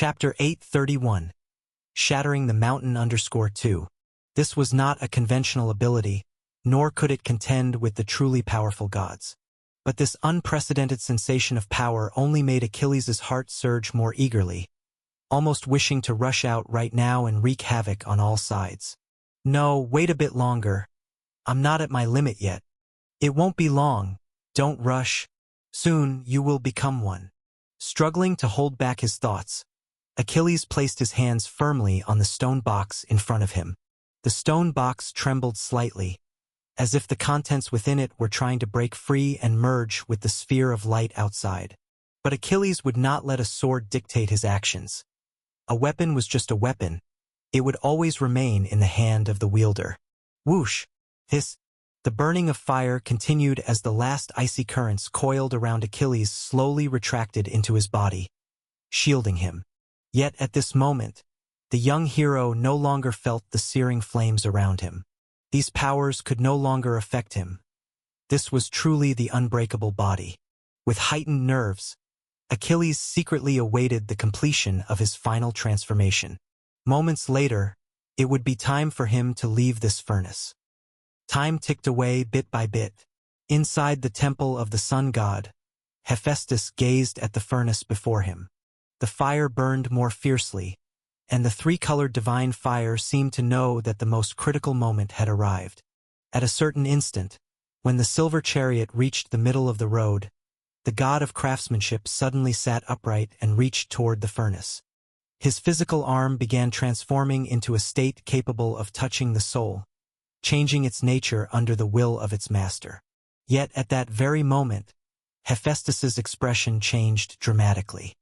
Chapter 831. Shattering the Mountain _2. This was not a conventional ability, nor could it contend with the truly powerful gods. But this unprecedented sensation of power only made Achilles' heart surge more eagerly, almost wishing to rush out right now and wreak havoc on all sides. No, wait a bit longer. I'm not at my limit yet. It won't be long. Don't rush. Soon you will become one. Struggling to hold back his thoughts, Achilles placed his hands firmly on the stone box in front of him. The stone box trembled slightly, as if the contents within it were trying to break free and merge with the sphere of light outside. But Achilles would not let a sword dictate his actions. A weapon was just a weapon. It would always remain in the hand of the wielder. Whoosh! Hiss! The burning of fire continued as the last icy currents coiled around Achilles slowly retracted into his body, shielding him. Yet at this moment, the young hero no longer felt the searing flames around him. These powers could no longer affect him. This was truly the unbreakable body. With heightened nerves, Achilles secretly awaited the completion of his final transformation. Moments later, it would be time for him to leave this furnace. Time ticked away bit by bit. Inside the temple of the sun god, Hephaestus gazed at the furnace before him. The fire burned more fiercely, and the three-colored divine fire seemed to know that the most critical moment had arrived. At a certain instant, when the silver chariot reached the middle of the road, the god of craftsmanship suddenly sat upright and reached toward the furnace. His physical arm began transforming into a state capable of touching the soul, changing its nature under the will of its master. Yet at that very moment, Hephaestus's expression changed dramatically.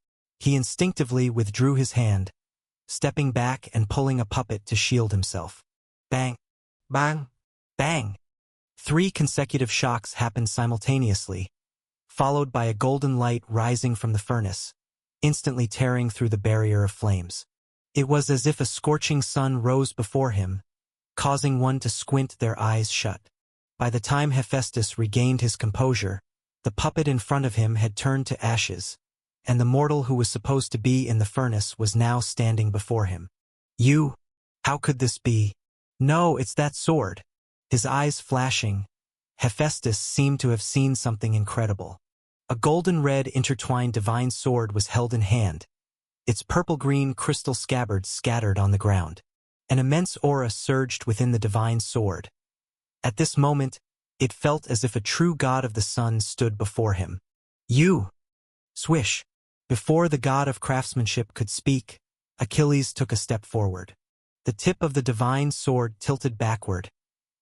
He instinctively withdrew his hand, stepping back and pulling a puppet to shield himself. Bang! Bang! Bang! 3 consecutive shocks happened simultaneously, followed by a golden light rising from the furnace, instantly tearing through the barrier of flames. It was as if a scorching sun rose before him, causing one to squint their eyes shut. By the time Hephaestus regained his composure, the puppet in front of him had turned to ashes, and the mortal who was supposed to be in the furnace was now standing before him. You? How could this be? No, it's that sword. His eyes flashing, Hephaestus seemed to have seen something incredible. A golden-red intertwined divine sword was held in hand, its purple-green crystal scabbard scattered on the ground. An immense aura surged within the divine sword. At this moment, it felt as if a true god of the sun stood before him. You! Swish! Before the god of craftsmanship could speak, Achilles took a step forward. The tip of the divine sword tilted backward,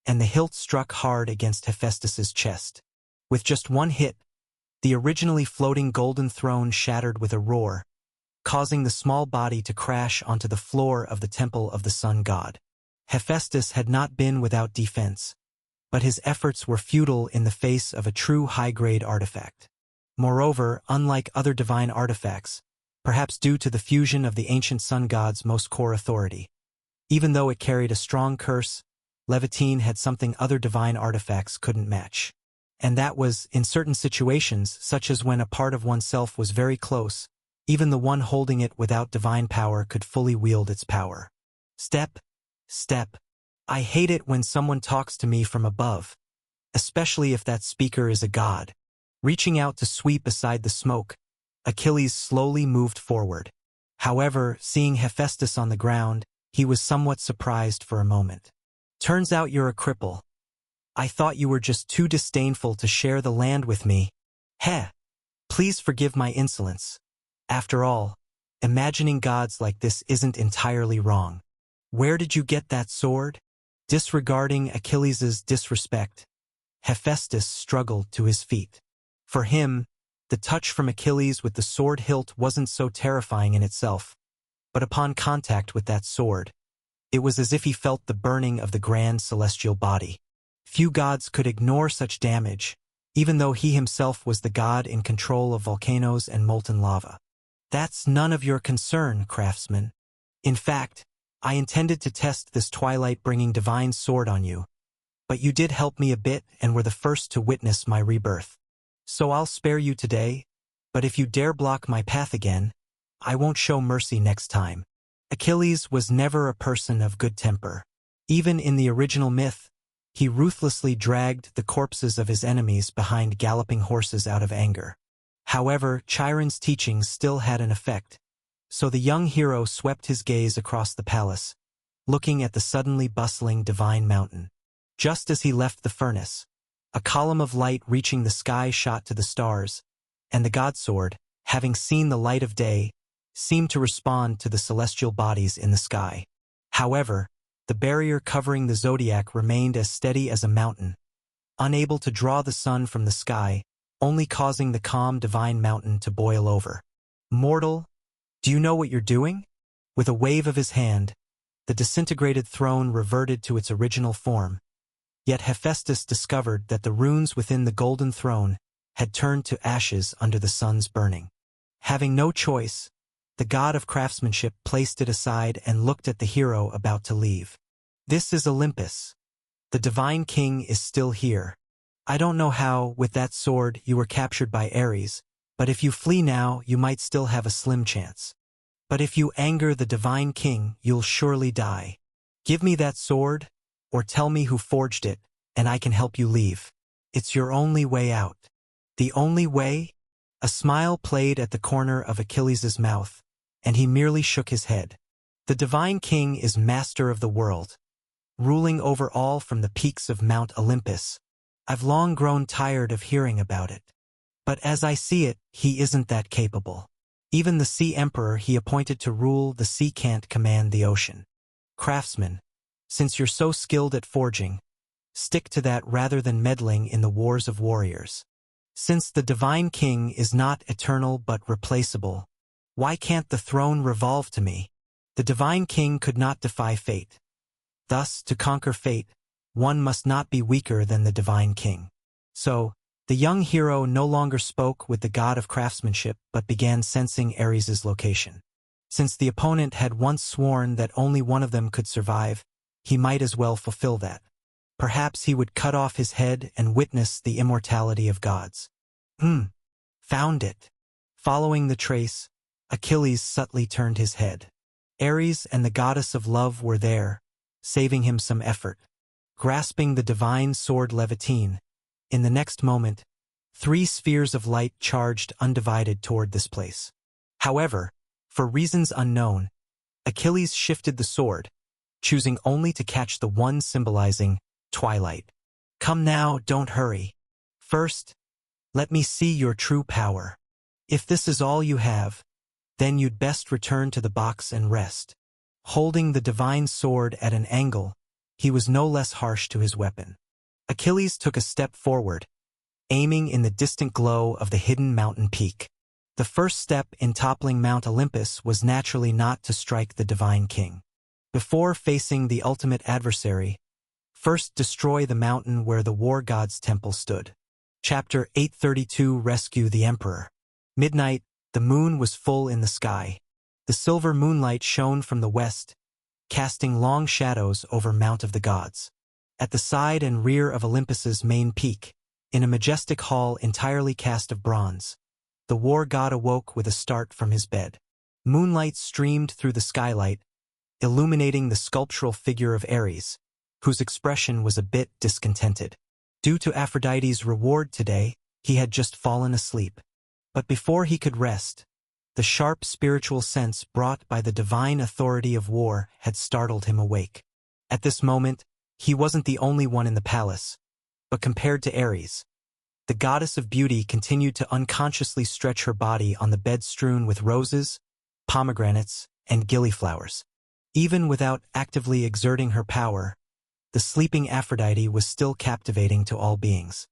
and the hilt struck hard against Hephaestus's chest. With just one hit, the originally floating golden throne shattered with a roar, causing the small body to crash onto the floor of the temple of the sun god. Hephaestus had not been without defense, but his efforts were futile in the face of a true high-grade artifact. Moreover, unlike other divine artifacts, perhaps due to the fusion of the ancient sun god's most core authority, even though it carried a strong curse, Levitine had something other divine artifacts couldn't match. And that was, in certain situations, such as when a part of oneself was very close, even the one holding it without divine power could fully wield its power. Step. Step. I hate it when someone talks to me from above, especially if that speaker is a god. Reaching out to sweep aside the smoke, Achilles slowly moved forward. However, seeing Hephaestus on the ground, he was somewhat surprised for a moment. Turns out you're a cripple. I thought you were just too disdainful to share the land with me. Heh! Please forgive my insolence. After all, imagining gods like this isn't entirely wrong. Where did you get that sword? Disregarding Achilles' disrespect, Hephaestus struggled to his feet. For him, the touch from Achilles with the sword hilt wasn't so terrifying in itself, but upon contact with that sword, it was as if he felt the burning of the grand celestial body. Few gods could ignore such damage, even though he himself was the god in control of volcanoes and molten lava. That's none of your concern, craftsman. In fact, I intended to test this twilight-bringing divine sword on you, but you did help me a bit and were the first to witness my rebirth. So I'll spare you today, but if you dare block my path again, I won't show mercy next time. Achilles was never a person of good temper. Even in the original myth, he ruthlessly dragged the corpses of his enemies behind galloping horses out of anger. However, Chiron's teachings still had an effect, so the young hero swept his gaze across the palace, looking at the suddenly bustling divine mountain. Just as he left the furnace, a column of light reaching the sky shot to the stars, and the godsword, having seen the light of day, seemed to respond to the celestial bodies in the sky. However, the barrier covering the zodiac remained as steady as a mountain, unable to draw the sun from the sky, only causing the calm divine mountain to boil over. Mortal, do you know what you're doing? With a wave of his hand, the disintegrated throne reverted to its original form. Yet Hephaestus discovered that the runes within the golden throne had turned to ashes under the sun's burning. Having no choice, the god of craftsmanship placed it aside and looked at the hero about to leave. This is Olympus. The divine king is still here. I don't know how, with that sword, you were captured by Ares, but if you flee now, you might still have a slim chance. But if you anger the divine king, you'll surely die. Give me that sword, or tell me who forged it, and I can help you leave. It's your only way out. The only way? A smile played at the corner of Achilles' mouth, and he merely shook his head. The divine king is master of the world, ruling over all from the peaks of Mount Olympus. I've long grown tired of hearing about it. But as I see it, he isn't that capable. Even the sea emperor he appointed to rule the sea can't command the ocean. Craftsman, since you're so skilled at forging, stick to that rather than meddling in the wars of warriors. Since the divine king is not eternal but replaceable, why can't the throne revolve to me? The divine king could not defy fate. Thus, to conquer fate, one must not be weaker than the divine king. So, the young hero no longer spoke with the god of craftsmanship but began sensing Ares' location. Since the opponent had once sworn that only one of them could survive, he might as well fulfill that. Perhaps he would cut off his head and witness the immortality of gods. Found it. Following the trace, Achilles subtly turned his head. Ares and the goddess of love were there, saving him some effort. Grasping the divine sword Levitine, in the next moment, 3 spheres of light charged undivided toward this place. However, for reasons unknown, Achilles shifted the sword, choosing only to catch the one symbolizing twilight. Come now, don't hurry. First, let me see your true power. If this is all you have, then you'd best return to the box and rest. Holding the divine sword at an angle, he was no less harsh to his weapon. Achilles took a step forward, aiming in the distant glow of the hidden mountain peak. The first step in toppling Mount Olympus was naturally not to strike the divine king. Before facing the ultimate adversary, first destroy the mountain where the war god's temple stood. Chapter 832 Rescue the Emperor. Midnight, the moon was full in the sky. The silver moonlight shone from the west, casting long shadows over Mount of the Gods. At the side and rear of Olympus's main peak, in a majestic hall entirely cast of bronze, the war god awoke with a start from his bed. Moonlight streamed through the skylight, illuminating the sculptural figure of Ares, whose expression was a bit discontented. Due to Aphrodite's reward today, he had just fallen asleep. But before he could rest, the sharp spiritual sense brought by the divine authority of war had startled him awake. At this moment, he wasn't the only one in the palace, but compared to Ares, the goddess of beauty continued to unconsciously stretch her body on the bed strewn with roses, pomegranates, and gillyflowers. Even without actively exerting her power, the sleeping Aphrodite was still captivating to all beings.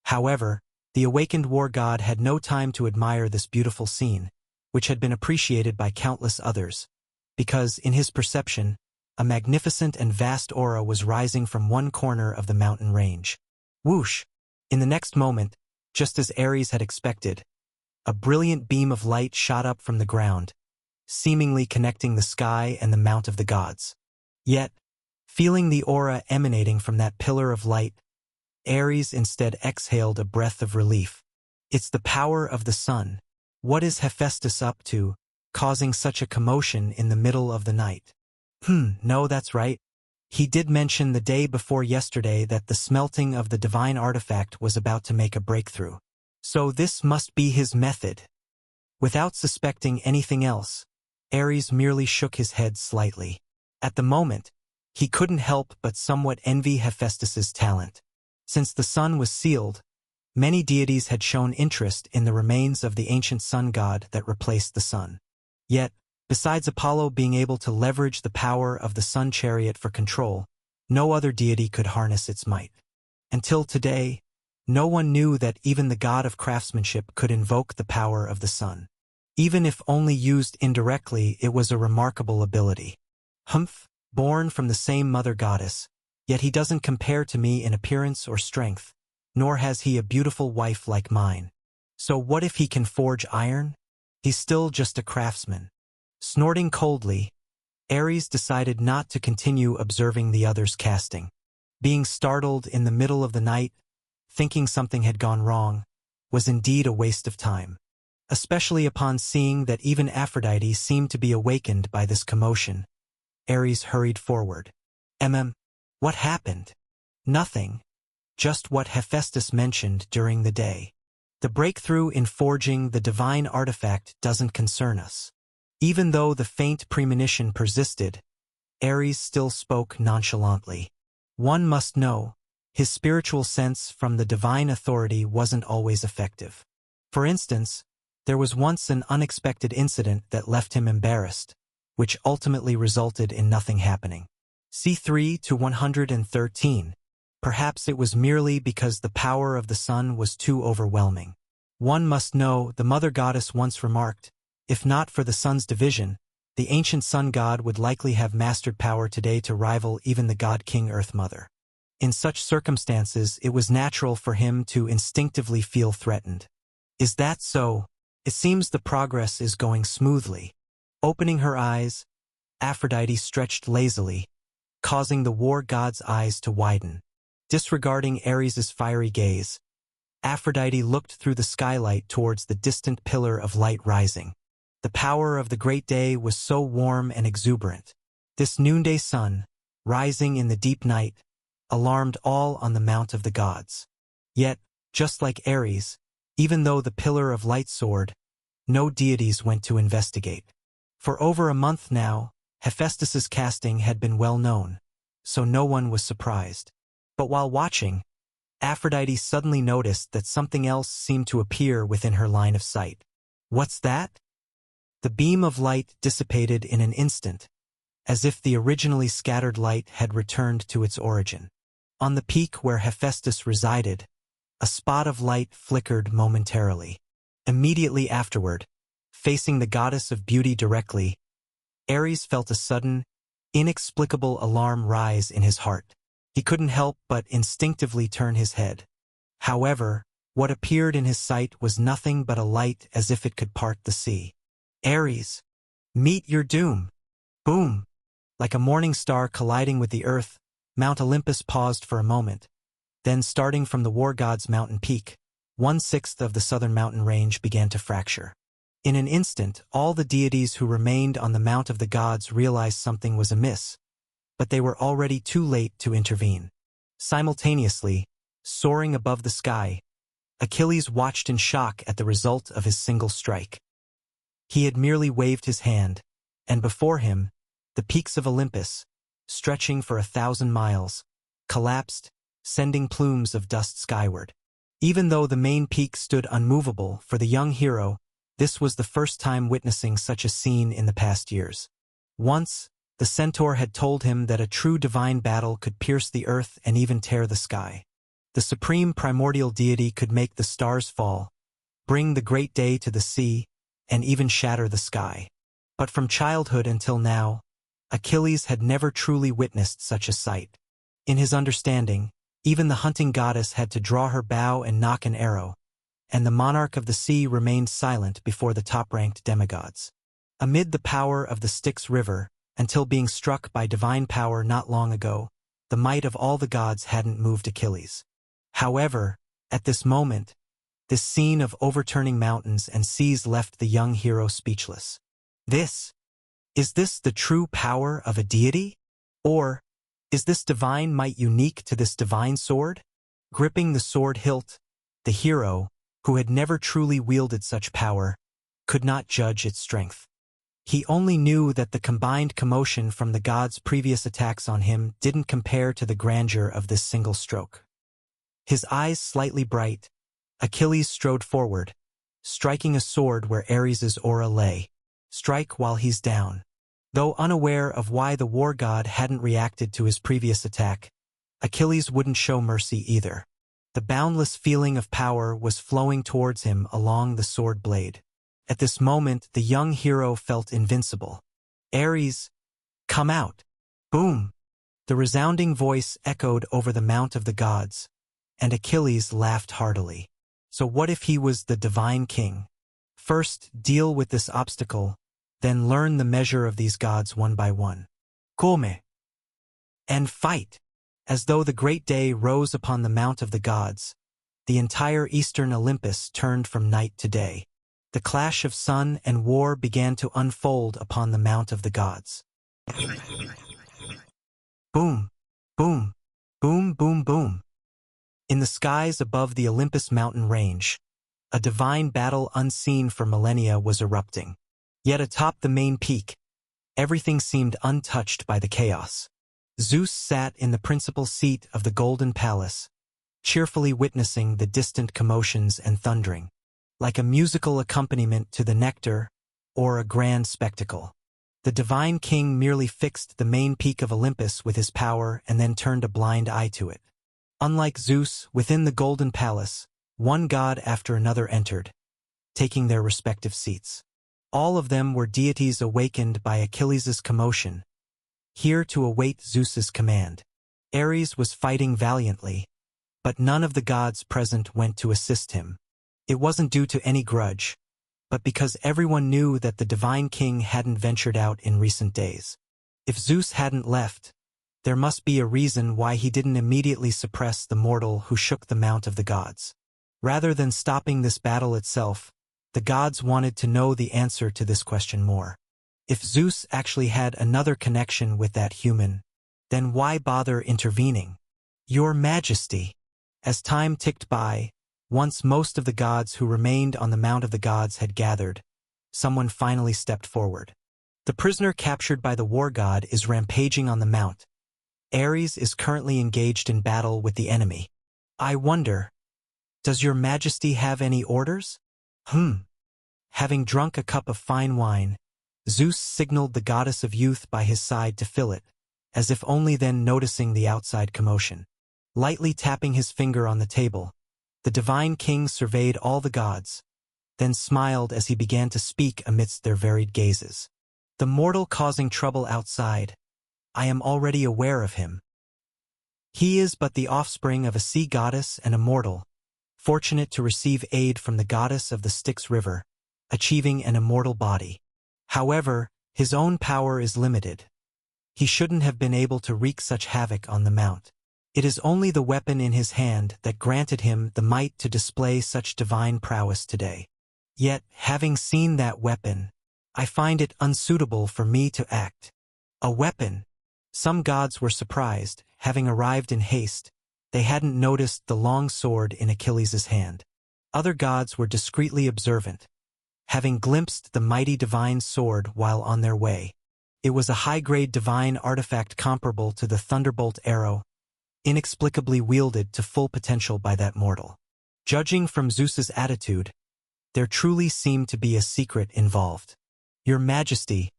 However, the awakened war god had no time to admire this beautiful scene, which had been appreciated by countless others, because, in his perception, a magnificent and vast aura was rising from one corner of the mountain range. Whoosh! In the next moment, just as Ares had expected, a brilliant beam of light shot up from the ground, seemingly connecting the sky and the Mount of the Gods. Yet, feeling the aura emanating from that pillar of light, Ares instead exhaled a breath of relief. It's the power of the sun. What is Hephaestus up to? causing such a commotion in the middle of the night? No, that's right. He did mention the day before yesterday that the smelting of the divine artifact was about to make a breakthrough. So this must be his method. Without suspecting anything else, Ares merely shook his head slightly. At the moment, he couldn't help but somewhat envy Hephaestus's talent. Since the sun was sealed, many deities had shown interest in the remains of the ancient sun god that replaced the sun. Yet, besides Apollo being able to leverage the power of the sun chariot for control, no other deity could harness its might. Until today, no one knew that even the god of craftsmanship could invoke the power of the sun. Even if only used indirectly, it was a remarkable ability. Born from the same mother goddess, yet he doesn't compare to me in appearance or strength, nor has he a beautiful wife like mine. So what if he can forge iron? He's still just a craftsman. Snorting coldly, Ares decided not to continue observing the others casting. Being startled in the middle of the night, thinking something had gone wrong, was indeed a waste of time. Especially upon seeing that even Aphrodite seemed to be awakened by this commotion. Ares hurried forward. What happened? Nothing. Just what Hephaestus mentioned during the day. The breakthrough in forging the divine artifact doesn't concern us. Even though the faint premonition persisted, Ares still spoke nonchalantly. One must know, his spiritual sense from the divine authority wasn't always effective. For instance, there was once an unexpected incident that left him embarrassed, which ultimately resulted in nothing happening. C3 to 113. Perhaps it was merely because the power of the sun was too overwhelming. One must know, the mother goddess once remarked, if not for the sun's division, the ancient sun god would likely have mastered power today to rival even the god king Earth Mother. In such circumstances, it was natural for him to instinctively feel threatened. Is that so? It seems the progress is going smoothly. Opening her eyes, Aphrodite stretched lazily, causing the war god's eyes to widen. Disregarding Ares's fiery gaze, Aphrodite looked through the skylight towards the distant pillar of light rising. The power of the great day was so warm and exuberant. This noonday sun, rising in the deep night, alarmed all on the Mount of the Gods. Yet, just like Ares, even though the pillar of light soared, no deities went to investigate. For over a month now, Hephaestus's casting had been well known, so no one was surprised. But while watching, Aphrodite suddenly noticed that something else seemed to appear within her line of sight. What's that? The beam of light dissipated in an instant, as if the originally scattered light had returned to its origin. On the peak where Hephaestus resided, a spot of light flickered momentarily. Immediately afterward, facing the goddess of beauty directly, Ares felt a sudden, inexplicable alarm rise in his heart. He couldn't help but instinctively turn his head. However, what appeared in his sight was nothing but a light as if it could part the sea. Ares, meet your doom. Boom! Like a morning star colliding with the earth, Mount Olympus paused for a moment. Then, starting from the war god's mountain peak, 1/6 of the southern mountain range began to fracture. In an instant, all the deities who remained on the Mount of the Gods realized something was amiss, but they were already too late to intervene. Simultaneously, soaring above the sky, Achilles watched in shock at the result of his single strike. He had merely waved his hand, and before him, the peaks of Olympus, stretching for 1,000 miles, collapsed, sending plumes of dust skyward. Even though the main peak stood unmovable, for the young hero, this was the first time witnessing such a scene in the past years. Once, the centaur had told him that a true divine battle could pierce the earth and even tear the sky. The supreme primordial deity could make the stars fall, bring the great day to the sea, and even shatter the sky. But from childhood until now, Achilles had never truly witnessed such a sight. In his understanding, even the hunting goddess had to draw her bow and nock an arrow, and the monarch of the sea remained silent before the top-ranked demigods. Amid the power of the Styx River, until being struck by divine power not long ago, the might of all the gods hadn't moved Achilles. However, at this moment, this scene of overturning mountains and seas left the young hero speechless. Is this the true power of a deity? Or is this divine might unique to this divine sword? Gripping the sword hilt, the hero, who had never truly wielded such power, could not judge its strength. He only knew that the combined commotion from the god's previous attacks on him didn't compare to the grandeur of this single stroke. His eyes slightly bright, Achilles strode forward, striking a sword where Ares's aura lay. Strike while he's down. Though unaware of why the war god hadn't reacted to his previous attack, Achilles wouldn't show mercy either. The boundless feeling of power was flowing towards him along the sword blade. At this moment, the young hero felt invincible. Ares, come out! Boom! The resounding voice echoed over the Mount of the Gods, and Achilles laughed heartily. So what if he was the divine king? First, deal with this obstacle, then learn the measure of these gods one by one. Come! And fight! As though the great day rose upon the Mount of the Gods, the entire eastern Olympus turned from night to day. The clash of sun and war began to unfold upon the Mount of the Gods. Boom! Boom! Boom! Boom! Boom! In the skies above the Olympus mountain range, a divine battle unseen for millennia was erupting. Yet atop the main peak, everything seemed untouched by the chaos. Zeus sat in the principal seat of the Golden Palace, cheerfully witnessing the distant commotions and thundering, like a musical accompaniment to the nectar or a grand spectacle. The divine king merely fixed the main peak of Olympus with his power and then turned a blind eye to it. Unlike Zeus, within the Golden Palace, one god after another entered, taking their respective seats. All of them were deities awakened by Achilles' commotion, here to await Zeus's command. Ares was fighting valiantly, but none of the gods present went to assist him. It wasn't due to any grudge, but because everyone knew that the divine king hadn't ventured out in recent days. If Zeus hadn't left, there must be a reason why he didn't immediately suppress the mortal who shook the Mount of the Gods. Rather than stopping this battle itself, the gods wanted to know the answer to this question more. If Zeus actually had another connection with that human, then why bother intervening? Your Majesty. As time ticked by, once most of the gods who remained on the Mount of the Gods had gathered, someone finally stepped forward. The prisoner captured by the war god is rampaging on the mount. Ares is currently engaged in battle with the enemy. I wonder, does your Majesty have any orders? Having drunk a cup of fine wine, Zeus signaled the goddess of youth by his side to fill it, as if only then noticing the outside commotion. Lightly tapping his finger on the table, the divine king surveyed all the gods, then smiled as he began to speak amidst their varied gazes. The mortal causing trouble outside, I am already aware of him. He is but the offspring of a sea goddess and a mortal, fortunate to receive aid from the goddess of the Styx River, achieving an immortal body. However, his own power is limited. He shouldn't have been able to wreak such havoc on the mount. It is only the weapon in his hand that granted him the might to display such divine prowess today. Yet, having seen that weapon, I find it unsuitable for me to act. A weapon? Some gods were surprised, having arrived in haste. They hadn't noticed the long sword in Achilles' hand. Other gods were discreetly observant, having glimpsed the mighty divine sword while on their way. It was a high-grade divine artifact comparable to the thunderbolt arrow, inexplicably wielded to full potential by that mortal. Judging from Zeus's attitude, there truly seemed to be a secret involved. Your Majesty,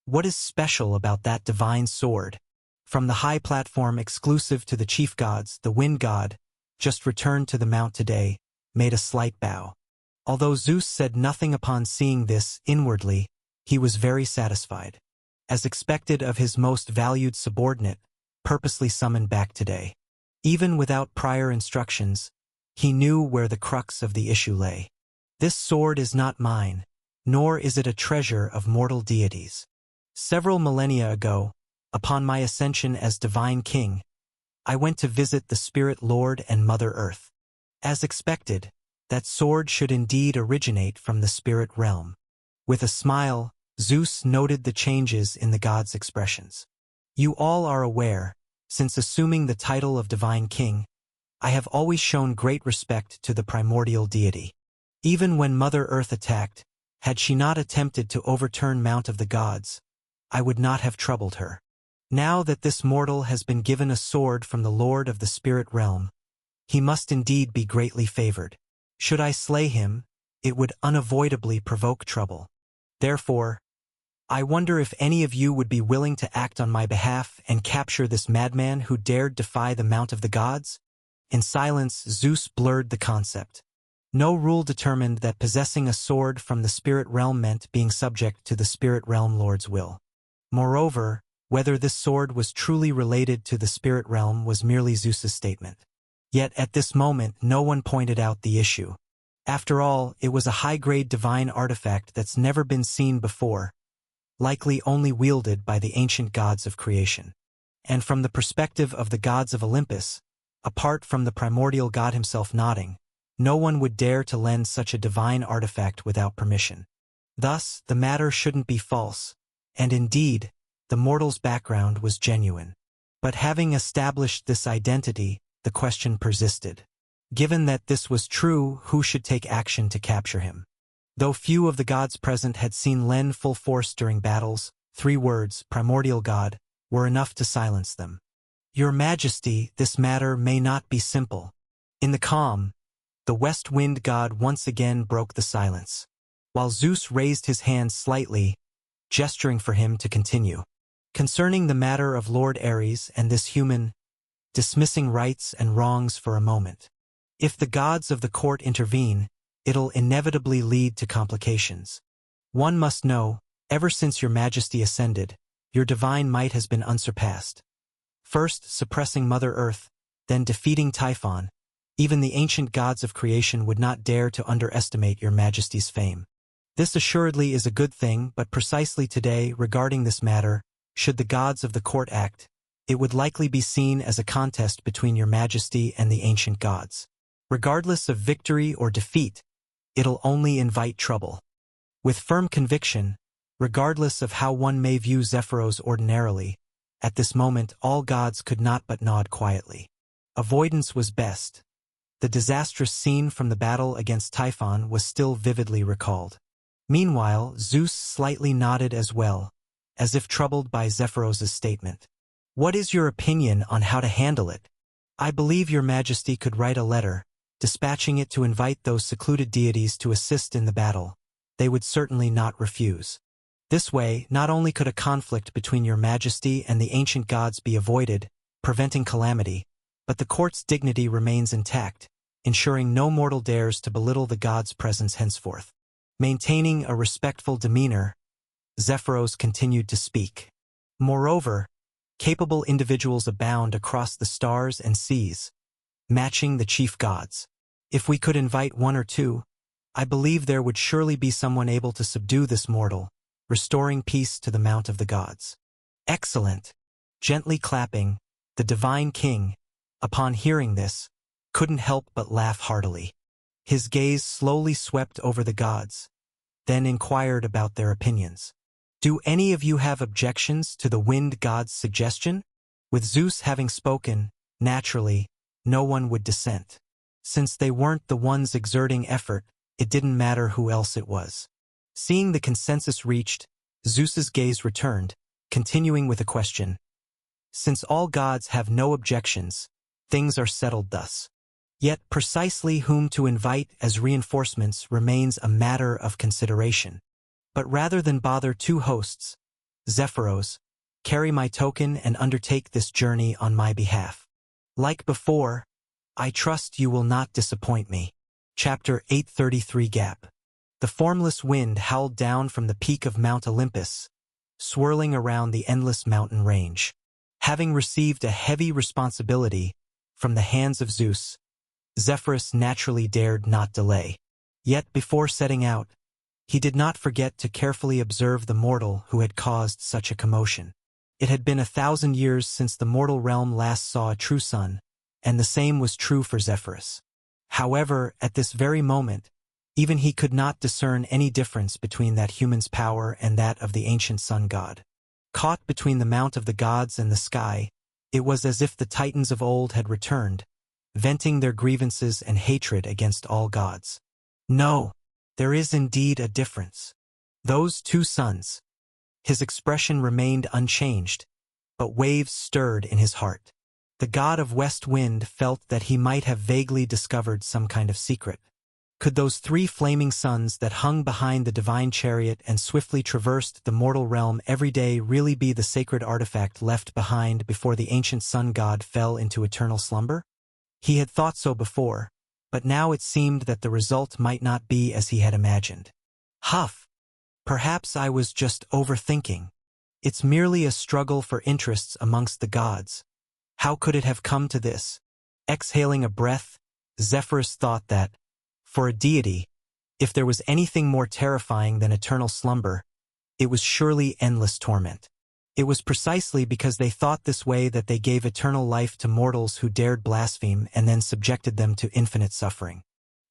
what is special about that divine sword? From the high platform exclusive to the chief gods, the wind god, just returned to the mount today, made a slight bow. Although Zeus said nothing upon seeing this, inwardly, he was very satisfied. As expected of his most valued subordinate, purposely summoned back today. Even without prior instructions, he knew where the crux of the issue lay. This sword is not mine, nor is it a treasure of mortal deities. Several millennia ago, upon my ascension as divine king, I went to visit the Spirit Lord and Mother Earth. As expected, that sword should indeed originate from the spirit realm. With a smile, Zeus noted the changes in the gods' expressions. You all are aware, since assuming the title of Divine King, I have always shown great respect to the primordial deity. Even when Mother Earth attacked, had she not attempted to overturn Mount of the Gods, I would not have troubled her. Now that this mortal has been given a sword from the Lord of the Spirit Realm, he must indeed be greatly favored. Should I slay him, it would unavoidably provoke trouble. Therefore, I wonder if any of you would be willing to act on my behalf and capture this madman who dared defy the Mount of the Gods? In silence, Zeus blurred the concept. No rule determined that possessing a sword from the spirit realm meant being subject to the spirit realm lord's will. Moreover, whether this sword was truly related to the spirit realm was merely Zeus's statement. Yet at this moment no one pointed out the issue. After all, it was a high-grade divine artifact that's never been seen before, likely only wielded by the ancient gods of creation. And from the perspective of the gods of Olympus, apart from the primordial god himself nodding, no one would dare to lend such a divine artifact without permission. Thus, the matter shouldn't be false, and indeed, the mortal's background was genuine. But having established this identity, the question persisted. Given that this was true, who should take action to capture him? Though few of the gods present had seen Len full force during battles, 3 words, primordial god, were enough to silence them. Your Majesty, this matter may not be simple. In the calm, the west wind god once again broke the silence, while Zeus raised his hand slightly, gesturing for him to continue. Concerning the matter of Lord Ares and this human, dismissing rights and wrongs for a moment. If the gods of the court intervene, it'll inevitably lead to complications. One must know, ever since your Majesty ascended, your divine might has been unsurpassed. First suppressing Mother Earth, then defeating Typhon, even the ancient gods of creation would not dare to underestimate your Majesty's fame. This assuredly is a good thing, but precisely today, regarding this matter, should the gods of the court act, it would likely be seen as a contest between your Majesty and the ancient gods. Regardless of victory or defeat, it'll only invite trouble. With firm conviction, regardless of how one may view Zephyros ordinarily, at this moment all gods could not but nod quietly. Avoidance was best. The disastrous scene from the battle against Typhon was still vividly recalled. Meanwhile, Zeus slightly nodded as well, as if troubled by Zephyros's statement. What is your opinion on how to handle it? I believe your Majesty could write a letter, dispatching it to invite those secluded deities to assist in the battle. They would certainly not refuse. This way, not only could a conflict between your Majesty and the ancient gods be avoided, preventing calamity, but the court's dignity remains intact, ensuring no mortal dares to belittle the gods' presence henceforth. Maintaining a respectful demeanor, Zephyros continued to speak. Moreover, capable individuals abound across the stars and seas, matching the chief gods. If we could invite 1 or 2, I believe there would surely be someone able to subdue this mortal, restoring peace to the Mount of the Gods. Excellent! Gently clapping, the Divine King, upon hearing this, couldn't help but laugh heartily. His gaze slowly swept over the gods, then inquired about their opinions. Do any of you have objections to the wind god's suggestion? With Zeus having spoken, naturally, no one would dissent. Since they weren't the ones exerting effort, it didn't matter who else it was. Seeing the consensus reached, Zeus's gaze returned, continuing with a question. Since all gods have no objections, things are settled thus. Yet precisely whom to invite as reinforcements remains a matter of consideration. But rather than bother 2 hosts, Zephyros, carry my token and undertake this journey on my behalf. Like before, I trust you will not disappoint me. Chapter 833 Gap. The formless wind howled down from the peak of Mount Olympus, swirling around the endless mountain range. Having received a heavy responsibility from the hands of Zeus, Zephyrus naturally dared not delay. Yet before setting out, he did not forget to carefully observe the mortal who had caused such a commotion. It had been 1,000 years since the mortal realm last saw a true sun, and the same was true for Zephyrus. However, at this very moment, Even he could not discern any difference between that human's power and that of the ancient sun god. Caught between the mount of the gods and the sky, it was as if the titans of old had returned, venting their grievances and hatred against all gods. No, there is indeed a difference. Those two suns. His expression remained unchanged, but waves stirred in his heart. The god of west wind felt that he might have vaguely discovered some kind of secret. Could those three flaming suns that hung behind the divine chariot and swiftly traversed the mortal realm every day really be the sacred artifact left behind before the ancient sun god fell into eternal slumber? He had thought so before, but now it seemed that the result might not be as he had imagined. Huff! Perhaps I was just overthinking. It's merely a struggle for interests amongst the gods. How could it have come to this? Exhaling a breath, Zephyrus thought that, for a deity, if there was anything more terrifying than eternal slumber, it was surely endless torment. It was precisely because they thought this way that they gave eternal life to mortals who dared blaspheme and then subjected them to infinite suffering.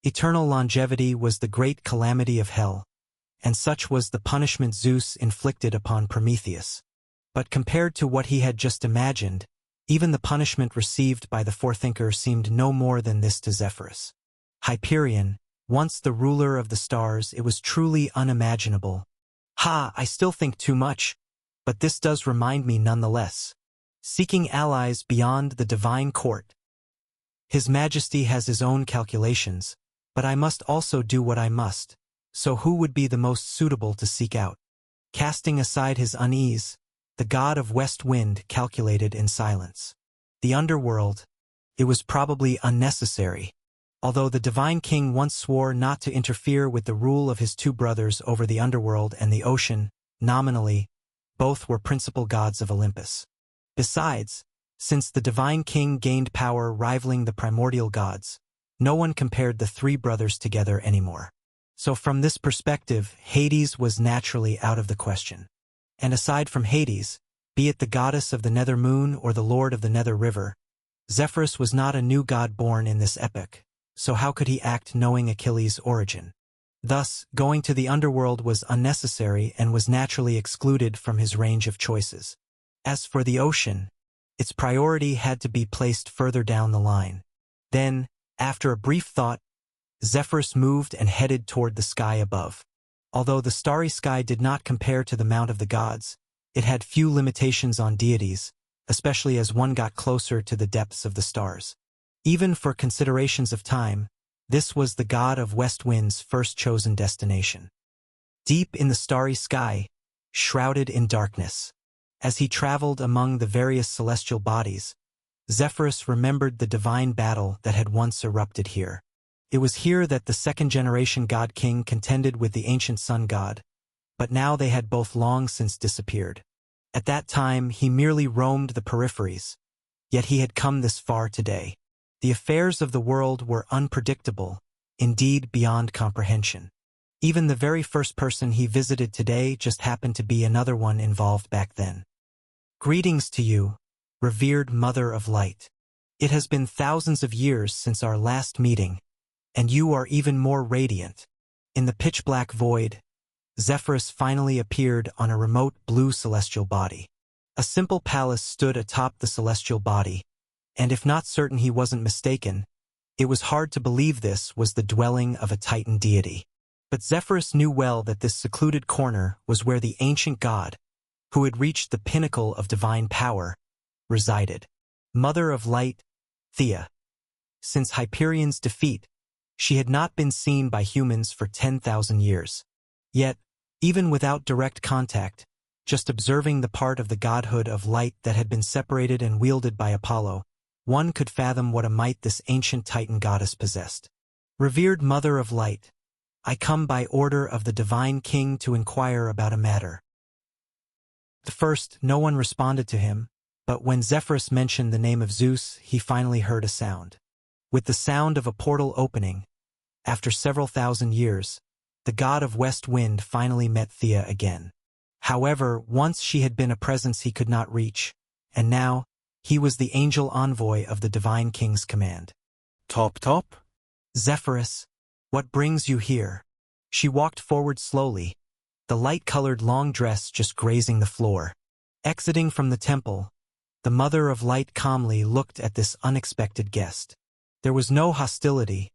Eternal longevity was the great calamity of hell, and such was the punishment Zeus inflicted upon Prometheus. But compared to what he had just imagined, even the punishment received by the forethinker seemed no more than this to Zephyrus. Hyperion, once the ruler of the stars, it was truly unimaginable. I still think too much, but this does remind me nonetheless. Seeking allies beyond the divine court. His Majesty has his own calculations, but I must also do what I must, so who would be the most suitable to seek out? Casting aside his unease, the god of west wind calculated in silence. The underworld, it was probably unnecessary. Although the divine king once swore not to interfere with the rule of his two brothers over the underworld and the ocean, nominally, both were principal gods of Olympus. Besides, since the divine king gained power rivaling the primordial gods, no one compared the three brothers together anymore. So from this perspective, Hades was naturally out of the question. And aside from Hades, be it the goddess of the nether moon or the lord of the nether river, Zephyrus was not a new god born in this epoch. So how could he act knowing Achilles' origin? Thus, going to the underworld was unnecessary and was naturally excluded from his range of choices. As for the ocean, its priority had to be placed further down the line. Then, after a brief thought, Zephyrus moved and headed toward the sky above. Although the starry sky did not compare to the mount of the gods, it had few limitations on deities, especially as one got closer to the depths of the stars. Even for considerations of time, this was the god of west wind's first chosen destination. Deep in the starry sky, shrouded in darkness, as he traveled among the various celestial bodies, Zephyrus remembered the divine battle that had once erupted here. It was here that the second-generation god-king contended with the ancient sun god, but now they had both long since disappeared. At that time, he merely roamed the peripheries, yet he had come this far today. The affairs of the world were unpredictable, indeed beyond comprehension. Even the very first person he visited today just happened to be another one involved back then. Greetings to you, revered Mother of Light. It has been thousands of years since our last meeting, and you are even more radiant. In the pitch-black void, Zephyrus finally appeared on a remote blue celestial body. A simple palace stood atop the celestial body, and if not certain he wasn't mistaken, it was hard to believe this was the dwelling of a Titan deity. But Zephyrus knew well that this secluded corner was where the ancient god, who had reached the pinnacle of divine power, resided. Mother of Light, Thea. Since Hyperion's defeat, she had not been seen by humans for 10,000 years. Yet, even without direct contact, just observing the part of the godhood of light that had been separated and wielded by Apollo, one could fathom what a might this ancient Titan goddess possessed. Revered Mother of Light, I come by order of the divine king to inquire about a matter. At first, no one responded to him, but when Zephyrus mentioned the name of Zeus, he finally heard a sound. With the sound of a portal opening, after several thousand years, the god of west wind finally met Thea again. However, once she had been a presence he could not reach, and now, he was the angel envoy of the divine king's command. Top? Zephyrus, What brings you here? She walked forward slowly, the light-colored long dress just grazing the floor. Exiting from the temple, the Mother of Light calmly looked at this unexpected guest. There was no hostility,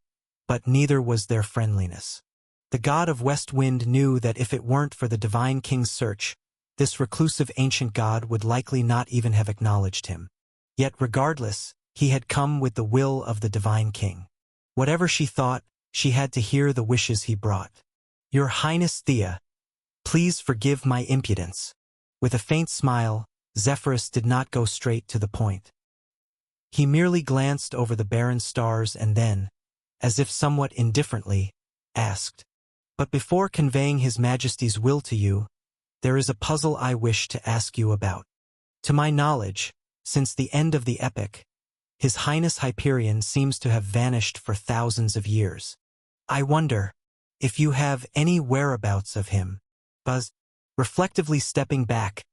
but neither was there friendliness. The god of West Wind knew that if it weren't for the Divine King's search, this reclusive ancient god would likely not even have acknowledged him. Yet regardless, he had come with the will of the Divine King. Whatever she thought, she had to hear the wishes he brought. Your Highness Thea, please forgive my impudence. With a faint smile, Zephyrus did not go straight to the point. He merely glanced over the barren stars and then, as if somewhat indifferently, asked, "But before conveying His Majesty's will to you, there is a puzzle I wish to ask you about. To my knowledge, since the end of the epic, His Highness Hyperion seems to have vanished for thousands of years. I wonder if you have any whereabouts of him." Buzz, reflectively stepping back,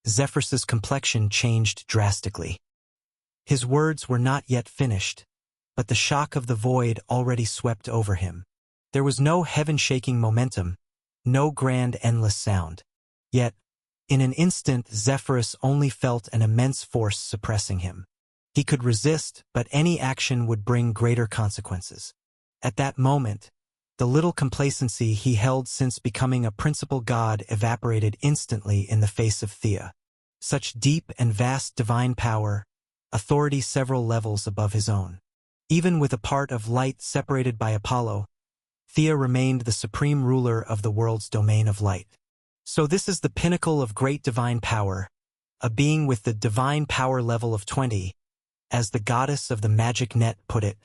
Zephyrus's complexion changed drastically. His words were not yet finished, but the shock of the void already swept over him. There was no heaven-shaking momentum, no grand endless sound. Yet, in an instant Zephyrus only felt an immense force suppressing him. He could resist, but any action would bring greater consequences. At that moment, the little complacency he held since becoming a principal god evaporated instantly in the face of Thea. Such deep and vast divine power, authority several levels above his own. Even with a part of light separated by Apollo, Thea remained the supreme ruler of the world's domain of light. So this is the pinnacle of great divine power, a being with the divine power level of 20, as the goddess of the magic net put it.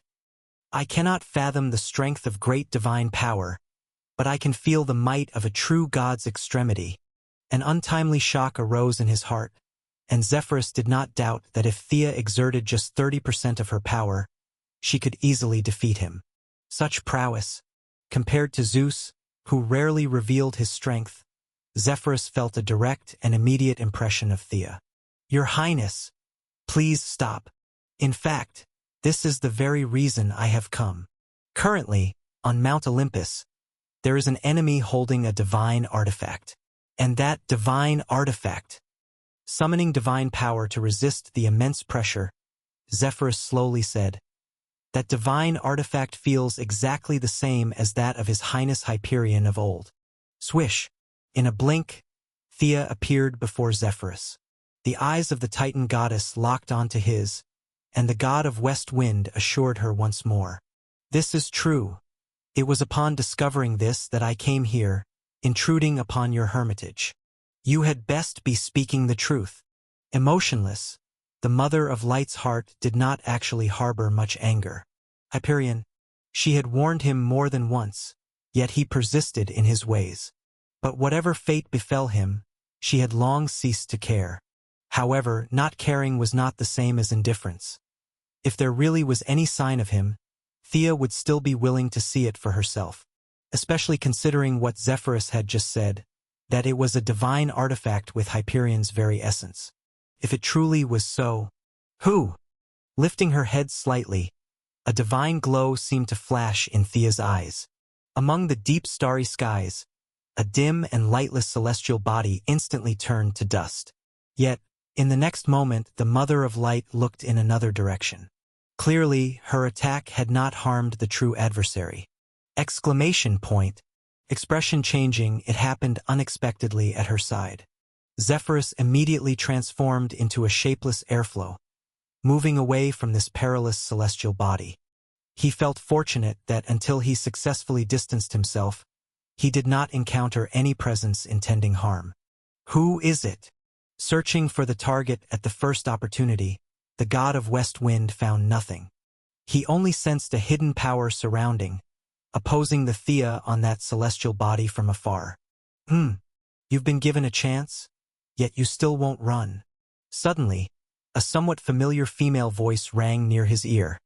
I cannot fathom the strength of great divine power, but I can feel the might of a true god's extremity. An untimely shock arose in his heart, and Zephyrus did not doubt that if Thea exerted just 30% of her power, she could easily defeat him. Such prowess, compared to Zeus, who rarely revealed his strength, Zephyrus felt a direct and immediate impression of Thea. Your Highness, please stop. In fact, this is the very reason I have come. Currently, on Mount Olympus, there is an enemy holding a divine artifact. And that divine artifact, summoning divine power to resist the immense pressure, Zephyrus slowly said, that divine artifact feels exactly the same as that of His Highness Hyperion of old. Swish! In a blink, Thea appeared before Zephyrus. The eyes of the Titan goddess locked onto his, and the god of West Wind assured her once more. This is true. It was upon discovering this that I came here, intruding upon your hermitage. You had best be speaking the truth. Emotionless, the Mother of Light's heart did not actually harbor much anger. Hyperion, she had warned him more than once, yet he persisted in his ways. But whatever fate befell him, she had long ceased to care. However, not caring was not the same as indifference. If there really was any sign of him, Thea would still be willing to see it for herself, especially considering what Zephyrus had just said, that it was a divine artifact with Hyperion's very essence. If it truly was so, who? Lifting her head slightly, a divine glow seemed to flash in Thea's eyes. Among the deep starry skies, a dim and lightless celestial body instantly turned to dust. Yet, in the next moment, the Mother of Light looked in another direction. Clearly, her attack had not harmed the true adversary. Exclamation point. Expression changing, it happened unexpectedly at her side. Zephyrus immediately transformed into a shapeless airflow, moving away from this perilous celestial body. He felt fortunate that until he successfully distanced himself, he did not encounter any presence intending harm. Who is it? Searching for the target at the first opportunity, the god of West Wind found nothing. He only sensed a hidden power surrounding, opposing the Thea on that celestial body from afar. You've been given a chance, yet you still won't run. Suddenly, a somewhat familiar female voice rang near his ear.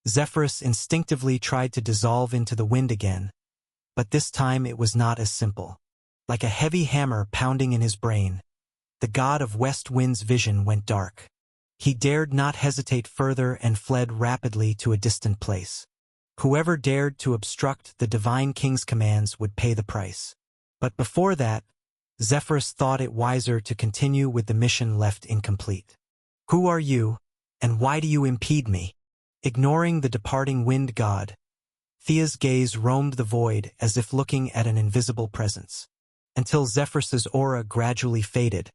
Zephyrus instinctively tried to dissolve into the wind again, but this time it was not as simple. Like a heavy hammer pounding in his brain, the god of West Wind's vision went dark. He dared not hesitate further and fled rapidly to a distant place. Whoever dared to obstruct the divine king's commands would pay the price. But before that, Zephyrus thought it wiser to continue with the mission left incomplete. Who are you, and why do you impede me? Ignoring the departing wind god, Thea's gaze roamed the void as if looking at an invisible presence. Until Zephyrus's aura gradually faded,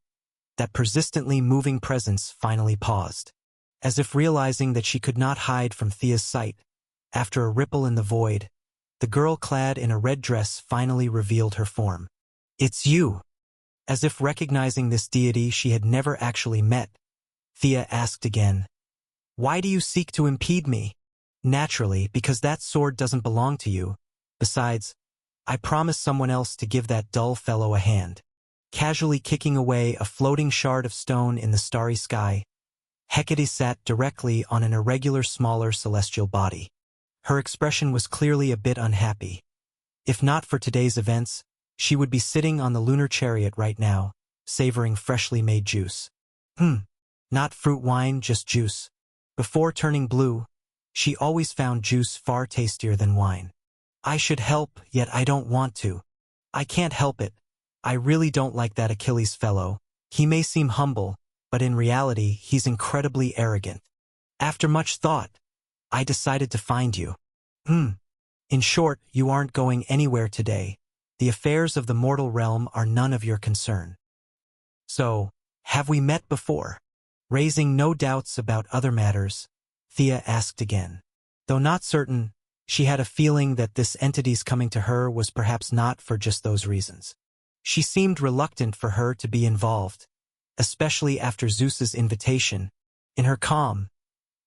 that persistently moving presence finally paused. As if realizing that she could not hide from Thea's sight, after a ripple in the void, the girl clad in a red dress finally revealed her form. "It's you!" As if recognizing this deity she had never actually met, Thea asked again, "Why do you seek to impede me?" "Naturally, because that sword doesn't belong to you. Besides, I promised someone else to give that dull fellow a hand." Casually kicking away a floating shard of stone in the starry sky, Hecate sat directly on an irregular smaller celestial body. Her expression was clearly a bit unhappy. If not for today's events, she would be sitting on the lunar chariot right now, savoring freshly made juice. Not fruit wine, just juice. Before turning blue, she always found juice far tastier than wine. "I should help, yet I don't want to. I can't help it. I really don't like that Achilles fellow. He may seem humble, but in reality he's incredibly arrogant. After much thought, I decided to find you." In short, you aren't going anywhere today. The affairs of the mortal realm are none of your concern. "So, have we met before?" Raising no doubts about other matters, Thea asked again. Though not certain, she had a feeling that this entity's coming to her was perhaps not for just those reasons. She seemed reluctant for her to be involved, especially after Zeus's invitation. In her calm,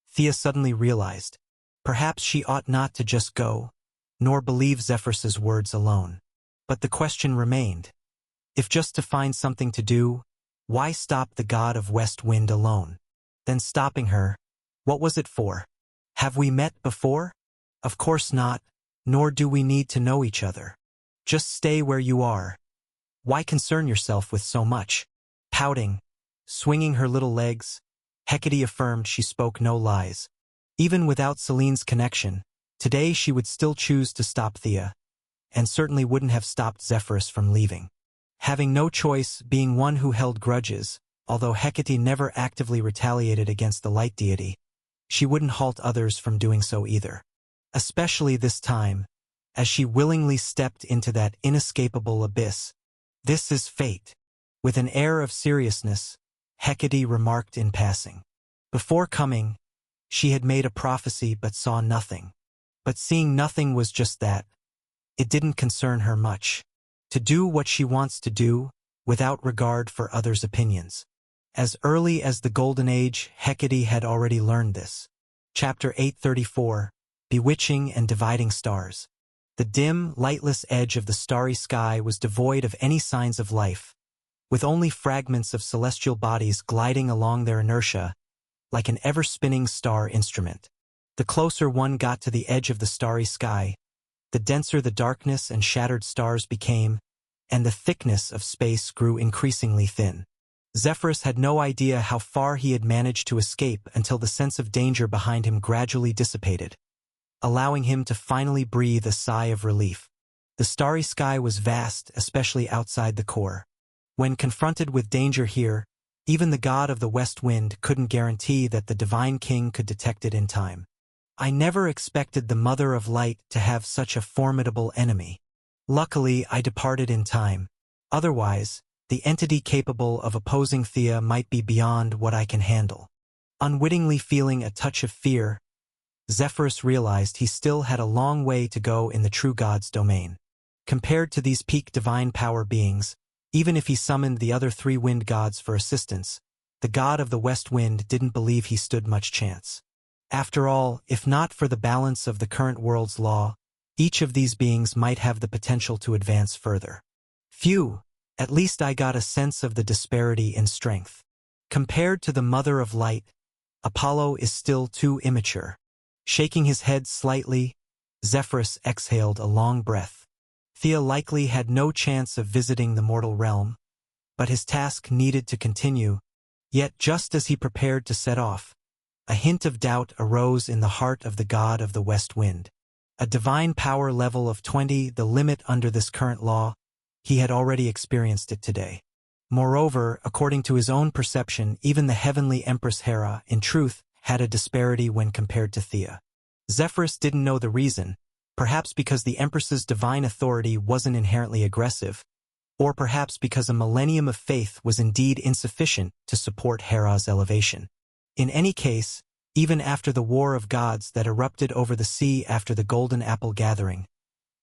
Thea suddenly realized, perhaps she ought not to just go, nor believe Zephyrus's words alone. But the question remained. If just to find something to do, why stop the god of West Wind alone? Then stopping her, what was it for? Have we met before? Of course not, nor do we need to know each other. Just stay where you are. Why concern yourself with so much? Pouting, swinging her little legs, Hecate affirmed she spoke no lies. Even without Selene's connection, today she would still choose to stop Thea, and certainly wouldn't have stopped Zephyrus from leaving. Having no choice, being one who held grudges, although Hecate never actively retaliated against the light deity, she wouldn't halt others from doing so either. Especially this time, as she willingly stepped into that inescapable abyss. "This is fate." With an air of seriousness, Hecate remarked in passing. Before coming, she had made a prophecy but saw nothing. But seeing nothing was just that. It didn't concern her much. To do what she wants to do, without regard for others' opinions. As early as the Golden Age, Hecate had already learned this. Chapter 834, Bewitching and Dividing Stars. The dim, lightless edge of the starry sky was devoid of any signs of life, with only fragments of celestial bodies gliding along their inertia, like an ever-spinning star instrument. The closer one got to the edge of the starry sky, the denser the darkness and shattered stars became, and the thickness of space grew increasingly thin. Zephyrus had no idea how far he had managed to escape until the sense of danger behind him gradually dissipated, allowing him to finally breathe a sigh of relief. The starry sky was vast, especially outside the core. When confronted with danger here, even the god of the West Wind couldn't guarantee that the Divine King could detect it in time. "I never expected the Mother of Light to have such a formidable enemy. Luckily, I departed in time. Otherwise, the entity capable of opposing Thea might be beyond what I can handle." Unwittingly feeling a touch of fear, Zephyrus realized he still had a long way to go in the true god's domain. Compared to these peak divine power beings, even if he summoned the other three wind gods for assistance, the god of the West Wind didn't believe he stood much chance. After all, if not for the balance of the current world's law, each of these beings might have the potential to advance further. Phew, at least I got a sense of the disparity in strength. Compared to the Mother of Light, Apollo is still too immature. Shaking his head slightly, Zephyrus exhaled a long breath. Thea likely had no chance of visiting the mortal realm, but his task needed to continue. Yet just as he prepared to set off, a hint of doubt arose in the heart of the god of the West Wind. A divine power level of 20, the limit under this current law, he had already experienced it today. Moreover, according to his own perception, even the heavenly Empress Hera, in truth, had a disparity when compared to Thea. Zephyrus didn't know the reason, perhaps because the Empress's divine authority wasn't inherently aggressive, or perhaps because a millennium of faith was indeed insufficient to support Hera's elevation. In any case, even after the war of gods that erupted over the sea after the Golden Apple gathering,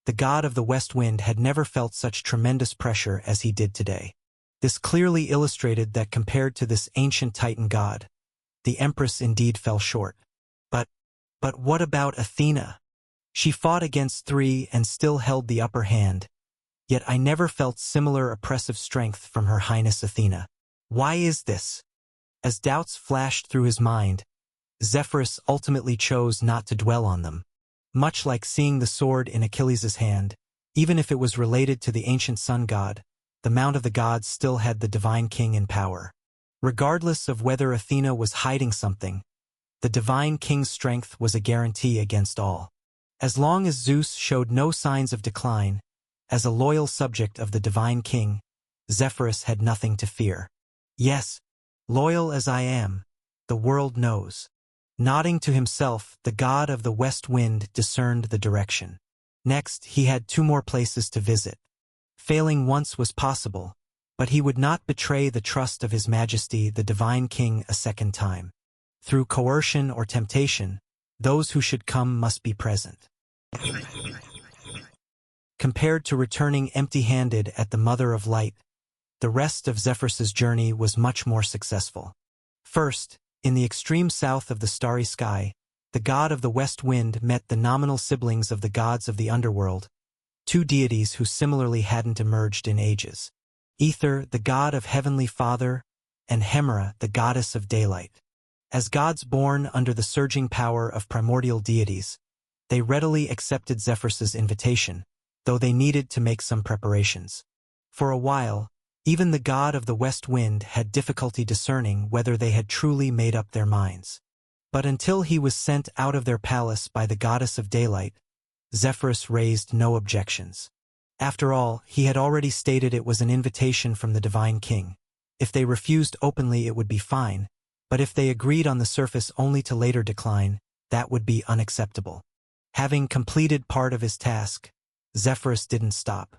the god of the west wind had never felt such tremendous pressure as he did today. This clearly illustrated that compared to this ancient Titan god, the Empress indeed fell short. But what about Athena? She fought against 3 and still held the upper hand, yet I never felt similar oppressive strength from Her Highness Athena. Why is this? As doubts flashed through his mind, Zephyrus ultimately chose not to dwell on them. Much like seeing the sword in Achilles' hand, even if it was related to the ancient sun god, the Mount of the Gods still had the divine king in power. Regardless of whether Athena was hiding something, the divine king's strength was a guarantee against all. As long as Zeus showed no signs of decline, as a loyal subject of the divine king, Zephyrus had nothing to fear. Yes, loyal as I am, the world knows. Nodding to himself, the god of the west wind discerned the direction. Next, he had 2 more places to visit. Failing once was possible, but he would not betray the trust of His Majesty the Divine King a second time. Through coercion or temptation, those who should come must be present. Compared to returning empty-handed at the Mother of Light, the rest of Zephyrus's journey was much more successful. First, in the extreme south of the starry sky, the god of the west wind met the nominal siblings of the gods of the underworld, 2 deities who similarly hadn't emerged in ages. Ether, the god of Heavenly Father, and Hemera, the goddess of daylight. As gods born under the surging power of primordial deities, they readily accepted Zephyrus's invitation, though they needed to make some preparations. For a while, even the god of the west wind had difficulty discerning whether they had truly made up their minds. But until he was sent out of their palace by the goddess of daylight, Zephyrus raised no objections. After all, he had already stated it was an invitation from the divine king. If they refused openly, it would be fine, but if they agreed on the surface only to later decline, that would be unacceptable. Having completed part of his task, Zephyrus didn't stop.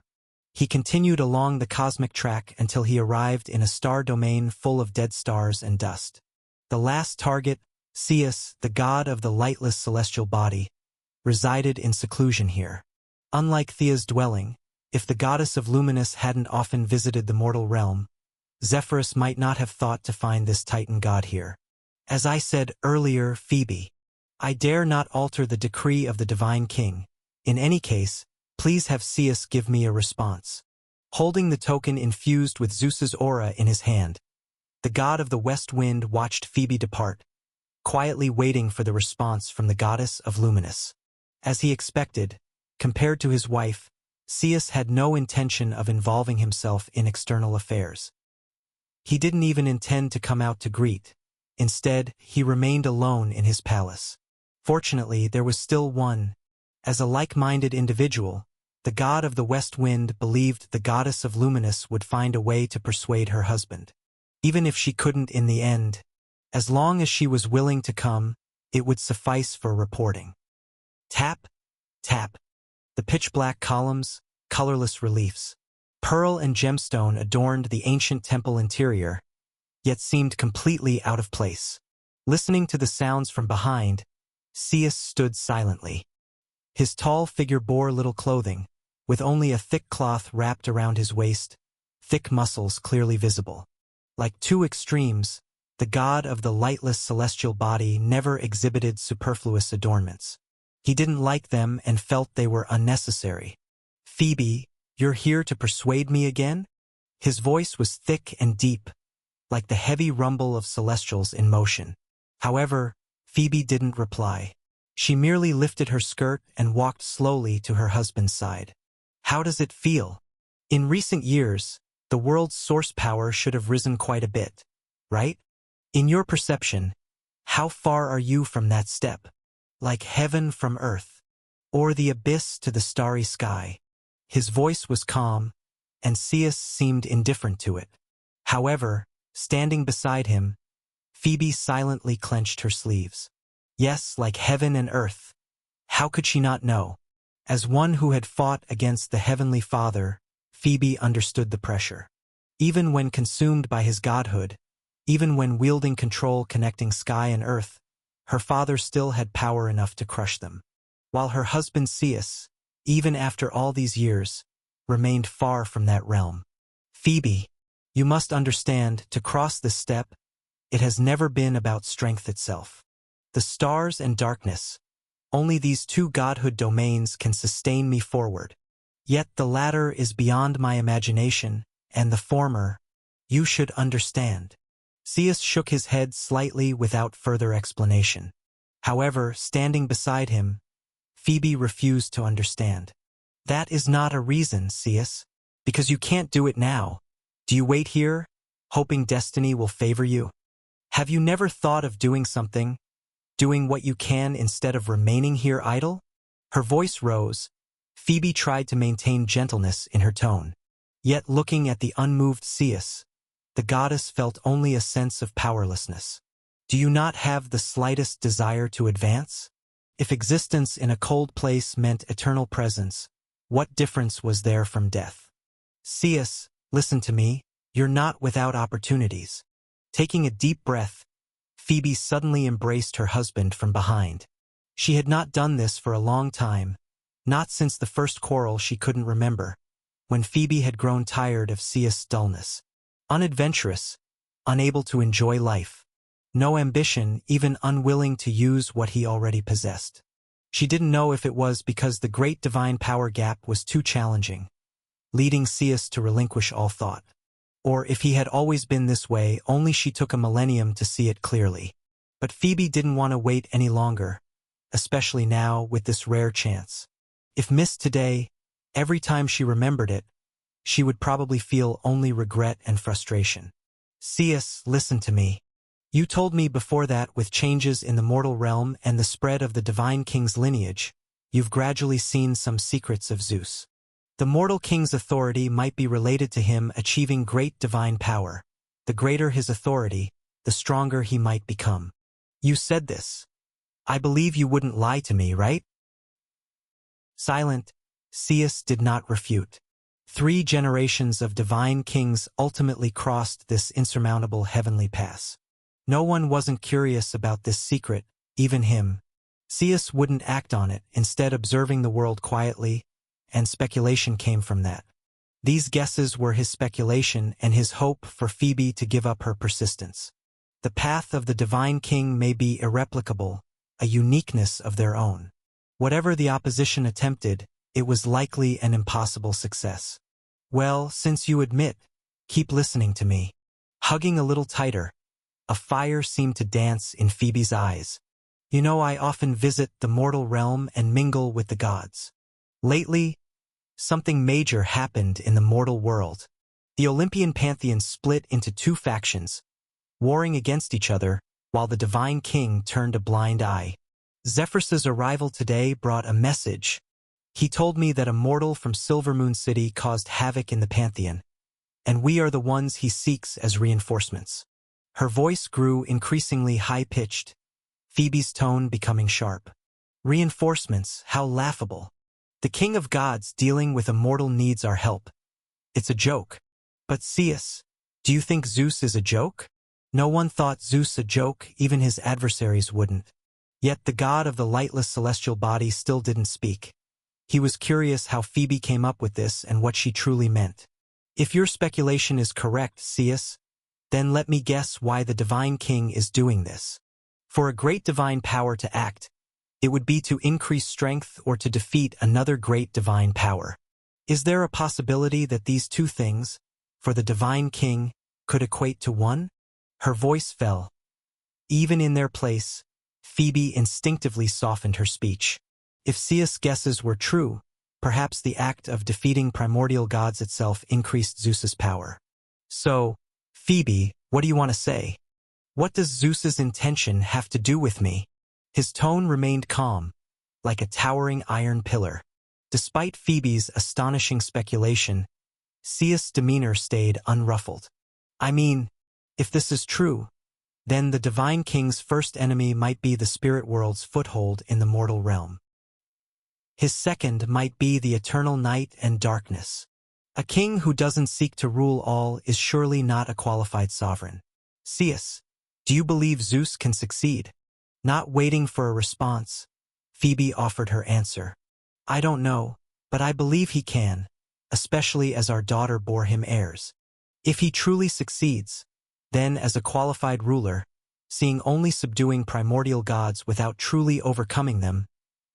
He continued along the cosmic track until he arrived in a star domain full of dead stars and dust. The last target, Ceus, the god of the lightless celestial body, resided in seclusion here. Unlike Thea's dwelling, if the goddess of Luminous hadn't often visited the mortal realm, Zephyrus might not have thought to find this Titan god here. As I said earlier, Phoebe, I dare not alter the decree of the divine king. In any case, please have Ceus give me a response. Holding the token infused with Zeus's aura in his hand, the god of the west wind watched Phoebe depart, quietly waiting for the response from the goddess of Luminous. As he expected, compared to his wife, Ceus had no intention of involving himself in external affairs. He didn't even intend to come out to greet. Instead, he remained alone in his palace. Fortunately, there was still one. As a like-minded individual, the god of the west wind believed the goddess of Luminous would find a way to persuade her husband. Even if she couldn't in the end, as long as she was willing to come, it would suffice for reporting. Tap, tap. The pitch-black columns, colorless reliefs. Pearl and gemstone adorned the ancient temple interior, yet seemed completely out of place. Listening to the sounds from behind, Ceus stood silently. His tall figure bore little clothing, with only a thick cloth wrapped around his waist, thick muscles clearly visible. Like 2 extremes, the god of the lightless celestial body never exhibited superfluous adornments. He didn't like them and felt they were unnecessary. Phoebe, you're here to persuade me again? His voice was thick and deep, like the heavy rumble of celestials in motion. However, Phoebe didn't reply. She merely lifted her skirt and walked slowly to her husband's side. How does it feel? In recent years, the world's source power should have risen quite a bit, right? In your perception, how far are you from that step? Like heaven from earth. or the abyss to the starry sky. His voice was calm, and Ceus seemed indifferent to it. However, standing beside him, Phoebe silently clenched her sleeves. Yes, like heaven and earth. How could she not know? As one who had fought against the Heavenly Father, Phoebe understood the pressure. Even when consumed by his godhood, even when wielding control connecting sky and earth, her father still had power enough to crush them. While her husband Ceus, even after all these years, remained far from that realm. Phoebe, you must understand, to cross this step, it has never been about strength itself. The stars and darkness, only these two godhood domains can sustain me forward. Yet the latter is beyond my imagination, and the former, you should understand. Ceus shook his head slightly without further explanation. However, standing beside him, Phoebe refused to understand. That is not a reason, Ceus, because you can't do it now. Do you wait here, hoping destiny will favor you? Have you never thought of doing something, doing what you can instead of remaining here idle? Her voice rose. Phoebe tried to maintain gentleness in her tone. Yet looking at the unmoved Ceus, the goddess felt only a sense of powerlessness. Do you not have the slightest desire to advance? If existence in a cold place meant eternal presence, what difference was there from death? Ceus, listen to me, you're not without opportunities. Taking a deep breath, Phoebe suddenly embraced her husband from behind. She had not done this for a long time, not since the first quarrel she couldn't remember, when Phoebe had grown tired of Ceus' dullness. Unadventurous, unable to enjoy life. No ambition, even unwilling to use what he already possessed. She didn't know if it was because the great divine power gap was too challenging, leading Ceus to relinquish all thought. Or if he had always been this way, only she took a millennium to see it clearly. But Phoebe didn't want to wait any longer, especially now with this rare chance. If missed today, every time she remembered it, she would probably feel only regret and frustration. Ceus, listen to me. You told me before that with changes in the mortal realm and the spread of the Divine King's lineage, you've gradually seen some secrets of Zeus. The mortal king's authority might be related to him achieving great divine power. The greater his authority, the stronger he might become. You said this. I believe you wouldn't lie to me, right? Silent, Ceus did not refute. 3 generations of divine kings ultimately crossed this insurmountable heavenly pass. No one wasn't curious about this secret, even him. Ceus wouldn't act on it, instead observing the world quietly, and speculation came from that. These guesses were his speculation and his hope for Phoebe to give up her persistence. The path of the divine king may be irreplicable, a uniqueness of their own. Whatever the opposition attempted, it was likely an impossible success. Well, since you admit, keep listening to me. Hugging a little tighter, a fire seemed to dance in Phoebe's eyes. You know, I often visit the mortal realm and mingle with the gods. Lately, something major happened in the mortal world. The Olympian pantheon split into 2 factions, warring against each other, while the divine king turned a blind eye. Zephyrus's arrival today brought a message. He told me that a mortal from Silvermoon City caused havoc in the pantheon, and we are the ones he seeks as reinforcements. Her voice grew increasingly high-pitched, Phoebe's tone becoming sharp. Reinforcements, how laughable. The king of gods dealing with a mortal needs our help. It's a joke. But Ceus, do you think Zeus is a joke? No one thought Zeus a joke, even his adversaries wouldn't. Yet the god of the lightless celestial body still didn't speak. He was curious how Phoebe came up with this and what she truly meant. If your speculation is correct, Ceus, then let me guess why the divine king is doing this. For a great divine power to act, it would be to increase strength or to defeat another great divine power. Is there a possibility that these 2 things, for the divine king, could equate to one? Her voice fell. Even in their place, Phoebe instinctively softened her speech. If Ceus' guesses were true, perhaps the act of defeating primordial gods itself increased Zeus's power. So, Phoebe, what do you want to say? What does Zeus's intention have to do with me? His tone remained calm, like a towering iron pillar. Despite Phoebe's astonishing speculation, Zeus' demeanor stayed unruffled. I mean, if this is true, then the Divine King's first enemy might be the spirit world's foothold in the mortal realm. His second might be the eternal night and darkness. A king who doesn't seek to rule all is surely not a qualified sovereign. Zeus, do you believe Zeus can succeed? Not waiting for a response, Phoebe offered her answer. I don't know, but I believe he can, especially as our daughter bore him heirs. If he truly succeeds, then as a qualified ruler, seeing only subduing primordial gods without truly overcoming them,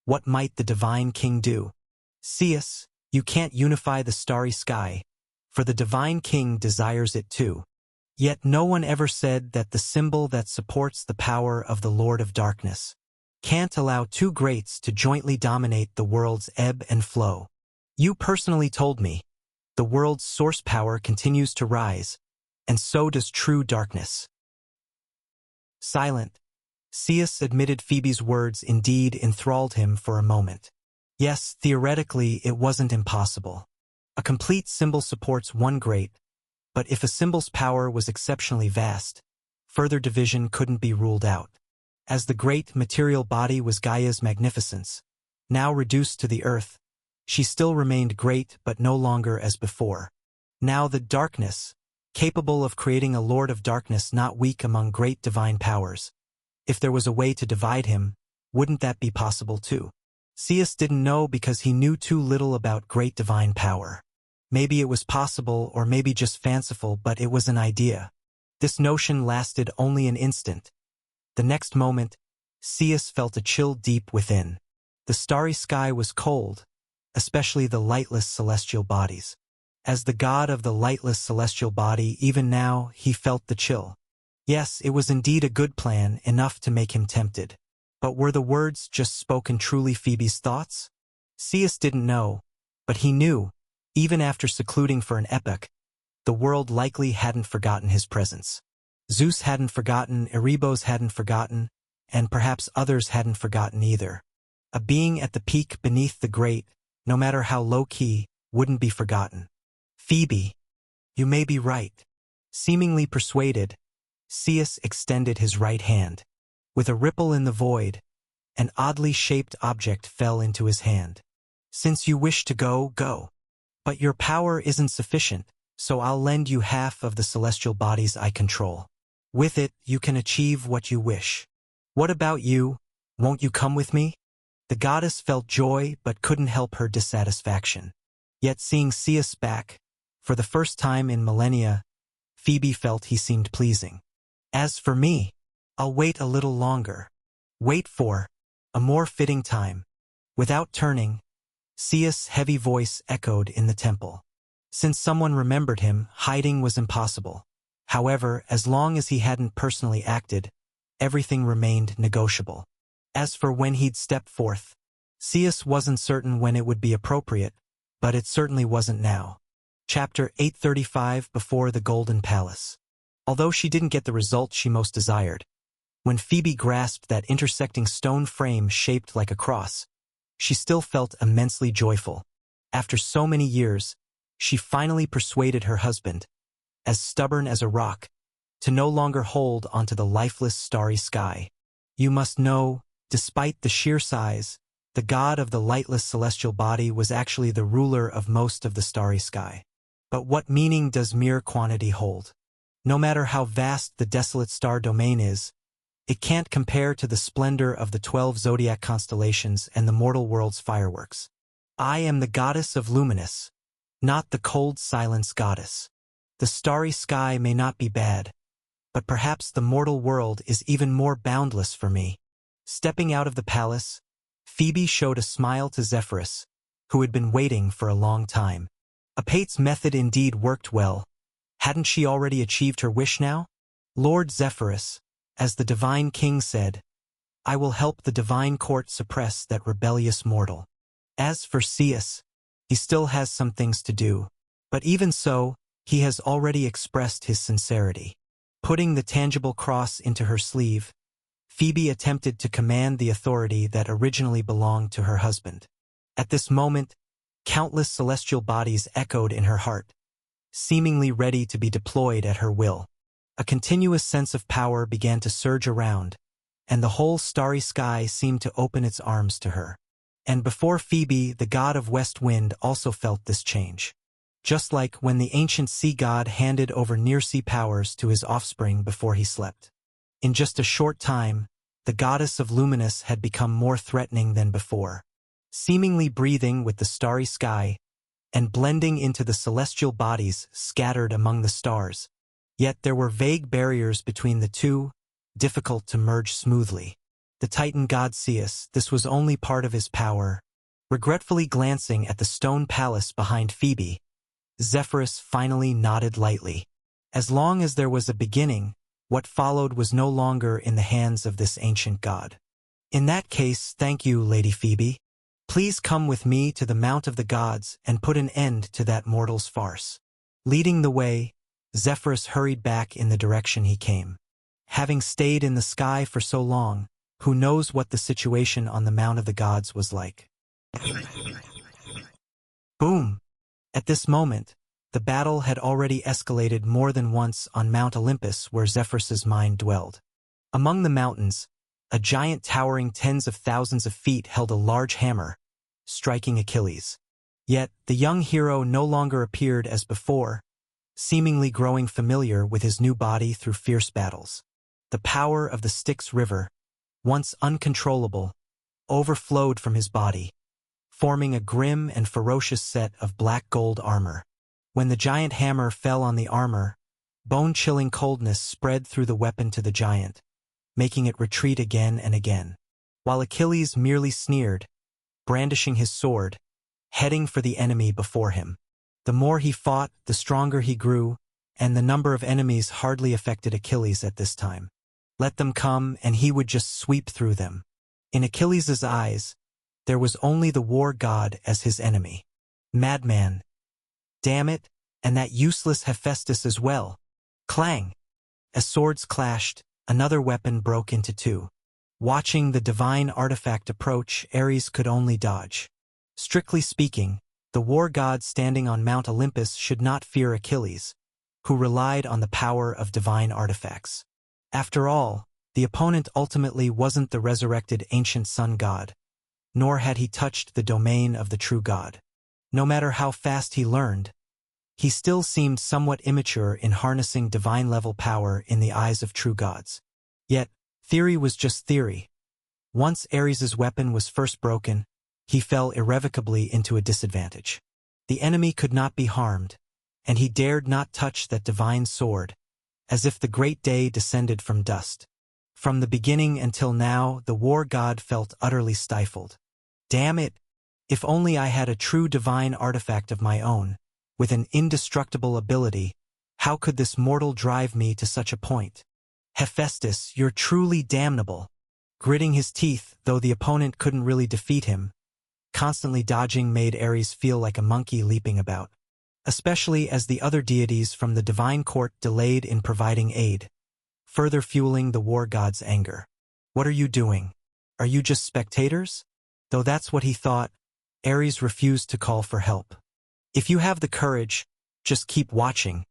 what might the Divine King do? Zeus, you can't unify the starry sky, for the Divine King desires it too. Yet no one ever said that the symbol that supports the power of the Lord of Darkness can't allow two greats to jointly dominate the world's ebb and flow. You personally told me, the world's source power continues to rise, and so does true darkness. Silent, Zeus admitted Phoebe's words indeed enthralled him for a moment. Yes, theoretically it wasn't impossible. A complete symbol supports one great, but if a symbol's power was exceptionally vast, further division couldn't be ruled out. As the great material body was Gaia's magnificence, now reduced to the earth, she still remained great but no longer as before. Now the darkness, capable of creating a Lord of Darkness not weak among great divine powers. If there was a way to divide him, wouldn't that be possible too? Zeus didn't know because he knew too little about great divine power. Maybe it was possible or maybe just fanciful, but it was an idea. This notion lasted only an instant. The next moment, Zeus felt a chill deep within. The starry sky was cold, especially the lightless celestial bodies. As the god of the lightless celestial body, even now, he felt the chill. Yes, it was indeed a good plan, enough to make him tempted. But were the words just spoken truly Phoebe's thoughts? Zeus didn't know, but he knew, even after secluding for an epoch, the world likely hadn't forgotten his presence. Zeus hadn't forgotten, Erebos hadn't forgotten, and perhaps others hadn't forgotten either. A being at the peak beneath the great, no matter how low-key, wouldn't be forgotten. Phoebe, you may be right. Seemingly persuaded, Zeus extended his right hand. With a ripple in the void, an oddly shaped object fell into his hand. Since you wish to go, go. But your power isn't sufficient, so I'll lend you half of the celestial bodies I control. With it, you can achieve what you wish. What about you? Won't you come with me? The goddess felt joy but couldn't help her dissatisfaction. Yet seeing Zeus back, for the first time in millennia, Phoebe felt he seemed pleasing. As for me, I'll wait a little longer. Wait for a more fitting time. Without turning, Zeus' heavy voice echoed in the temple. Since someone remembered him, hiding was impossible. However, as long as he hadn't personally acted, everything remained negotiable. As for when he'd step forth, Zeus wasn't certain when it would be appropriate, but it certainly wasn't now. Chapter 835 Before the Golden Palace. Although she didn't get the result she most desired, when Phoebe grasped that intersecting stone frame shaped like a cross, she still felt immensely joyful. After so many years, she finally persuaded her husband, as stubborn as a rock, to no longer hold onto the lifeless starry sky. You must know, despite the sheer size, the god of the lightless celestial body was actually the ruler of most of the starry sky. But what meaning does mere quantity hold? No matter how vast the desolate star domain is, it can't compare to the splendor of the 12 zodiac constellations and the mortal world's fireworks. I am the goddess of luminous, not the cold silence goddess. The starry sky may not be bad, but perhaps the mortal world is even more boundless for me. Stepping out of the palace, Phoebe showed a smile to Zephyrus, who had been waiting for a long time. Apate's method indeed worked well. Hadn't she already achieved her wish now? Lord Zephyrus, as the Divine King said, I will help the Divine Court suppress that rebellious mortal. As for Zeus, he still has some things to do, but even so, he has already expressed his sincerity. Putting the tangible cross into her sleeve, Phoebe attempted to command the authority that originally belonged to her husband. At this moment, countless celestial bodies echoed in her heart, seemingly ready to be deployed at her will. A continuous sense of power began to surge around, and the whole starry sky seemed to open its arms to her. And before Phoebe, the god of west wind also felt this change. Just like when the ancient sea god handed over near-sea powers to his offspring before he slept. In just a short time, the goddess of luminous had become more threatening than before, seemingly breathing with the starry sky and blending into the celestial bodies scattered among the stars. Yet there were vague barriers between the two, difficult to merge smoothly. The Titan god Zeus, this was only part of his power. Regretfully glancing at the stone palace behind Phoebe, Zephyrus finally nodded lightly. As long as there was a beginning, what followed was no longer in the hands of this ancient god. In that case, thank you, Lady Phoebe. Please come with me to the Mount of the Gods and put an end to that mortal's farce. Leading the way, Zephyrus hurried back in the direction he came. Having stayed in the sky for so long, who knows what the situation on the Mount of the Gods was like. Boom! At this moment, the battle had already escalated more than once on Mount Olympus where Zephyrus's mind dwelled. Among the mountains, a giant towering tens of thousands of feet held a large hammer, striking Achilles. Yet, the young hero no longer appeared as before, seemingly growing familiar with his new body through fierce battles. The power of the Styx River, once uncontrollable, overflowed from his body, forming a grim and ferocious set of black gold armor. When the giant hammer fell on the armor, bone-chilling coldness spread through the weapon to the giant, making it retreat again and again. While Achilles merely sneered, brandishing his sword, heading for the enemy before him. The more he fought, the stronger he grew, and the number of enemies hardly affected Achilles at this time. Let them come, and he would just sweep through them. In Achilles' eyes, there was only the war god as his enemy. Madman. Damn it, and that useless Hephaestus as well. Clang! As swords clashed, another weapon broke into two. Watching the divine artifact approach, Ares could only dodge. Strictly speaking, the war god standing on Mount Olympus should not fear Achilles, who relied on the power of divine artifacts. After all, the opponent ultimately wasn't the resurrected ancient sun god, nor had he touched the domain of the true god. No matter how fast he learned, he still seemed somewhat immature in harnessing divine-level power in the eyes of true gods. Yet, theory was just theory. Once Ares' weapon was first broken, he fell irrevocably into a disadvantage. The enemy could not be harmed, and he dared not touch that divine sword, as if the great day descended from dust. From the beginning until now, the war god felt utterly stifled. Damn it! If only I had a true divine artifact of my own, with an indestructible ability, how could this mortal drive me to such a point? Hephaestus, you're truly damnable. Gritting his teeth, though the opponent couldn't really defeat him, constantly dodging made Ares feel like a monkey leaping about. Especially as the other deities from the divine court delayed in providing aid, further fueling the war god's anger. What are you doing? Are you just spectators? Though that's what he thought, Ares refused to call for help. If you have the courage, just keep watching.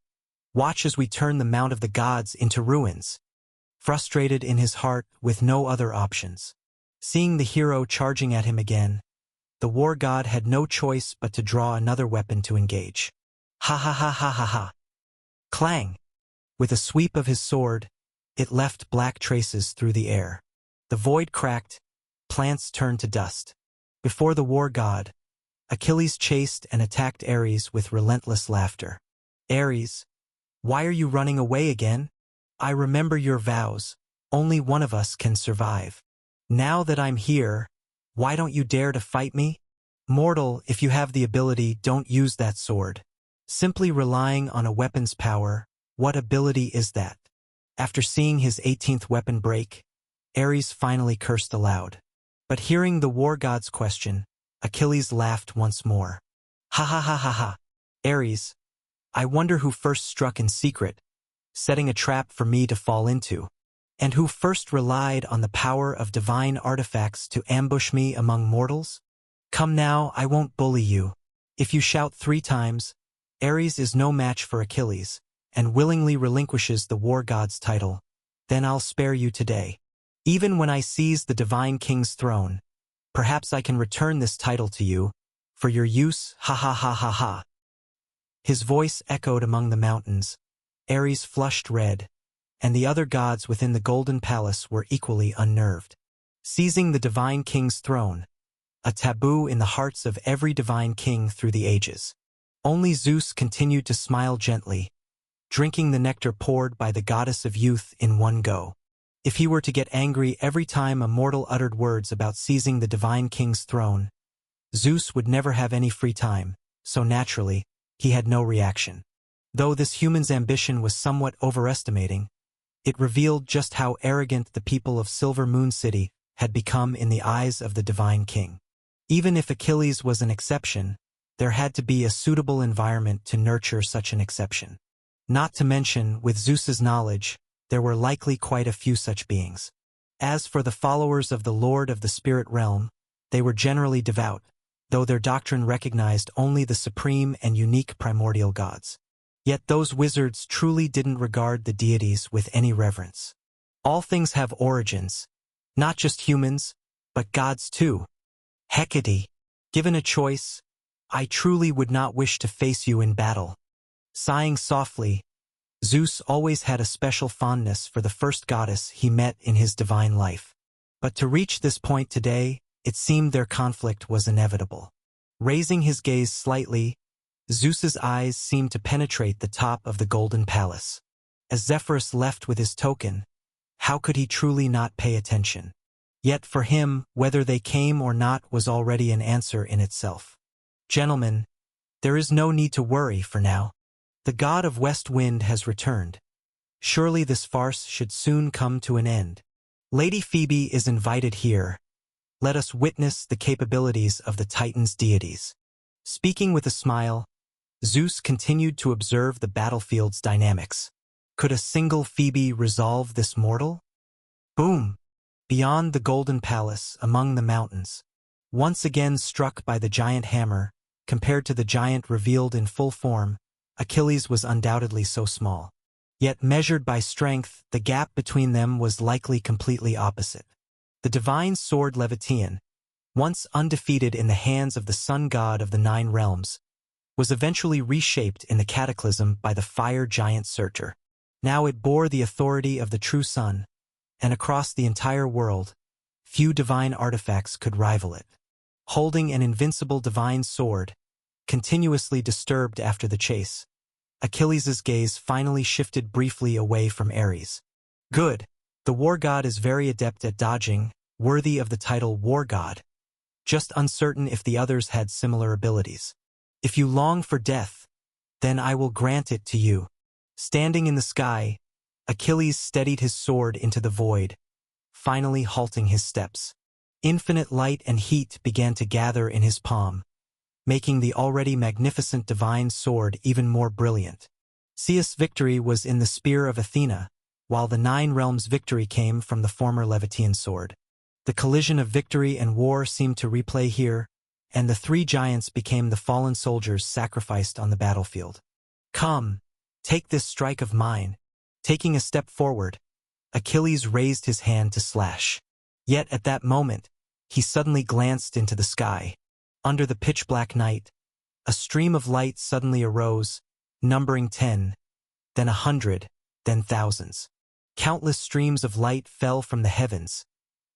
Watch as we turn the Mount of the Gods into ruins. Frustrated in his heart with no other options. Seeing the hero charging at him again, the war god had no choice but to draw another weapon to engage. Ha ha ha ha ha ha. Clang! With a sweep of his sword, it left black traces through the air. The void cracked, plants turned to dust. Before the war god, Achilles chased and attacked Ares with relentless laughter. Ares, why are you running away again? I remember your vows, only one of us can survive. Now that I'm here, why don't you dare to fight me? Mortal, if you have the ability, don't use that sword. Simply relying on a weapon's power, what ability is that? After seeing his 18th weapon break, Ares finally cursed aloud. But hearing the war god's question, Achilles laughed once more. Ha ha ha ha ha. Ares, I wonder who first struck in secret, setting a trap for me to fall into. and who first relied on the power of divine artifacts to ambush me among mortals? Come now, I won't bully you. If you shout 3 times, Ares is no match for Achilles, and willingly relinquishes the war god's title, then I'll spare you today. Even when I seize the divine king's throne, perhaps I can return this title to you, for your use, ha ha ha ha ha. His voice echoed among the mountains. Ares flushed red, and the other gods within the golden palace were equally unnerved. Seizing the divine king's throne, a taboo in the hearts of every divine king through the ages. Only Zeus continued to smile gently, drinking the nectar poured by the goddess of youth in one go. If he were to get angry every time a mortal uttered words about seizing the divine king's throne, Zeus would never have any free time, so naturally, he had no reaction. Though this human's ambition was somewhat overestimating, it revealed just how arrogant the people of Silver Moon City had become in the eyes of the divine king. Even if Achilles was an exception, there had to be a suitable environment to nurture such an exception. Not to mention, with Zeus's knowledge, there were likely quite a few such beings. As for the followers of the Lord of the Spirit Realm, they were generally devout, though their doctrine recognized only the supreme and unique primordial gods. Yet those wizards truly didn't regard the deities with any reverence. All things have origins, not just humans, but gods too. Hecate, given a choice, I truly would not wish to face you in battle. Sighing softly, Zeus always had a special fondness for the first goddess he met in his divine life. But to reach this point today, it seemed their conflict was inevitable. Raising his gaze slightly, Zeus's eyes seemed to penetrate the top of the golden palace. As Zephyrus left with his token, how could he truly not pay attention? Yet for him, whether they came or not was already an answer in itself. Gentlemen, there is no need to worry for now. The god of West Wind has returned. Surely this farce should soon come to an end. Lady Phoebe is invited here. Let us witness the capabilities of the Titan's deities. Speaking with a smile, Zeus continued to observe the battlefield's dynamics. Could a single Phoebe resolve this mortal? Boom! Beyond the golden palace, among the mountains, once again struck by the giant hammer, compared to the giant revealed in full form, Achilles was undoubtedly so small. Yet measured by strength, the gap between them was likely completely opposite. The divine sword Leviathan, once undefeated in the hands of the sun god of the 9 realms, was eventually reshaped in the cataclysm by the fire giant Surtur. Now it bore the authority of the true sun, and across the entire world, few divine artifacts could rival it. Holding an invincible divine sword, continuously disturbed after the chase, Achilles' gaze finally shifted briefly away from Ares. Good. The war god is very adept at dodging, worthy of the title war god. Just uncertain if the others had similar abilities. If you long for death, then I will grant it to you. Standing in the sky, Achilles steadied his sword into the void, finally halting his steps. Infinite light and heat began to gather in his palm, making the already magnificent divine sword even more brilliant. Zeus' victory was in the spear of Athena, while the 9 realms' victory came from the former Leviathan sword. The collision of victory and war seemed to replay here, and the 3 giants became the fallen soldiers sacrificed on the battlefield. Come, take this strike of mine. Taking a step forward, Achilles raised his hand to slash. Yet at that moment, he suddenly glanced into the sky. Under the pitch-black night, a stream of light suddenly arose, numbering 10, then 100, then thousands. Countless streams of light fell from the heavens,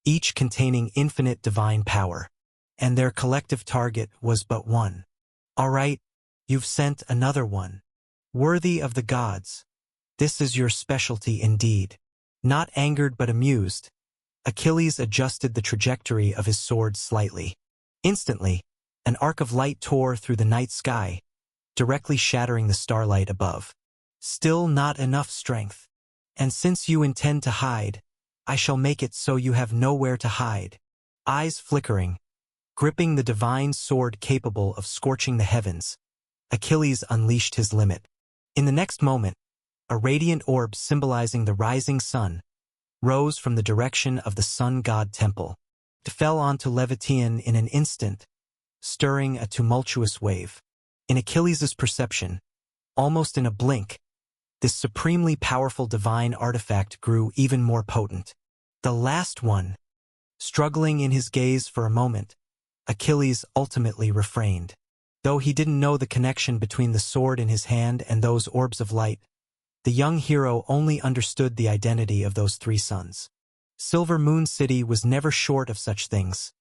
each containing infinite divine power. And their collective target was but one. All right, you've sent another one. Worthy of the gods. This is your specialty indeed. Not angered but amused, Achilles adjusted the trajectory of his sword slightly. Instantly, an arc of light tore through the night sky, directly shattering the starlight above. Still not enough strength. And since you intend to hide, I shall make it so you have nowhere to hide. Eyes flickering, gripping the divine sword capable of scorching the heavens, Achilles unleashed his limit. In the next moment, a radiant orb symbolizing the rising sun, rose from the direction of the sun god temple. It fell onto Leviathan in an instant, stirring a tumultuous wave. In Achilles' perception, almost in a blink, this supremely powerful divine artifact grew even more potent. The last one, struggling in his gaze for a moment, Achilles ultimately refrained. Though he didn't know the connection between the sword in his hand and those orbs of light, the young hero only understood the identity of those three suns. Silver Moon City was never short of such things,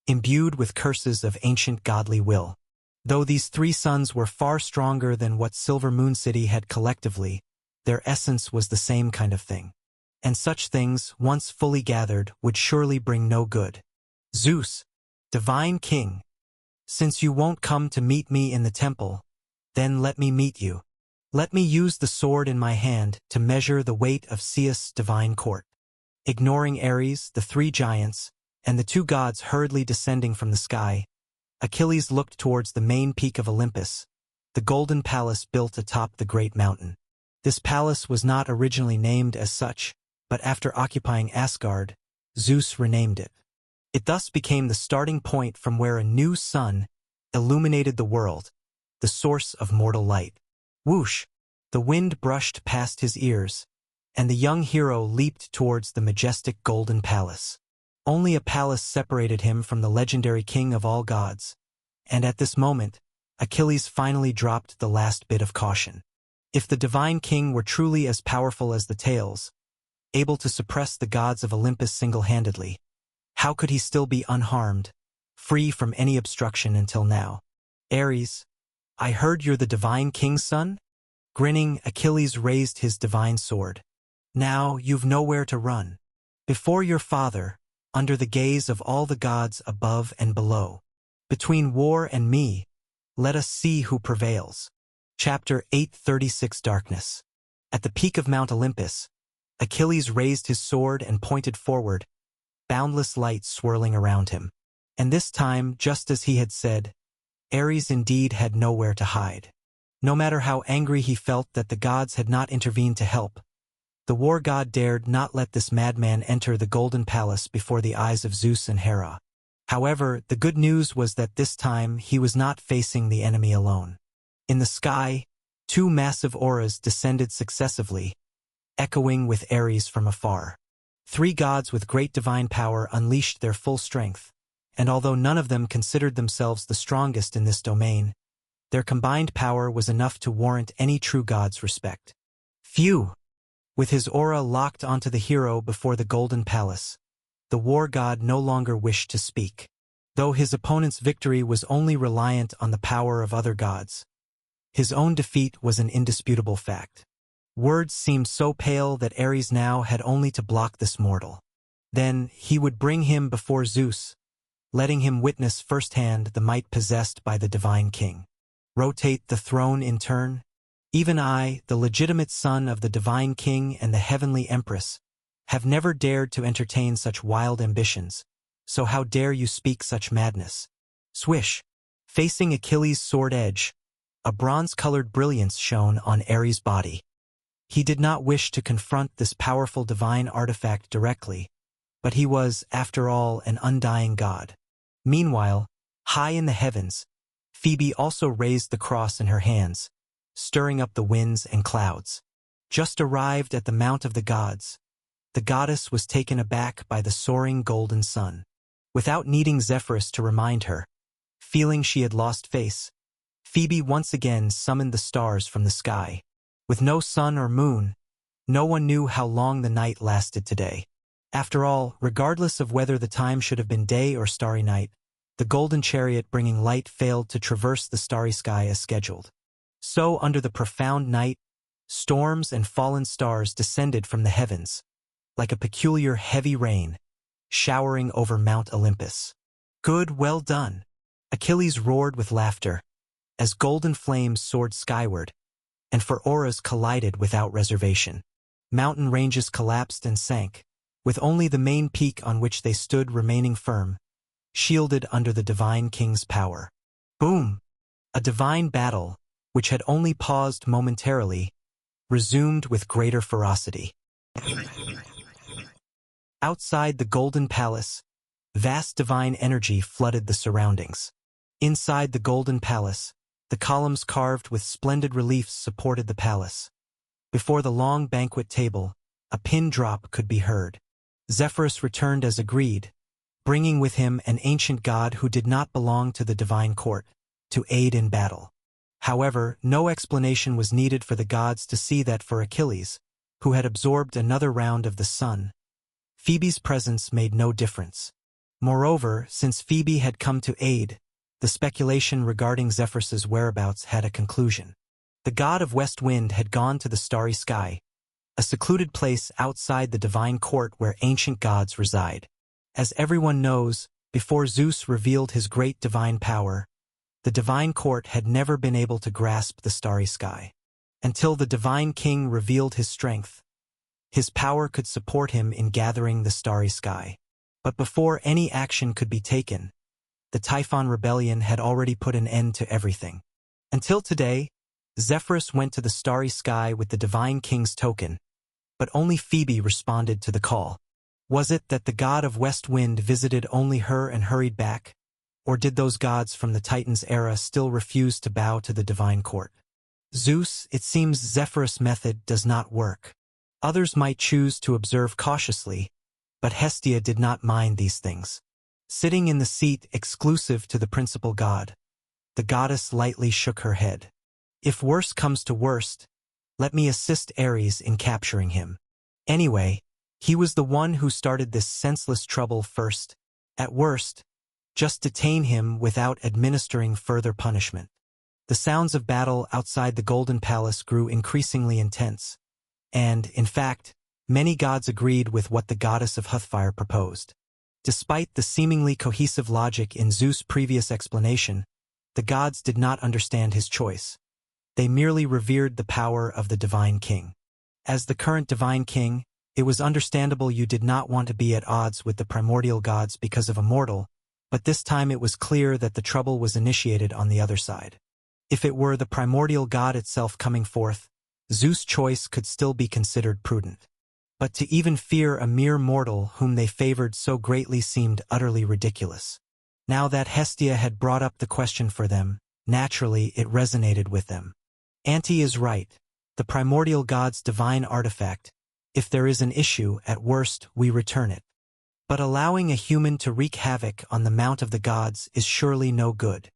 imbued with curses of ancient godly will. Though these three suns were far stronger than what Silver Moon City had collectively, their essence was the same kind of thing. And such things, once fully gathered, would surely bring no good. Zeus, divine king, since you won't come to meet me in the temple, then let me meet you. Let me use the sword in my hand to measure the weight of Zeus' divine court. Ignoring Ares, the three giants, and the two gods hurriedly descending from the sky, Achilles looked towards the main peak of Olympus, the golden palace built atop the great mountain. This palace was not originally named as such, but after occupying Asgard, Zeus renamed it. It thus became the starting point from where a new sun illuminated the world, the source of mortal light. Whoosh! The wind brushed past his ears, and the young hero leaped towards the majestic golden palace. Only a palace separated him from the legendary king of all gods, and at this moment, Achilles finally dropped the last bit of caution. If the divine king were truly as powerful as the tales, able to suppress the gods of Olympus single-handedly, how could he still be unharmed, free from any obstruction until now? Ares, I heard you're the divine king's son? Grinning, Achilles raised his divine sword. Now you've nowhere to run. Before your father, under the gaze of all the gods above and below. Between war and me, let us see who prevails. Chapter 836 Darkness. At the peak of Mount Olympus, Achilles raised his sword and pointed forward, boundless light swirling around him. And this time, just as he had said, Ares indeed had nowhere to hide. No matter how angry he felt that the gods had not intervened to help, the war god dared not let this madman enter the golden palace before the eyes of Zeus and Hera. However, the good news was that this time he was not facing the enemy alone. In the sky, two massive auras descended successively, echoing with Ares from afar. Three gods with great divine power unleashed their full strength, and although none of them considered themselves the strongest in this domain, their combined power was enough to warrant any true god's respect. Phew! With his aura locked onto the hero before the golden palace, the war god no longer wished to speak. Though his opponent's victory was only reliant on the power of other gods, his own defeat was an indisputable fact. Words seemed so pale that Ares now had only to block this mortal. Then he would bring him before Zeus, letting him witness firsthand the might possessed by the divine king. Rotate the throne in turn? Even I, the legitimate son of the divine king and the heavenly empress, have never dared to entertain such wild ambitions, so how dare you speak such madness? Swish! Facing Achilles' sword edge, a bronze-colored brilliance shone on Ares' body. He did not wish to confront this powerful divine artifact directly, but he was, after all, an undying god. Meanwhile, high in the heavens, Phoebe also raised the cross in her hands, stirring up the winds and clouds. Just arrived at the Mount of the Gods, the goddess was taken aback by the soaring golden sun. Without needing Zephyrus to remind her, feeling she had lost face, Phoebe once again summoned the stars from the sky. With no sun or moon, no one knew how long the night lasted today. After all, regardless of whether the time should have been day or starry night, the golden chariot bringing light failed to traverse the starry sky as scheduled. So, under the profound night, storms and fallen stars descended from the heavens, like a peculiar heavy rain, showering over Mount Olympus. Good, well done! Achilles roared with laughter, as golden flames soared skyward, and for auras collided without reservation. Mountain ranges collapsed and sank, with only the main peak on which they stood remaining firm, shielded under the divine king's power. Boom! A divine battle, which had only paused momentarily, resumed with greater ferocity. Outside the Golden Palace, vast divine energy flooded the surroundings. Inside the Golden Palace, the columns carved with splendid reliefs supported the palace. Before the long banquet table, a pin drop could be heard. Zephyrus returned as agreed, bringing with him an ancient god who did not belong to the divine court, to aid in battle. However, no explanation was needed for the gods to see that for Achilles, who had absorbed another round of the sun, Phoebe's presence made no difference. Moreover, since Phoebe had come to aid, the speculation regarding Zephyrus's whereabouts had a conclusion. The god of west wind had gone to the starry sky, a secluded place outside the divine court where ancient gods reside. As everyone knows, before Zeus revealed his great divine power, the divine court had never been able to grasp the starry sky. Until the divine king revealed his strength, his power could support him in gathering the starry sky. But before any action could be taken, the Typhon rebellion had already put an end to everything. Until today, Zephyrus went to the starry sky with the divine king's token, but only Phoebe responded to the call. Was it that the god of west wind visited only her and hurried back? Or did those gods from the Titans' era still refuse to bow to the divine court? Zeus, it seems Zephyrus' method does not work. Others might choose to observe cautiously, but Hestia did not mind these things. Sitting in the seat exclusive to the principal god, the goddess lightly shook her head. If worse comes to worst, let me assist Ares in capturing him. Anyway, he was the one who started this senseless trouble first. At worst, just detain him without administering further punishment. The sounds of battle outside the Golden Palace grew increasingly intense, and, in fact, many gods agreed with what the goddess of Hrothfire proposed. Despite the seemingly cohesive logic in Zeus' previous explanation, the gods did not understand his choice. They merely revered the power of the divine king. As the current divine king, it was understandable you did not want to be at odds with the primordial gods because of a mortal, but this time it was clear that the trouble was initiated on the other side. If it were the primordial god itself coming forth, Zeus' choice could still be considered prudent. But to even fear a mere mortal whom they favored so greatly seemed utterly ridiculous. Now that Hestia had brought up the question for them, naturally it resonated with them. Auntie is right. The primordial god's divine artifact. If there is an issue, at worst, we return it. But allowing a human to wreak havoc on the Mount of the Gods is surely no good.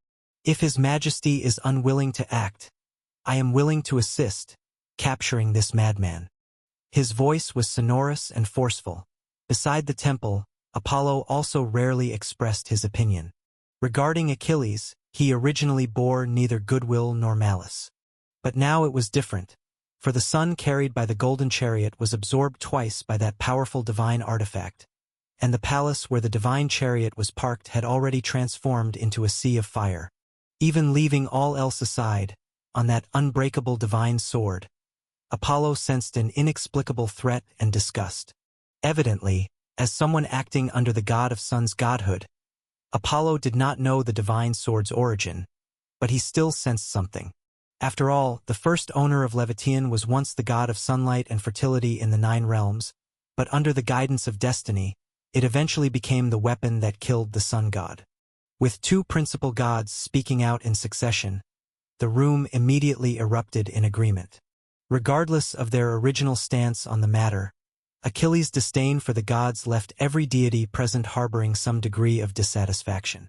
If His Majesty is unwilling to act, I am willing to assist, capturing this madman. His voice was sonorous and forceful. Beside the temple, Apollo also rarely expressed his opinion. Regarding Achilles, he originally bore neither goodwill nor malice. But now it was different, for the sun carried by the golden chariot was absorbed twice by that powerful divine artifact, and the palace where the divine chariot was parked had already transformed into a sea of fire. Even leaving all else aside, on that unbreakable divine sword, Apollo sensed an inexplicable threat and disgust. Evidently, as someone acting under the god of sun's godhood, Apollo did not know the divine sword's origin, but he still sensed something. After all, the first owner of Leviathan was once the god of sunlight and fertility in the 9 realms, but under the guidance of destiny, it eventually became the weapon that killed the sun god. With 2 principal gods speaking out in succession, the room immediately erupted in agreement. Regardless of their original stance on the matter, Achilles' disdain for the gods left every deity present harboring some degree of dissatisfaction.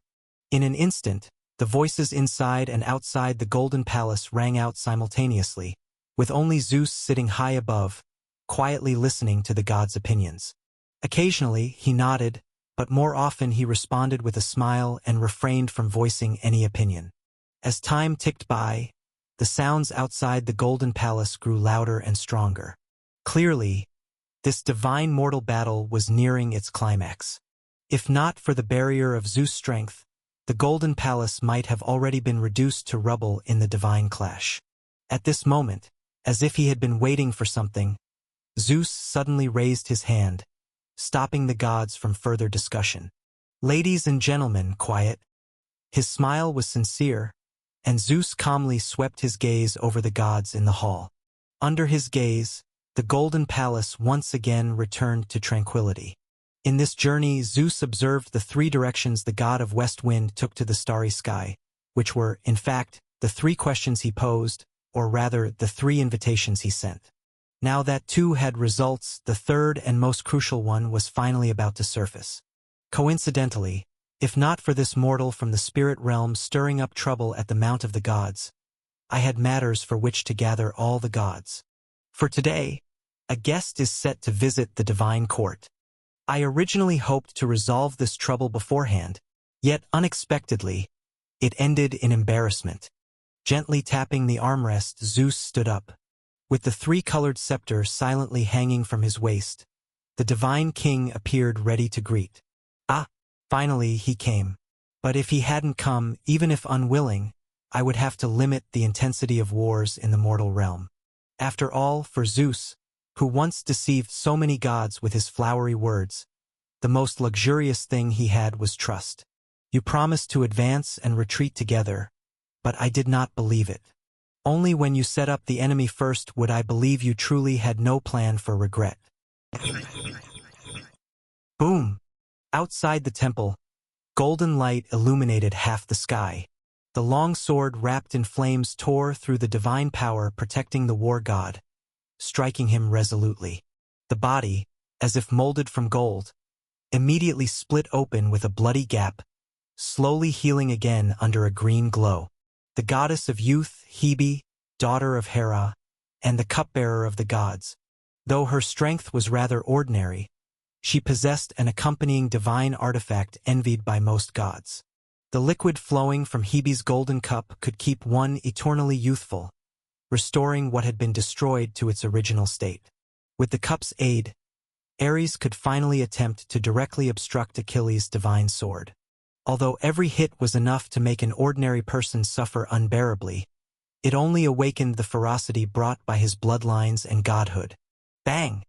In an instant, the voices inside and outside the Golden Palace rang out simultaneously, with only Zeus sitting high above, quietly listening to the gods' opinions. Occasionally, he nodded, but more often he responded with a smile and refrained from voicing any opinion. As time ticked by, the sounds outside the Golden Palace grew louder and stronger. Clearly, this divine mortal battle was nearing its climax. If not for the barrier of Zeus' strength, the Golden Palace might have already been reduced to rubble in the divine clash. At this moment, as if he had been waiting for something, Zeus suddenly raised his hand, stopping the gods from further discussion. "Ladies and gentlemen, quiet." His smile was sincere, and Zeus calmly swept his gaze over the gods in the hall. Under his gaze, the Golden Palace once again returned to tranquility. In this journey, Zeus observed the three directions the god of west wind took to the starry sky, which were, in fact, the three questions he posed, or rather, the three invitations he sent. Now that two had results, the third and most crucial one was finally about to surface. Coincidentally, if not for this mortal from the spirit realm stirring up trouble at the Mount of the Gods, I had matters for which to gather all the gods. For today, a guest is set to visit the divine court. I originally hoped to resolve this trouble beforehand, yet unexpectedly, it ended in embarrassment. Gently tapping the armrest, Zeus stood up. With the three-colored scepter silently hanging from his waist, the divine king appeared ready to greet. Finally he came. But if he hadn't come, even if unwilling, I would have to limit the intensity of wars in the mortal realm. After all, for Zeus, who once deceived so many gods with his flowery words, the most luxurious thing he had was trust. You promised to advance and retreat together, but I did not believe it. Only when you set up the enemy first would I believe you truly had no plan for regret. Boom! Outside the temple, golden light illuminated half the sky. The long sword wrapped in flames tore through the divine power protecting the war god, striking him resolutely. The body, as if molded from gold, immediately split open with a bloody gap, slowly healing again under a green glow. The goddess of youth, Hebe, daughter of Hera, and the cupbearer of the gods. Though her strength was rather ordinary, she possessed an accompanying divine artifact envied by most gods. The liquid flowing from Hebe's golden cup could keep one eternally youthful, restoring what had been destroyed to its original state. With the cup's aid, Ares could finally attempt to directly obstruct Achilles' divine sword. Although every hit was enough to make an ordinary person suffer unbearably, it only awakened the ferocity brought by his bloodlines and godhood. Bang!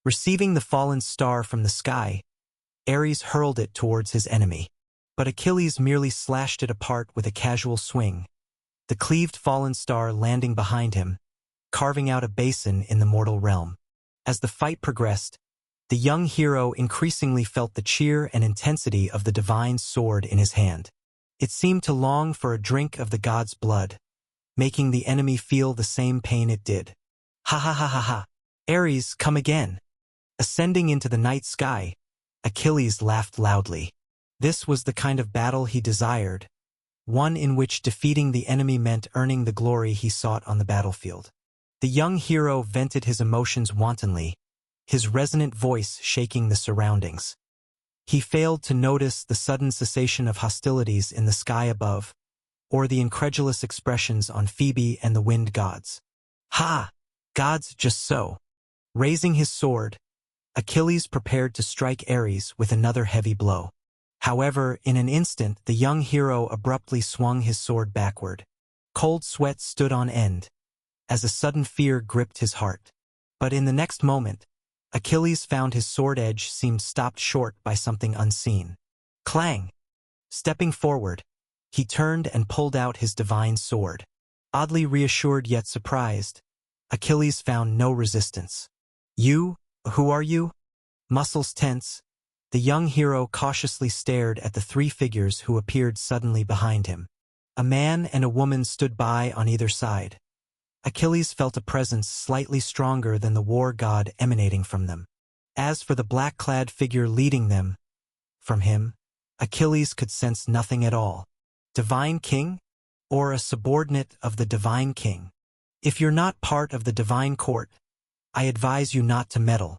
Receiving the fallen star from the sky, Ares hurled it towards his enemy. But Achilles merely slashed it apart with a casual swing, the cleaved fallen star landing behind him, carving out a basin in the mortal realm. As the fight progressed, the young hero increasingly felt the cheer and intensity of the divine sword in his hand. It seemed to long for a drink of the god's blood, making the enemy feel the same pain it did. Ha ha ha ha ha! Ares, come again! Ascending into the night sky, Achilles laughed loudly. This was the kind of battle he desired, one in which defeating the enemy meant earning the glory he sought on the battlefield. The young hero vented his emotions wantonly, his resonant voice shaking the surroundings. He failed to notice the sudden cessation of hostilities in the sky above, or the incredulous expressions on Phoebe and the wind gods. Ha! Gods, just so. Raising his sword, Achilles prepared to strike Ares with another heavy blow. However, in an instant, the young hero abruptly swung his sword backward. Cold sweat stood on end, as a sudden fear gripped his heart. But in the next moment, Achilles found his sword edge seemed stopped short by something unseen. Clang! Stepping forward, he turned and pulled out his divine sword. Oddly reassured yet surprised, Achilles found no resistance. You? Who are you? Muscles tense, the young hero cautiously stared at the three figures who appeared suddenly behind him. A man and a woman stood by on either side. Achilles felt a presence slightly stronger than the war god emanating from them. As for the black-clad figure leading them, from him, Achilles could sense nothing at all. Divine King? Or a subordinate of the Divine King? If you're not part of the divine court, I advise you not to meddle.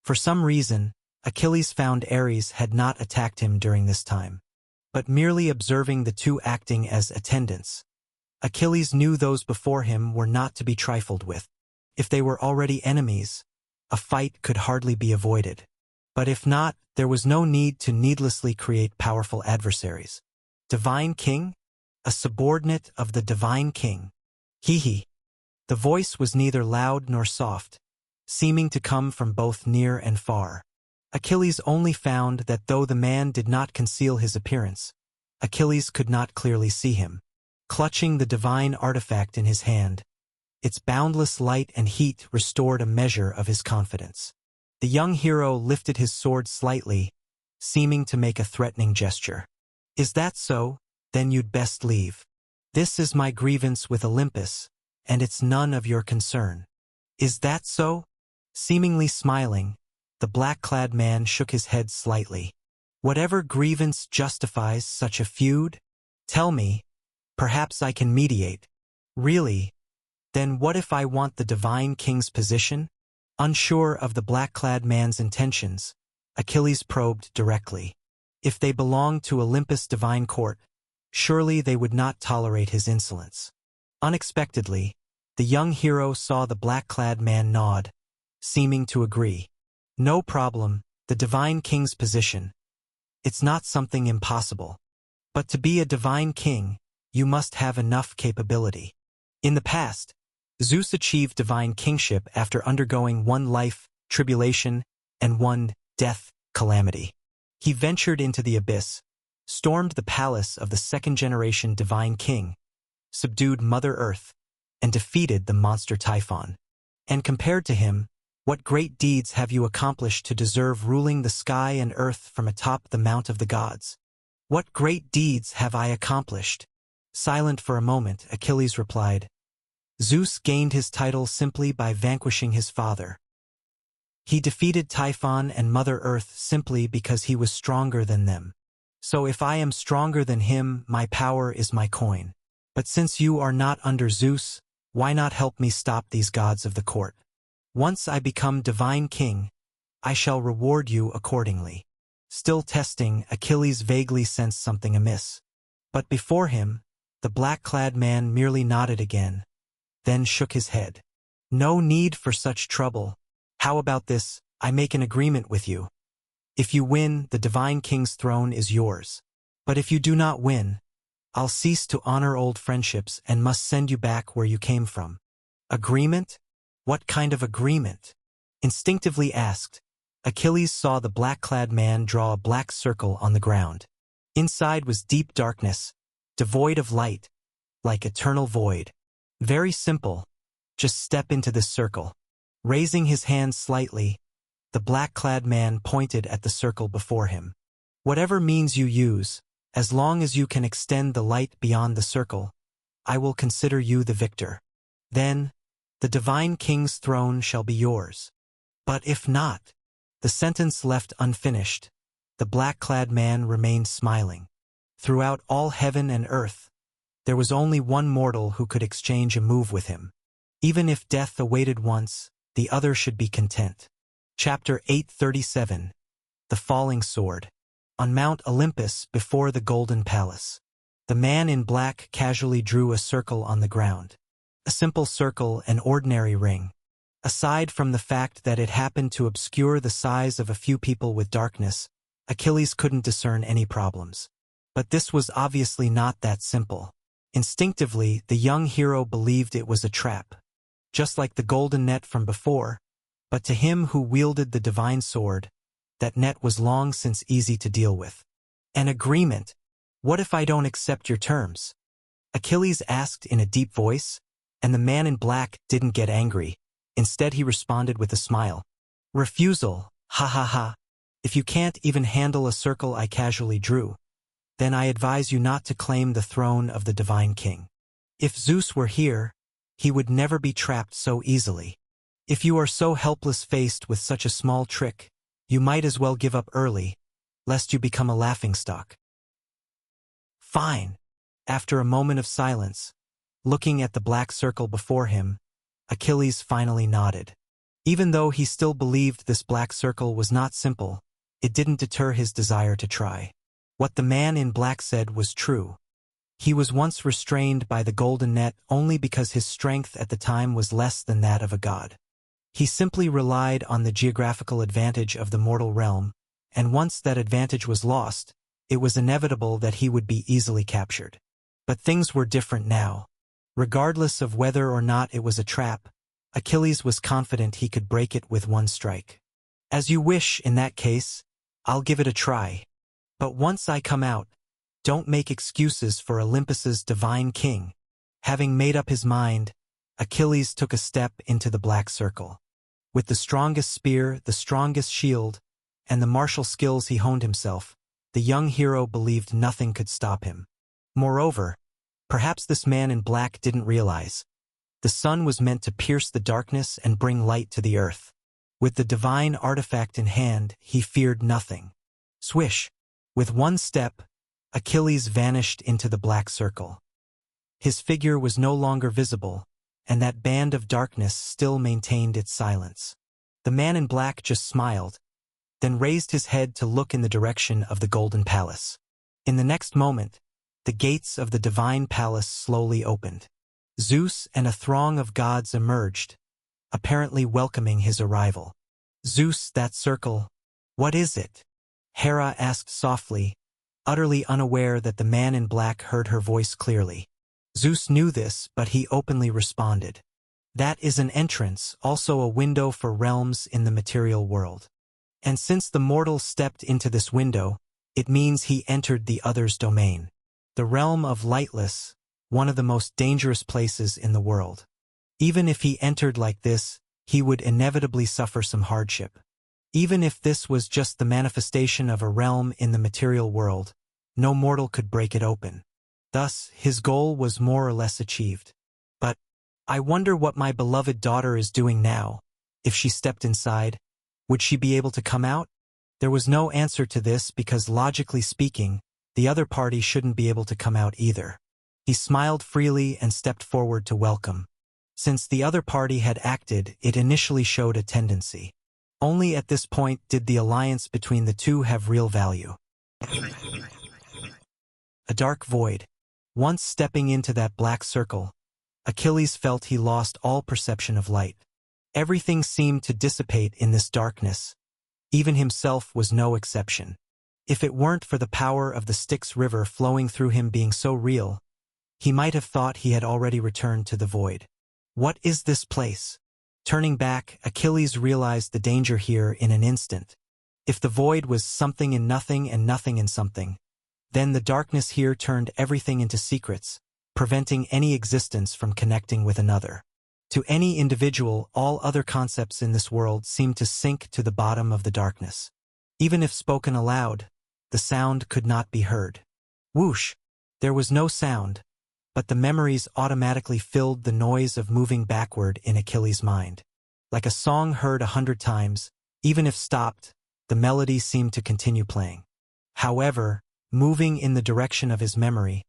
For some reason, Achilles found Ares had not attacked him during this time, but merely observing the two acting as attendants. Achilles knew those before him were not to be trifled with. If they were already enemies, a fight could hardly be avoided. But if not, there was no need to needlessly create powerful adversaries. Divine King? A subordinate of the Divine King. Hee. The voice was neither loud nor soft, seeming to come from both near and far. Achilles only found that though the man did not conceal his appearance, Achilles could not clearly see him. Clutching the divine artifact in his hand, its boundless light and heat restored a measure of his confidence. The young hero lifted his sword slightly, seeming to make a threatening gesture. Is that so? Then you'd best leave. This is my grievance with Olympus, and it's none of your concern. Is that so? Seemingly smiling, the black-clad man shook his head slightly. Whatever grievance justifies such a feud? Tell me, perhaps I can mediate. Really? Then what if I want the divine king's position? Unsure of the black-clad man's intentions, Achilles probed directly. If they belonged to Olympus' divine court, surely they would not tolerate his insolence. Unexpectedly, the young hero saw the black-clad man nod, seeming to agree. No problem, the divine king's position. It's not something impossible. But to be a divine king, you must have enough capability. In the past, Zeus achieved divine kingship after undergoing one life, tribulation, and one death, calamity. He ventured into the abyss, stormed the palace of the second-generation divine king, subdued Mother Earth, and defeated the monster Typhon. And compared to him, what great deeds have you accomplished to deserve ruling the sky and earth from atop the Mount of the Gods? What great deeds have I accomplished? Silent for a moment, Achilles replied, Zeus gained his title simply by vanquishing his father. He defeated Typhon and Mother Earth simply because he was stronger than them. So if I am stronger than him, my power is my coin. But since you are not under Zeus, why not help me stop these gods of the court? Once I become divine king, I shall reward you accordingly. Still testing, Achilles vaguely sensed something amiss. But before him, the black-clad man merely nodded again, then shook his head. No need for such trouble. How about this? I make an agreement with you. If you win, the divine king's throne is yours. But if you do not win, I'll cease to honor old friendships and must send you back where you came from. Agreement? What kind of agreement? Instinctively asked, Achilles saw the black-clad man draw a black circle on the ground. Inside was deep darkness, devoid of light, like eternal void. Very simple. Just step into this circle. Raising his hand slightly, the black-clad man pointed at the circle before him. Whatever means you use, as long as you can extend the light beyond the circle, I will consider you the victor. Then, the divine king's throne shall be yours. But if not, the sentence left unfinished, the black-clad man remained smiling. Throughout all heaven and earth, there was only one mortal who could exchange a move with him. Even if death awaited once, the other should be content. Chapter 837. The Falling Sword. On Mount Olympus before the Golden Palace, the man in black casually drew a circle on the ground. A simple circle, an ordinary ring. Aside from the fact that it happened to obscure the size of a few people with darkness, Achilles couldn't discern any problems. But this was obviously not that simple. Instinctively, the young hero believed it was a trap. Just like the golden net from before, but to him who wielded the divine sword, that net was long since easy to deal with. An agreement. What if I don't accept your terms? Achilles asked in a deep voice, and the man in black didn't get angry. Instead he responded with a smile. Refusal, ha ha ha. If you can't even handle a circle I casually drew, then I advise you not to claim the throne of the divine king. If Zeus were here, he would never be trapped so easily. If you are so helpless faced with such a small trick, you might as well give up early, lest you become a laughingstock. Fine. After a moment of silence, looking at the black circle before him, Achilles finally nodded. Even though he still believed this black circle was not simple, it didn't deter his desire to try. What the man in black said was true. He was once restrained by the golden net only because his strength at the time was less than that of a god. He simply relied on the geographical advantage of the mortal realm, and once that advantage was lost, it was inevitable that he would be easily captured. But things were different now. Regardless of whether or not it was a trap, Achilles was confident he could break it with one strike. As you wish, in that case, I'll give it a try. But once I come out, don't make excuses for Olympus's divine king. Having made up his mind, Achilles took a step into the black circle. With the strongest spear, the strongest shield, and the martial skills he honed himself, the young hero believed nothing could stop him. Moreover, perhaps this man in black didn't realize, the sun was meant to pierce the darkness and bring light to the earth. With the divine artifact in hand, he feared nothing. Swish! With one step, Achilles vanished into the black circle. His figure was no longer visible, and that band of darkness still maintained its silence. The man in black just smiled, then raised his head to look in the direction of the Golden Palace. In the next moment, the gates of the divine palace slowly opened. Zeus and a throng of gods emerged, apparently welcoming his arrival. Zeus, that circle, what is it? Hera asked softly, utterly unaware that the man in black heard her voice clearly. Zeus knew this, but he openly responded. That is an entrance, also a window for realms in the material world. And since the mortal stepped into this window, it means he entered the other's domain. The realm of Lightless, one of the most dangerous places in the world. Even if he entered like this, he would inevitably suffer some hardship. Even if this was just the manifestation of a realm in the material world, no mortal could break it open. Thus, his goal was more or less achieved. But, I wonder what my beloved daughter is doing now. If she stepped inside, would she be able to come out? There was no answer to this because, logically speaking, the other party shouldn't be able to come out either. He smiled freely and stepped forward to welcome. Since the other party had acted, it initially showed a tendency. Only at this point did the alliance between the two have real value. A dark void. Once stepping into that black circle, Achilles felt he lost all perception of light. Everything seemed to dissipate in this darkness. Even himself was no exception. If it weren't for the power of the Styx River flowing through him being so real, he might have thought he had already returned to the void. What is this place? Turning back, Achilles realized the danger here in an instant. If the void was something in nothing and nothing in something, then the darkness here turned everything into secrets, preventing any existence from connecting with another. To any individual, all other concepts in this world seemed to sink to the bottom of the darkness. Even if spoken aloud, the sound could not be heard. Whoosh! There was no sound, but the memories automatically filled the noise of moving backward in Achilles' mind. Like a song heard 100 times, even if stopped, the melody seemed to continue playing. However, moving in the direction of his memory,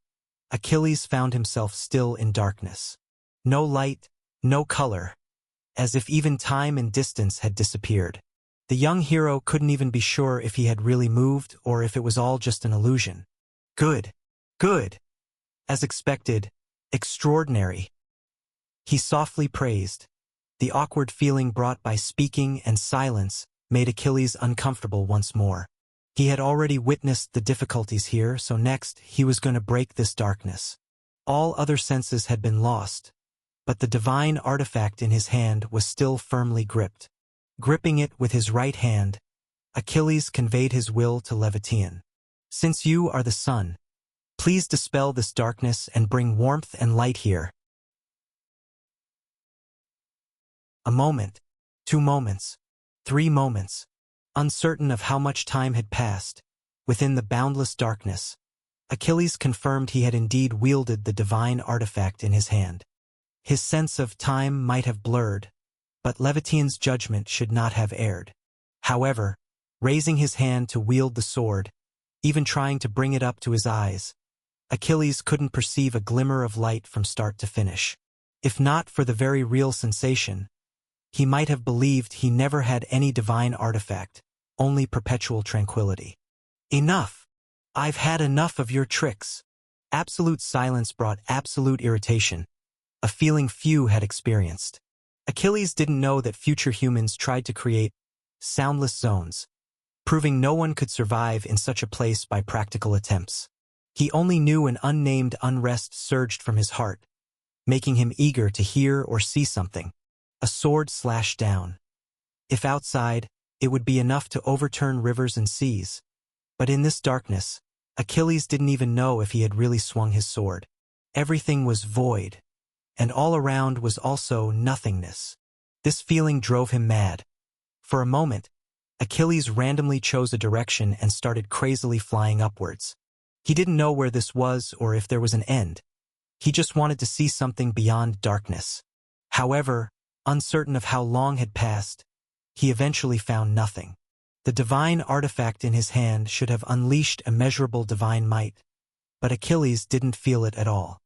Achilles found himself still in darkness. No light, no color, as if even time and distance had disappeared. The young hero couldn't even be sure if he had really moved or if it was all just an illusion. Good. Good. As expected, extraordinary. He softly praised. The awkward feeling brought by speaking and silence made Achilles uncomfortable once more. He had already witnessed the difficulties here, so next he was going to break this darkness. All other senses had been lost, but the divine artifact in his hand was still firmly gripped. Gripping it with his right hand, Achilles conveyed his will to Leviathan. Since you are the sun, please dispel this darkness and bring warmth and light here. A moment, 2 moments, 3 moments. Uncertain of how much time had passed, within the boundless darkness, Achilles confirmed he had indeed wielded the divine artifact in his hand. His sense of time might have blurred, but Leviathan's judgment should not have erred. However, raising his hand to wield the sword, even trying to bring it up to his eyes, Achilles couldn't perceive a glimmer of light from start to finish. If not for the very real sensation, he might have believed he never had any divine artifact, only perpetual tranquility. Enough! I've had enough of your tricks. Absolute silence brought absolute irritation, a feeling few had experienced. Achilles didn't know that future humans tried to create soundless zones, proving no one could survive in such a place by practical attempts. He only knew an unnamed unrest surged from his heart, making him eager to hear or see something. A sword slashed down. If outside, it would be enough to overturn rivers and seas. But in this darkness, Achilles didn't even know if he had really swung his sword. Everything was void, and all around was also nothingness. This feeling drove him mad. For a moment, Achilles randomly chose a direction and started crazily flying upwards. He didn't know where this was or if there was an end. He just wanted to see something beyond darkness. However, uncertain of how long had passed, he eventually found nothing. The divine artifact in his hand should have unleashed immeasurable divine might, but Achilles didn't feel it at all.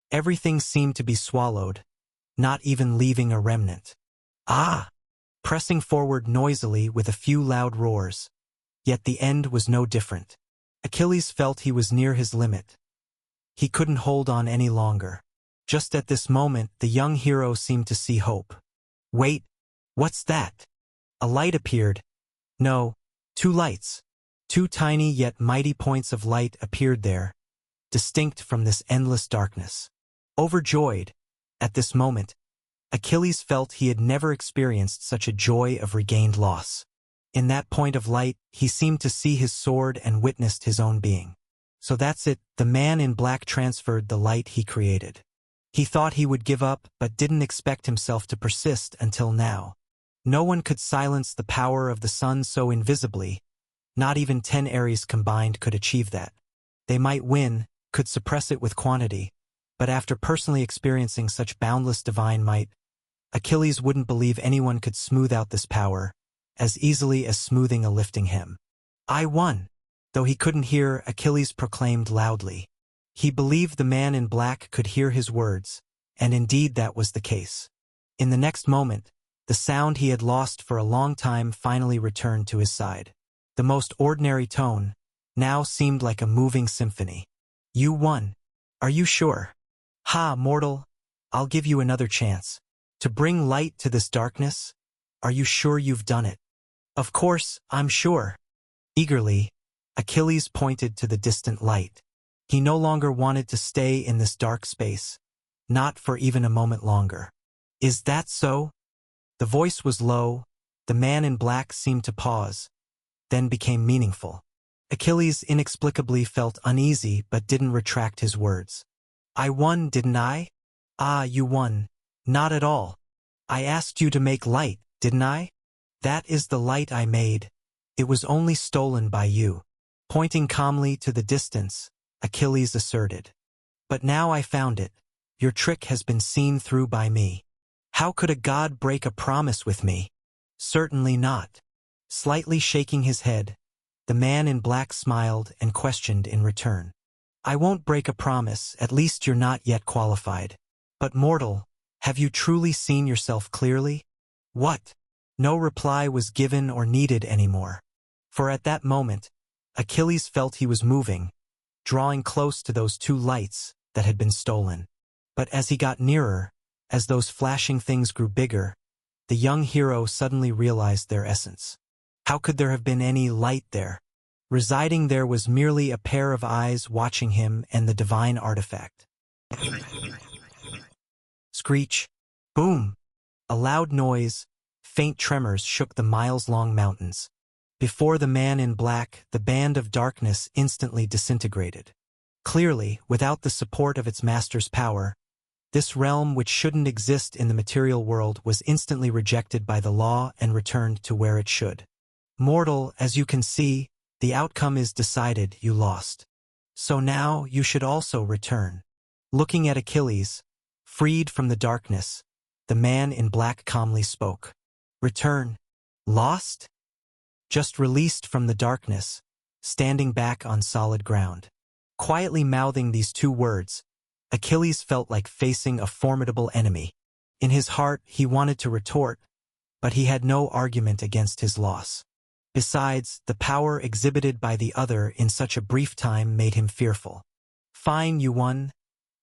Everything seemed to be swallowed, not even leaving a remnant. Ah! Pressing forward noisily with a few loud roars. Yet the end was no different. Achilles felt he was near his limit. He couldn't hold on any longer. Just at this moment, the young hero seemed to see hope. Wait, what's that? A light appeared. No, two lights. Two tiny yet mighty points of light appeared there, distinct from this endless darkness. Overjoyed, at this moment, Achilles felt he had never experienced such a joy of regained loss. In that point of light, he seemed to see his sword and witnessed his own being. So that's it, the man in black transferred the light he created. He thought he would give up, but didn't expect himself to persist until now. No one could silence the power of the sun so invisibly. Not even 10 Ares combined could achieve that. They might win, could suppress it with quantity, but after personally experiencing such boundless divine might, Achilles wouldn't believe anyone could smooth out this power as easily as smoothing a lifting him. I won! Though he couldn't hear, Achilles proclaimed loudly. He believed the man in black could hear his words, and indeed that was the case. In the next moment, the sound he had lost for a long time finally returned to his side. The most ordinary tone now seemed like a moving symphony. You won. Are you sure? Ha, mortal, I'll give you another chance. To bring light to this darkness? Are you sure you've done it? Of course, I'm sure. Eagerly, Achilles pointed to the distant light. He no longer wanted to stay in this dark space, not for even a moment longer. Is that so? The voice was low, the man in black seemed to pause, then became meaningful. Achilles inexplicably felt uneasy but didn't retract his words. I won, didn't I? Ah, you won. Not at all. I asked you to make light, didn't I? That is the light I made. It was only stolen by you. Pointing calmly to the distance, Achilles asserted. But now I found it. Your trick has been seen through by me. How could a god break a promise with me? Certainly not. Slightly shaking his head, the man in black smiled and questioned in return. I won't break a promise, at least you're not yet qualified. But mortal, have you truly seen yourself clearly? What? No reply was given or needed anymore. For at that moment, Achilles felt he was moving, drawing close to those two lights that had been stolen. But as he got nearer, as those flashing things grew bigger, the young hero suddenly realized their essence. How could there have been any light there? Residing there was merely a pair of eyes watching him and the divine artifact. Screech. Boom. A loud noise, faint tremors shook the miles-long mountains. Before the man in black, the band of darkness instantly disintegrated. Clearly, without the support of its master's power, this realm which shouldn't exist in the material world was instantly rejected by the law and returned to where it should. Mortal, as you can see, the outcome is decided, you lost. So now you should also return. Looking at Achilles, freed from the darkness, the man in black calmly spoke. Return. Lost? Just released from the darkness, standing back on solid ground. Quietly mouthing these two words, Achilles felt like facing a formidable enemy. In his heart, he wanted to retort, but he had no argument against his loss. Besides, the power exhibited by the other in such a brief time made him fearful. Fine, you won.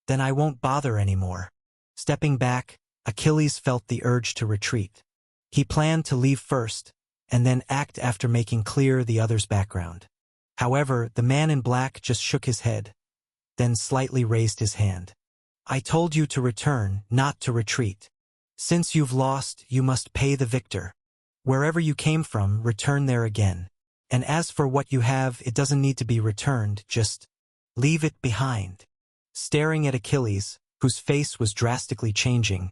Then I won't bother anymore. Stepping back, Achilles felt the urge to retreat. He planned to leave first, and then act after making clear the other's background. However, the man in black just shook his head, then slightly raised his hand. I told you to return, not to retreat. Since you've lost, you must pay the victor. Wherever you came from, return there again. And as for what you have, it doesn't need to be returned, just leave it behind. Staring at Achilles, whose face was drastically changing,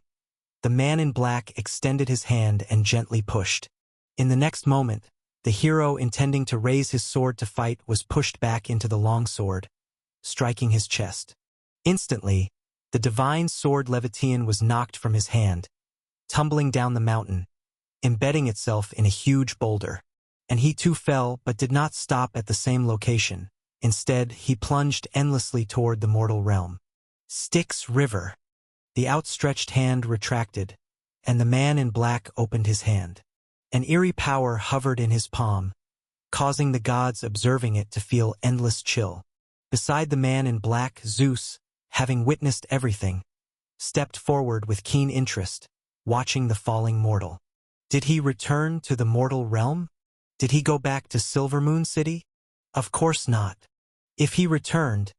The man in black extended his hand and gently pushed. In the next moment, the hero intending to raise his sword to fight was pushed back into the long sword, striking his chest. Instantly, the divine sword Levitian was knocked from his hand, tumbling down the mountain, embedding itself in a huge boulder. And he too fell but did not stop at the same location. Instead, he plunged endlessly toward the mortal realm. Styx River. The outstretched hand retracted, and the man in black opened his hand. An eerie power hovered in his palm, causing the gods observing it to feel endless chill. Beside the man in black, Zeus, having witnessed everything, stepped forward with keen interest, watching the falling mortal. Did he return to the mortal realm? Did he go back to Silvermoon City? Of course not. If he returned,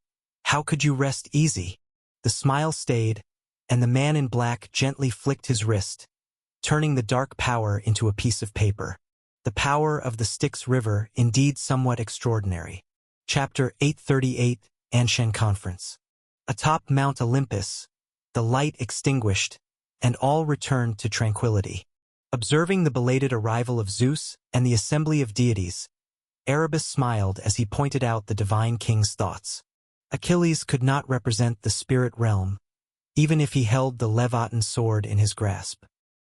how could you rest easy? The smile stayed, and the man in black gently flicked his wrist, turning the dark power into a piece of paper. The power of the Styx River, indeed somewhat extraordinary. Chapter 838, Anshan Conference. Atop Mount Olympus, the light extinguished, and all returned to tranquility. Observing the belated arrival of Zeus and the assembly of deities, Erebus smiled as he pointed out the divine king's thoughts. Achilles could not represent the spirit realm, even if he held the Leviathan sword in his grasp.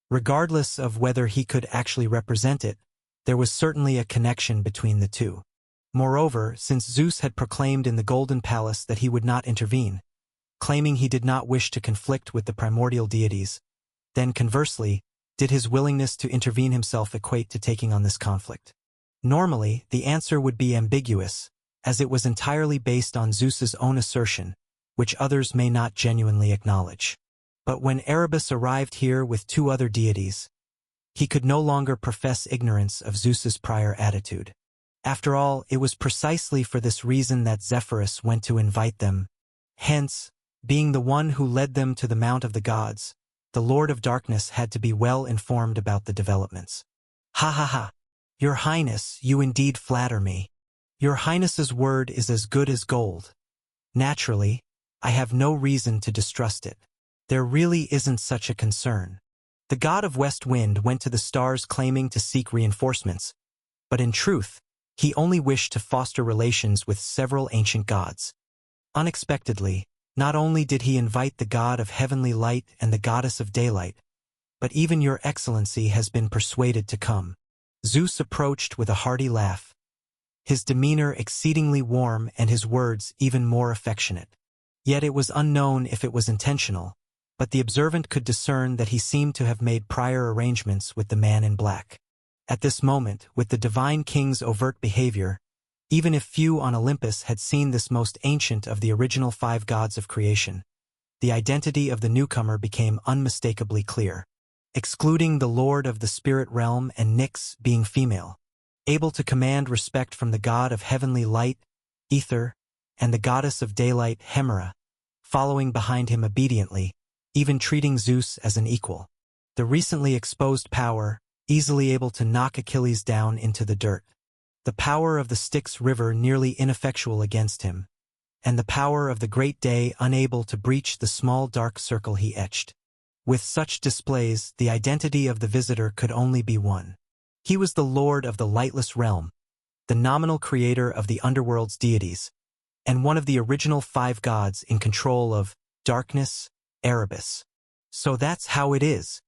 Regardless of whether he could actually represent it, there was certainly a connection between the two. Moreover, since Zeus had proclaimed in the Golden Palace that he would not intervene, claiming he did not wish to conflict with the primordial deities, then conversely, did his willingness to intervene himself equate to taking on this conflict? Normally, the answer would be ambiguous, as it was entirely based on Zeus's own assertion, which others may not genuinely acknowledge. But when Erebus arrived here with two other deities, he could no longer profess ignorance of Zeus's prior attitude. After all, it was precisely for this reason that Zephyrus went to invite them. Hence, being the one who led them to the Mount of the Gods, the Lord of Darkness had to be well informed about the developments. Ha ha ha! Your Highness, you indeed flatter me. Your Highness's word is as good as gold. Naturally, I have no reason to distrust it. There really isn't such a concern. The god of West Wind went to the stars claiming to seek reinforcements, but in truth, he only wished to foster relations with several ancient gods. Unexpectedly, not only did he invite the god of heavenly light and the goddess of daylight, but even your excellency has been persuaded to come. Zeus approached with a hearty laugh, his demeanor exceedingly warm and his words even more affectionate. Yet it was unknown if it was intentional, but the observant could discern that he seemed to have made prior arrangements with the man in black. At this moment, with the divine king's overt behavior, even if few on Olympus had seen this most ancient of the original 5 gods of creation, the identity of the newcomer became unmistakably clear. Excluding the lord of the spirit realm and Nyx being female, able to command respect from the god of heavenly light, Ether, and the goddess of daylight, Hemera, following behind him obediently, even treating Zeus as an equal. The recently exposed power, easily able to knock Achilles down into the dirt. The power of the Styx River nearly ineffectual against him, and the power of the great day unable to breach the small dark circle he etched. With such displays, the identity of the visitor could only be one. He was the lord of the lightless realm, the nominal creator of the underworld's deities, and one of the original 5 gods in control of darkness, Erebus. So that's how it is.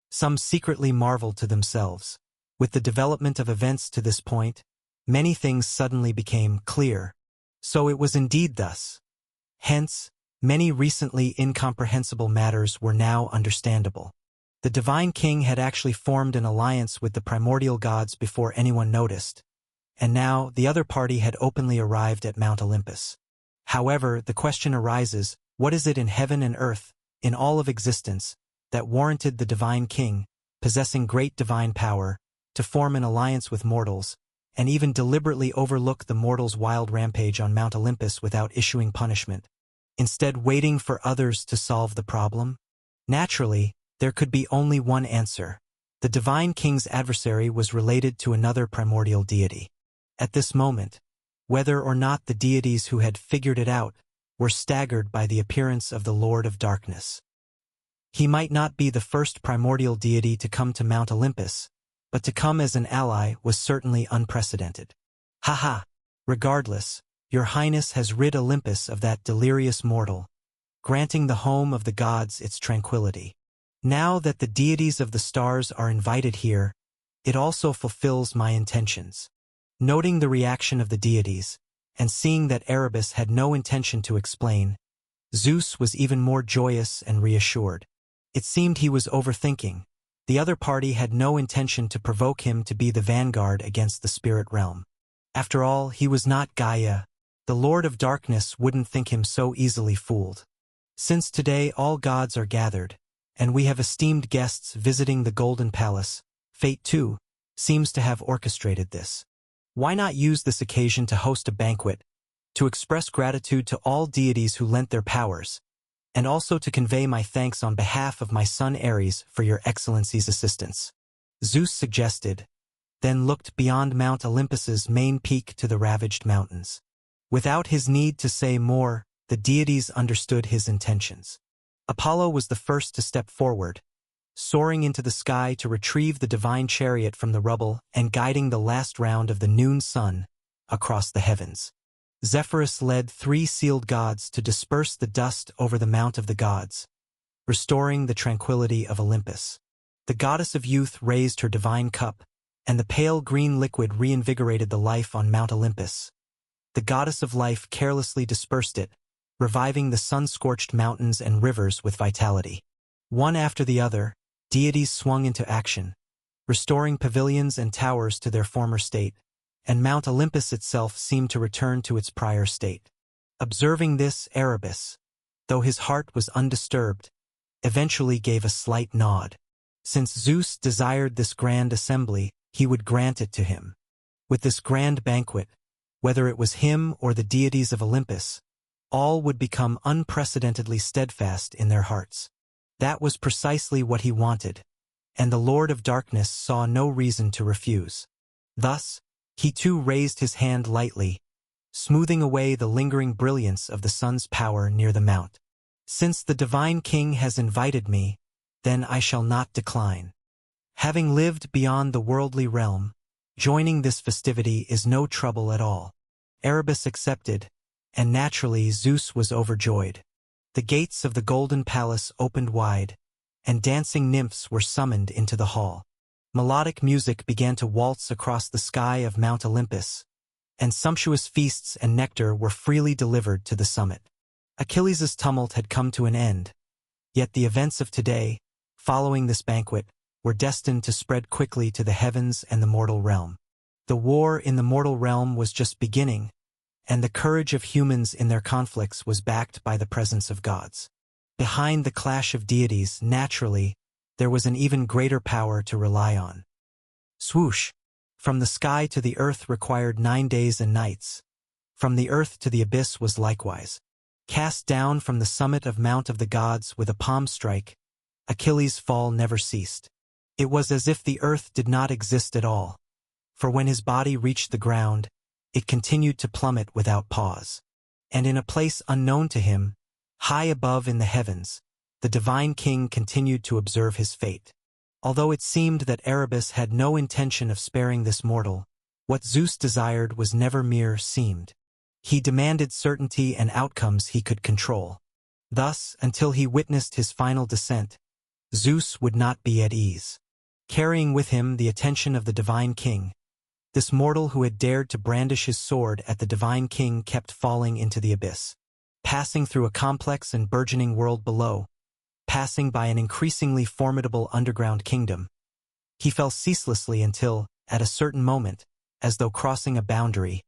Some secretly marveled to themselves. With the development of events to this point, many things suddenly became clear. So it was indeed thus. Hence, many recently incomprehensible matters were now understandable. The divine king had actually formed an alliance with the primordial gods before anyone noticed, and now the other party had openly arrived at Mount Olympus. However, the question arises, what is it in heaven and earth, in all of existence, that warranted the divine king, possessing great divine power, to form an alliance with mortals, and even deliberately overlook the mortals' wild rampage on Mount Olympus without issuing punishment, instead waiting for others to solve the problem? Naturally, there could be only one answer. The divine king's adversary was related to another primordial deity. At this moment, whether or not the deities who had figured it out were staggered by the appearance of the Lord of Darkness. He might not be the first primordial deity to come to Mount Olympus, but to come as an ally was certainly unprecedented. Haha! Regardless, your highness has rid Olympus of that delirious mortal, granting the home of the gods its tranquility. Now that the deities of the stars are invited here, it also fulfills my intentions. Noting the reaction of the deities, and seeing that Erebus had no intention to explain, Zeus was even more joyous and reassured. It seemed he was overthinking. The other party had no intention to provoke him to be the vanguard against the spirit realm. After all, he was not Gaia. The Lord of Darkness wouldn't think him so easily fooled. Since today all gods are gathered, and we have esteemed guests visiting the Golden Palace, Fate, too, seems to have orchestrated this. Why not use this occasion to host a banquet, to express gratitude to all deities who lent their powers, and also to convey my thanks on behalf of my son Ares for your excellency's assistance? Zeus suggested, then looked beyond Mount Olympus's main peak to the ravaged mountains. Without his need to say more, the deities understood his intentions. Apollo was the first to step forward, soaring into the sky to retrieve the divine chariot from the rubble and guiding the last round of the noon sun across the heavens. Zephyrus led 3 sealed gods to disperse the dust over the Mount of the Gods, restoring the tranquility of Olympus. The goddess of youth raised her divine cup, and the pale green liquid reinvigorated the life on Mount Olympus. The goddess of life carelessly dispersed it, reviving the sun-scorched mountains and rivers with vitality. One after the other, deities swung into action, restoring pavilions and towers to their former state, and Mount Olympus itself seemed to return to its prior state. Observing this, Erebus, though his heart was undisturbed, eventually gave a slight nod. Since Zeus desired this grand assembly, he would grant it to him. With this grand banquet, whether it was him or the deities of Olympus, all would become unprecedentedly steadfast in their hearts. That was precisely what he wanted, and the Lord of Darkness saw no reason to refuse. Thus, he too raised his hand lightly, smoothing away the lingering brilliance of the sun's power near the mount. Since the divine king has invited me, then I shall not decline. Having lived beyond the worldly realm, joining this festivity is no trouble at all. Erebus accepted, and naturally Zeus was overjoyed. The gates of the Golden Palace opened wide, and dancing nymphs were summoned into the hall. Melodic music began to waltz across the sky of Mount Olympus, and sumptuous feasts and nectar were freely delivered to the summit. Achilles' tumult had come to an end, yet the events of today, following this banquet, were destined to spread quickly to the heavens and the mortal realm. The war in the mortal realm was just beginning, and the courage of humans in their conflicts was backed by the presence of gods. Behind the clash of deities, naturally, there was an even greater power to rely on. Swoosh! From the sky to the earth required 9 days and nights. From the earth to the abyss was likewise. Cast down from the summit of Mount of the Gods with a palm strike, Achilles' fall never ceased. It was as if the earth did not exist at all, for when his body reached the ground, it continued to plummet without pause. And in a place unknown to him, high above in the heavens, the divine king continued to observe his fate. Although it seemed that Erebus had no intention of sparing this mortal, what Zeus desired was never mere seemed. He demanded certainty and outcomes he could control. Thus, until he witnessed his final descent, Zeus would not be at ease. Carrying with him the attention of the divine king, this mortal who had dared to brandish his sword at the divine king kept falling into the abyss, passing through a complex and burgeoning world below, passing by an increasingly formidable underground kingdom. He fell ceaselessly until, at a certain moment, as though crossing a boundary,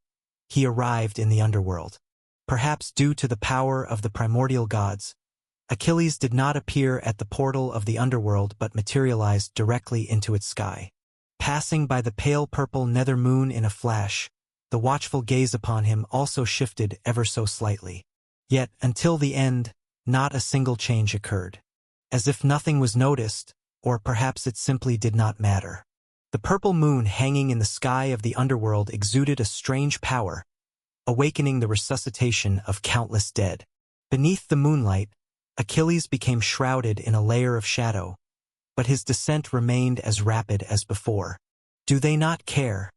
he arrived in the underworld. Perhaps due to the power of the primordial gods, Achilles did not appear at the portal of the underworld but materialized directly into its sky. Passing by the pale purple nether moon in a flash, the watchful gaze upon him also shifted ever so slightly. Yet, until the end, not a single change occurred. As if nothing was noticed, or perhaps it simply did not matter. The purple moon hanging in the sky of the underworld exuded a strange power, awakening the resuscitation of countless dead. Beneath the moonlight, Achilles became shrouded in a layer of shadow, but his descent remained as rapid as before. Do they not care?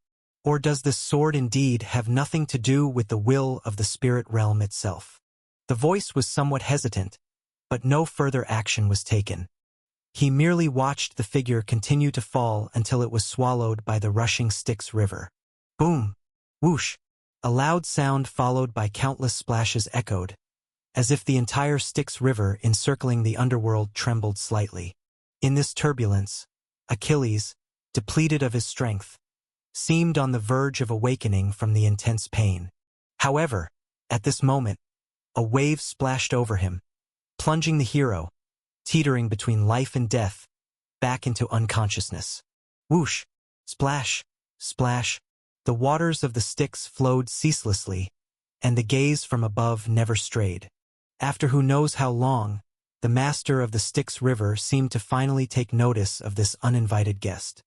Or does this sword indeed have nothing to do with the will of the spirit realm itself? The voice was somewhat hesitant, but no further action was taken. He merely watched the figure continue to fall until it was swallowed by the rushing Styx River. Boom! Whoosh! A loud sound followed by countless splashes echoed, as if the entire Styx River encircling the underworld trembled slightly. In this turbulence, Achilles, depleted of his strength, seemed on the verge of awakening from the intense pain. However, at this moment, a wave splashed over him, plunging the hero, teetering between life and death, back into unconsciousness. Whoosh! Splash! Splash! The waters of the Styx flowed ceaselessly, and the gaze from above never strayed. After who knows how long, the master of the Styx River seemed to finally take notice of this uninvited guest.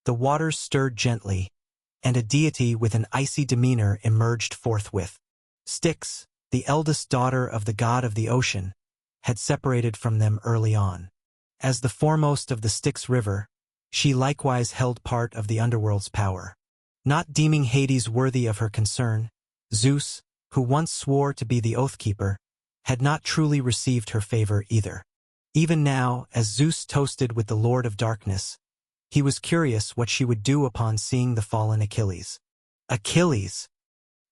The waters stirred gently, and a deity with an icy demeanor emerged forthwith. Styx, the eldest daughter of the god of the ocean, had separated from them early on. As the foremost of the Styx River, she likewise held part of the underworld's power. Not deeming Hades worthy of her concern, Zeus, who once swore to be the Oathkeeper, had not truly received her favor either. Even now, as Zeus toasted with the Lord of Darkness, he was curious what she would do upon seeing the fallen Achilles. Achilles!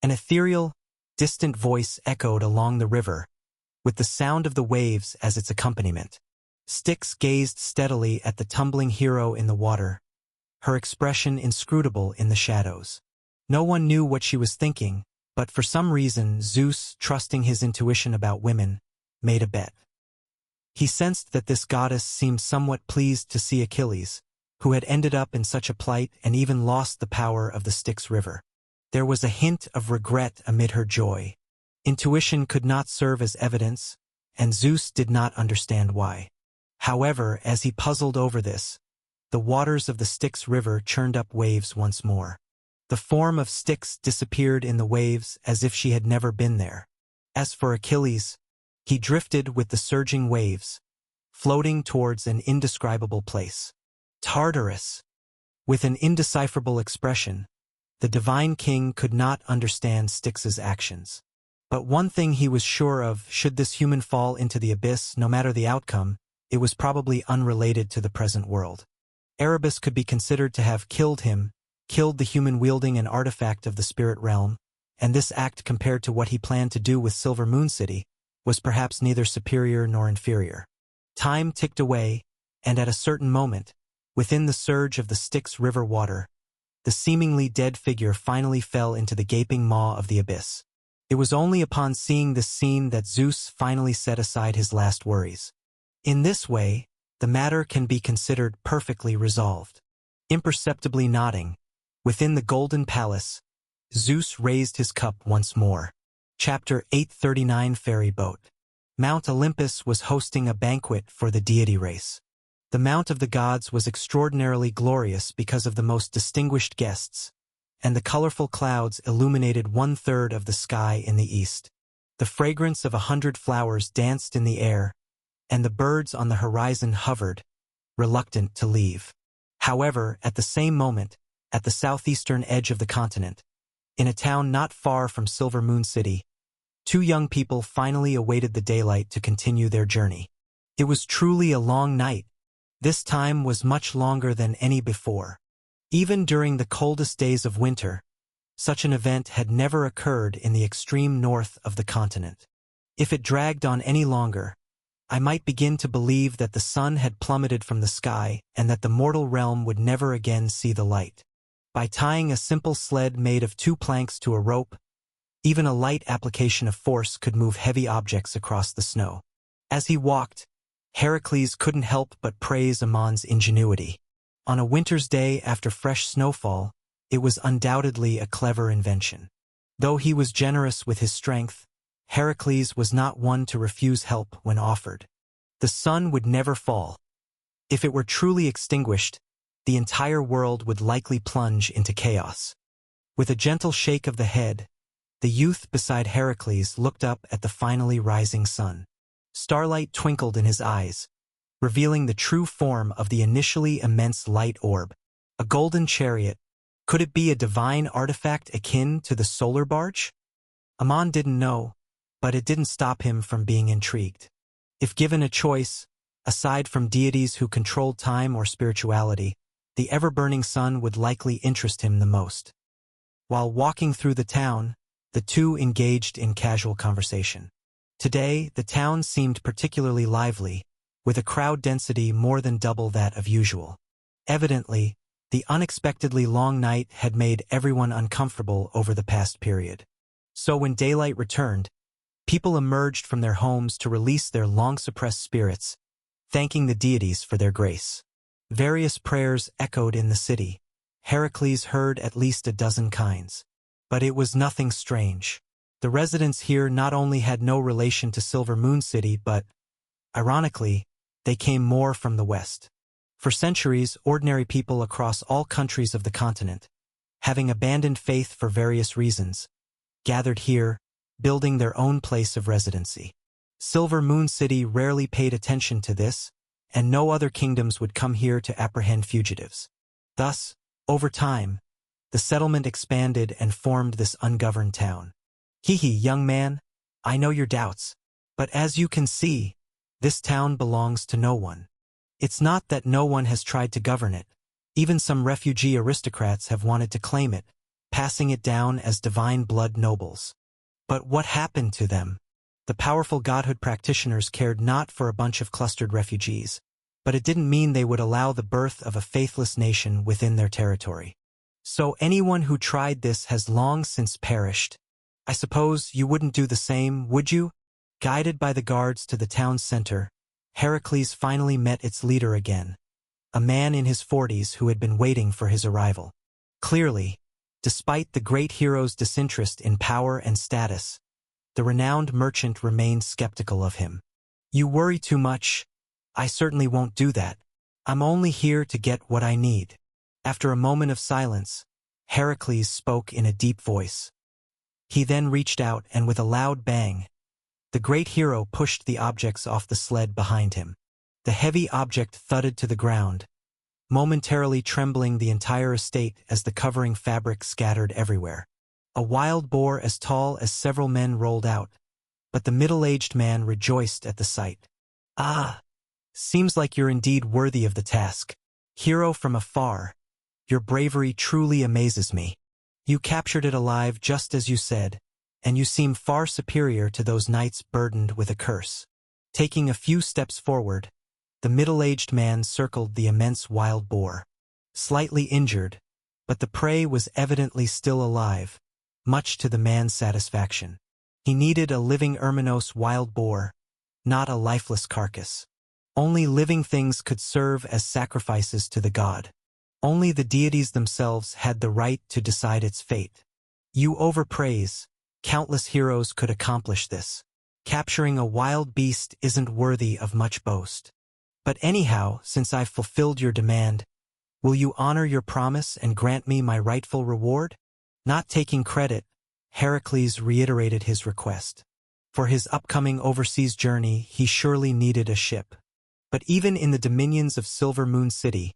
An ethereal, distant voice echoed along the river, with the sound of the waves as its accompaniment. Styx gazed steadily at the tumbling hero in the water, her expression inscrutable in the shadows. No one knew what she was thinking, but for some reason Zeus, trusting his intuition about women, made a bet. He sensed that this goddess seemed somewhat pleased to see Achilles, who had ended up in such a plight and even lost the power of the Styx River. There was a hint of regret amid her joy. Intuition could not serve as evidence, and Zeus did not understand why. However, as he puzzled over this, the waters of the Styx River churned up waves once more. The form of Styx disappeared in the waves as if she had never been there. As for Achilles, he drifted with the surging waves, floating towards an indescribable place. Tartarus! With an indecipherable expression, the divine king could not understand Styx's actions. But one thing he was sure of: should this human fall into the abyss, no matter the outcome, it was probably unrelated to the present world. Erebus could be considered to have killed him, killed the human wielding an artifact of the spirit realm, and this act, compared to what he planned to do with Silver Moon City, was perhaps neither superior nor inferior. Time ticked away, and at a certain moment, within the surge of the Styx River water, the seemingly dead figure finally fell into the gaping maw of the abyss. It was only upon seeing this scene that Zeus finally set aside his last worries. In this way, the matter can be considered perfectly resolved. Imperceptibly nodding, within the golden palace, Zeus raised his cup once more. Chapter 839 Ferry Boat. Mount Olympus was hosting a banquet for the deity race. The Mount of the Gods was extraordinarily glorious because of the most distinguished guests, and the colorful clouds illuminated 1/3 of the sky in the east. The fragrance of 100 flowers danced in the air, and the birds on the horizon hovered, reluctant to leave. However, at the same moment, at the southeastern edge of the continent, in a town not far from Silver Moon City, 2 young people finally awaited the daylight to continue their journey. It was truly a long night. This time was much longer than any before. Even during the coldest days of winter, such an event had never occurred in the extreme north of the continent. If it dragged on any longer, I might begin to believe that the sun had plummeted from the sky and that the mortal realm would never again see the light. By tying a simple sled made of 2 planks to a rope, even a light application of force could move heavy objects across the snow. As he walked, Heracles couldn't help but praise Ammon's ingenuity. On a winter's day after fresh snowfall, it was undoubtedly a clever invention. Though he was generous with his strength, Heracles was not one to refuse help when offered. The sun would never fall. If it were truly extinguished, the entire world would likely plunge into chaos. With a gentle shake of the head, the youth beside Heracles looked up at the finally rising sun. Starlight twinkled in his eyes, revealing the true form of the initially immense light orb. A golden chariot. Could it be a divine artifact akin to the solar barge? Amon didn't know, but it didn't stop him from being intrigued. If given a choice, aside from deities who controlled time or spirituality, the ever-burning sun would likely interest him the most. While walking through the town, the two engaged in casual conversation. Today, the town seemed particularly lively, with a crowd density more than double that of usual. Evidently, the unexpectedly long night had made everyone uncomfortable over the past period. So when daylight returned, people emerged from their homes to release their long-suppressed spirits, thanking the deities for their grace. Various prayers echoed in the city. Heracles heard at least a dozen kinds. But it was nothing strange. The residents here not only had no relation to Silver Moon City, but, ironically, they came more from the west. For centuries, ordinary people across all countries of the continent, having abandoned faith for various reasons, gathered here, building their own place of residency. Silver Moon City rarely paid attention to this, and no other kingdoms would come here to apprehend fugitives. Thus, over time, the settlement expanded and formed this ungoverned town. Hee, young man, I know your doubts, but as you can see, this town belongs to no one. It's not that no one has tried to govern it. Even some refugee aristocrats have wanted to claim it, passing it down as divine blood nobles. But what happened to them? The powerful godhood practitioners cared not for a bunch of clustered refugees, but it didn't mean they would allow the birth of a faithless nation within their territory. So anyone who tried this has long since perished. I suppose you wouldn't do the same, would you? Guided by the guards to the town's center, Heracles finally met its leader again, a man in his 40s who had been waiting for his arrival. Clearly, despite the great hero's disinterest in power and status, the renowned merchant remained skeptical of him. You worry too much. I certainly won't do that. I'm only here to get what I need. After a moment of silence, Heracles spoke in a deep voice. He then reached out and with a loud bang, the great hero pushed the objects off the sled behind him. The heavy object thudded to the ground, momentarily trembling the entire estate as the covering fabric scattered everywhere. A wild boar as tall as several men rolled out, but the middle-aged man rejoiced at the sight. Ah, seems like you're indeed worthy of the task. Hero from afar, your bravery truly amazes me. You captured it alive just as you said, and you seem far superior to those knights burdened with a curse. Taking a few steps forward, the middle-aged man circled the immense wild boar. Slightly injured, but the prey was evidently still alive, much to the man's satisfaction. He needed a living Erminos wild boar, not a lifeless carcass. Only living things could serve as sacrifices to the god. Only the deities themselves had the right to decide its fate. You overpraise. Countless heroes could accomplish this. Capturing a wild beast isn't worthy of much boast. But anyhow, since I've fulfilled your demand, will you honor your promise and grant me my rightful reward? Not taking credit, Heracles reiterated his request. For his upcoming overseas journey, he surely needed a ship. But even in the dominions of Silver Moon City,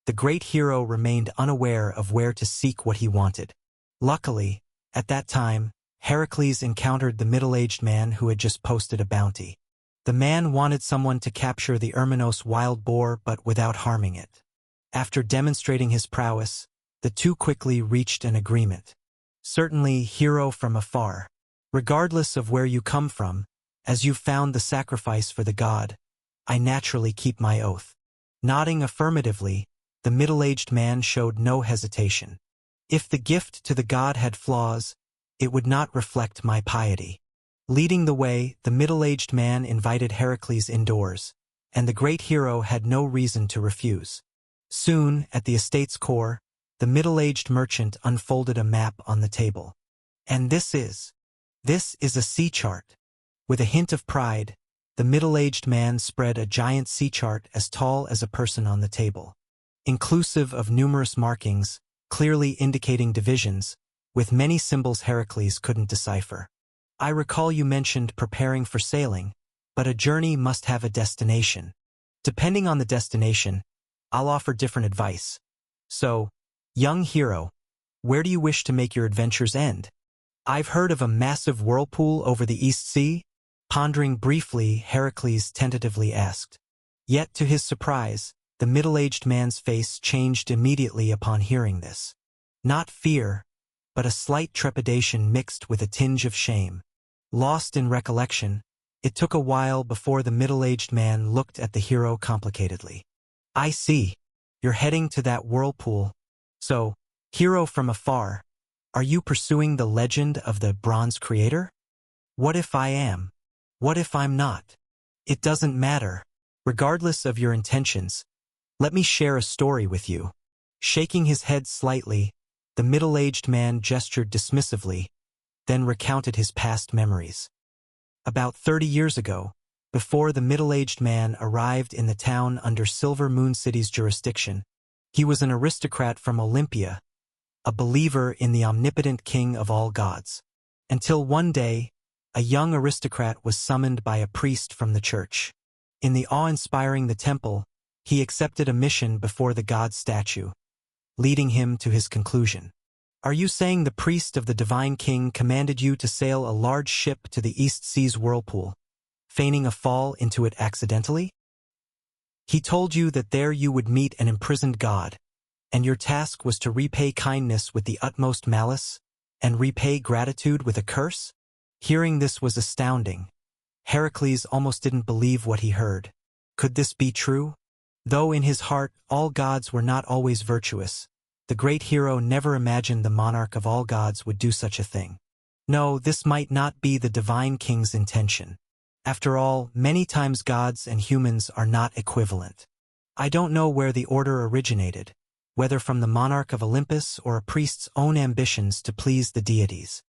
the great hero remained unaware of where to seek what he wanted. Luckily, at that time, Heracles encountered the middle-aged man who had just posted a bounty. The man wanted someone to capture the Erminos wild boar but without harming it. After demonstrating his prowess, the two quickly reached an agreement. Certainly, hero from afar. Regardless of where you come from, as you've found the sacrifice for the god, I naturally keep my oath. Nodding affirmatively, the middle-aged man showed no hesitation. If the gift to the god had flaws, it would not reflect my piety. Leading the way, the middle-aged man invited Heracles indoors, and the great hero had no reason to refuse. Soon, at the estate's core, the middle-aged merchant unfolded a map on the table. And this is a sea chart. With a hint of pride, the middle-aged man spread a giant sea chart as tall as a person on the table. Inclusive of numerous markings, clearly indicating divisions, with many symbols Heracles couldn't decipher. I recall you mentioned preparing for sailing, But a journey must have a destination. Depending on the destination, I'll offer different advice. So, young hero, where do you wish to make your adventures end? I've heard of a massive whirlpool over the East Sea. Pondering briefly, Heracles tentatively asked. Yet to his surprise, the middle-aged man's face changed immediately upon hearing this. Not fear, but a slight trepidation mixed with a tinge of shame. Lost in recollection, it took a while before the middle-aged man looked at the hero complicatedly. I see. You're heading to that whirlpool. So, hero from afar, are you pursuing the legend of the bronze creator? What if I am? What if I'm not? It doesn't matter. Regardless of your intentions, let me share a story with you. Shaking his head slightly, the middle-aged man gestured dismissively, then recounted his past memories. About 30 years ago, before the middle-aged man arrived in the town under Silver Moon City's jurisdiction, he was an aristocrat from Olympia, a believer in the omnipotent king of all gods. Until one day, a young aristocrat was summoned by a priest from the church. In the awe-inspiring the temple, he accepted a mission before the god statue, leading him to his conclusion. Are you saying the priest of the divine king commanded you to sail a large ship to the East Sea's whirlpool, feigning a fall into it accidentally? He told you that there you would meet an imprisoned god, and your task was to repay kindness with the utmost malice, and repay gratitude with a curse? Hearing this was astounding. Heracles almost didn't believe what he heard. Could this be true? Though in his heart all gods were not always virtuous, the great hero never imagined the monarch of all gods would do such a thing. No, this might not be the divine king's intention. After all, many times gods and humans are not equivalent. I don't know where the order originated, whether from the monarch of Olympus or a priest's own ambitions to please the deities.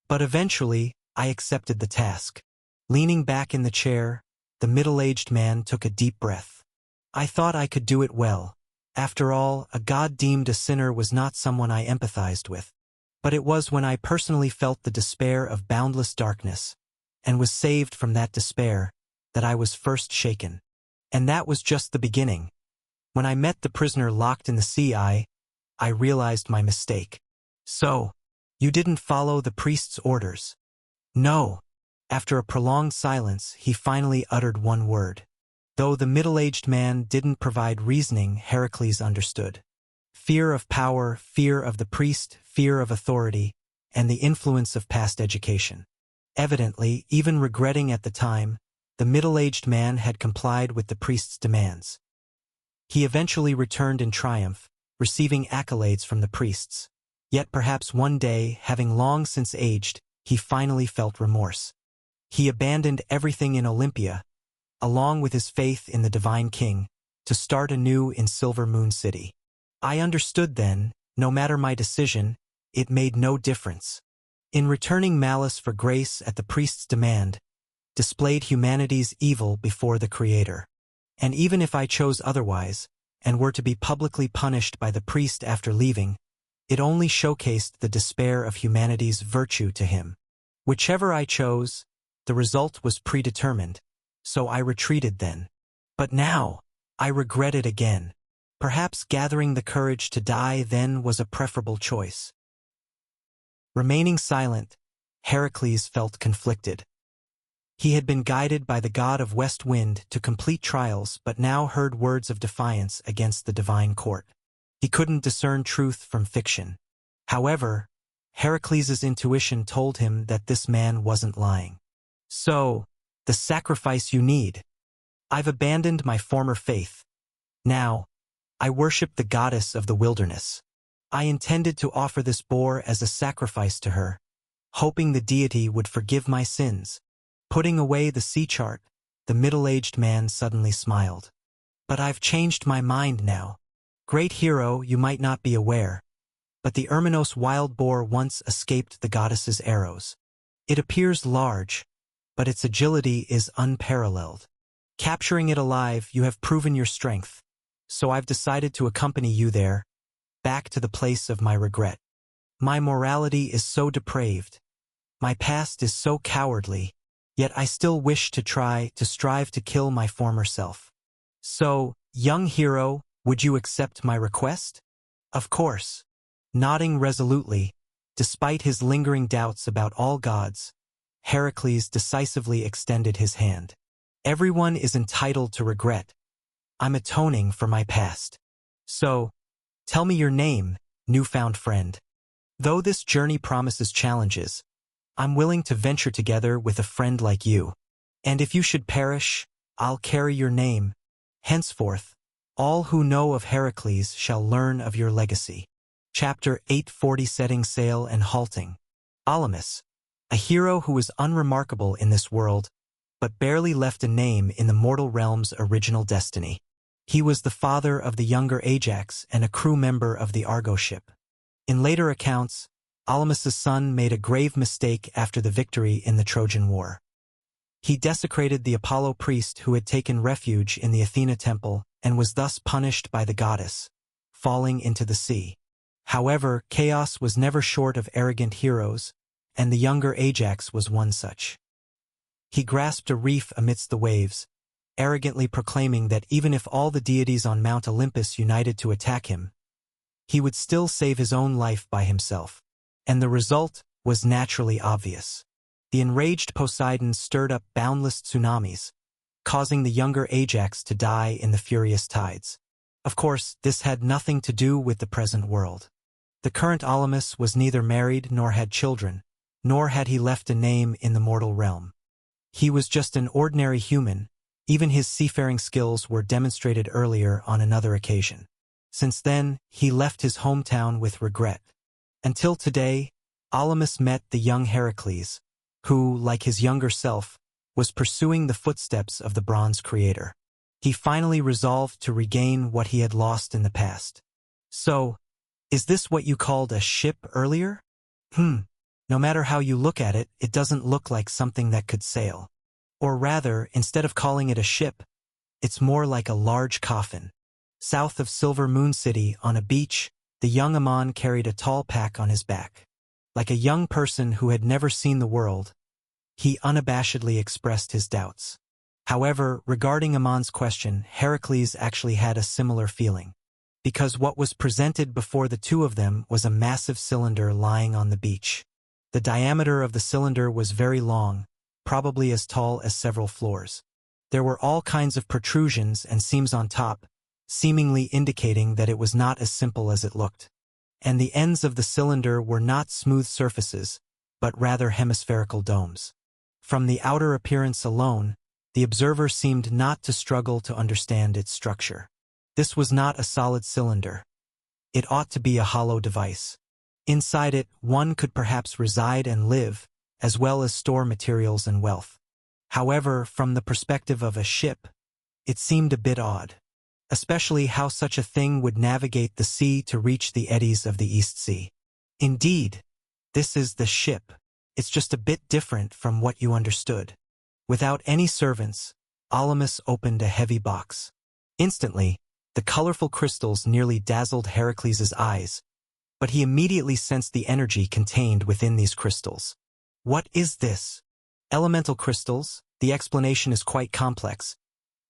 But eventually, I accepted the task. Leaning back in the chair, the middle-aged man took a deep breath. I thought I could do it well. After all, a god deemed a sinner was not someone I empathized with. But it was when I personally felt the despair of boundless darkness, and was saved from that despair, that I was first shaken. And that was just the beginning. When I met the prisoner locked in the sea, I realized my mistake. So, you didn't follow the priest's orders? No. After a prolonged silence, he finally uttered one word. Though the middle-aged man didn't provide reasoning, Heracles understood. Fear of power, fear of the priest, fear of authority, and the influence of past education. Evidently, even regretting at the time, the middle-aged man had complied with the priest's demands. He eventually returned in triumph, receiving accolades from the priests. Yet perhaps one day, having long since aged, he finally felt remorse. He abandoned everything in Olympia, along with his faith in the divine king, to start anew in Silver Moon City. I understood then, no matter my decision, it made no difference. In returning malice for grace at the priest's demand, displayed humanity's evil before the Creator. And even if I chose otherwise, and were to be publicly punished by the priest after leaving, it only showcased the despair of humanity's virtue to him. Whichever I chose, the result was predetermined, so I retreated then. But now, I regret it again. Perhaps gathering the courage to die then was a preferable choice. Remaining silent, Heracles felt conflicted. He had been guided by the god of west wind to complete trials but now heard words of defiance against the divine court. He couldn't discern truth from fiction. However, Heracles' intuition told him that this man wasn't lying. So, the sacrifice you need. I've abandoned my former faith. Now, I worship the goddess of the wilderness. I intended to offer this boar as a sacrifice to her, hoping the deity would forgive my sins. Putting away the sea chart, the middle-aged man suddenly smiled. But I've changed my mind now. Great hero, you might not be aware, but the Erminos wild boar once escaped the goddess's arrows. It appears large, but its agility is unparalleled. Capturing it alive, you have proven your strength, so I've decided to accompany you there, back to the place of my regret. My morality is so depraved. My past is so cowardly, yet I still wish to strive to kill my former self. So, young hero, would you accept my request? Of course. Nodding resolutely, despite his lingering doubts about all gods, Heracles decisively extended his hand. Everyone is entitled to regret. I'm atoning for my past. So, tell me your name, newfound friend. Though this journey promises challenges, I'm willing to venture together with a friend like you. And if you should perish, I'll carry your name. Henceforth, all who know of Heracles shall learn of your legacy. Chapter 840 Setting Sail and Halting. Alamus, a hero who was unremarkable in this world, but barely left a name in the mortal realm's original destiny. He was the father of the younger Ajax and a crew member of the Argo ship. In later accounts, Alamus's son made a grave mistake after the victory in the Trojan War. He desecrated the Apollo priest who had taken refuge in the Athena temple and was thus punished by the goddess, falling into the sea. However, chaos was never short of arrogant heroes, and the younger Ajax was one such. He grasped a reef amidst the waves, arrogantly proclaiming that even if all the deities on Mount Olympus united to attack him, he would still save his own life by himself. And the result was naturally obvious. The enraged Poseidon stirred up boundless tsunamis, causing the younger Ajax to die in the furious tides. Of course, this had nothing to do with the present world. The current Alamus was neither married nor had children, nor had he left a name in the mortal realm. He was just an ordinary human. Even his seafaring skills were demonstrated earlier on another occasion. Since then, he left his hometown with regret. Until today, Alamus met the young Heracles, who, like his younger self, was pursuing the footsteps of the bronze creator. He finally resolved to regain what he had lost in the past. So, is this what you called a ship earlier? No matter how you look at it, it doesn't look like something that could sail. Or rather, instead of calling it a ship, it's more like a large coffin. South of Silver Moon City, on a beach, the young Ammon carried a tall pack on his back. Like a young person who had never seen the world, he unabashedly expressed his doubts. However, regarding Ammon's question, Heracles actually had a similar feeling. Because what was presented before the two of them was a massive cylinder lying on the beach. The diameter of the cylinder was very long, probably as tall as several floors. There were all kinds of protrusions and seams on top, seemingly indicating that it was not as simple as it looked. And the ends of the cylinder were not smooth surfaces, but rather hemispherical domes. From the outer appearance alone, the observer seemed not to struggle to understand its structure. This was not a solid cylinder. It ought to be a hollow device. Inside it, one could perhaps reside and live, as well as store materials and wealth. However, from the perspective of a ship, it seemed a bit odd. Especially how such a thing would navigate the sea to reach the eddies of the East Sea. Indeed, this is the ship. It's just a bit different from what you understood. Without any servants, Alamus opened a heavy box. Instantly, the colorful crystals nearly dazzled Heracles' eyes, but he immediately sensed the energy contained within these crystals. What is this? Elemental crystals? The explanation is quite complex,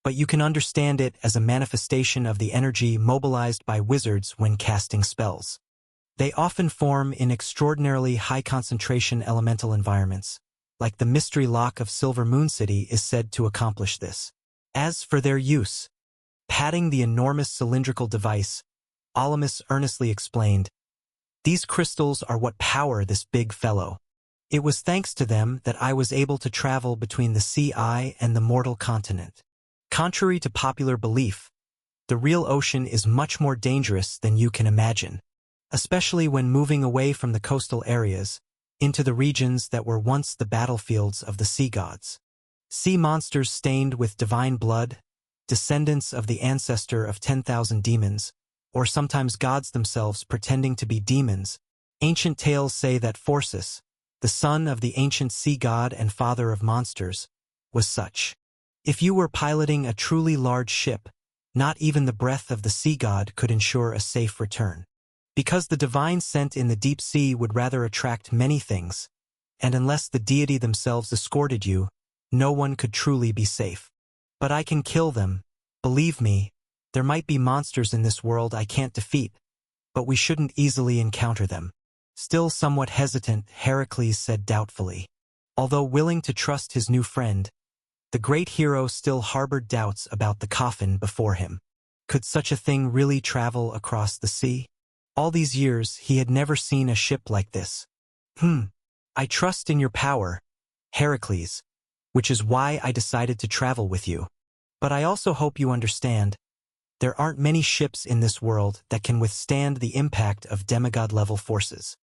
but you can understand it as a manifestation of the energy mobilized by wizards when casting spells. They often form in extraordinarily high-concentration elemental environments, like the mystery lock of Silver Moon City is said to accomplish this. As for their use, patting the enormous cylindrical device, Alamus earnestly explained, "These crystals are what power this big fellow. It was thanks to them that I was able to travel between the sea eye and the mortal continent. Contrary to popular belief, the real ocean is much more dangerous than you can imagine, especially when moving away from the coastal areas into the regions that were once the battlefields of the sea gods. Sea monsters stained with divine blood, descendants of the ancestor of 10,000 demons, or sometimes gods themselves pretending to be demons. Ancient tales say that Phorcys, the son of the ancient sea god and father of monsters, was such. If you were piloting a truly large ship, not even the breath of the sea god could ensure a safe return. Because the divine scent in the deep sea would rather attract many things, and unless the deity themselves escorted you, no one could truly be safe. But I can kill them. Believe me, there might be monsters in this world I can't defeat, but we shouldn't easily encounter them. Still somewhat hesitant, Heracles said doubtfully. Although willing to trust his new friend, the great hero still harbored doubts about the coffin before him. Could such a thing really travel across the sea? All these years, he had never seen a ship like this. I trust in your power, Heracles, which is why I decided to travel with you. But I also hope you understand, there aren't many ships in this world that can withstand the impact of demigod-level forces.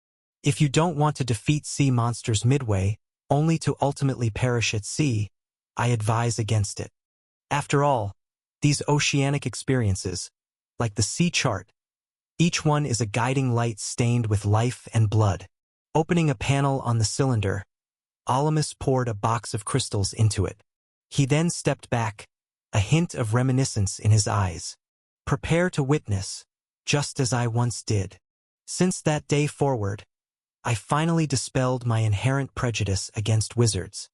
If you don't want to defeat sea monsters midway, only to ultimately perish at sea, I advise against it. After all, these oceanic experiences, like the sea chart, each one is a guiding light stained with life and blood. Opening a panel on the cylinder, Alamus poured a box of crystals into it. He then stepped back, a hint of reminiscence in his eyes. Prepare to witness, just as I once did. Since that day forward, I finally dispelled my inherent prejudice against wizards.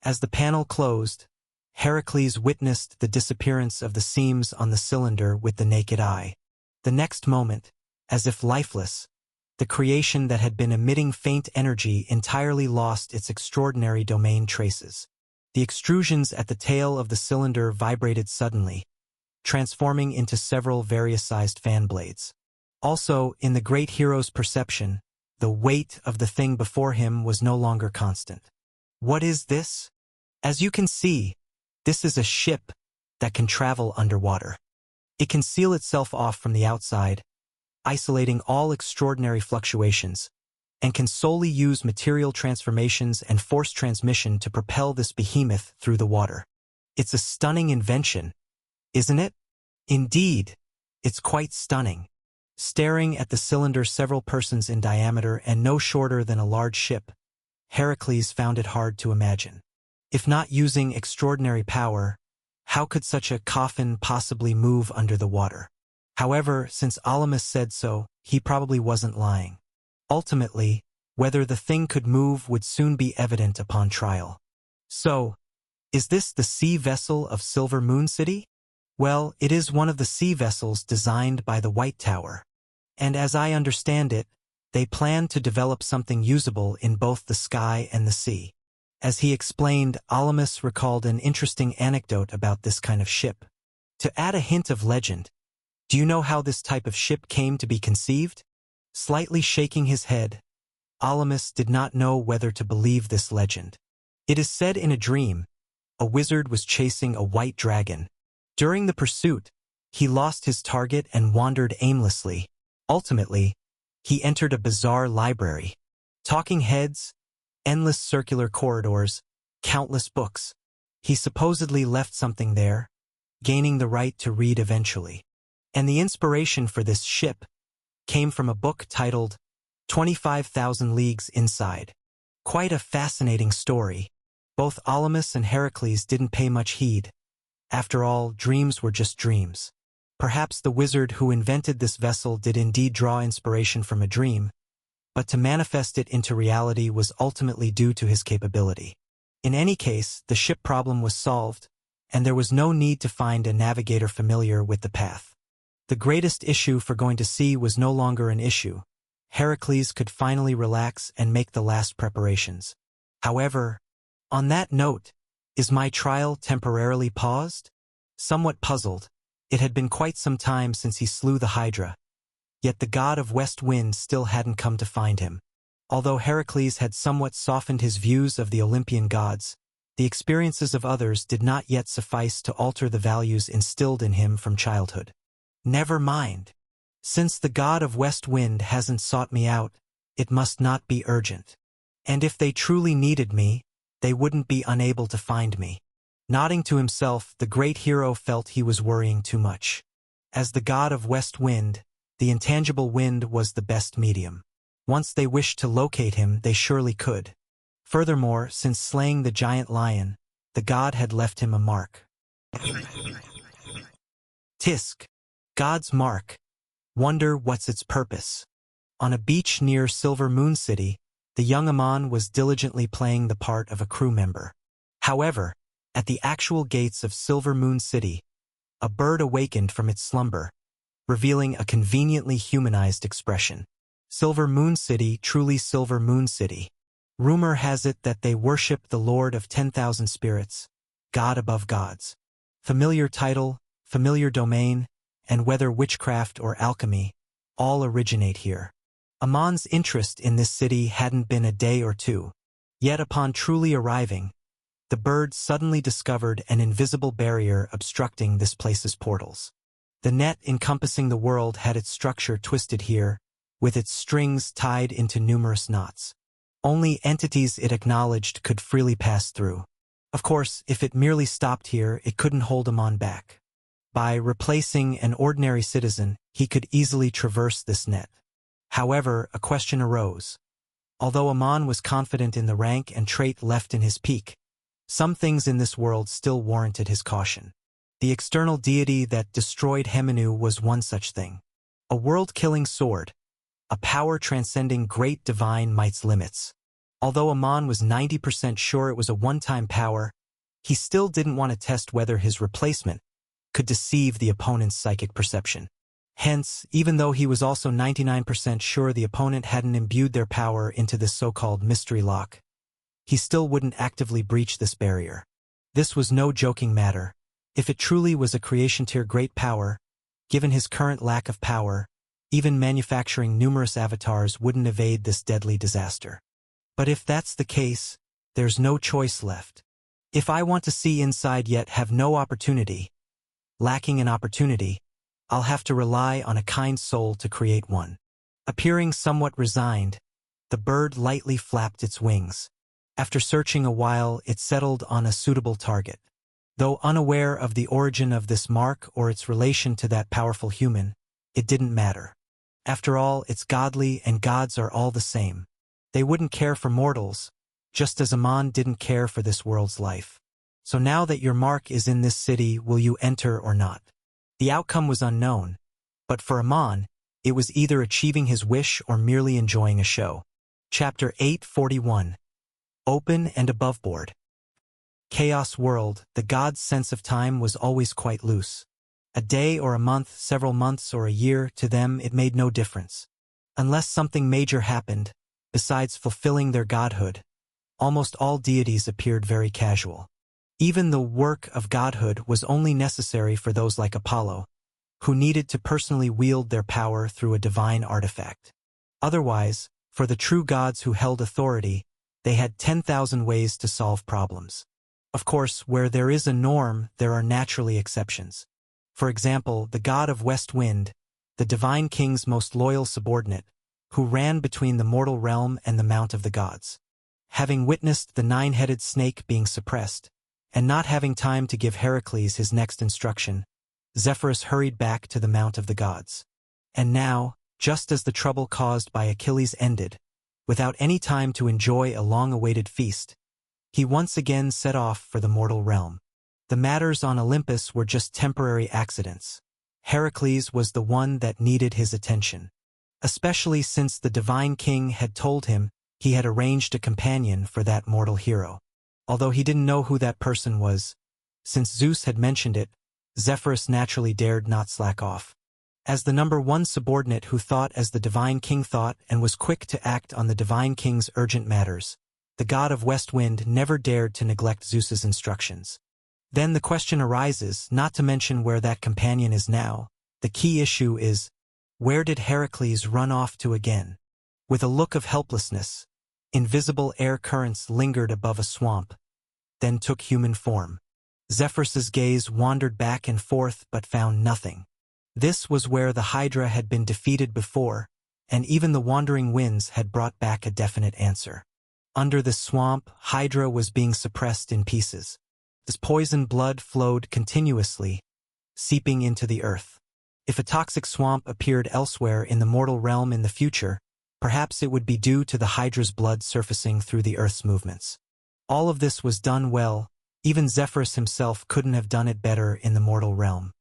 As the panel closed, Heracles witnessed the disappearance of the seams on the cylinder with the naked eye. The next moment, as if lifeless, the creation that had been emitting faint energy entirely lost its extraordinary domain traces. The extrusions at the tail of the cylinder vibrated suddenly, transforming into several various-sized fan blades. Also, in the great hero's perception, the weight of the thing before him was no longer constant. What is this? As you can see, this is a ship that can travel underwater. It can seal itself off from the outside, isolating all extraordinary fluctuations, and can solely use material transformations and force transmission to propel this behemoth through the water. It's a stunning invention, isn't it? Indeed, it's quite stunning. Staring at the cylinder several persons in diameter and no shorter than a large ship, Heracles found it hard to imagine. If not using extraordinary power, how could such a coffin possibly move under the water? However, since Alamus said so, he probably wasn't lying. Ultimately, whether the thing could move would soon be evident upon trial. So, is this the sea vessel of Silver Moon City? Well, it is one of the sea vessels designed by the White Tower. And as I understand it, they plan to develop something usable in both the sky and the sea. As he explained, Alamus recalled an interesting anecdote about this kind of ship. To add a hint of legend, do you know how this type of ship came to be conceived? Slightly shaking his head, Alamus did not know whether to believe this legend. It is said in a dream, a wizard was chasing a white dragon. During the pursuit, he lost his target and wandered aimlessly. Ultimately, he entered a bizarre library. Talking heads, endless circular corridors, countless books. He supposedly left something there, gaining the right to read eventually. And the inspiration for this ship came from a book titled 25,000 Leagues Inside. Quite a fascinating story. Both Alamus and Heracles didn't pay much heed. After all, dreams were just dreams. Perhaps the wizard who invented this vessel did indeed draw inspiration from a dream, but to manifest it into reality was ultimately due to his capability. In any case, the ship problem was solved, and there was no need to find a navigator familiar with the path. The greatest issue for going to sea was no longer an issue. Heracles could finally relax and make the last preparations. However, on that note, is my trial temporarily paused? Somewhat puzzled, it had been quite some time since he slew the Hydra. Yet the god of West Wind still hadn't come to find him. Although Heracles had somewhat softened his views of the Olympian gods, the experiences of others did not yet suffice to alter the values instilled in him from childhood. Never mind. Since the god of West Wind hasn't sought me out, it must not be urgent. And if they truly needed me, they wouldn't be unable to find me. Nodding to himself, the great hero felt he was worrying too much. As the god of West Wind, the intangible wind was the best medium. Once they wished to locate him, they surely could. Furthermore, since slaying the giant lion, the god had left him a mark. Tisk. God's mark. Wonder what's its purpose. On a beach near Silver Moon City, the young Ammon was diligently playing the part of a crew member. However, at the actual gates of Silver Moon City, a bird awakened from its slumber, revealing a conveniently humanized expression. Silver Moon City, truly Silver Moon City. Rumor has it that they worship the Lord of 10,000 spirits, God above gods. Familiar title, familiar domain, and whether witchcraft or alchemy, all originate here. Amon's interest in this city hadn't been a day or two. Yet upon truly arriving, the bird suddenly discovered an invisible barrier obstructing this place's portals. The net encompassing the world had its structure twisted here, with its strings tied into numerous knots. Only entities it acknowledged could freely pass through. Of course, if it merely stopped here, it couldn't hold Amon back. By replacing an ordinary citizen, he could easily traverse this net. However, a question arose. Although Amon was confident in the rank and trait left in his peak, some things in this world still warranted his caution. The external deity that destroyed Hemenu was one such thing. A world-killing sword, a power transcending great divine might's limits. Although Amon was 90% sure it was a one-time power, he still didn't want to test whether his replacement could deceive the opponent's psychic perception. Hence, even though he was also 99% sure the opponent hadn't imbued their power into this so-called mystery lock, he still wouldn't actively breach this barrier. This was no joking matter. If it truly was a creation-tier great power, given his current lack of power, even manufacturing numerous avatars wouldn't evade this deadly disaster. But if that's the case, there's no choice left. If I want to see inside yet have no opportunity, lacking an opportunity, I'll have to rely on a kind soul to create one. Appearing somewhat resigned, the bird lightly flapped its wings. After searching a while, it settled on a suitable target. Though unaware of the origin of this mark or its relation to that powerful human, it didn't matter. After all, it's godly and gods are all the same. They wouldn't care for mortals, just as Amon didn't care for this world's life. So now that your mark is in this city, will you enter or not? The outcome was unknown, but for Amon, it was either achieving his wish or merely enjoying a show. Chapter 841. Open and aboveboard. Chaos world, the god's sense of time was always quite loose. A day or a month, several months or a year, to them it made no difference. Unless something major happened, besides fulfilling their godhood, almost all deities appeared very casual. Even the work of godhood was only necessary for those like Apollo, who needed to personally wield their power through a divine artifact. Otherwise, for the true gods who held authority, they had 10,000 ways to solve problems. Of course, where there is a norm, there are naturally exceptions. For example, the god of West Wind, the divine king's most loyal subordinate, who ran between the mortal realm and the Mount of the Gods. Having witnessed the nine-headed snake being suppressed, and not having time to give Heracles his next instruction, Zephyrus hurried back to the Mount of the Gods. And now, just as the trouble caused by Achilles ended, without any time to enjoy a long-awaited feast, he once again set off for the mortal realm. The matters on Olympus were just temporary accidents. Heracles was the one that needed his attention, especially since the divine king had told him he had arranged a companion for that mortal hero. Although he didn't know who that person was, since Zeus had mentioned it, Zephyrus naturally dared not slack off. As the number one subordinate who thought as the divine king thought and was quick to act on the divine king's urgent matters, the god of West Wind never dared to neglect Zeus's instructions. Then the question arises, not to mention where that companion is now. The key issue is, where did Heracles run off to again? With a look of helplessness, invisible air currents lingered above a swamp, then took human form. Zephyrus's gaze wandered back and forth but found nothing. This was where the Hydra had been defeated before, and even the wandering winds had brought back a definite answer. Under the swamp, Hydra was being suppressed in pieces. This poisoned blood flowed continuously, seeping into the earth. If a toxic swamp appeared elsewhere in the mortal realm in the future, perhaps it would be due to the Hydra's blood surfacing through the earth's movements. All of this was done well. Even Zephyrus himself couldn't have done it better in the mortal realm.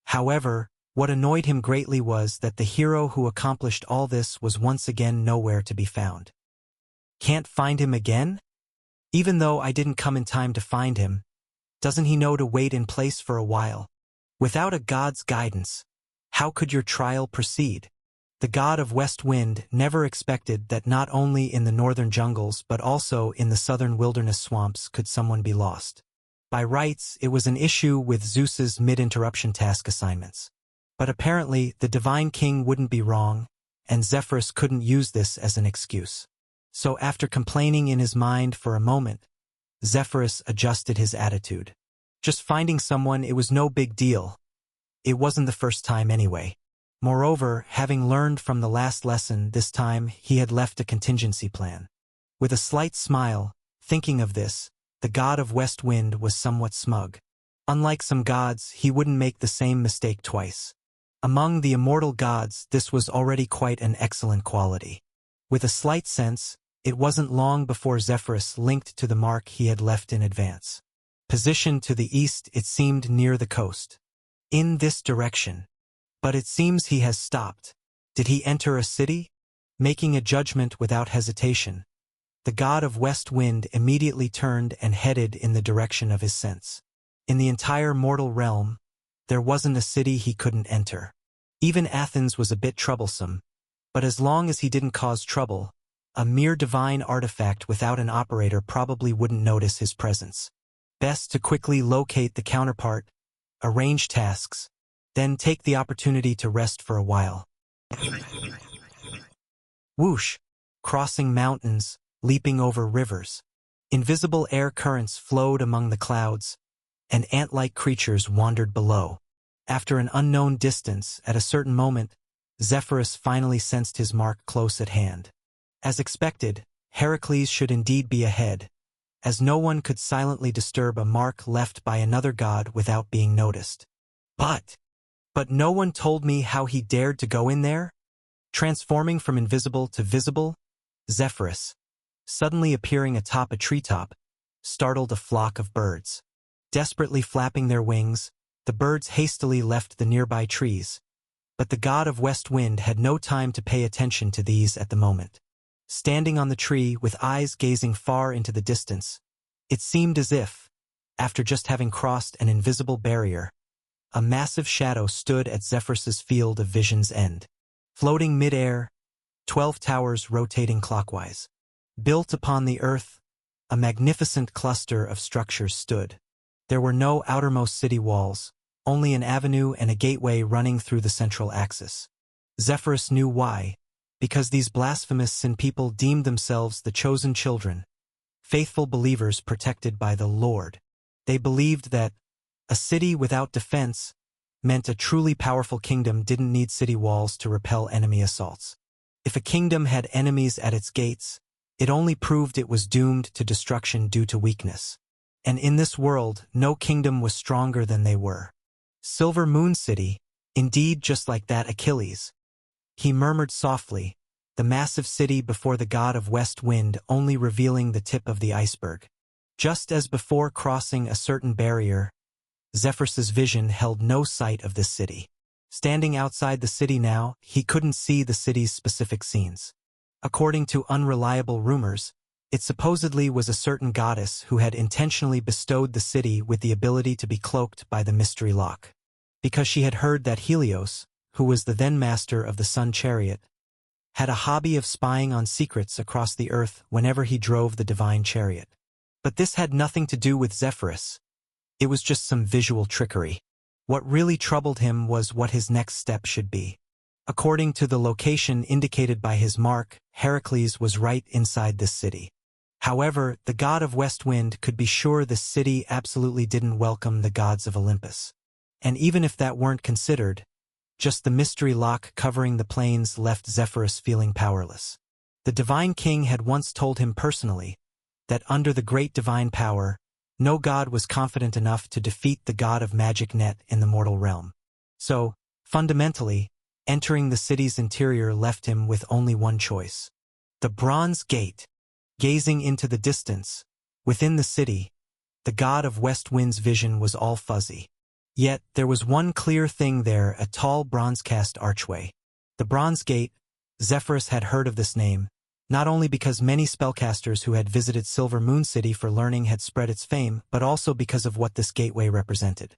However, what annoyed him greatly was that the hero who accomplished all this was once again nowhere to be found. Can't find him again? Even though I didn't come in time to find him, doesn't he know to wait in place for a while? Without a god's guidance, how could your trial proceed? The god of West Wind never expected that not only in the northern jungles but also in the southern wilderness swamps could someone be lost. By rights, it was an issue with Zeus's mid-interruption task assignments. But apparently, the divine king wouldn't be wrong, and Zephyrus couldn't use this as an excuse. So after complaining in his mind for a moment, Zephyrus adjusted his attitude. Just finding someone, it was no big deal. It wasn't the first time anyway. Moreover, having learned from the last lesson, this time he had left a contingency plan. With a slight smile, thinking of this, the god of West Wind was somewhat smug. Unlike some gods, he wouldn't make the same mistake twice. Among the immortal gods, this was already quite an excellent quality. With a slight sense, it wasn't long before Zephyrus linked to the mark he had left in advance. Positioned to the east, it seemed near the coast. In this direction. But it seems he has stopped. Did he enter a city? Making a judgment without hesitation, the god of West Wind immediately turned and headed in the direction of his sense. In the entire mortal realm, there wasn't a city he couldn't enter. Even Athens was a bit troublesome, but as long as he didn't cause trouble, a mere divine artifact without an operator probably wouldn't notice his presence. Best to quickly locate the counterpart, arrange tasks, then take the opportunity to rest for a while. Whoosh! Crossing mountains, leaping over rivers. Invisible air currents flowed among the clouds, and ant-like creatures wandered below. After an unknown distance, at a certain moment, Zephyrus finally sensed his mark close at hand. As expected, Heracles should indeed be ahead, as no one could silently disturb a mark left by another god without being noticed. But no one told me how he dared to go in there? Transforming from invisible to visible, Zephyrus, suddenly appearing atop a treetop, startled a flock of birds. Desperately flapping their wings, the birds hastily left the nearby trees. But the god of West Wind had no time to pay attention to these at the moment. Standing on the tree with eyes gazing far into the distance, it seemed as if, after just having crossed an invisible barrier, a massive shadow stood at Zephyrus's field of vision's end. Floating mid-air, 12 towers rotating clockwise. Built upon the earth, a magnificent cluster of structures stood. There were no outermost city walls, only an avenue and a gateway running through the central axis. Zephyrus knew why, because these blasphemous sin people deemed themselves the chosen children, faithful believers protected by the Lord. They believed that a city without defense meant a truly powerful kingdom didn't need city walls to repel enemy assaults. If a kingdom had enemies at its gates, it only proved it was doomed to destruction due to weakness. And in this world, no kingdom was stronger than they were. Silver Moon City, indeed just like that Achilles. He murmured softly, the massive city before the god of West Wind only revealing the tip of the iceberg. Just as before crossing a certain barrier, Zephyrus's vision held no sight of this city. Standing outside the city now, he couldn't see the city's specific scenes. According to unreliable rumors, it supposedly was a certain goddess who had intentionally bestowed the city with the ability to be cloaked by the mystery lock. Because she had heard that Helios, who was the then master of the sun chariot, had a hobby of spying on secrets across the earth whenever he drove the divine chariot. But this had nothing to do with Zephyrus. It was just some visual trickery. What really troubled him was what his next step should be. According to the location indicated by his mark, Heracles was right inside this city. However, the god of West Wind could be sure this city absolutely didn't welcome the gods of Olympus. And even if that weren't considered, just the mystery lock covering the plains left Zephyrus feeling powerless. The divine king had once told him personally that under the great divine power, no god was confident enough to defeat the god of magic net in the mortal realm. So, fundamentally, entering the city's interior left him with only one choice. The Bronze Gate. Gazing into the distance, within the city, the god of West Wind's vision was all fuzzy. Yet, there was one clear thing there, a tall bronze-cast archway. The Bronze Gate, Zephyrus had heard of this name, not only because many spellcasters who had visited Silver Moon City for learning had spread its fame, but also because of what this gateway represented.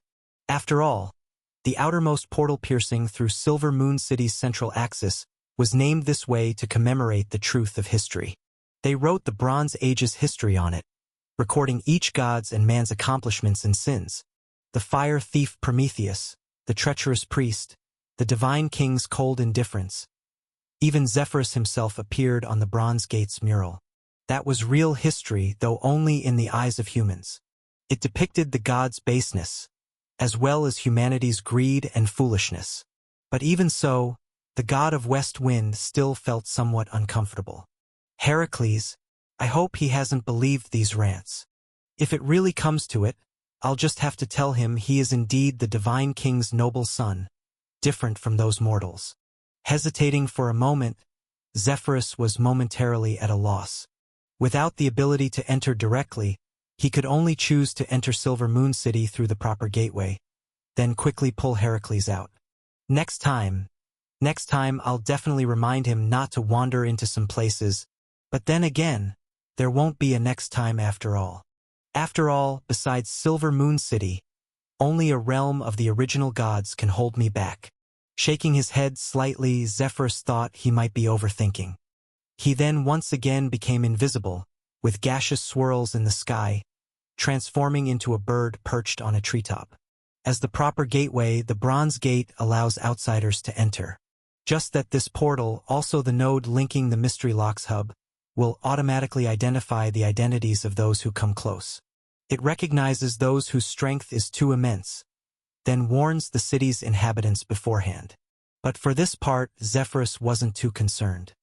After all, the outermost portal piercing through Silver Moon City's central axis was named this way to commemorate the truth of history. They wrote the Bronze Age's history on it, recording each god's and man's accomplishments and sins. The fire thief Prometheus, the treacherous priest, the divine king's cold indifference. Even Zephyrus himself appeared on the Bronze Gate's mural. That was real history, though only in the eyes of humans. It depicted the gods' baseness, as well as humanity's greed and foolishness. But even so, the god of West Wind still felt somewhat uncomfortable. Heracles, I hope he hasn't believed these rants. If it really comes to it, I'll just have to tell him he is indeed the divine king's noble son, different from those mortals. Hesitating for a moment, Zephyrus was momentarily at a loss. Without the ability to enter directly, he could only choose to enter Silver Moon City through the proper gateway, then quickly pull Heracles out. Next time I'll definitely remind him not to wander into some places, but then again, there won't be a next time after all. After all, besides Silver Moon City, only a realm of the original gods can hold me back. Shaking his head slightly, Zephyrus thought he might be overthinking. He then once again became invisible, with gaseous swirls in the sky, transforming into a bird perched on a treetop. As the proper gateway, the Bronze Gate allows outsiders to enter. Just that this portal, also the node linking the Mystery Locks hub, will automatically identify the identities of those who come close. It recognizes those whose strength is too immense, then warns the city's inhabitants beforehand. But for this part, Zephyrus wasn't too concerned.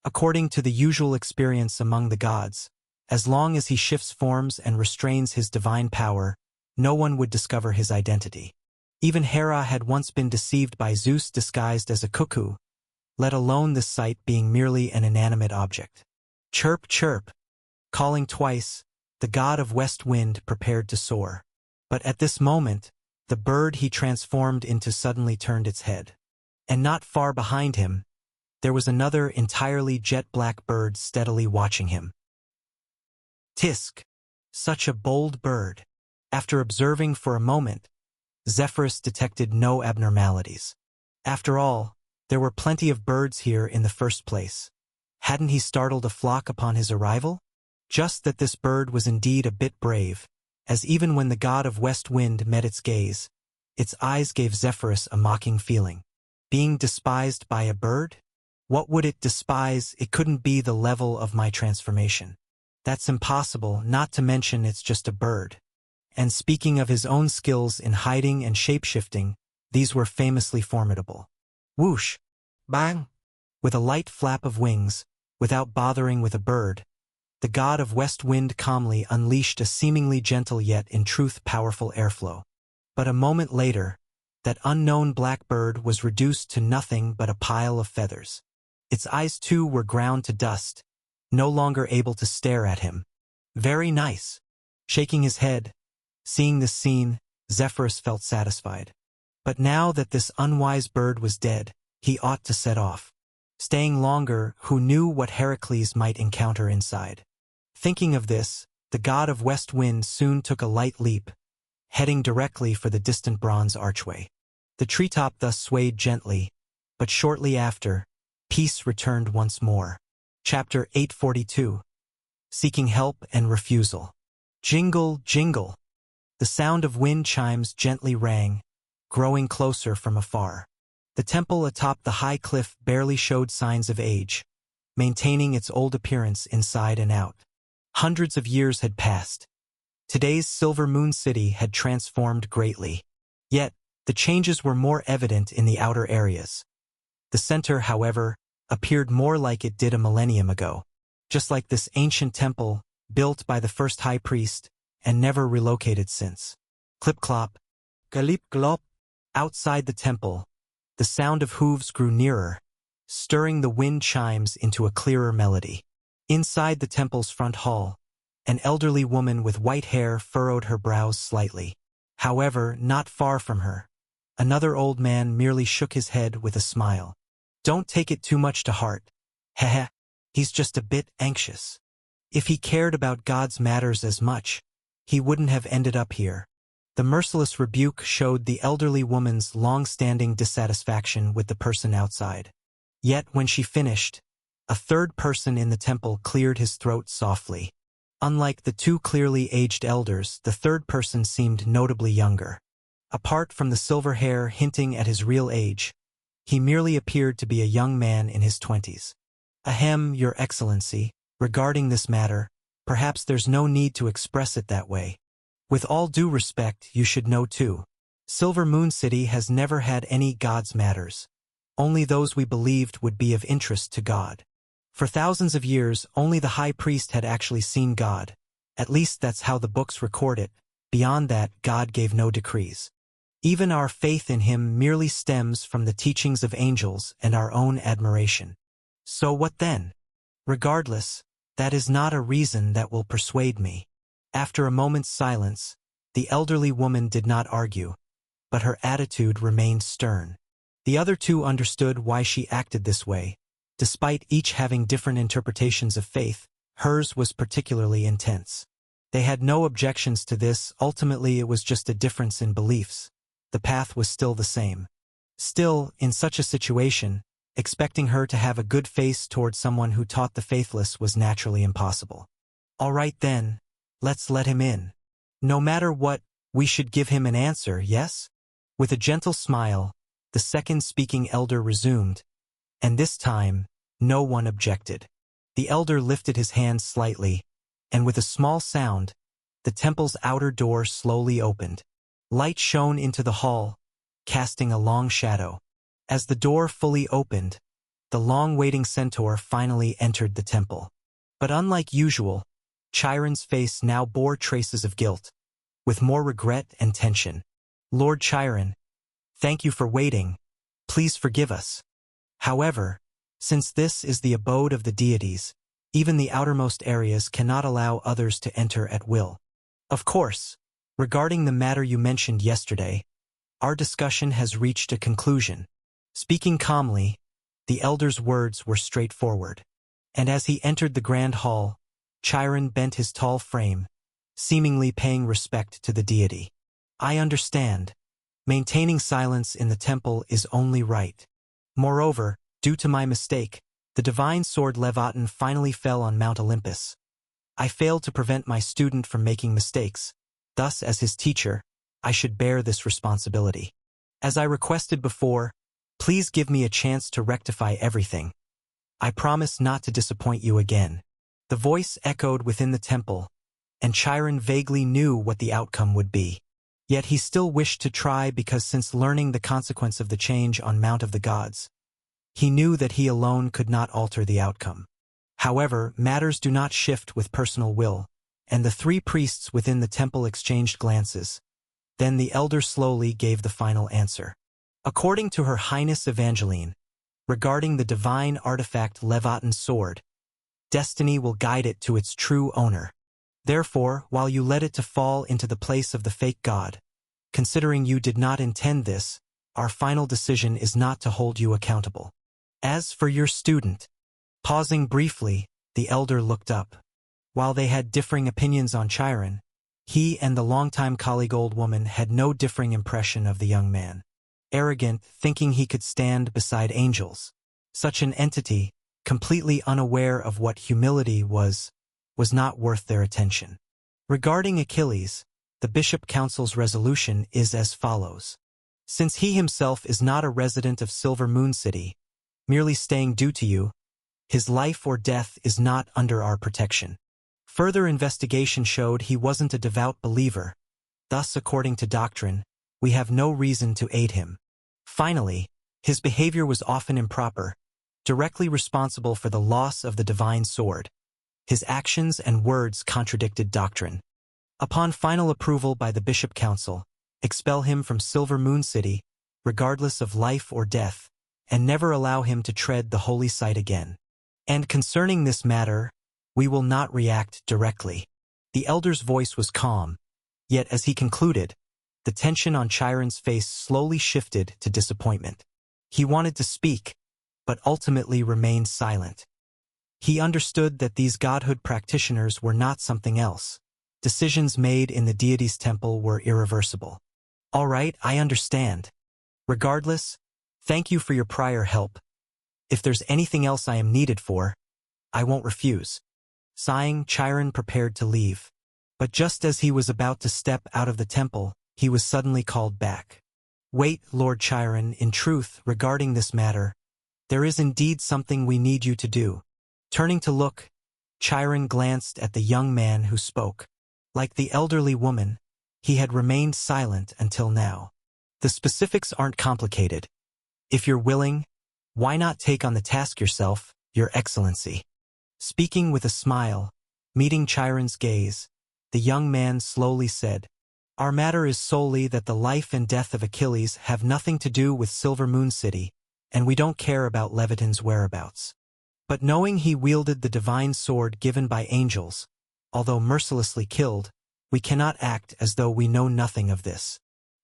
According to the usual experience among the gods, as long as he shifts forms and restrains his divine power, no one would discover his identity. Even Hera had once been deceived by Zeus disguised as a cuckoo, let alone this sight being merely an inanimate object. Chirp, chirp. Calling twice, the god of West Wind prepared to soar. But at this moment, the bird he transformed into suddenly turned its head. And not far behind him, there was another entirely jet-black bird steadily watching him. Tisk! Such a bold bird. After observing for a moment, Zephyrus detected no abnormalities. After all, there were plenty of birds here in the first place. Hadn't he startled a flock upon his arrival? Just that this bird was indeed a bit brave, as even when the god of West Wind met its gaze, its eyes gave Zephyrus a mocking feeling. Being despised by a bird? What would it despise? It couldn't be the level of my transformation. That's impossible, not to mention it's just a bird. And speaking of his own skills in hiding and shapeshifting, these were famously formidable. Whoosh! Bang! With a light flap of wings, without bothering with a bird, the god of West Wind calmly unleashed a seemingly gentle yet in truth powerful airflow. But a moment later, that unknown black bird was reduced to nothing but a pile of feathers. Its eyes too were ground to dust, no longer able to stare at him. Very nice. Shaking his head, seeing this scene, Zephyrus felt satisfied. But now that this unwise bird was dead, he ought to set off. Staying longer, who knew what Heracles might encounter inside? Thinking of this, the god of West Wind soon took a light leap, heading directly for the distant bronze archway. The treetop thus swayed gently, but shortly after, peace returned once more. Chapter 842. Seeking Help and Refusal. Jingle, jingle. The sound of wind chimes gently rang, growing closer from afar. The temple atop the high cliff barely showed signs of age, maintaining its old appearance inside and out. Hundreds of years had passed. Today's Silver Moon City had transformed greatly. Yet, the changes were more evident in the outer areas. The center, however, appeared more like it did a millennium ago. Just like this ancient temple, built by the first high priest, and never relocated since. Clip-clop, galip-glop. Outside the temple, the sound of hooves grew nearer, stirring the wind chimes into a clearer melody. Inside the temple's front hall, an elderly woman with white hair furrowed her brows slightly. However, not far from her, another old man merely shook his head with a smile. Don't take it too much to heart. Heh. He's just a bit anxious. If he cared about God's matters as much, he wouldn't have ended up here. The merciless rebuke showed the elderly woman's long-standing dissatisfaction with the person outside. Yet when she finished, a third person in the temple cleared his throat softly. Unlike the two clearly aged elders, the third person seemed notably younger. Apart from the silver hair hinting at his real age, he merely appeared to be a young man in his 20s. Ahem, Your Excellency, regarding this matter, perhaps there's no need to express it that way. With all due respect, you should know too. Silver Moon City has never had any God's matters. Only those we believed would be of interest to God. For thousands of years, only the high priest had actually seen God. At least that's how the books record it. Beyond that, God gave no decrees. Even our faith in him merely stems from the teachings of angels and our own admiration. So what then? Regardless, that is not a reason that will persuade me. After a moment's silence, the elderly woman did not argue, but her attitude remained stern. The other two understood why she acted this way. Despite each having different interpretations of faith, hers was particularly intense. They had no objections to this. Ultimately, it was just a difference in beliefs. The path was still the same. Still, in such a situation, expecting her to have a good face toward someone who taught the faithless was naturally impossible. All right then, let's let him in. No matter what, we should give him an answer, yes? With a gentle smile, the second speaking elder resumed, and this time, no one objected. The elder lifted his hand slightly, and with a small sound, the temple's outer door slowly opened. Light shone into the hall, casting a long shadow. As the door fully opened, the long-waiting centaur finally entered the temple. But unlike usual, Chiron's face now bore traces of guilt, with more regret and tension. Lord Chiron, thank you for waiting. Please forgive us. However, since this is the abode of the deities, even the outermost areas cannot allow others to enter at will. Of course, regarding the matter you mentioned yesterday, our discussion has reached a conclusion. Speaking calmly, the elder's words were straightforward. And as he entered the grand hall, Chiron bent his tall frame, seemingly paying respect to the deity. I understand. Maintaining silence in the temple is only right. Moreover, due to my mistake, the divine sword Leviathan finally fell on Mount Olympus. I failed to prevent my student from making mistakes. Thus, as his teacher, I should bear this responsibility. As I requested before, please give me a chance to rectify everything. I promise not to disappoint you again. The voice echoed within the temple, and Chiron vaguely knew what the outcome would be. Yet he still wished to try because since learning the consequence of the change on Mount of the Gods, he knew that he alone could not alter the outcome. However, matters do not shift with personal will, and the three priests within the temple exchanged glances. Then the elder slowly gave the final answer. According to Her Highness Evangeline, regarding the divine artifact Leviathan's sword, destiny will guide it to its true owner. Therefore, while you led it to fall into the place of the fake god, considering you did not intend this, our final decision is not to hold you accountable. As for your student, pausing briefly, the elder looked up. While they had differing opinions on Chiron, he and the longtime colleague old woman had no differing impression of the young man. Arrogant, thinking he could stand beside angels. Such an entity, completely unaware of what humility was not worth their attention. Regarding Achilles, the Bishop Council's resolution is as follows. Since he himself is not a resident of Silver Moon City, merely staying due to you, his life or death is not under our protection. Further investigation showed he wasn't a devout believer. Thus, according to doctrine, we have no reason to aid him. Finally, his behavior was often improper, directly responsible for the loss of the divine sword. His actions and words contradicted doctrine. Upon final approval by the Bishop Council, expel him from Silver Moon City, regardless of life or death, and never allow him to tread the holy site again. And concerning this matter, we will not react directly. The elder's voice was calm, yet as he concluded, the tension on Chiron's face slowly shifted to disappointment. He wanted to speak, but ultimately remained silent. He understood that these godhood practitioners were not something else. Decisions made in the deity's temple were irreversible. All right, I understand. Regardless, thank you for your prior help. If there's anything else I am needed for, I won't refuse. Sighing, Chiron prepared to leave. But just as he was about to step out of the temple, he was suddenly called back. Wait, Lord Chiron, in truth, regarding this matter, there is indeed something we need you to do. Turning to look, Chiron glanced at the young man who spoke. Like the elderly woman, he had remained silent until now. The specifics aren't complicated. If you're willing, why not take on the task yourself, Your Excellency? Speaking with a smile, meeting Chiron's gaze, the young man slowly said, Our matter is solely that the life and death of Achilles have nothing to do with Silver Moon City, and we don't care about Leviton's whereabouts. But knowing he wielded the divine sword given by angels, although mercilessly killed, we cannot act as though we know nothing of this.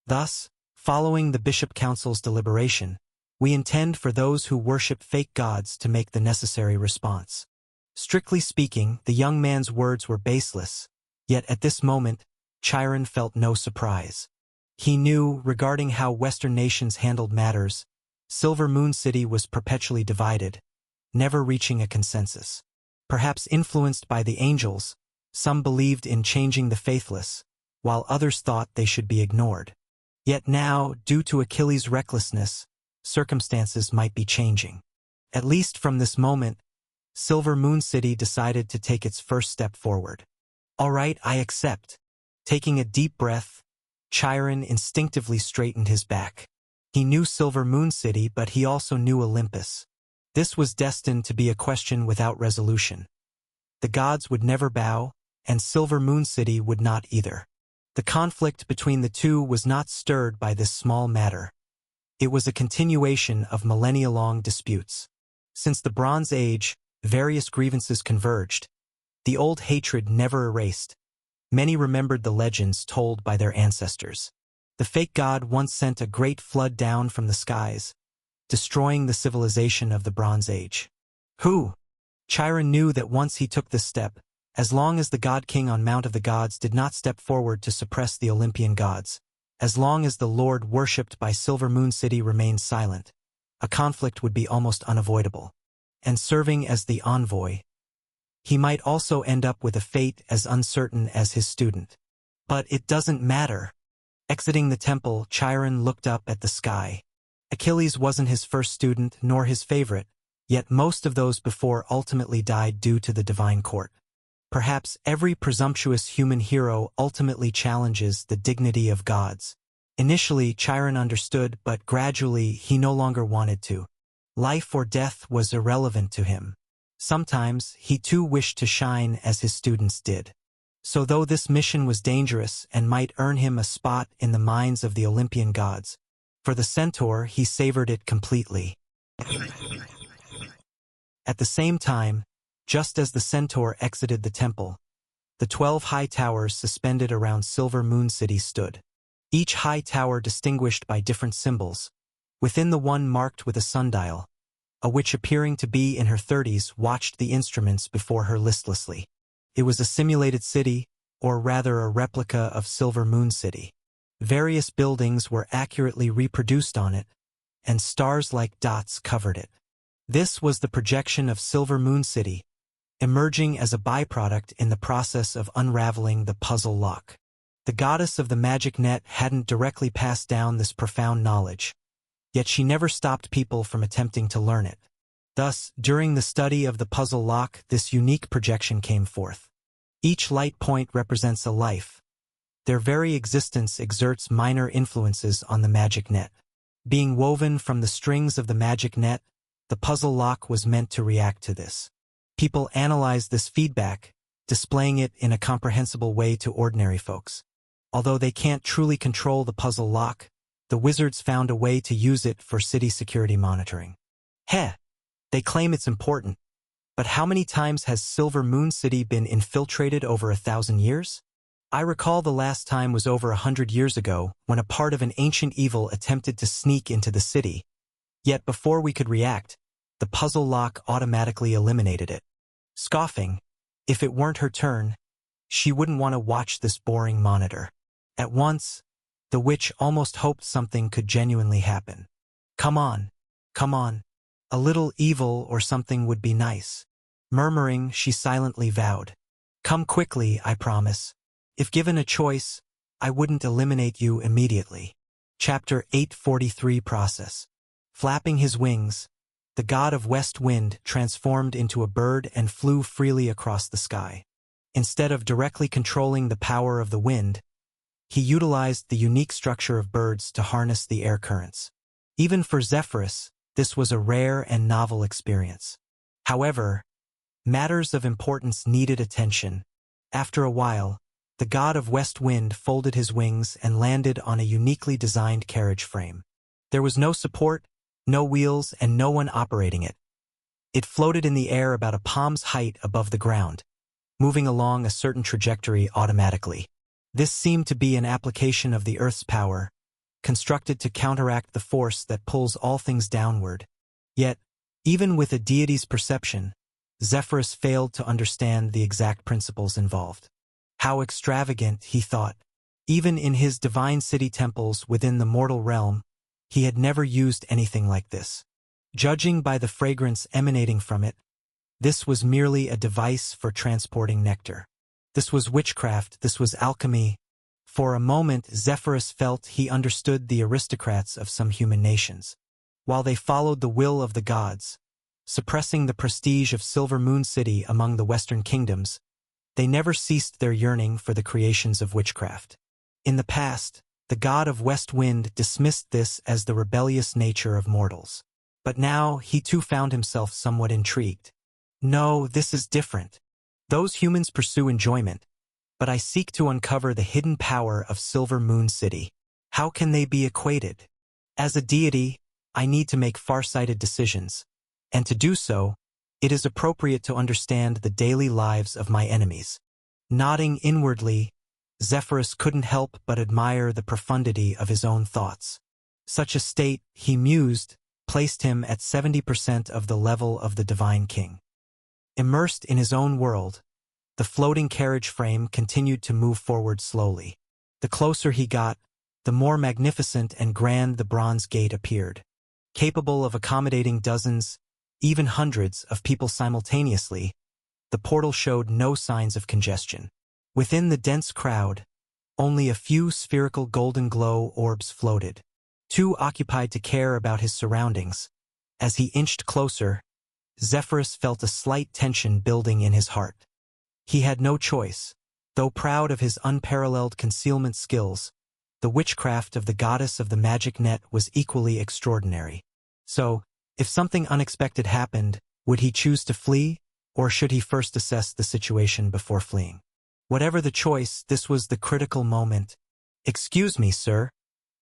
Thus, following the Bishop Council's deliberation, we intend for those who worship fake gods to make the necessary response. Strictly speaking, the young man's words were baseless, yet at this moment, Chiron felt no surprise. He knew, regarding how Western nations handled matters, Silver Moon City was perpetually divided, never reaching a consensus. Perhaps influenced by the angels, some believed in changing the faithless, while others thought they should be ignored. Yet now, due to Achilles' recklessness, circumstances might be changing. At least from this moment, Silver Moon City decided to take its first step forward. All right, I accept. Taking a deep breath, Chiron instinctively straightened his back. He knew Silver Moon City, but he also knew Olympus. This was destined to be a question without resolution. The gods would never bow, and Silver Moon City would not either. The conflict between the two was not stirred by this small matter. It was a continuation of millennia-long disputes. Since the Bronze Age, various grievances converged. The old hatred never erased. Many remembered the legends told by their ancestors. The fake god once sent a great flood down from the skies, destroying the civilization of the Bronze Age. Who? Chiron knew that once he took this step, as long as the God King on Mount of the Gods did not step forward to suppress the Olympian gods, as long as the Lord worshipped by Silver Moon City remained silent, a conflict would be almost unavoidable. And serving as the envoy, he might also end up with a fate as uncertain as his student. But it doesn't matter. Exiting the temple, Chiron looked up at the sky. Achilles wasn't his first student nor his favorite, yet most of those before ultimately died due to the divine court. Perhaps every presumptuous human hero ultimately challenges the dignity of gods. Initially, Chiron understood, but gradually he no longer wanted to. Life or death was irrelevant to him. Sometimes, he too wished to shine as his students did. So though this mission was dangerous and might earn him a spot in the minds of the Olympian gods, for the centaur he savored it completely. At the same time, just as the centaur exited the temple, the 12 high towers suspended around Silver Moon City stood. Each high tower distinguished by different symbols, within the one marked with a sundial. A witch appearing to be in her 30s watched the instruments before her listlessly. It was a simulated city, or rather a replica of Silver Moon City. Various buildings were accurately reproduced on it, and stars like dots covered it. This was the projection of Silver Moon City, emerging as a byproduct in the process of unraveling the puzzle lock. The goddess of the magic net hadn't directly passed down this profound knowledge, yet she never stopped people from attempting to learn it. Thus, during the study of the puzzle lock, this unique projection came forth. Each light point represents a life. Their very existence exerts minor influences on the magic net. Being woven from the strings of the magic net, the puzzle lock was meant to react to this. People analyzed this feedback, displaying it in a comprehensible way to ordinary folks. Although they can't truly control the puzzle lock, the wizards found a way to use it for city security monitoring. They claim it's important. But how many times has Silver Moon City been infiltrated over 1,000 years? I recall the last time was over 100 years ago, when a part of an ancient evil attempted to sneak into the city. Yet before we could react, the puzzle lock automatically eliminated it. scoffing. If it weren't her turn, she wouldn't want to watch this boring monitor. At once, the witch almost hoped something could genuinely happen. Come on, come on. A little evil or something would be nice. Murmuring, she silently vowed. Come quickly, I promise. If given a choice, I wouldn't eliminate you immediately. Chapter 843 Process. Flapping his wings, the god of west wind transformed into a bird and flew freely across the sky. Instead of directly controlling the power of the wind, he utilized the unique structure of birds to harness the air currents. Even for Zephyrus, this was a rare and novel experience. However, matters of importance needed attention. After a while, the god of west wind folded his wings and landed on a uniquely designed carriage frame. There was no support, no wheels, and no one operating it. It floated in the air about a palm's height above the ground, moving along a certain trajectory automatically. This seemed to be an application of the Earth's power, constructed to counteract the force that pulls all things downward. Yet, even with a deity's perception, Zephyrus failed to understand the exact principles involved. How extravagant, he thought. Even in his divine city temples within the mortal realm, he had never used anything like this. Judging by the fragrance emanating from it, this was merely a device for transporting nectar. This was witchcraft, this was alchemy. For a moment, Zephyrus felt he understood the aristocrats of some human nations. While they followed the will of the gods, suppressing the prestige of Silver Moon City among the Western kingdoms, they never ceased their yearning for the creations of witchcraft. In the past, the god of West Wind dismissed this as the rebellious nature of mortals. But now he too found himself somewhat intrigued. No, this is different. Those humans pursue enjoyment, but I seek to uncover the hidden power of Silver Moon City. How can they be equated? As a deity, I need to make far-sighted decisions, and to do so, it is appropriate to understand the daily lives of my enemies. Nodding inwardly, Zephyrus couldn't help but admire the profundity of his own thoughts. Such a state, he mused, placed him at 70% of the level of the Divine King. Immersed in his own world, the floating carriage frame continued to move forward slowly. The closer he got, the more magnificent and grand the bronze gate appeared. Capable of accommodating dozens, even hundreds of people simultaneously, the portal showed no signs of congestion. Within the dense crowd, only a few spherical golden glow orbs floated, too occupied to care about his surroundings. As he inched closer, Zephyrus felt a slight tension building in his heart. He had no choice. Though proud of his unparalleled concealment skills, the witchcraft of the goddess of the magic net was equally extraordinary. So, if something unexpected happened, would he choose to flee, or should he first assess the situation before fleeing? Whatever the choice, this was the critical moment. "Excuse me, sir.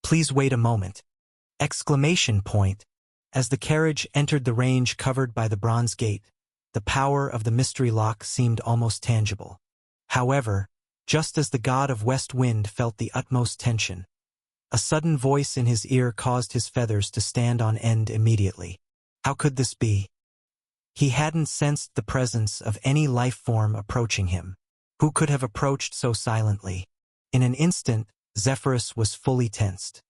Please wait a moment." Exclamation point. As the carriage entered the range covered by the bronze gate, the power of the mystery lock seemed almost tangible. However, just as the god of West Wind felt the utmost tension, a sudden voice in his ear caused his feathers to stand on end immediately. How could this be? He hadn't sensed the presence of any life form approaching him. Who could have approached so silently? In an instant, Zephyrus was fully tensed.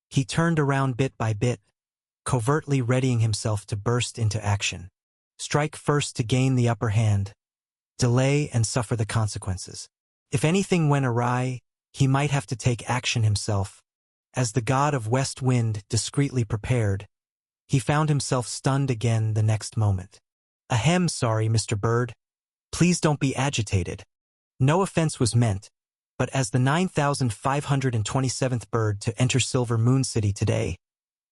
He turned around bit by bit, covertly readying himself to burst into action. Strike first to gain the upper hand, delay and suffer the consequences. If anything went awry, he might have to take action himself. As the god of West Wind discreetly prepared, he found himself stunned again the next moment. "Ahem, sorry, Mr. Bird. Please don't be agitated. No offense was meant, but as the 9,527th bird to enter Silver Moon City today,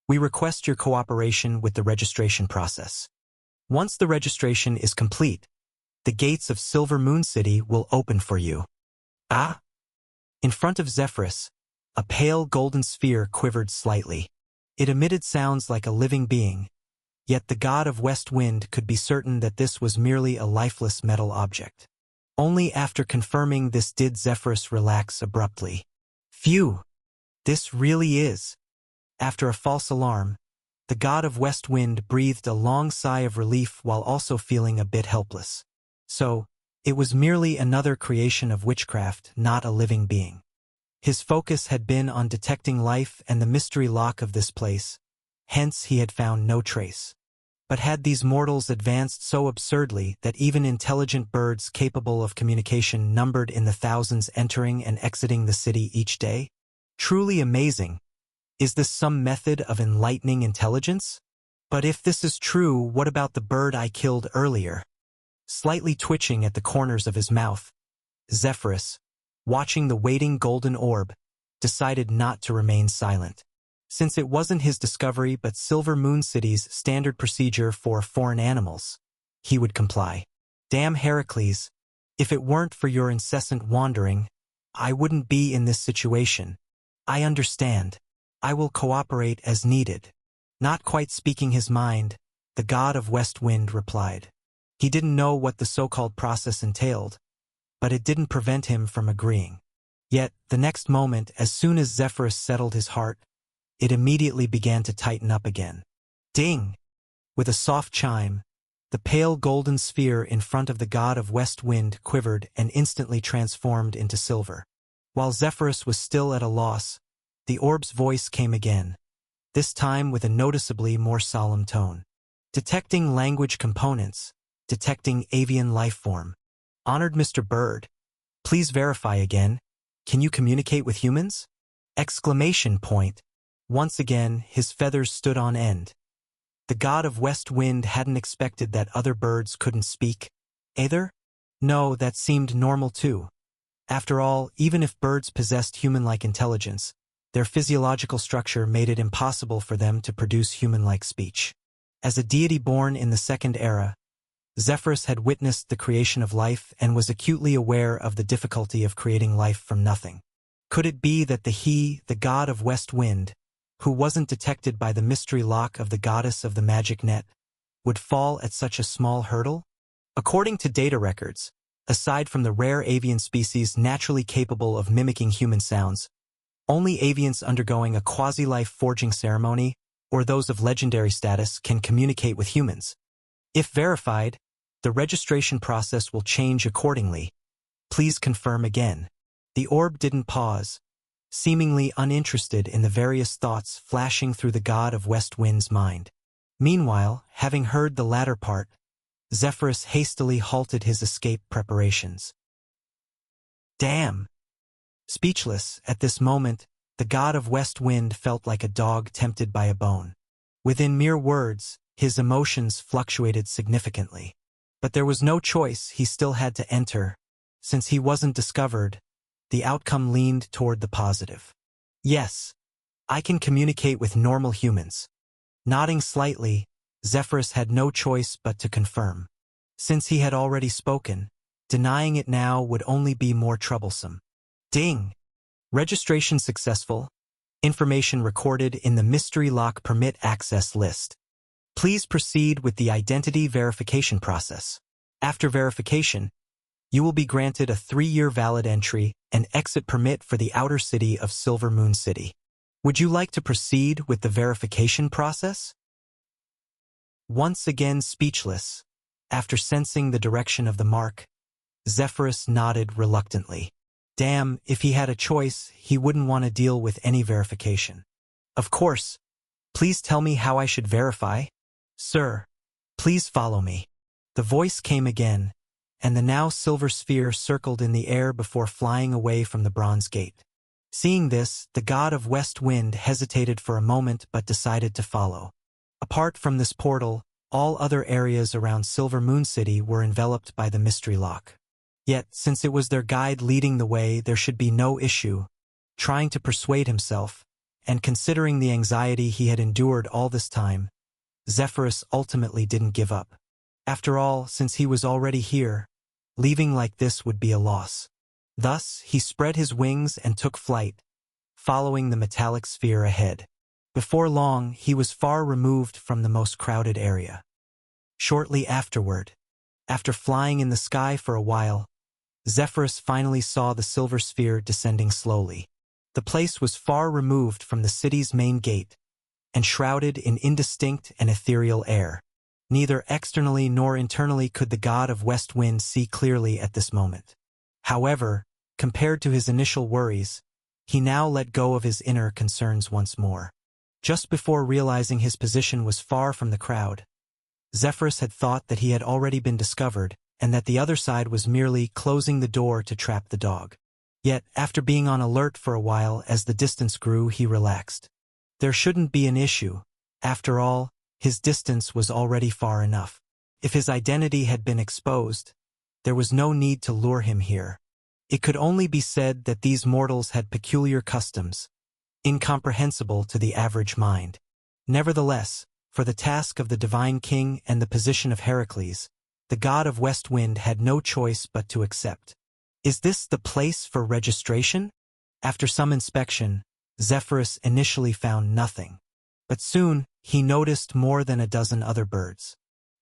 we request your cooperation with the registration process. Once the registration is complete, the gates of Silver Moon City will open for you." Ah! In front of Zephyrus, a pale golden sphere quivered slightly. It emitted sounds like a living being, yet the god of West Wind could be certain that this was merely a lifeless metal object. Only after confirming this did Zephyrus relax abruptly. Phew! This really is. After a false alarm, the god of West Wind breathed a long sigh of relief while also feeling a bit helpless. So, it was merely another creation of witchcraft, not a living being. His focus had been on detecting life and the mystery lock of this place, hence he had found no trace. But had these mortals advanced so absurdly that even intelligent birds capable of communication numbered in the thousands entering and exiting the city each day? Truly amazing. Is this some method of enlightening intelligence? But if this is true, what about the bird I killed earlier? Slightly twitching at the corners of his mouth, Zephyrus, watching the waiting golden orb, decided not to remain silent. Since it wasn't his discovery but Silver Moon City's standard procedure for foreign animals, he would comply. Damn Heracles, if it weren't for your incessant wandering, I wouldn't be in this situation. I understand. I will cooperate as needed. Not quite speaking his mind, the god of West Wind replied. He didn't know what the so-called process entailed, but it didn't prevent him from agreeing. Yet, the next moment, as soon as Zephyrus settled his heart, it immediately began to tighten up again. Ding! With a soft chime, the pale golden sphere in front of the god of West Wind quivered and instantly transformed into silver. While Zephyrus was still at a loss, the orb's voice came again, this time with a noticeably more solemn tone. Detecting language components, detecting avian life form. Honored Mr. Bird, please verify again. Can you communicate with humans? Exclamation point. Once again, his feathers stood on end. The god of West Wind hadn't expected that other birds couldn't speak, either? No, that seemed normal too. After all, even if birds possessed human-like intelligence, their physiological structure made it impossible for them to produce human-like speech. As a deity born in the Second Era, Zephyrus had witnessed the creation of life and was acutely aware of the difficulty of creating life from nothing. Could it be that the god of West Wind, who wasn't detected by the mystery lock of the goddess of the magic net, would fall at such a small hurdle? According to data records, aside from the rare avian species naturally capable of mimicking human sounds, only avians undergoing a quasi-life forging ceremony, or those of legendary status, can communicate with humans. If verified, the registration process will change accordingly. Please confirm again. The orb didn't pause, seemingly uninterested in the various thoughts flashing through the god of West Wind's mind. Meanwhile, having heard the latter part, Zephyrus hastily halted his escape preparations. Damn! Speechless, at this moment, the god of West Wind felt like a dog tempted by a bone. Within mere words, his emotions fluctuated significantly. But there was no choice, he still had to enter. Since he wasn't discovered, the outcome leaned toward the positive. Yes, I can communicate with normal humans. Nodding slightly, Zephyrus had no choice but to confirm. Since he had already spoken, denying it now would only be more troublesome. Ding! Registration successful. Information recorded in the Mystery Lock Permit Access list. Please proceed with the identity verification process. After verification, you will be granted a 3-year valid entry and exit permit for the outer city of Silver Moon City. Would you like to proceed with the verification process? Once again speechless, after sensing the direction of the mark, Zephyrus nodded reluctantly. Damn, if he had a choice, he wouldn't want to deal with any verification. Of course. Please tell me how I should verify. Sir, please follow me. The voice came again, and the now silver sphere circled in the air before flying away from the bronze gate. Seeing this, the god of West Wind hesitated for a moment but decided to follow. Apart from this portal, all other areas around Silver Moon City were enveloped by the mystery lock. Yet, since it was their guide leading the way, there should be no issue. Trying to persuade himself, and considering the anxiety he had endured all this time, Zephyrus ultimately didn't give up. After all, since he was already here, leaving like this would be a loss. Thus, he spread his wings and took flight, following the metallic sphere ahead. Before long, he was far removed from the most crowded area. Shortly afterward, after flying in the sky for a while, Zephyrus finally saw the silver sphere descending slowly. The place was far removed from the city's main gate, and shrouded in indistinct and ethereal air. Neither externally nor internally could the god of West Wind see clearly at this moment. However, compared to his initial worries, he now let go of his inner concerns once more. Just before realizing his position was far from the crowd, Zephyrus had thought that he had already been discovered and that the other side was merely closing the door to trap the dog. Yet, after being on alert for a while as the distance grew, he relaxed. There shouldn't be an issue. After all, his distance was already far enough. If his identity had been exposed, there was no need to lure him here. It could only be said that these mortals had peculiar customs, incomprehensible to the average mind. Nevertheless, for the task of the divine king and the position of Heracles, the god of West Wind had no choice but to accept. Is this the place for registration? After some inspection, Zephyrus initially found nothing. But soon, he noticed more than a dozen other birds.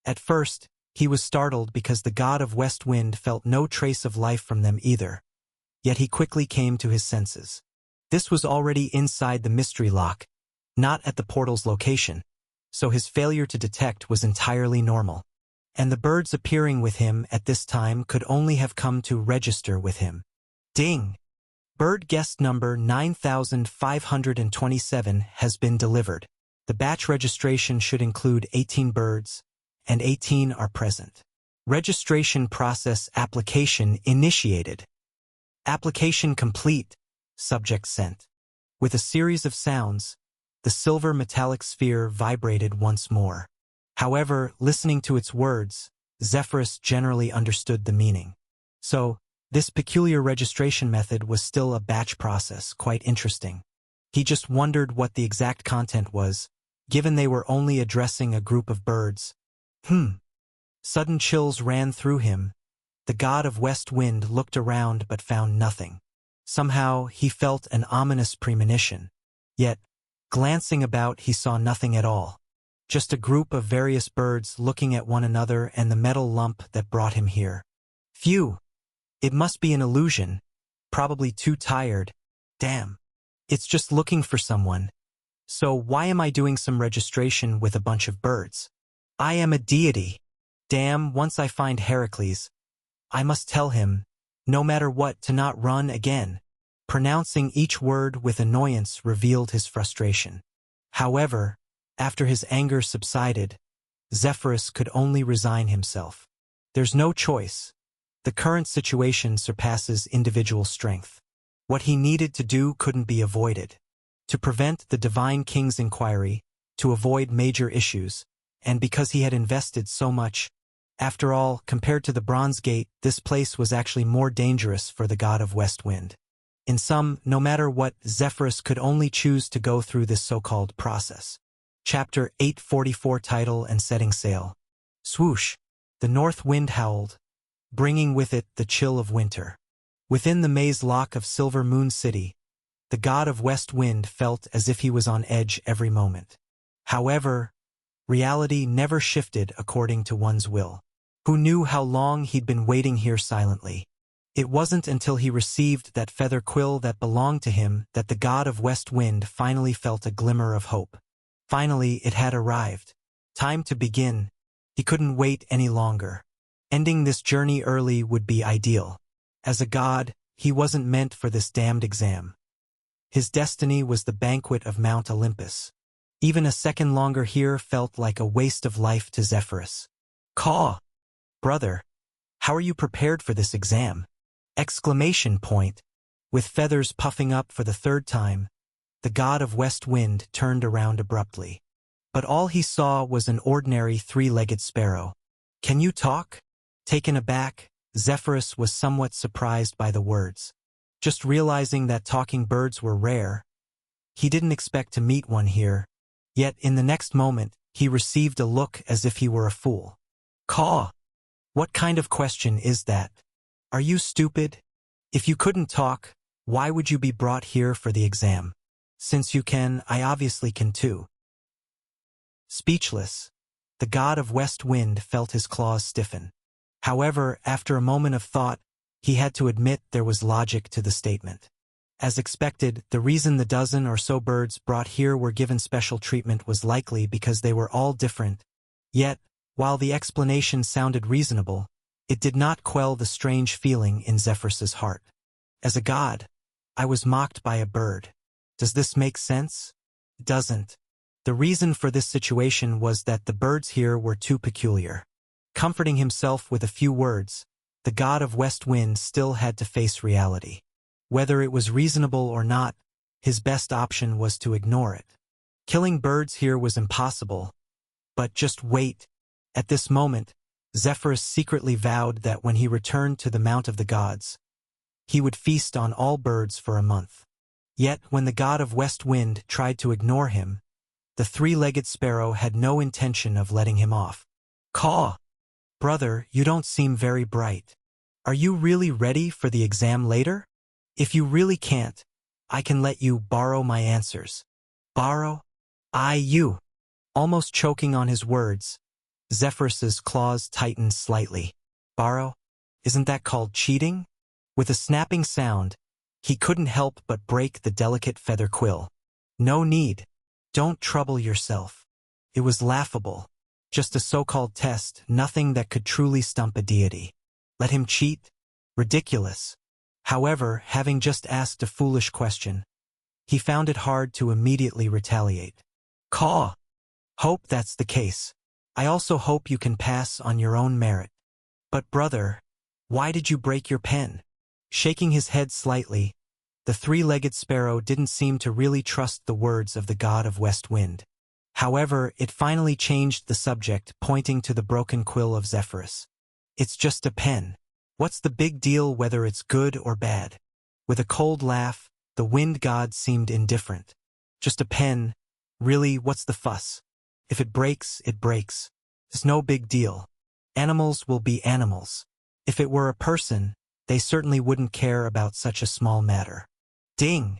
At first, he was startled because the god of West Wind felt no trace of life from them either. Yet he quickly came to his senses. This was already inside the mystery lock, not at the portal's location, so his failure to detect was entirely normal. And the birds appearing with him at this time could only have come to register with him. Ding! Bird guest number 9527 has been delivered. The batch registration should include 18 birds, and 18 are present. Registration process application initiated. Application complete. Subject sent. With a series of sounds, the silver metallic sphere vibrated once more. However, listening to its words, Zephyrus generally understood the meaning. So, this peculiar registration method was still a batch process, quite interesting. He just wondered what the exact content was, given they were only addressing a group of birds. Sudden chills ran through him. The god of West Wind looked around but found nothing. Somehow, he felt an ominous premonition. Yet, glancing about, he saw nothing at all. Just a group of various birds looking at one another and the metal lump that brought him here. Phew! It must be an illusion. Probably too tired. Damn. It's just looking for someone. So why am I doing some registration with a bunch of birds? I am a deity. Damn, once I find Heracles, I must tell him, no matter what, to not run again. Pronouncing each word with annoyance revealed his frustration. However, after his anger subsided, Zephyrus could only resign himself. There's no choice. The current situation surpasses individual strength. What he needed to do couldn't be avoided. To prevent the Divine King's inquiry, to avoid major issues, and because he had invested so much. After all, compared to the Bronze Gate, this place was actually more dangerous for the god of West Wind. In sum, no matter what, Zephyrus could only choose to go through this so-called process. Chapter 844. Title and setting sail. Swoosh! The north wind howled, bringing with it the chill of winter. Within the maze lock of Silver Moon City, the god of West Wind felt as if he was on edge every moment. However, reality never shifted according to one's will. Who knew how long he'd been waiting here silently? It wasn't until he received that feather quill that belonged to him that the god of West Wind finally felt a glimmer of hope. Finally, it had arrived. Time to begin. He couldn't wait any longer. Ending this journey early would be ideal. As a god, he wasn't meant for this damned exam. His destiny was the banquet of Mount Olympus. Even a second longer here felt like a waste of life to Zephyrus. Caw! Brother, how are you prepared for this exam? Exclamation point. With feathers puffing up for the third time, the god of West Wind turned around abruptly. But all he saw was an ordinary three-legged sparrow. Can you talk? Taken aback, Zephyrus was somewhat surprised by the words. Just realizing that talking birds were rare, he didn't expect to meet one here. Yet in the next moment, he received a look as if he were a fool. Caw! What kind of question is that? Are you stupid? If you couldn't talk, why would you be brought here for the exam? Since you can, I obviously can too. Speechless, the god of West Wind felt his claws stiffen. However, after a moment of thought, he had to admit there was logic to the statement. As expected, the reason the dozen or so birds brought here were given special treatment was likely because they were all different. Yet, While the explanation sounded reasonable, it did not quell the strange feeling in Zephyrus's heart. As a god, I was mocked by a bird. Does this make sense? It doesn't. The reason for this situation was that the birds here were too peculiar. Comforting himself with a few words, the god of West Wind still had to face reality. Whether it was reasonable or not, his best option was to ignore it. Killing birds here was impossible. But just wait. At this moment, Zephyrus secretly vowed that when he returned to the Mount of the Gods, he would feast on all birds for a month. Yet, when the god of West Wind tried to ignore him, the three-legged sparrow had no intention of letting him off. Caw! Brother, you don't seem very bright. Are you really ready for the exam later? If you really can't, I can let you borrow my answers. Borrow? You. Almost choking on his words, Zephyrus's claws tightened slightly. Borrow? Isn't that called cheating? With a snapping sound, he couldn't help but break the delicate feather quill. No need. Don't trouble yourself. It was laughable. Just a so-called test, nothing that could truly stump a deity. Let him cheat? Ridiculous. However, having just asked a foolish question, he found it hard to immediately retaliate. Caw! Hope that's the case. I also hope you can pass on your own merit. But brother, why did you break your pen? Shaking his head slightly, the three-legged sparrow didn't seem to really trust the words of the god of West Wind. However, it finally changed the subject, pointing to the broken quill of Zephyrus. It's just a pen. What's the big deal whether it's good or bad? With a cold laugh, the wind god seemed indifferent. Just a pen. Really, what's the fuss? If it breaks, it breaks. It's no big deal. Animals will be animals. If it were a person, they certainly wouldn't care about such a small matter. Ding!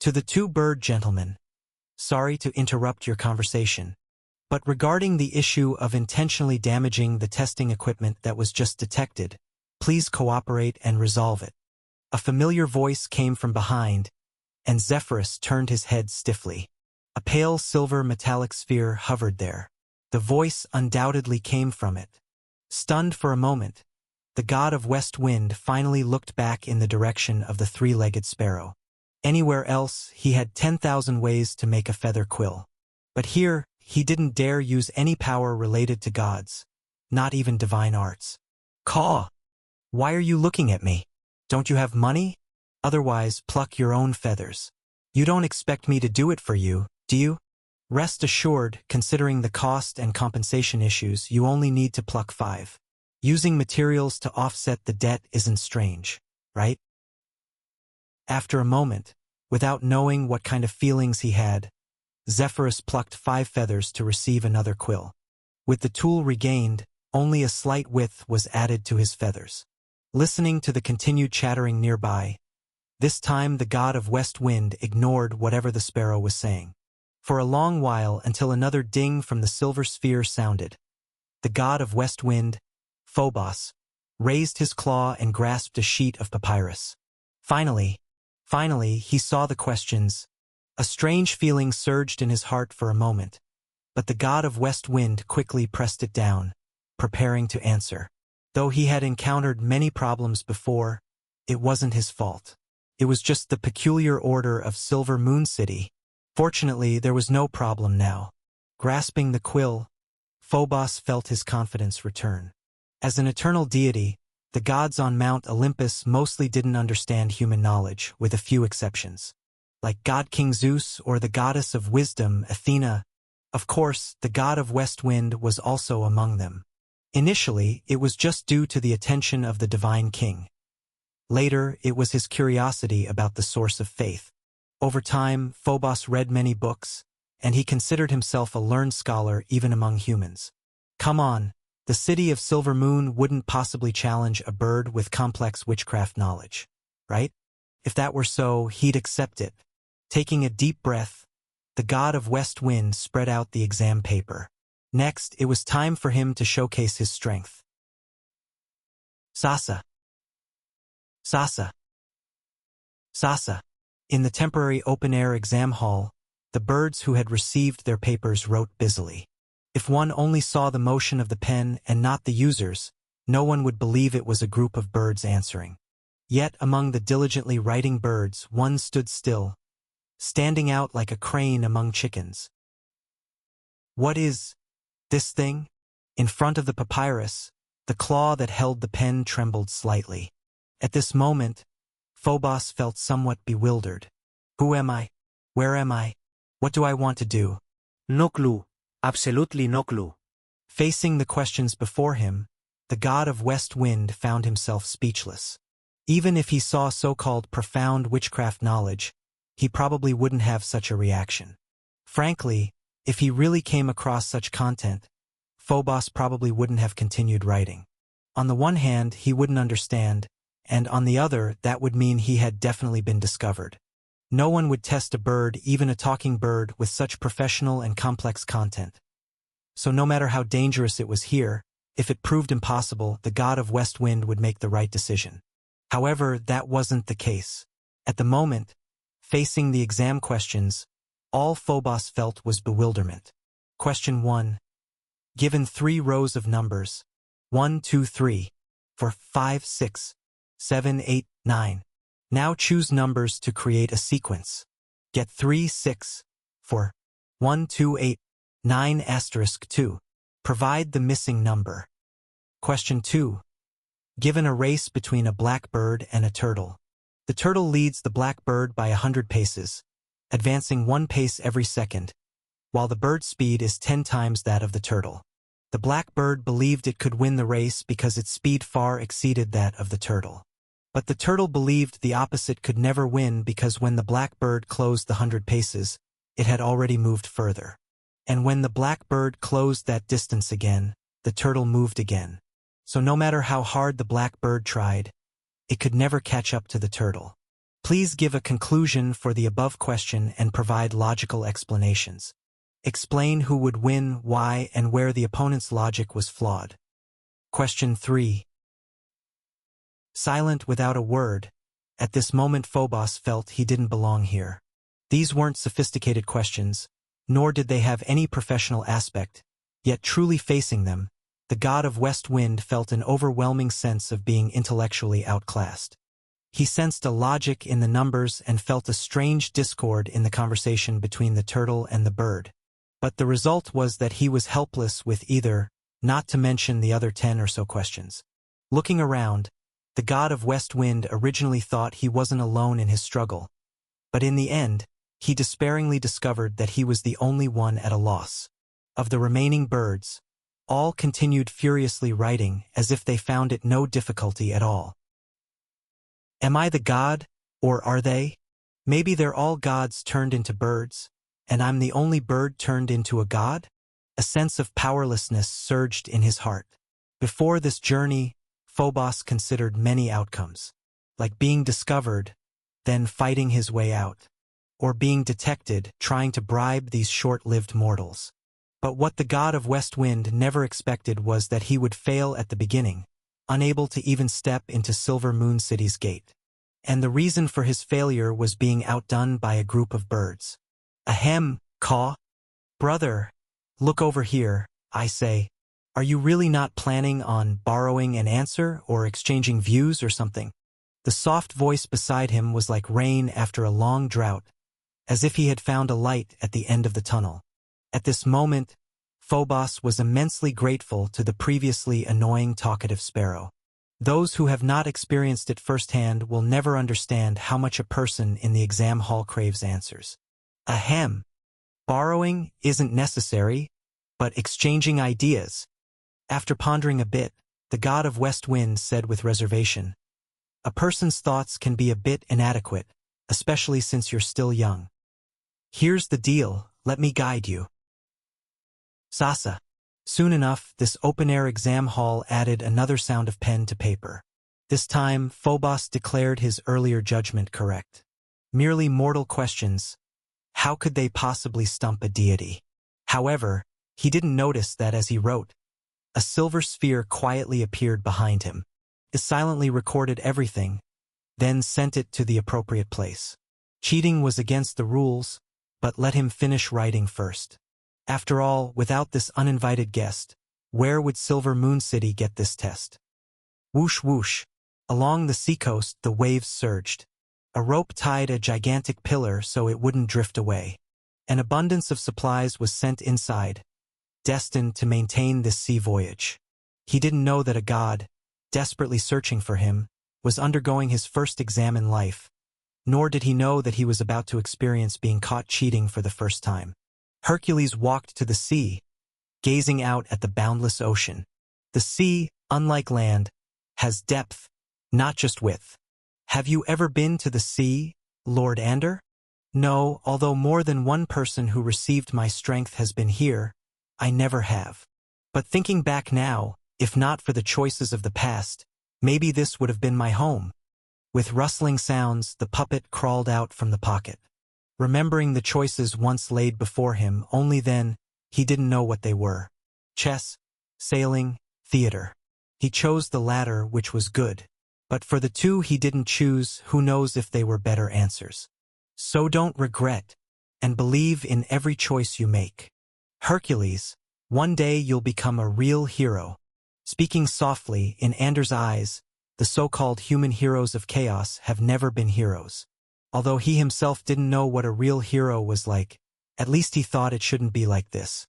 To the two bird gentlemen. Sorry to interrupt your conversation, but regarding the issue of intentionally damaging the testing equipment that was just detected, please cooperate and resolve it. A familiar voice came from behind, and Zephyrus turned his head stiffly. A pale silver metallic sphere hovered there. The voice undoubtedly came from it. Stunned for a moment, the god of West Wind finally looked back in the direction of the three-legged sparrow. Anywhere else, he had 10,000 ways to make a feather quill. But here, he didn't dare use any power related to gods, not even divine arts. Caw! Why are you looking at me? Don't you have money? Otherwise, pluck your own feathers. You don't expect me to do it for you, do you? Rest assured, considering the cost and compensation issues, you only need to pluck 5. Using materials to offset the debt isn't strange, right? After a moment, without knowing what kind of feelings he had, Zephyrus plucked 5 feathers to receive another quill. With the tool regained, only a slight width was added to his feathers. Listening to the continued chattering nearby, this time the god of West Wind ignored whatever the sparrow was saying. For a long while until another ding from the silver sphere sounded. The god of West Wind, Phobos, raised his claw and grasped a sheet of papyrus. Finally, he saw the questions. A strange feeling surged in his heart for a moment, but the god of West Wind quickly pressed it down, preparing to answer. Though he had encountered many problems before, it wasn't his fault. It was just the peculiar order of Silver Moon City. Fortunately, there was no problem now. Grasping the quill, Phobos felt his confidence return. As an eternal deity, the gods on Mount Olympus mostly didn't understand human knowledge, with a few exceptions. Like God King Zeus or the goddess of wisdom, Athena. Of course, the god of West Wind was also among them. Initially, it was just due to the attention of the divine king. Later, it was his curiosity about the source of faith. Over time, Phobos read many books, and he considered himself a learned scholar even among humans. Come on, the city of Silver Moon wouldn't possibly challenge a bird with complex witchcraft knowledge, right? If that were so, he'd accept it. Taking a deep breath, the god of West Wind spread out the exam paper. Next, it was time for him to showcase his strength. Sasa. Sasa. Sasa. In the temporary open-air exam hall, the birds who had received their papers wrote busily. If one only saw the motion of the pen and not the users, no one would believe it was a group of birds answering. Yet among the diligently writing birds one stood still, standing out like a crane among chickens. What is this thing? In front of the papyrus, the claw that held the pen trembled slightly. At this moment, Phobos felt somewhat bewildered. Who am I? Where am I? What do I want to do? No clue. Absolutely no clue. Facing the questions before him, the god of West Wind found himself speechless. Even if he saw so-called profound witchcraft knowledge, he probably wouldn't have such a reaction. Frankly, if he really came across such content, Phobos probably wouldn't have continued writing. On the one hand, he wouldn't understand, and on the other, that would mean he had definitely been discovered. No one would test a bird, even a talking bird, with such professional and complex content. So no matter how dangerous it was here, if it proved impossible, the god of West Wind would make the right decision. However, that wasn't the case. At the moment, facing the exam questions, all Phobos felt was bewilderment. Question 1. Given 3 rows of numbers, 1, 2, 3, 4, 5, 6, 7, 8, 9. Now choose numbers to create a sequence. Get 3, 6, 4, 1, 2, 8, 9 asterisk 2. Provide the missing number. Question 2. Given a race between a blackbird and a turtle. The turtle leads the blackbird by 100 paces, advancing 1 pace every second, while the bird's speed is 10 times that of the turtle. The blackbird believed it could win the race because its speed far exceeded that of the turtle. But the turtle believed the opposite could never win because when the blackbird closed the 100 paces, it had already moved further. And when the blackbird closed that distance again, the turtle moved again. So no matter how hard the blackbird tried, it could never catch up to the turtle. Please give a conclusion for the above question and provide logical explanations. Explain who would win, why, and where the opponent's logic was flawed. Question 3. Silent without a word, at this moment Phobos felt he didn't belong here. These weren't sophisticated questions, nor did they have any professional aspect, yet truly facing them, the god of West Wind felt an overwhelming sense of being intellectually outclassed. He sensed a logic in the numbers and felt a strange discord in the conversation between the turtle and the bird. But the result was that he was helpless with either, not to mention the other 10 or so questions. Looking around, the god of West Wind originally thought he wasn't alone in his struggle, but in the end, he despairingly discovered that he was the only one at a loss. Of the remaining birds, all continued furiously writing as if they found it no difficulty at all. Am I the god, or are they? Maybe they're all gods turned into birds, and I'm the only bird turned into a god? A sense of powerlessness surged in his heart. Before this journey, Phobos considered many outcomes, like being discovered, then fighting his way out, or being detected trying to bribe these short-lived mortals. But what the god of West Wind never expected was that he would fail at the beginning, unable to even step into Silver Moon City's gate. And the reason for his failure was being outdone by a group of birds. Ahem, caw. Brother, look over here, I say. Are you really not planning on borrowing an answer or exchanging views or something? The soft voice beside him was like rain after a long drought, as if he had found a light at the end of the tunnel. At this moment, Phobos was immensely grateful to the previously annoying talkative sparrow. Those who have not experienced it firsthand will never understand how much a person in the exam hall craves answers. Ahem. Borrowing isn't necessary, but exchanging ideas. After pondering a bit, the god of West Wind said with reservation, a person's thoughts can be a bit inadequate, especially since you're still young. Here's the deal, let me guide you. Sasa. Soon enough, this open-air exam hall added another sound of pen to paper. This time, Phobos declared his earlier judgment correct. Merely mortal questions. How could they possibly stump a deity? However, he didn't notice that as he wrote, a silver sphere quietly appeared behind him. It silently recorded everything, then sent it to the appropriate place. Cheating was against the rules, but let him finish writing first. After all, without this uninvited guest, where would Silver Moon City get this test? Whoosh whoosh. Along the seacoast the waves surged. A rope tied a gigantic pillar so it wouldn't drift away. An abundance of supplies was sent inside, destined to maintain this sea voyage. He didn't know that a god, desperately searching for him, was undergoing his first exam in life, nor did he know that he was about to experience being caught cheating for the first time. Hercules walked to the sea, gazing out at the boundless ocean. The sea, unlike land, has depth, not just width. Have you ever been to the sea, Lord Ander? No, although more than one person who received my strength has been here, I never have. But thinking back now, if not for the choices of the past, maybe this would have been my home. With rustling sounds, the puppet crawled out from the pocket. Remembering the choices once laid before him, only then, he didn't know what they were. Chess, sailing, theater. He chose the latter, which was good. But for the two he didn't choose, who knows if they were better answers. So don't regret, and believe in every choice you make. Hercules, one day you'll become a real hero. Speaking softly, in Ander's eyes, the so-called human heroes of chaos have never been heroes. Although he himself didn't know what a real hero was like, at least he thought it shouldn't be like this.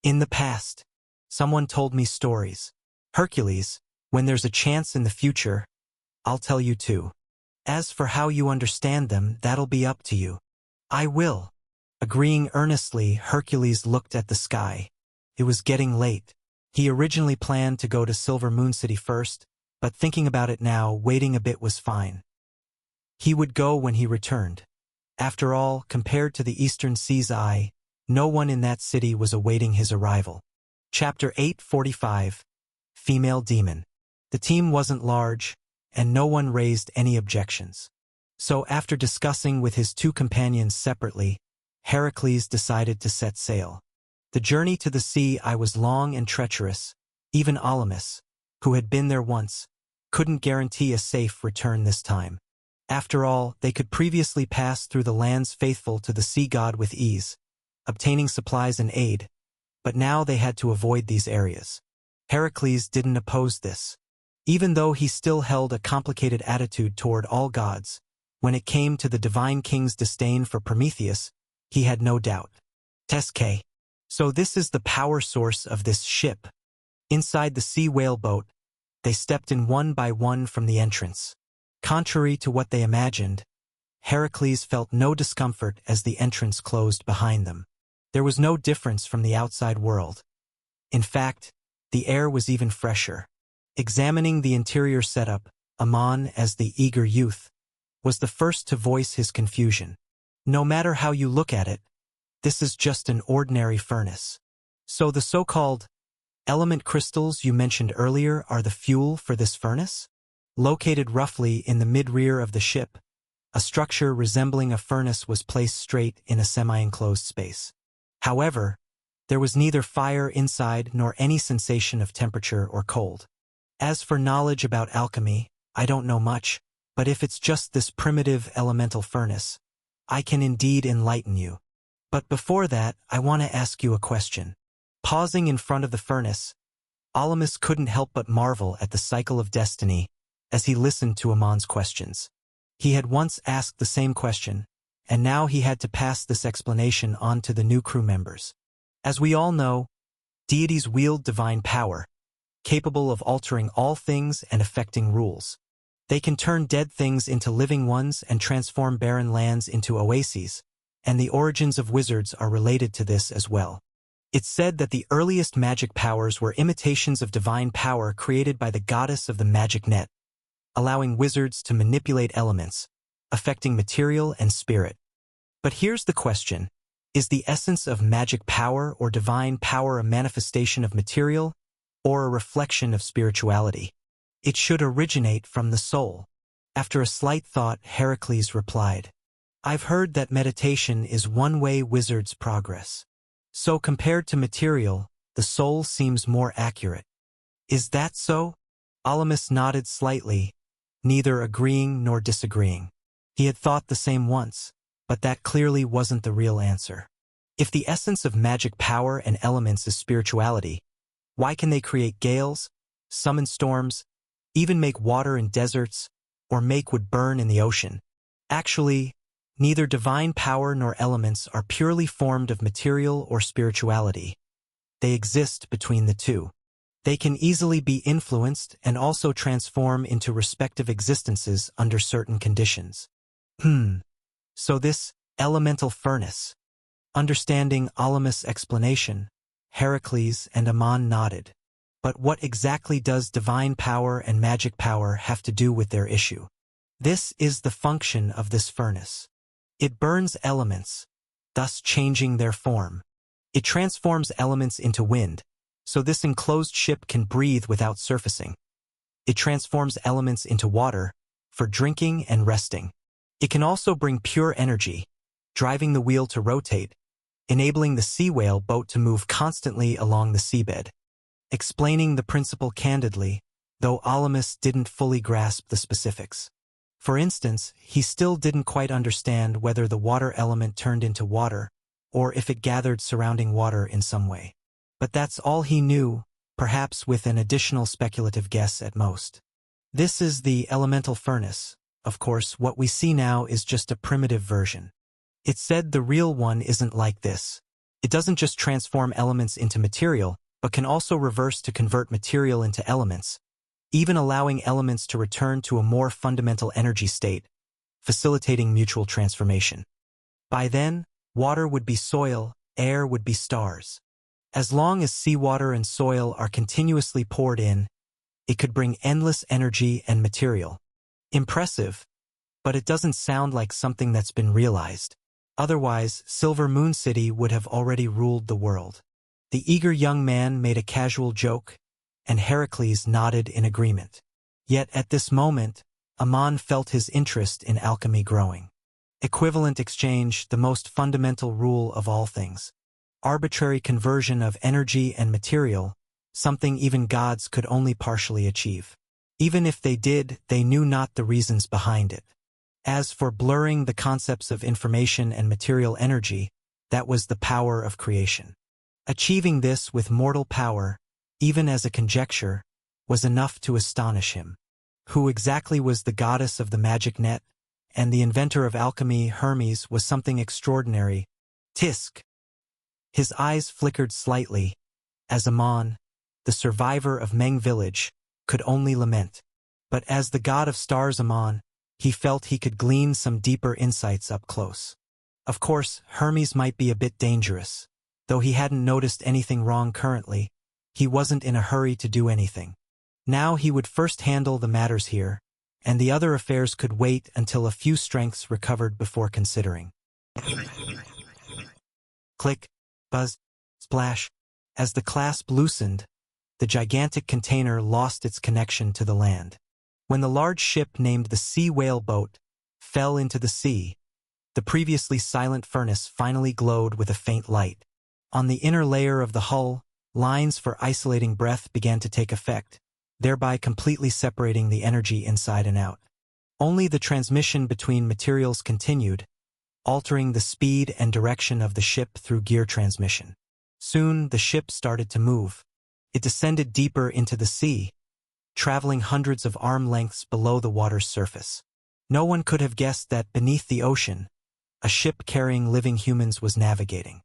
In the past, someone told me stories. Hercules, when there's a chance in the future, I'll tell you too. As for how you understand them, that'll be up to you. I will. Agreeing earnestly, Hercules looked at the sky. It was getting late. He originally planned to go to Silver Moon City first, but thinking about it now, waiting a bit was fine. He would go when he returned. After all, compared to the Eastern Sea's Eye, no one in that city was awaiting his arrival. Chapter 845. Female Demon. The team wasn't large, and no one raised any objections. So after discussing with his two companions separately, Heracles decided to set sail. The journey to the sea Eye was long and treacherous. Even Alamus, who had been there once, couldn't guarantee a safe return this time. After all, they could previously pass through the lands faithful to the sea god with ease, obtaining supplies and aid, but now they had to avoid these areas. Heracles didn't oppose this. Even though he still held a complicated attitude toward all gods, when it came to the divine king's disdain for Prometheus, he had no doubt. Teske. So this is the power source of this ship. Inside the sea whale boat, they stepped in one by one from the entrance. Contrary to what they imagined, Heracles felt no discomfort as the entrance closed behind them. There was no difference from the outside world. In fact, the air was even fresher. Examining the interior setup, Ammon, as the eager youth, was the first to voice his confusion. No matter how you look at it, this is just an ordinary furnace. So the so-called element crystals you mentioned earlier are the fuel for this furnace? Located roughly in the mid-rear of the ship, a structure resembling a furnace was placed straight in a semi-enclosed space. However, there was neither fire inside nor any sensation of temperature or cold. As for knowledge about alchemy, I don't know much, but if it's just this primitive elemental furnace, I can indeed enlighten you. But before that, I want to ask you a question. Pausing in front of the furnace, Alamus couldn't help but marvel at the cycle of destiny as he listened to Ammon's questions. He had once asked the same question, and now he had to pass this explanation on to the new crew members. As we all know, deities wield divine power, capable of altering all things and affecting rules. They can turn dead things into living ones and transform barren lands into oases, and the origins of wizards are related to this as well. It's said that the earliest magic powers were imitations of divine power created by the goddess of the magic net, allowing wizards to manipulate elements, affecting material and spirit. But here's the question. Is the essence of magic power or divine power a manifestation of material, or a reflection of spirituality? It should originate from the soul. After a slight thought, Heracles replied, I've heard that meditation is one way wizards progress. So compared to material, the soul seems more accurate. Is that so? Alamus nodded slightly, neither agreeing nor disagreeing. He had thought the same once, but that clearly wasn't the real answer. If the essence of magic power and elements is spirituality, why can they create gales, summon storms, even make water in deserts, or make wood burn in the ocean? Actually, neither divine power nor elements are purely formed of material or spirituality. They exist between the two. They can easily be influenced and also transform into respective existences under certain conditions. So this elemental furnace. Understanding Alamus' explanation, Heracles and Ammon nodded. But what exactly does divine power and magic power have to do with their issue? This is the function of this furnace. It burns elements, thus changing their form. It transforms elements into wind, so this enclosed ship can breathe without surfacing. It transforms elements into water, for drinking and resting. It can also bring pure energy, driving the wheel to rotate, enabling the sea whale boat to move constantly along the seabed. Explaining the principle candidly, though Alamus didn't fully grasp the specifics. For instance, he still didn't quite understand whether the water element turned into water, or if it gathered surrounding water in some way. But that's all he knew, perhaps with an additional speculative guess at most. This is the elemental furnace. Of course, what we see now is just a primitive version. It's said the real one isn't like this. It doesn't just transform elements into material, but can also reverse to convert material into elements, even allowing elements to return to a more fundamental energy state, facilitating mutual transformation. By then, water would be soil, air would be stars. As long as seawater and soil are continuously poured in, it could bring endless energy and material. Impressive, but it doesn't sound like something that's been realized. Otherwise, Silver Moon City would have already ruled the world. The eager young man made a casual joke, and Heracles nodded in agreement. Yet at this moment, Ammon felt his interest in alchemy growing. Equivalent exchange, the most fundamental rule of all things. Arbitrary conversion of energy and material, something even gods could only partially achieve. Even if they did, they knew not the reasons behind it. As for blurring the concepts of information and material energy, that was the power of creation. Achieving this with mortal power, even as a conjecture, was enough to astonish him. Who exactly was the goddess of the magic net, and the inventor of alchemy, Hermes, was something extraordinary. Tisk! His eyes flickered slightly, as Ammon, the survivor of Meng village, could only lament. But as the god of stars Ammon, he felt he could glean some deeper insights up close. Of course, Hermes might be a bit dangerous. Though he hadn't noticed anything wrong currently, he wasn't in a hurry to do anything. Now he would first handle the matters here, and the other affairs could wait until a few strengths recovered before considering. Click, buzz, splash. As the clasp loosened, the gigantic container lost its connection to the land. When the large ship named the Sea Whale Boat fell into the sea, the previously silent furnace finally glowed with a faint light. On the inner layer of the hull, lines for isolating breath began to take effect, thereby completely separating the energy inside and out. Only the transmission between materials continued, altering the speed and direction of the ship through gear transmission. Soon, the ship started to move. It descended deeper into the sea, traveling hundreds of arm lengths below the water's surface. No one could have guessed that beneath the ocean, a ship carrying living humans was navigating.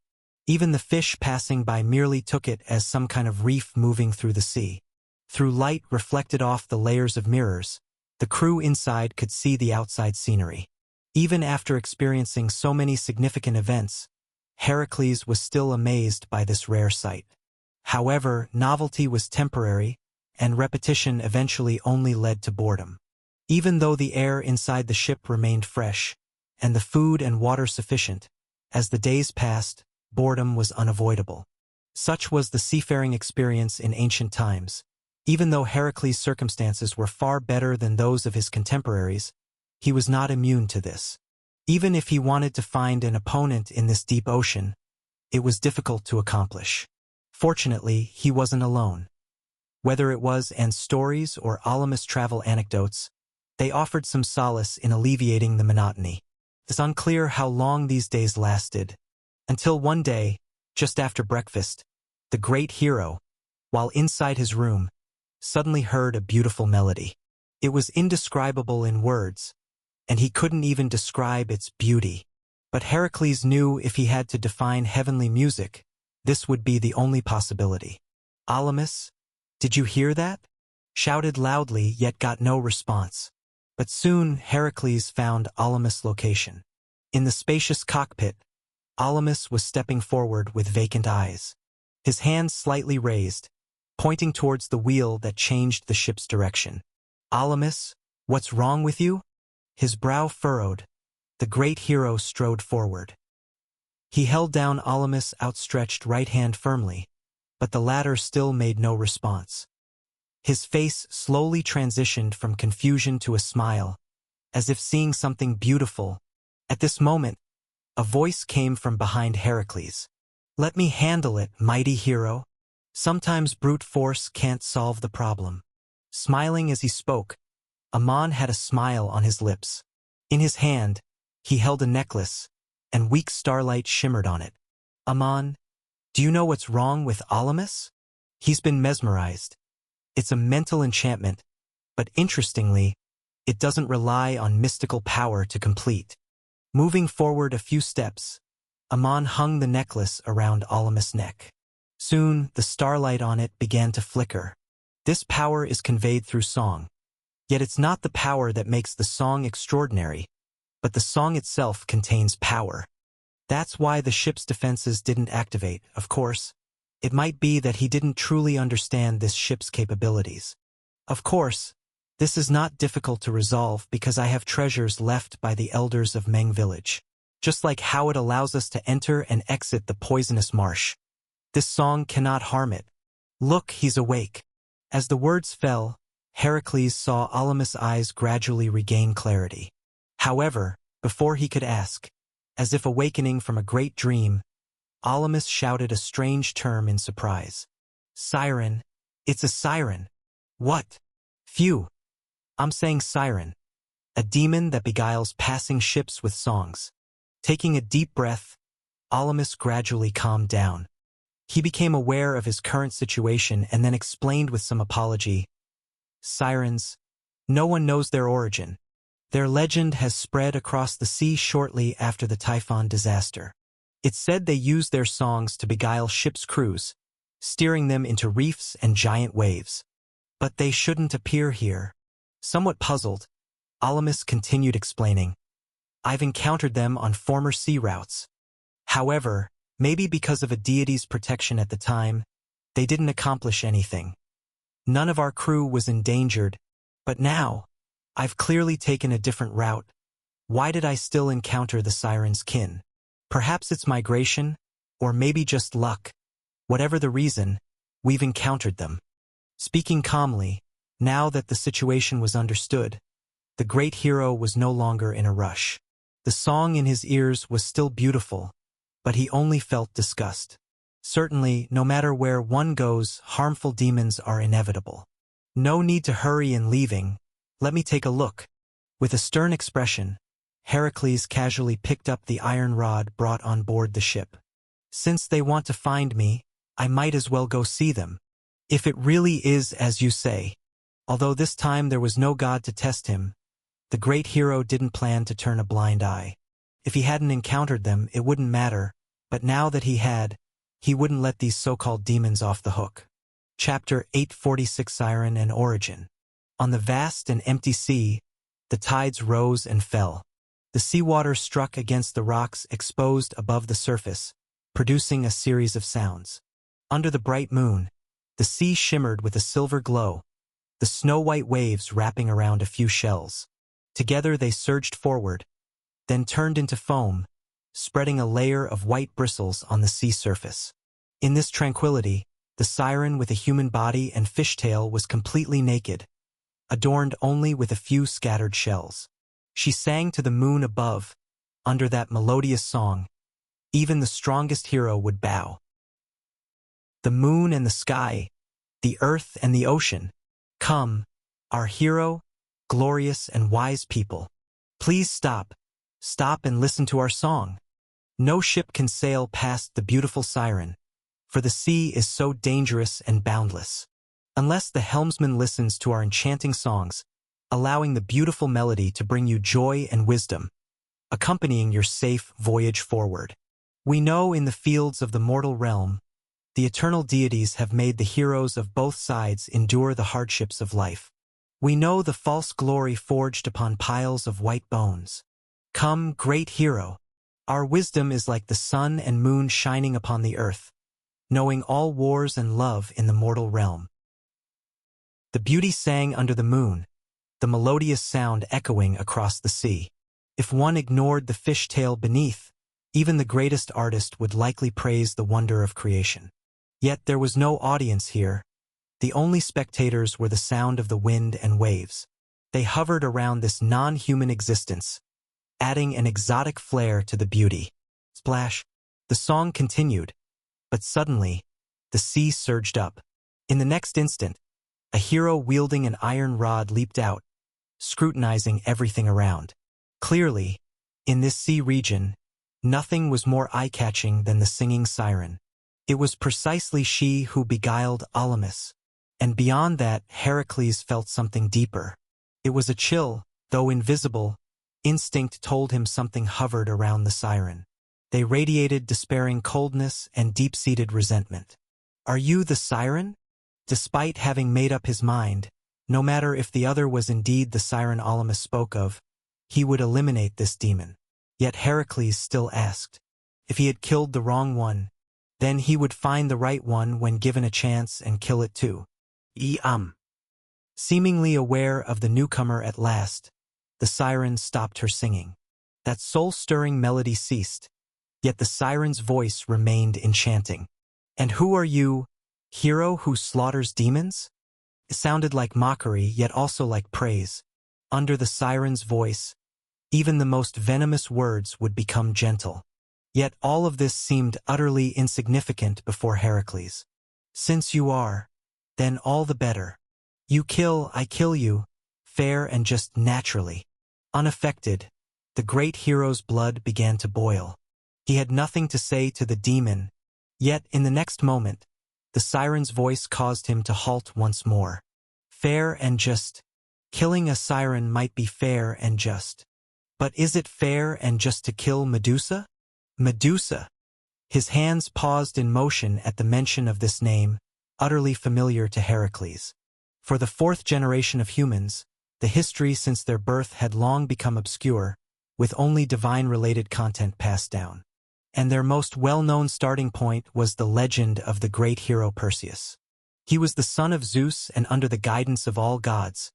Even the fish passing by merely took it as some kind of reef moving through the sea. Through light reflected off the layers of mirrors, the crew inside could see the outside scenery. Even after experiencing so many significant events, Heracles was still amazed by this rare sight. However, novelty was temporary, and repetition eventually only led to boredom. Even though the air inside the ship remained fresh, and the food and water sufficient, as the days passed, boredom was unavoidable. Such was the seafaring experience in ancient times. Even though Heracles' circumstances were far better than those of his contemporaries, he was not immune to this. Even if he wanted to find an opponent in this deep ocean, it was difficult to accomplish. Fortunately, he wasn't alone. Whether it was Anne's stories or Alamus' travel anecdotes, they offered some solace in alleviating the monotony. It's unclear how long these days lasted, Until one day, just after breakfast, the great hero, while inside his room, suddenly heard a beautiful melody. It was indescribable in words, and he couldn't even describe its beauty. But Heracles knew if he had to define heavenly music, this would be the only possibility. Alamus, did you hear that? Shouted loudly, yet got no response. But soon Heracles found Alamus' location. In the spacious cockpit, Alamus was stepping forward with vacant eyes, his hands slightly raised, pointing towards the wheel that changed the ship's direction. Alamus, what's wrong with you? His brow furrowed. The great hero strode forward. He held down Alamus' outstretched right hand firmly, but the latter still made no response. His face slowly transitioned from confusion to a smile, as if seeing something beautiful. At this moment, a voice came from behind Heracles. Let me handle it, mighty hero. Sometimes brute force can't solve the problem. Smiling as he spoke, Ammon had a smile on his lips. In his hand, he held a necklace, and weak starlight shimmered on it. Ammon, do you know what's wrong with Alamus? He's been mesmerized. It's a mental enchantment, but interestingly, it doesn't rely on mystical power to complete. Moving forward a few steps, Ammon hung the necklace around Alamus' neck. Soon, the starlight on it began to flicker. This power is conveyed through song. Yet it's not the power that makes the song extraordinary, but the song itself contains power. That's why the ship's defenses didn't activate, of course. It might be that he didn't truly understand this ship's capabilities. Of course, this is not difficult to resolve because I have treasures left by the elders of Meng Village, just like how it allows us to enter and exit the poisonous marsh. This song cannot harm it. Look, he's awake. As the words fell, Heracles saw Alamus' eyes gradually regain clarity. However, before he could ask, as if awakening from a great dream, Alamus shouted a strange term in surprise. Siren. It's a siren. What? Phew. I'm saying siren. A demon that beguiles passing ships with songs. Taking a deep breath, Alamus gradually calmed down. He became aware of his current situation and then explained with some apology. Sirens. No one knows their origin. Their legend has spread across the sea shortly after the Typhon disaster. It's said they use their songs to beguile ships' crews, steering them into reefs and giant waves. But they shouldn't appear here. Somewhat puzzled, Alamus continued explaining. I've encountered them on former sea routes. However, maybe because of a deity's protection at the time, they didn't accomplish anything. None of our crew was endangered, but now, I've clearly taken a different route. Why did I still encounter the siren's kin? Perhaps it's migration, or maybe just luck. Whatever the reason, we've encountered them. Speaking calmly, now that the situation was understood, the great hero was no longer in a rush. The song in his ears was still beautiful, but he only felt disgust. Certainly, no matter where one goes, harmful demons are inevitable. No need to hurry in leaving. Let me take a look. With a stern expression, Heracles casually picked up the iron rod brought on board the ship. Since they want to find me, I might as well go see them. If it really is as you say. Although this time there was no god to test him, the great hero didn't plan to turn a blind eye. If he hadn't encountered them, it wouldn't matter, but now that he had, he wouldn't let these so-called demons off the hook. Chapter 846 Siren and Origin. On the vast and empty sea, the tides rose and fell. The seawater struck against the rocks exposed above the surface, producing a series of sounds. Under the bright moon, the sea shimmered with a silver glow, the snow-white waves wrapping around a few shells. Together they surged forward, then turned into foam, spreading a layer of white bristles on the sea surface. In this tranquility, the siren with a human body and fishtail was completely naked, adorned only with a few scattered shells. She sang to the moon above. Under that melodious song, even the strongest hero would bow. The moon and the sky, the earth and the ocean, come, our hero, glorious and wise people. Please stop and listen to our song. No ship can sail past the beautiful siren, for the sea is so dangerous and boundless. Unless the helmsman listens to our enchanting songs, allowing the beautiful melody to bring you joy and wisdom, accompanying your safe voyage forward. We know in the fields of the mortal realm, the eternal deities have made the heroes of both sides endure the hardships of life. We know the false glory forged upon piles of white bones. Come, great hero. Our wisdom is like the sun and moon shining upon the earth, knowing all wars and love in the mortal realm. The beauty sang under the moon, the melodious sound echoing across the sea. If one ignored the fishtail beneath, even the greatest artist would likely praise the wonder of creation. Yet there was no audience here. The only spectators were the sound of the wind and waves. They hovered around this non-human existence, adding an exotic flair to the beauty. Splash! The song continued, but suddenly, the sea surged up. In the next instant, a hero wielding an iron rod leaped out, scrutinizing everything around. Clearly, in this sea region, nothing was more eye-catching than the singing siren. It was precisely she who beguiled Alamus, and beyond that Heracles felt something deeper. It was a chill, though invisible, instinct told him something hovered around the siren. They radiated despairing coldness and deep-seated resentment. Are you the siren? Despite having made up his mind, no matter if the other was indeed the siren Alamus spoke of, he would eliminate this demon. Yet Heracles still asked. If he had killed the wrong one, then he would find the right one when given a chance and kill it too. Seemingly aware of the newcomer at last, the siren stopped her singing. That soul-stirring melody ceased, yet the siren's voice remained enchanting. And who are you, hero who slaughters demons? It sounded like mockery, yet also like praise. Under the siren's voice, even the most venomous words would become gentle. Yet all of this seemed utterly insignificant before Heracles. Since you are, then all the better. You kill, I kill you, fair and just naturally. Unaffected, the great hero's blood began to boil. He had nothing to say to the demon, yet in the next moment, the siren's voice caused him to halt once more. Fair and just. Killing a siren might be fair and just. But is it fair and just to kill Medusa? Medusa! His hands paused in motion at the mention of this name, utterly familiar to Heracles. For the fourth generation of humans, the history since their birth had long become obscure, with only divine-related content passed down. And their most well-known starting point was the legend of the great hero Perseus. He was the son of Zeus and under the guidance of all gods,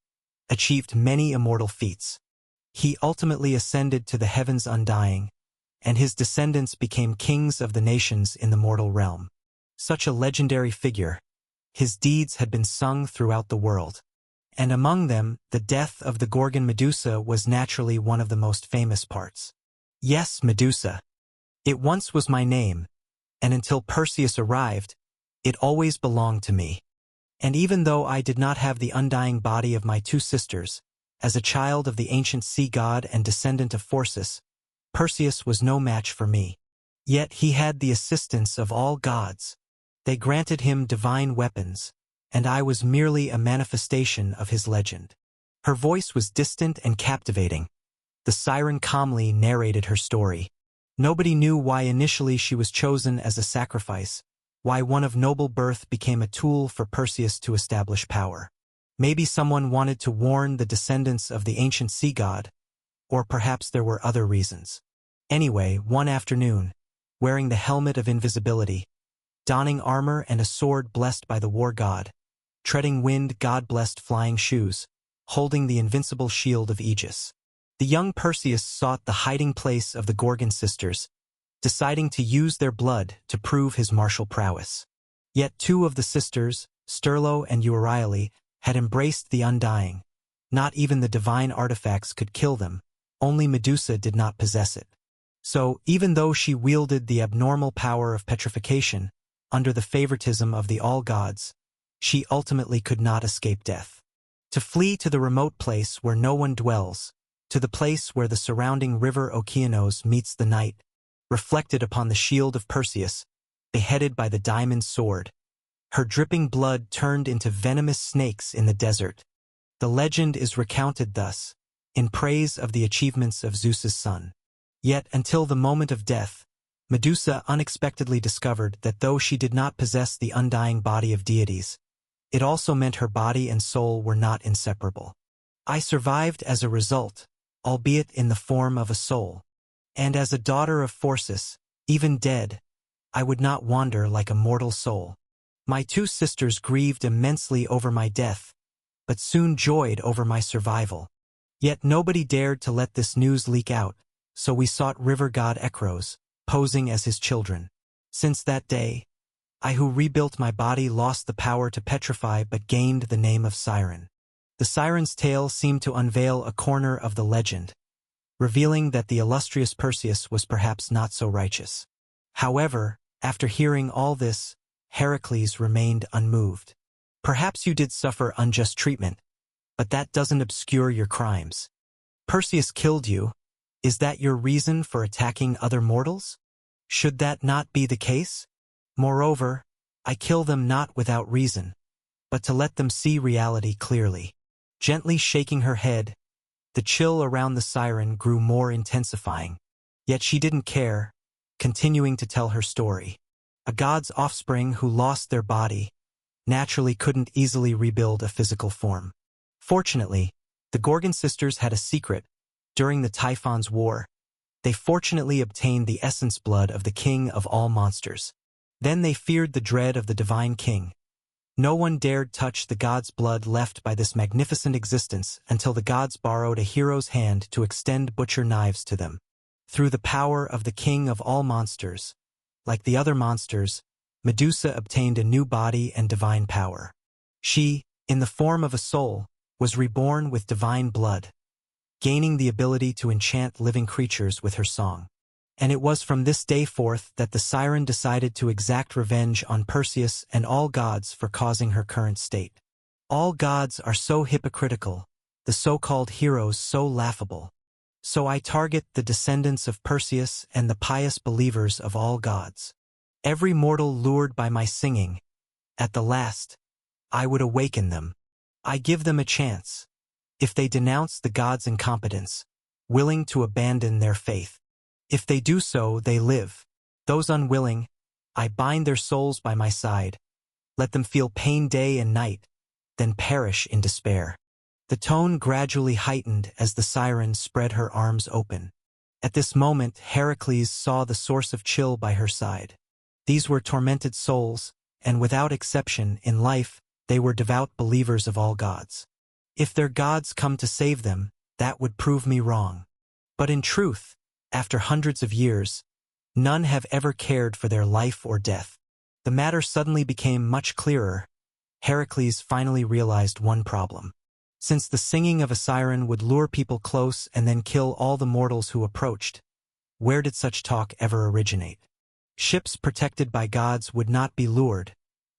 achieved many immortal feats. He ultimately ascended to the heavens undying, and his descendants became kings of the nations in the mortal realm. Such a legendary figure, his deeds had been sung throughout the world. And among them, the death of the Gorgon Medusa was naturally one of the most famous parts. Yes, Medusa. It once was my name, and until Perseus arrived, it always belonged to me. And even though I did not have the undying body of my two sisters, as a child of the ancient sea god and descendant of Phorcys, Perseus was no match for me. Yet he had the assistance of all gods. They granted him divine weapons, and I was merely a manifestation of his legend. Her voice was distant and captivating. The siren calmly narrated her story. Nobody knew why initially she was chosen as a sacrifice, why one of noble birth became a tool for Perseus to establish power. Maybe someone wanted to warn the descendants of the ancient sea god, or perhaps there were other reasons. Anyway, one afternoon, wearing the helmet of invisibility, donning armor and a sword blessed by the war god, treading wind god-blessed flying shoes, holding the invincible shield of Aegis, the young Perseus sought the hiding place of the Gorgon sisters, deciding to use their blood to prove his martial prowess. Yet two of the sisters, Sterlo and Euryale, had embraced the undying. Not even the divine artifacts could kill them, only Medusa did not possess it. So, even though she wielded the abnormal power of petrification, under the favoritism of the all-gods, she ultimately could not escape death. To flee to the remote place where no one dwells, to the place where the surrounding river Okeanos meets the night, reflected upon the shield of Perseus, beheaded by the diamond sword. Her dripping blood turned into venomous snakes in the desert. The legend is recounted thus, in praise of the achievements of Zeus's son. Yet, until the moment of death, Medusa unexpectedly discovered that though she did not possess the undying body of deities, it also meant her body and soul were not inseparable. I survived as a result, albeit in the form of a soul. And as a daughter of Phorcys, even dead, I would not wander like a mortal soul. My two sisters grieved immensely over my death, but soon joyed over my survival. Yet nobody dared to let this news leak out, so we sought river god Ekros, posing as his children. Since that day, I who rebuilt my body lost the power to petrify but gained the name of Siren. The Siren's tale seemed to unveil a corner of the legend, revealing that the illustrious Perseus was perhaps not so righteous. However, after hearing all this, Heracles remained unmoved. Perhaps you did suffer unjust treatment, but that doesn't obscure your crimes. Perseus killed you. Is that your reason for attacking other mortals? Should that not be the case? Moreover, I kill them not without reason, but to let them see reality clearly. Gently shaking her head, the chill around the Siren grew more intensifying. Yet she didn't care, continuing to tell her story. A god's offspring who lost their body naturally couldn't easily rebuild a physical form. Fortunately, the Gorgon sisters had a secret. During the Typhon's War, they fortunately obtained the essence blood of the king of all monsters. Then they feared the dread of the divine king. No one dared touch the god's blood left by this magnificent existence until the gods borrowed a hero's hand to extend butcher knives to them. Through the power of the king of all monsters, like the other monsters, Medusa obtained a new body and divine power. She, in the form of a soul, was reborn with divine blood, gaining the ability to enchant living creatures with her song. And it was from this day forth that the Siren decided to exact revenge on Perseus and all gods for causing her current state. All gods are so hypocritical, the so-called heroes so laughable. So I target the descendants of Perseus and the pious believers of all gods. Every mortal lured by my singing, at the last, I would awaken them. I give them a chance. If they denounce the gods' incompetence, willing to abandon their faith. If they do so, they live. Those unwilling, I bind their souls by my side. Let them feel pain day and night, then perish in despair. The tone gradually heightened as the Siren spread her arms open. At this moment, Heracles saw the source of chill by her side. These were tormented souls, and without exception, in life, they were devout believers of all gods. If their gods come to save them, that would prove me wrong. But in truth, after hundreds of years, none have ever cared for their life or death. The matter suddenly became much clearer. Heracles finally realized one problem. Since the singing of a siren would lure people close and then kill all the mortals who approached, where did such talk ever originate? Ships protected by gods would not be lured,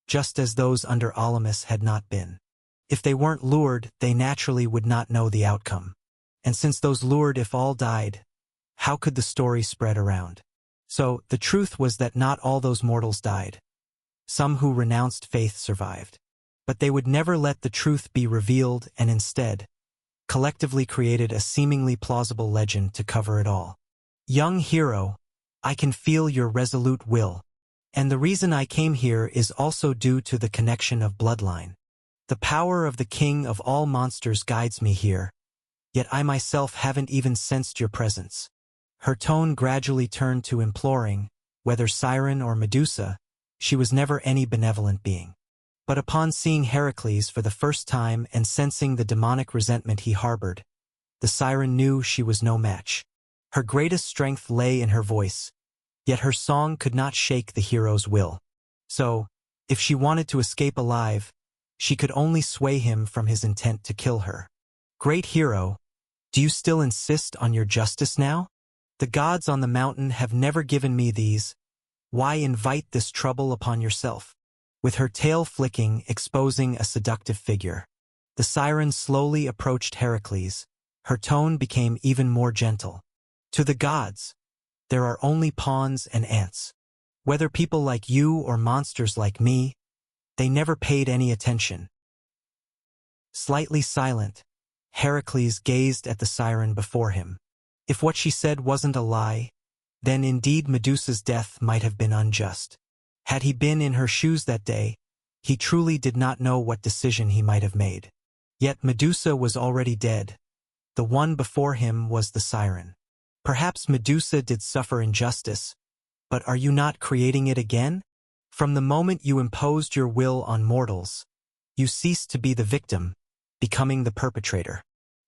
just as those under Olamus had not been. If they weren't lured, they naturally would not know the outcome. And since those lured if all died, how could the story spread around? So, the truth was that not all those mortals died. Some who renounced faith survived. But they would never let the truth be revealed and instead, collectively created a seemingly plausible legend to cover it all. Young hero, I can feel your resolute will. And the reason I came here is also due to the connection of bloodline. The power of the king of all monsters guides me here, yet I myself haven't even sensed your presence. Her tone gradually turned to imploring. Whether Siren or Medusa, she was never any benevolent being. But upon seeing Heracles for the first time and sensing the demonic resentment he harbored, the Siren knew she was no match. Her greatest strength lay in her voice, yet her song could not shake the hero's will. So, if she wanted to escape alive, she could only sway him from his intent to kill her. Great hero, do you still insist on your justice now? The gods on the mountain have never given me these. Why invite this trouble upon yourself? With her tail flicking, exposing a seductive figure, the Siren slowly approached Heracles. Her tone became even more gentle. To the gods, There are only pawns and ants. Whether people like you or monsters like me, they never paid any attention. Slightly silent, Heracles gazed at the siren before him. If what she said wasn't a lie, then indeed Medusa's death might have been unjust. Had he been in her shoes that day, he truly did not know what decision he might have made. Yet Medusa was already dead. The one before him was the siren. Perhaps Medusa did suffer injustice, but are you not creating it again? From the moment you imposed your will on mortals, you ceased to be the victim, becoming the perpetrator.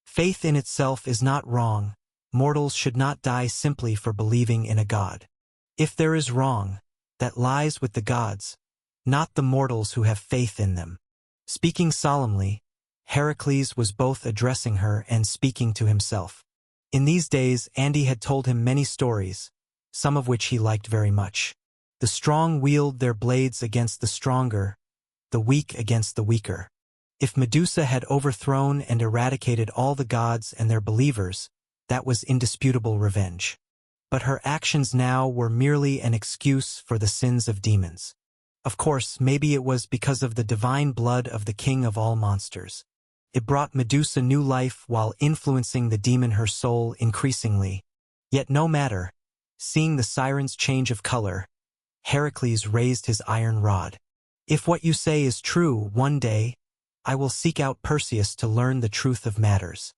Faith in itself is not wrong. Mortals should not die simply for believing in a god. If there is wrong, that lies with the gods, not the mortals who have faith in them. Speaking solemnly, Heracles was both addressing her and speaking to himself. In these days, Andy had told him many stories, some of which he liked very much. The strong wield their blades against the stronger, the weak against the weaker. If Medusa had overthrown and eradicated all the gods and their believers, that was indisputable revenge. But her actions now were merely an excuse for the sins of demons. Of course, maybe it was because of the divine blood of the king of all monsters. It brought Medusa new life while influencing the demon her soul increasingly. Yet no matter, seeing the siren's change of color, Heracles raised his iron rod. If what you say is true, one day, I will seek out Perseus to learn the truth of matters.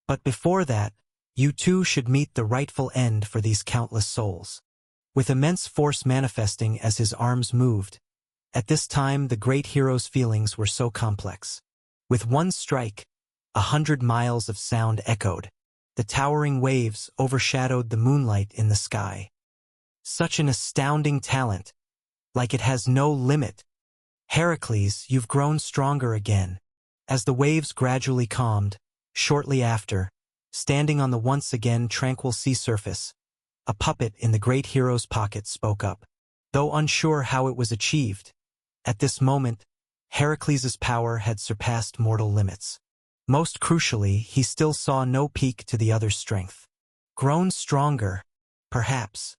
But before that, you too should meet the rightful end for these countless souls. With immense force manifesting as his arms moved, at this time the great hero's feelings were so complex. With one strike, 100 miles of sound echoed. The towering waves overshadowed the moonlight in the sky. Such an astounding talent, like it has no limit. Heracles, you've grown stronger again. As the waves gradually calmed, shortly after, standing on the once again tranquil sea surface, a puppet in the great hero's pocket spoke up. Though unsure how it was achieved, at this moment, Heracles' power had surpassed mortal limits. Most crucially, he still saw no peak to the other's strength. Grown stronger, perhaps.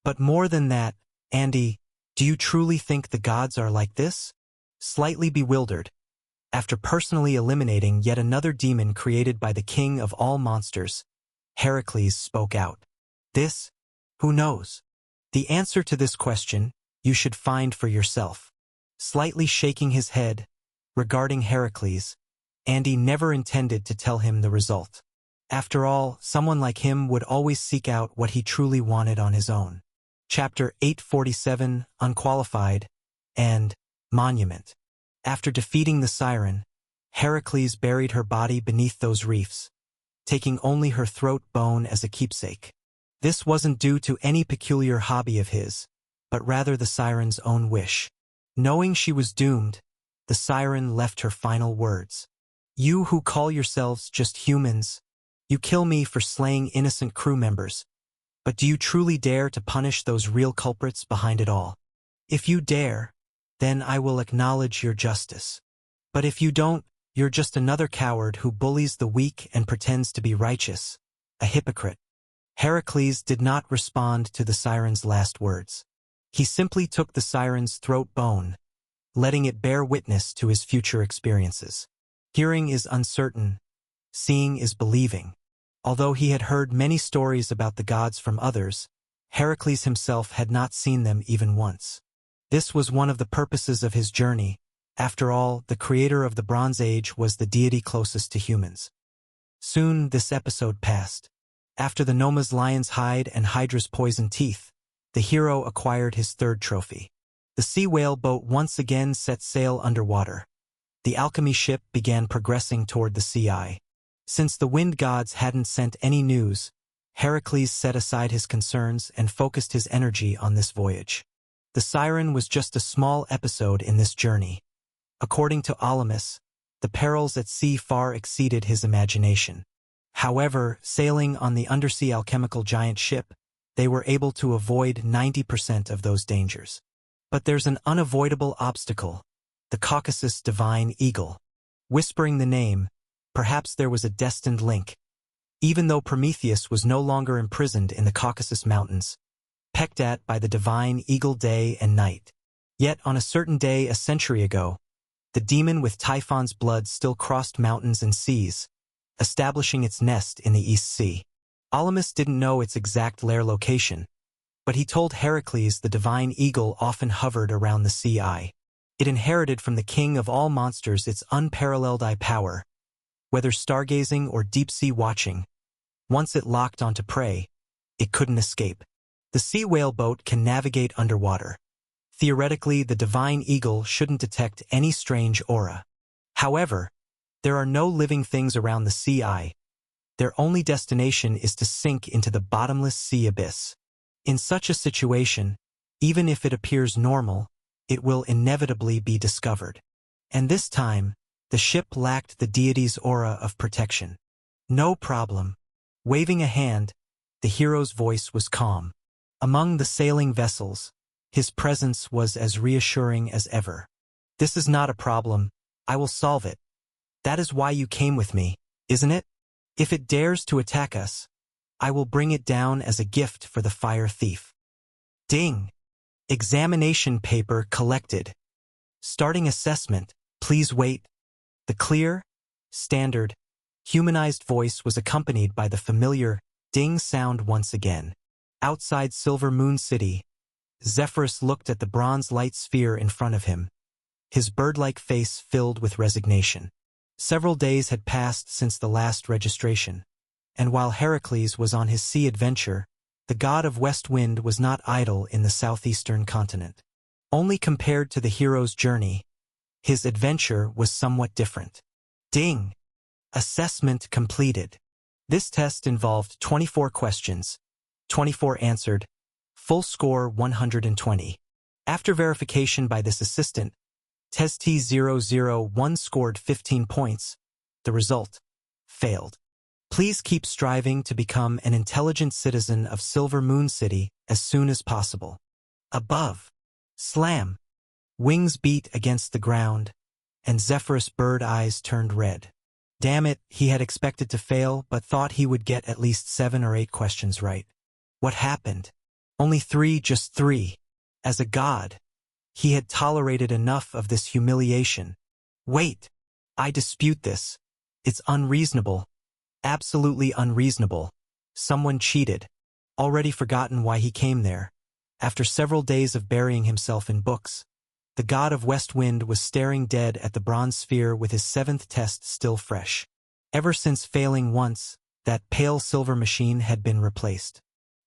But more than that, Andy, do you truly think the gods are like this? Slightly bewildered, after personally eliminating yet another demon created by the king of all monsters, Heracles spoke out. This? Who knows? The answer to this question, you should find for yourself. Slightly shaking his head, regarding Heracles, Andy never intended to tell him the result. After all, someone like him would always seek out what he truly wanted on his own. Chapter 847, Unqualified, and Monument. After defeating the siren, Heracles buried her body beneath those reefs, taking only her throat bone as a keepsake. This wasn't due to any peculiar hobby of his, but rather the siren's own wish. Knowing she was doomed, the siren left her final words. You who call yourselves just humans, you kill me for slaying innocent crew members, but do you truly dare to punish those real culprits behind it all? If you dare, then I will acknowledge your justice. But if you don't, you're just another coward who bullies the weak and pretends to be righteous, a hypocrite. Heracles did not respond to the siren's last words. He simply took the siren's throat bone, letting it bear witness to his future experiences. Hearing is uncertain, seeing is believing. Although he had heard many stories about the gods from others, Heracles himself had not seen them even once. This was one of the purposes of his journey. After all, the creator of the Bronze Age was the deity closest to humans. Soon this episode passed. After the Noma's lion's hide and Hydra's poison teeth, the hero acquired his third trophy. The sea whale boat once again set sail underwater. The alchemy ship began progressing toward the sea eye. Since the wind gods hadn't sent any news, Heracles set aside his concerns and focused his energy on this voyage. The siren was just a small episode in this journey. According to Alamus, the perils at sea far exceeded his imagination. However, sailing on the undersea alchemical giant ship, they were able to avoid 90% of those dangers. But there's an unavoidable obstacle, the Caucasus Divine Eagle. Whispering the name, perhaps there was a destined link. Even though Prometheus was no longer imprisoned in the Caucasus Mountains, pecked at by the divine eagle day and night. Yet on a certain day a century ago, the demon with Typhon's blood still crossed mountains and seas, establishing its nest in the East Sea. Alamus didn't know its exact lair location, but he told Heracles the divine eagle often hovered around the sea eye. It inherited from the king of all monsters its unparalleled eye power. Whether stargazing or deep-sea watching, once it locked onto prey, it couldn't escape. The sea whale boat can navigate underwater. Theoretically, the divine eagle shouldn't detect any strange aura. However, there are no living things around the sea eye. Their only destination is to sink into the bottomless sea abyss. In such a situation, even if it appears normal, it will inevitably be discovered. And this time, the ship lacked the deity's aura of protection. No problem. Waving a hand, the hero's voice was calm. Among the sailing vessels, his presence was as reassuring as ever. This is not a problem. I will solve it. That is why you came with me, isn't it? If it dares to attack us, I will bring it down as a gift for the fire thief. Ding! Examination paper collected. Starting assessment, please wait. The clear, standard, humanized voice was accompanied by the familiar ding sound once again. Outside Silver Moon City, Zephyrus looked at the bronze light sphere in front of him, his bird-like face filled with resignation. Several days had passed since the last registration, and while Heracles was on his sea adventure, the god of West Wind was not idle in the southeastern continent. Only compared to the hero's journey, his adventure was somewhat different. Ding! Assessment completed. This test involved 24 questions, 24 answered, full score 120. After verification by this assistant, Test T001 scored 15 points. The result: failed. Please keep striving to become an intelligent citizen of Silver Moon City as soon as possible. Above. Slam. Wings beat against the ground, and Zephyrus' bird eyes turned red. Damn it, he had expected to fail, but thought he would get at least 7 or 8 questions right. What happened? Only 3, just 3. As a god, he had tolerated enough of this humiliation. Wait, I dispute this. It's unreasonable. Absolutely unreasonable. Someone cheated. Already forgotten why he came there. After several days of burying himself in books, the god of West Wind was staring dead at the bronze sphere with his 7th test still fresh. Ever since failing once, that pale silver machine had been replaced.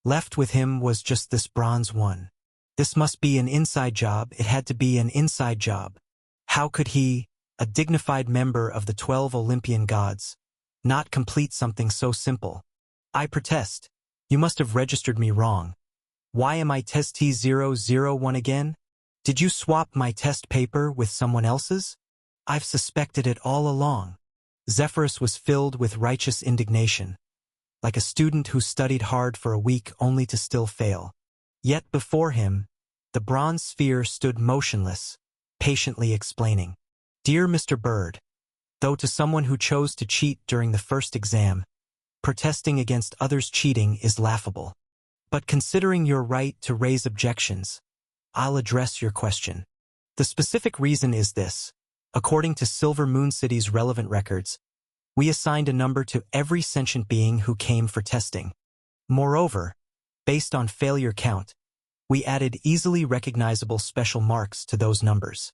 Left with him was just this bronze one. This must be an inside job. It had to be an inside job. How could he, a dignified member of the 12 Olympian gods, not complete something so simple? I protest. You must have registered me wrong. Why am I Test T001 again? Did you swap my test paper with someone else's? I've suspected it all along. Zephyrus was filled with righteous indignation, like a student who studied hard for a week only to still fail. Yet before him, the bronze sphere stood motionless, patiently explaining. Dear Mr. Bird, though to someone who chose to cheat during the first exam, protesting against others' cheating is laughable. But considering your right to raise objections, I'll address your question. The specific reason is this. According to Silver Moon City's relevant records, we assigned a number to every sentient being who came for testing. Moreover, based on failure count, we added easily recognizable special marks to those numbers.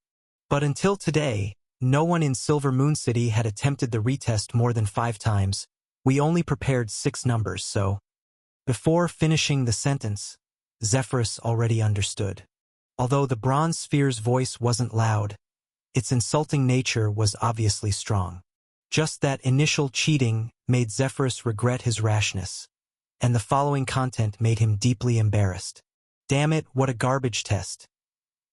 But until today, no one in Silver Moon City had attempted the retest more than 5 times. We only prepared 6 numbers, so... Before finishing the sentence, Zephyrus already understood. Although the bronze sphere's voice wasn't loud, its insulting nature was obviously strong. Just that initial cheating made Zephyrus regret his rashness, and the following content made him deeply embarrassed. Damn it, what a garbage test.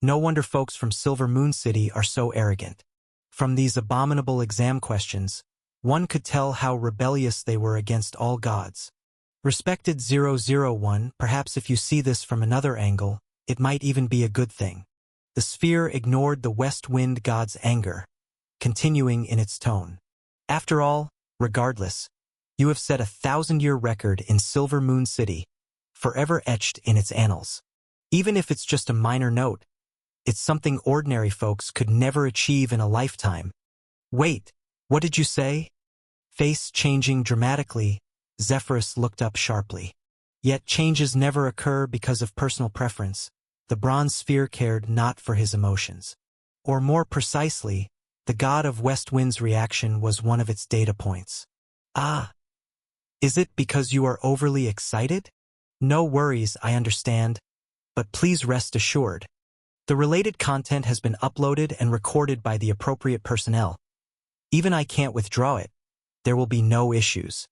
No wonder folks from Silver Moon City are so arrogant. From these abominable exam questions, one could tell how rebellious they were against all gods. Respected 001, perhaps if you see this from another angle, it might even be a good thing. The sphere ignored the West Wind god's anger, continuing in its tone. After all, regardless, you have set a 1,000-year record in Silver Moon City, forever etched in its annals. Even if it's just a minor note, it's something ordinary folks could never achieve in a lifetime. Wait, what did you say? Face changing dramatically, Zephyrus looked up sharply. Yet changes never occur because of personal preference. The bronze sphere cared not for his emotions. Or more precisely, the god of West Wind's reaction was one of its data points. Ah. Is it because you are overly excited? No worries, I understand. But please rest assured. The related content has been uploaded and recorded by the appropriate personnel. Even I can't withdraw it. There will be no issues.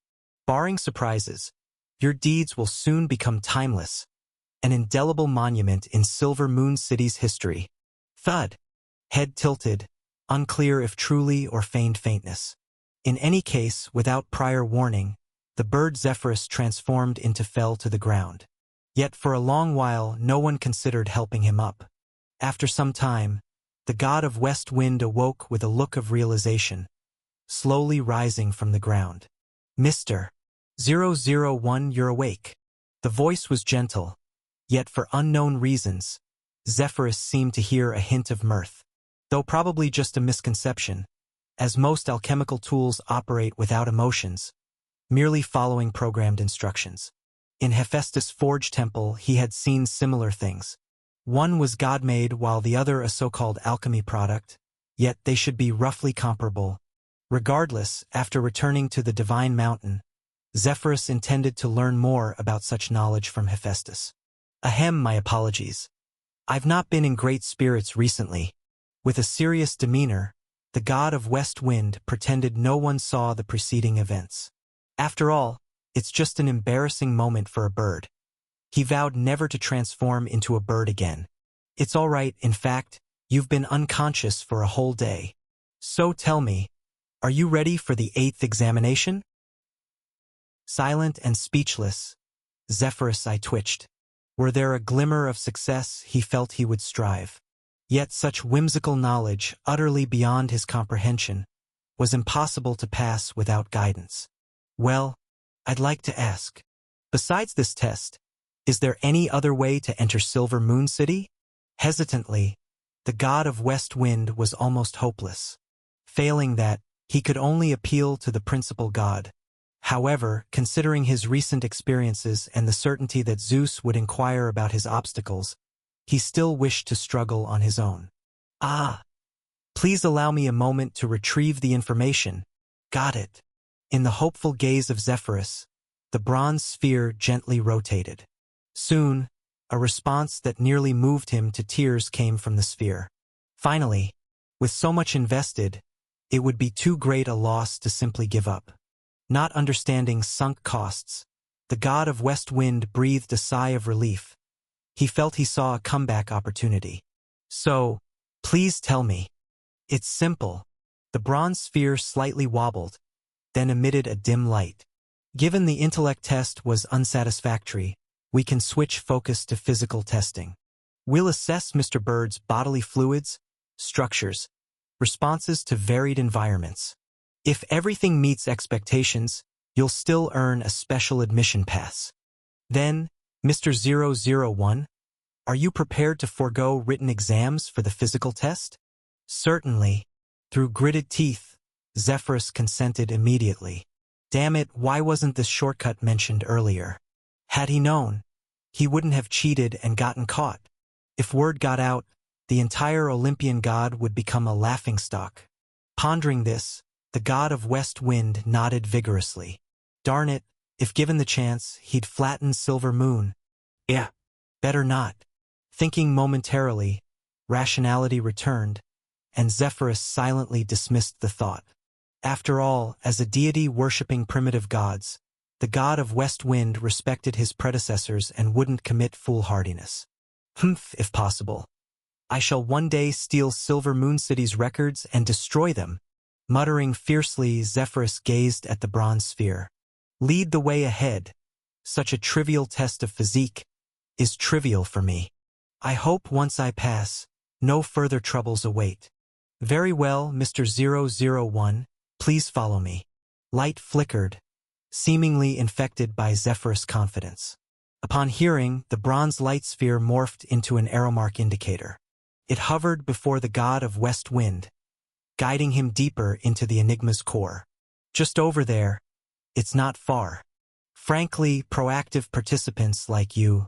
Barring surprises, your deeds will soon become timeless. An indelible monument in Silver Moon City's history. Thud. Head tilted, unclear if truly or feigned faintness. In any case, without prior warning, the bird Zephyrus transformed into fell to the ground. Yet for a long while no one considered helping him up. After some time, the god of West Wind awoke with a look of realization, slowly rising from the ground. Mr. 001, you're awake. The voice was gentle, yet for unknown reasons, Zephyrus seemed to hear a hint of mirth. Though probably just a misconception, as most alchemical tools operate without emotions, merely following programmed instructions. In Hephaestus' Forge Temple he had seen similar things. One was God-made while the other a so-called alchemy product, yet they should be roughly comparable. Regardless, after returning to the Divine Mountain, Zephyrus intended to learn more about such knowledge from Hephaestus. Ahem, my apologies. I've not been in great spirits recently. With a serious demeanor, the god of West Wind pretended no one saw the preceding events. After all, it's just an embarrassing moment for a bird. He vowed never to transform into a bird again. It's all right, in fact, you've been unconscious for a whole day. So tell me, are you ready for the 8th examination? Silent and speechless, Zephyrus I twitched. Were there a glimmer of success, he felt he would strive. Yet such whimsical knowledge, utterly beyond his comprehension, was impossible to pass without guidance. Well, I'd like to ask, besides this test, is there any other way to enter Silver Moon City? Hesitantly, the god of West Wind was almost hopeless. Failing that, he could only appeal to the principal god. However, considering his recent experiences and the certainty that Zeus would inquire about his obstacles, he still wished to struggle on his own. Ah! Please allow me a moment to retrieve the information. Got it. In the hopeful gaze of Zephyrus, the bronze sphere gently rotated. Soon, a response that nearly moved him to tears came from the sphere. Finally, with so much invested, it would be too great a loss to simply give up. Not understanding sunk costs, the god of West Wind breathed a sigh of relief. He felt he saw a comeback opportunity. So, please tell me. It's simple. The bronze sphere slightly wobbled, then emitted a dim light. Given the intellect test was unsatisfactory, we can switch focus to physical testing. We'll assess Mr. Bird's bodily fluids, structures, responses to varied environments. If everything meets expectations, you'll still earn a special admission pass. Then, Mr. 001, are you prepared to forego written exams for the physical test? Certainly. Through gritted teeth, Zephyrus consented immediately. Damn it, why wasn't this shortcut mentioned earlier? Had he known, he wouldn't have cheated and gotten caught. If word got out, the entire Olympian god would become a laughingstock. Pondering this, the god of West Wind nodded vigorously. Darn it, if given the chance, he'd flatten Silver Moon. Yeah, better not. Thinking momentarily, rationality returned, and Zephyrus silently dismissed the thought. After all, as a deity worshipping primitive gods, the god of West Wind respected his predecessors and wouldn't commit foolhardiness. If possible. I shall one day steal Silver Moon City's records and destroy them. Muttering fiercely, Zephyrus gazed at the bronze sphere. Lead the way ahead. Such a trivial test of physique is trivial for me. I hope once I pass, no further troubles await. Very well, Mr. 001, please follow me. Light flickered, seemingly infected by Zephyrus' confidence. Upon hearing, the bronze light sphere morphed into an arrowmark indicator. It hovered before the god of West Wind, guiding him deeper into the enigma's core. Just over there. It's not far. Frankly, proactive participants like you,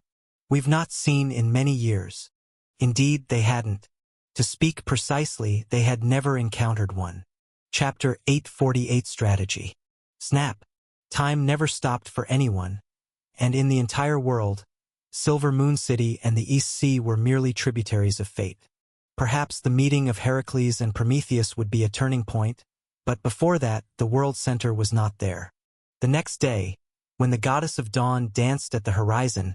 we've not seen in many years. Indeed, they hadn't. To speak precisely, they had never encountered one. Chapter 848 Strategy. Snap. Time never stopped for anyone, and in the entire world, Silver Moon City and the East Sea were merely tributaries of fate. Perhaps the meeting of Heracles and Prometheus would be a turning point, but before that, the world center was not there. The next day, when the goddess of dawn danced at the horizon,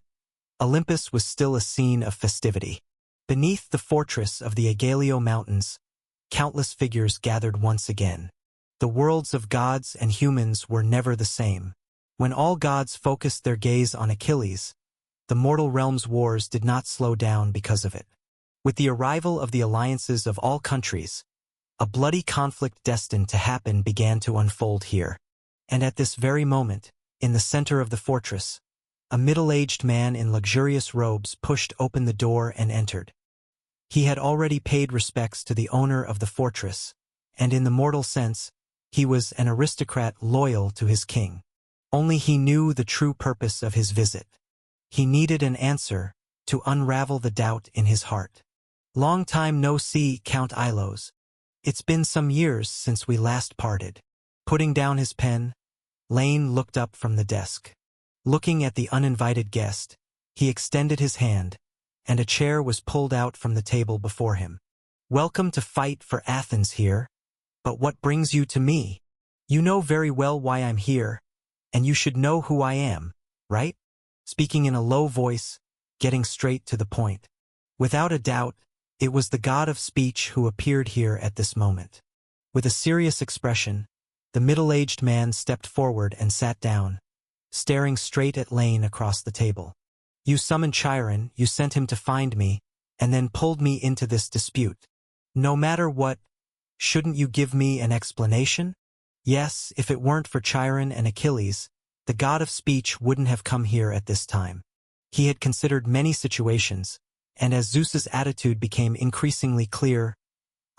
Olympus was still a scene of festivity. Beneath the fortress of the Aigaleo Mountains, countless figures gathered once again. The worlds of gods and humans were never the same. When all gods focused their gaze on Achilles, the mortal realm's wars did not slow down because of it. With the arrival of the alliances of all countries, a bloody conflict destined to happen began to unfold here. And at this very moment, in the center of the fortress, a middle-aged man in luxurious robes pushed open the door and entered. He had already paid respects to the owner of the fortress, and in the mortal sense, he was an aristocrat loyal to his king. Only he knew the true purpose of his visit. He needed an answer to unravel the doubt in his heart. Long time no see, Count Ilos. It's been some years since we last parted. Putting down his pen, Lane looked up from the desk. Looking at the uninvited guest, he extended his hand, and a chair was pulled out from the table before him. Welcome to fight for Athens here. But what brings you to me? You know very well why I'm here, and you should know who I am, right? Speaking in a low voice, getting straight to the point. Without a doubt, it was the god of speech who appeared here at this moment. With a serious expression, the middle-aged man stepped forward and sat down, staring straight at Lane across the table. You summoned Chiron, you sent him to find me, and then pulled me into this dispute. No matter what, shouldn't you give me an explanation? Yes, if it weren't for Chiron and Achilles, the god of speech wouldn't have come here at this time. He had considered many situations, and as Zeus's attitude became increasingly clear,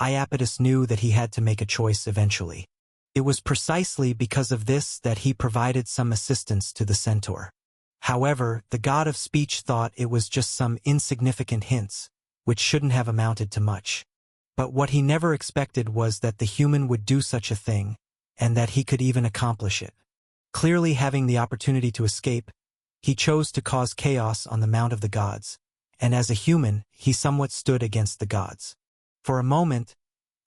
Iapetus knew that he had to make a choice eventually. It was precisely because of this that he provided some assistance to the centaur. However, the god of speech thought it was just some insignificant hints, which shouldn't have amounted to much. But what he never expected was that the human would do such a thing, and that he could even accomplish it. Clearly having the opportunity to escape, he chose to cause chaos on the Mount of the Gods, and as a human, he somewhat stood against the gods. For a moment,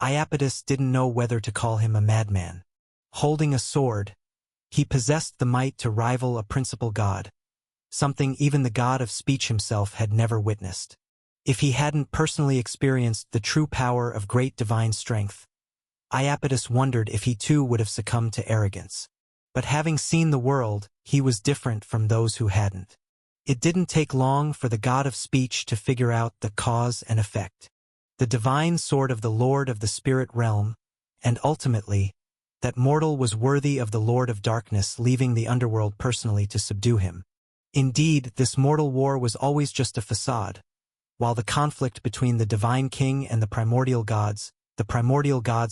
Iapetus didn't know whether to call him a madman. Holding a sword, he possessed the might to rival a principal god, something even the god of speech himself had never witnessed. If he hadn't personally experienced the true power of great divine strength, Iapetus wondered if he too would have succumbed to arrogance. But having seen the world, he was different from those who hadn't. It didn't take long for the god of speech to figure out the cause and effect. The divine sword of the Lord of the Spirit realm, and ultimately, that mortal was worthy of the Lord of Darkness, leaving the underworld personally to subdue him. Indeed, this mortal war was always just a facade, while the conflict between the divine king and the primordial gods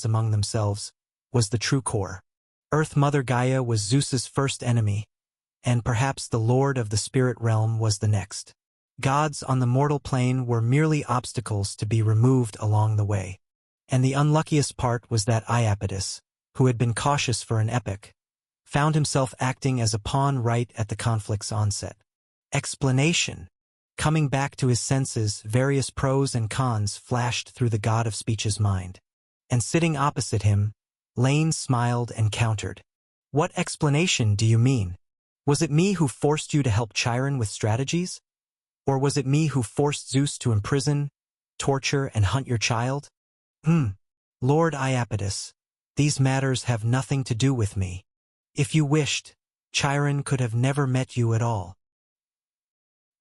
among themselves, was the true core. Earth Mother Gaia was Zeus's first enemy, and perhaps the Lord of the Spirit realm was the next. Gods on the mortal plane were merely obstacles to be removed along the way. And the unluckiest part was that Iapetus, who had been cautious for an epoch, found himself acting as a pawn right at the conflict's onset. Explanation. Coming back to his senses, various pros and cons flashed through the god of speech's mind. And sitting opposite him, Lane smiled and countered. What explanation do you mean? Was it me who forced you to help Chiron with strategies? Or was it me who forced Zeus to imprison, torture, and hunt your child? Lord Iapetus, these matters have nothing to do with me. If you wished, Chiron could have never met you at all.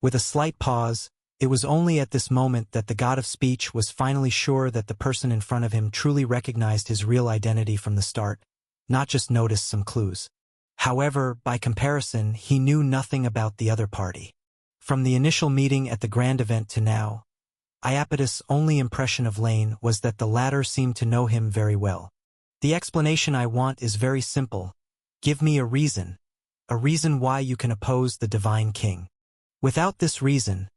With a slight pause, it was only at this moment that the god of speech was finally sure that the person in front of him truly recognized his real identity from the start, not just noticed some clues. However, by comparison, he knew nothing about the other party. From the initial meeting at the grand event to now, Iapetus' only impression of Lane was that the latter seemed to know him very well. The explanation I want is very simple. Give me a reason why you can oppose the Divine King. Without this reason,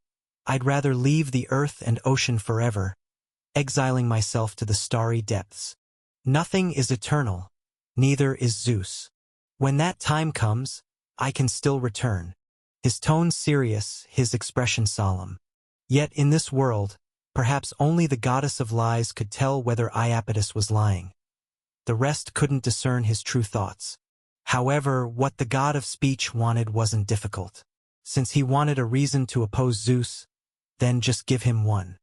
I'd rather leave the earth and ocean forever, exiling myself to the starry depths. Nothing is eternal, neither is Zeus. When that time comes, I can still return. His tone serious, his expression solemn. Yet in this world, perhaps only the goddess of lies could tell whether Iapetus was lying. The rest couldn't discern his true thoughts. However, what the god of speech wanted wasn't difficult. Since he wanted a reason to oppose Zeus, then just give him one.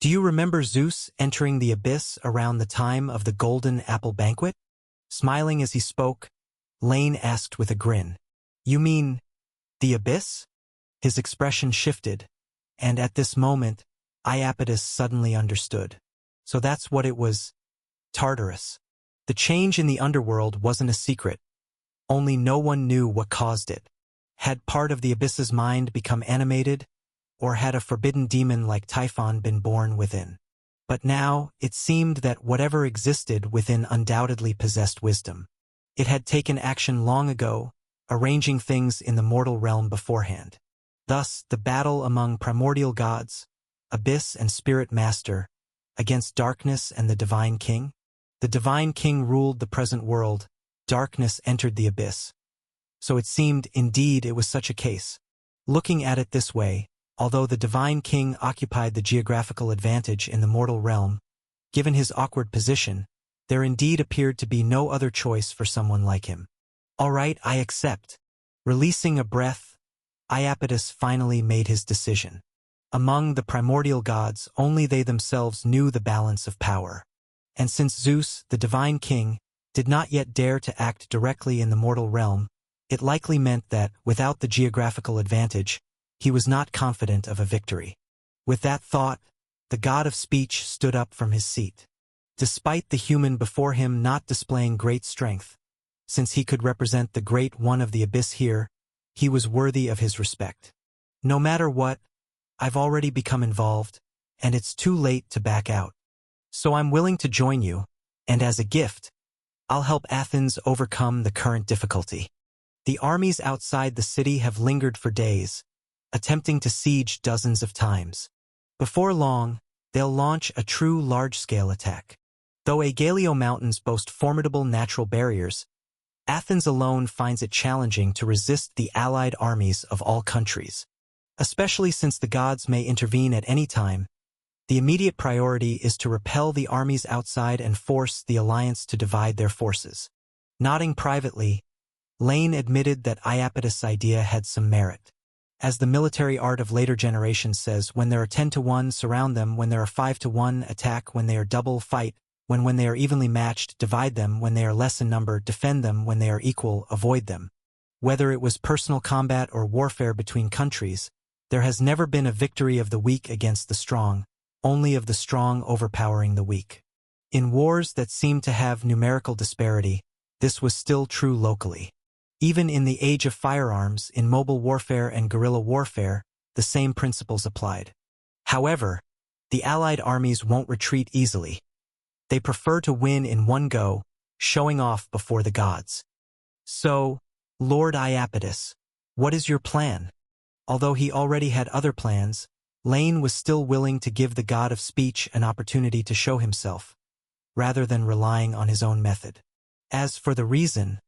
Do you remember Zeus entering the abyss around the time of the Golden Apple Banquet? Smiling as he spoke, Lane asked with a grin. You mean the abyss? His expression shifted, and at this moment, Iapetus suddenly understood. So that's what it was. Tartarus. The change in the underworld wasn't a secret. Only no one knew what caused it. Had part of the abyss's mind become animated, or had a forbidden demon like Typhon been born within? But now, it seemed that whatever existed within undoubtedly possessed wisdom. It had taken action long ago, arranging things in the mortal realm beforehand. Thus, the battle among primordial gods, Abyss and Spirit Master, against Darkness and the Divine King. The Divine King ruled the present world, darkness entered the abyss. So it seemed, indeed, it was such a case. Looking at it this way, although the Divine King occupied the geographical advantage in the mortal realm, given his awkward position, there indeed appeared to be no other choice for someone like him. All right, I accept. Releasing a breath, Iapetus finally made his decision. Among the primordial gods, only they themselves knew the balance of power. And since Zeus, the Divine King, did not yet dare to act directly in the mortal realm, it likely meant that, without the geographical advantage, he was not confident of a victory. With that thought, the god of speech stood up from his seat. Despite the human before him not displaying great strength, since he could represent the Great One of the Abyss here, he was worthy of his respect. No matter what, I've already become involved, and it's too late to back out. So I'm willing to join you, and as a gift, I'll help Athens overcome the current difficulty. The armies outside the city have lingered for days, attempting to siege dozens of times. Before long, they'll launch a true large-scale attack. Though Aegaleo Mountains boast formidable natural barriers, Athens alone finds it challenging to resist the allied armies of all countries. Especially since the gods may intervene at any time, the immediate priority is to repel the armies outside and force the alliance to divide their forces. Nodding privately, Lane admitted that Iapetus' idea had some merit. As the military art of later generations says, when there are 10-to-1, surround them; when there are 5-to-1, attack; when they are double, fight; when they are evenly matched, divide them; when they are less in number, defend them; when they are equal, avoid them. Whether it was personal combat or warfare between countries, there has never been a victory of the weak against the strong, only of the strong overpowering the weak. In wars that seemed to have numerical disparity, this was still true locally. Even in the age of firearms, in mobile warfare and guerrilla warfare, the same principles applied. However, the allied armies won't retreat easily. They prefer to win in one go, showing off before the gods. So, Lord Iapetus, what is your plan? Although he already had other plans, Lane was still willing to give the god of speech an opportunity to show himself, rather than relying on his own method. As for the reason,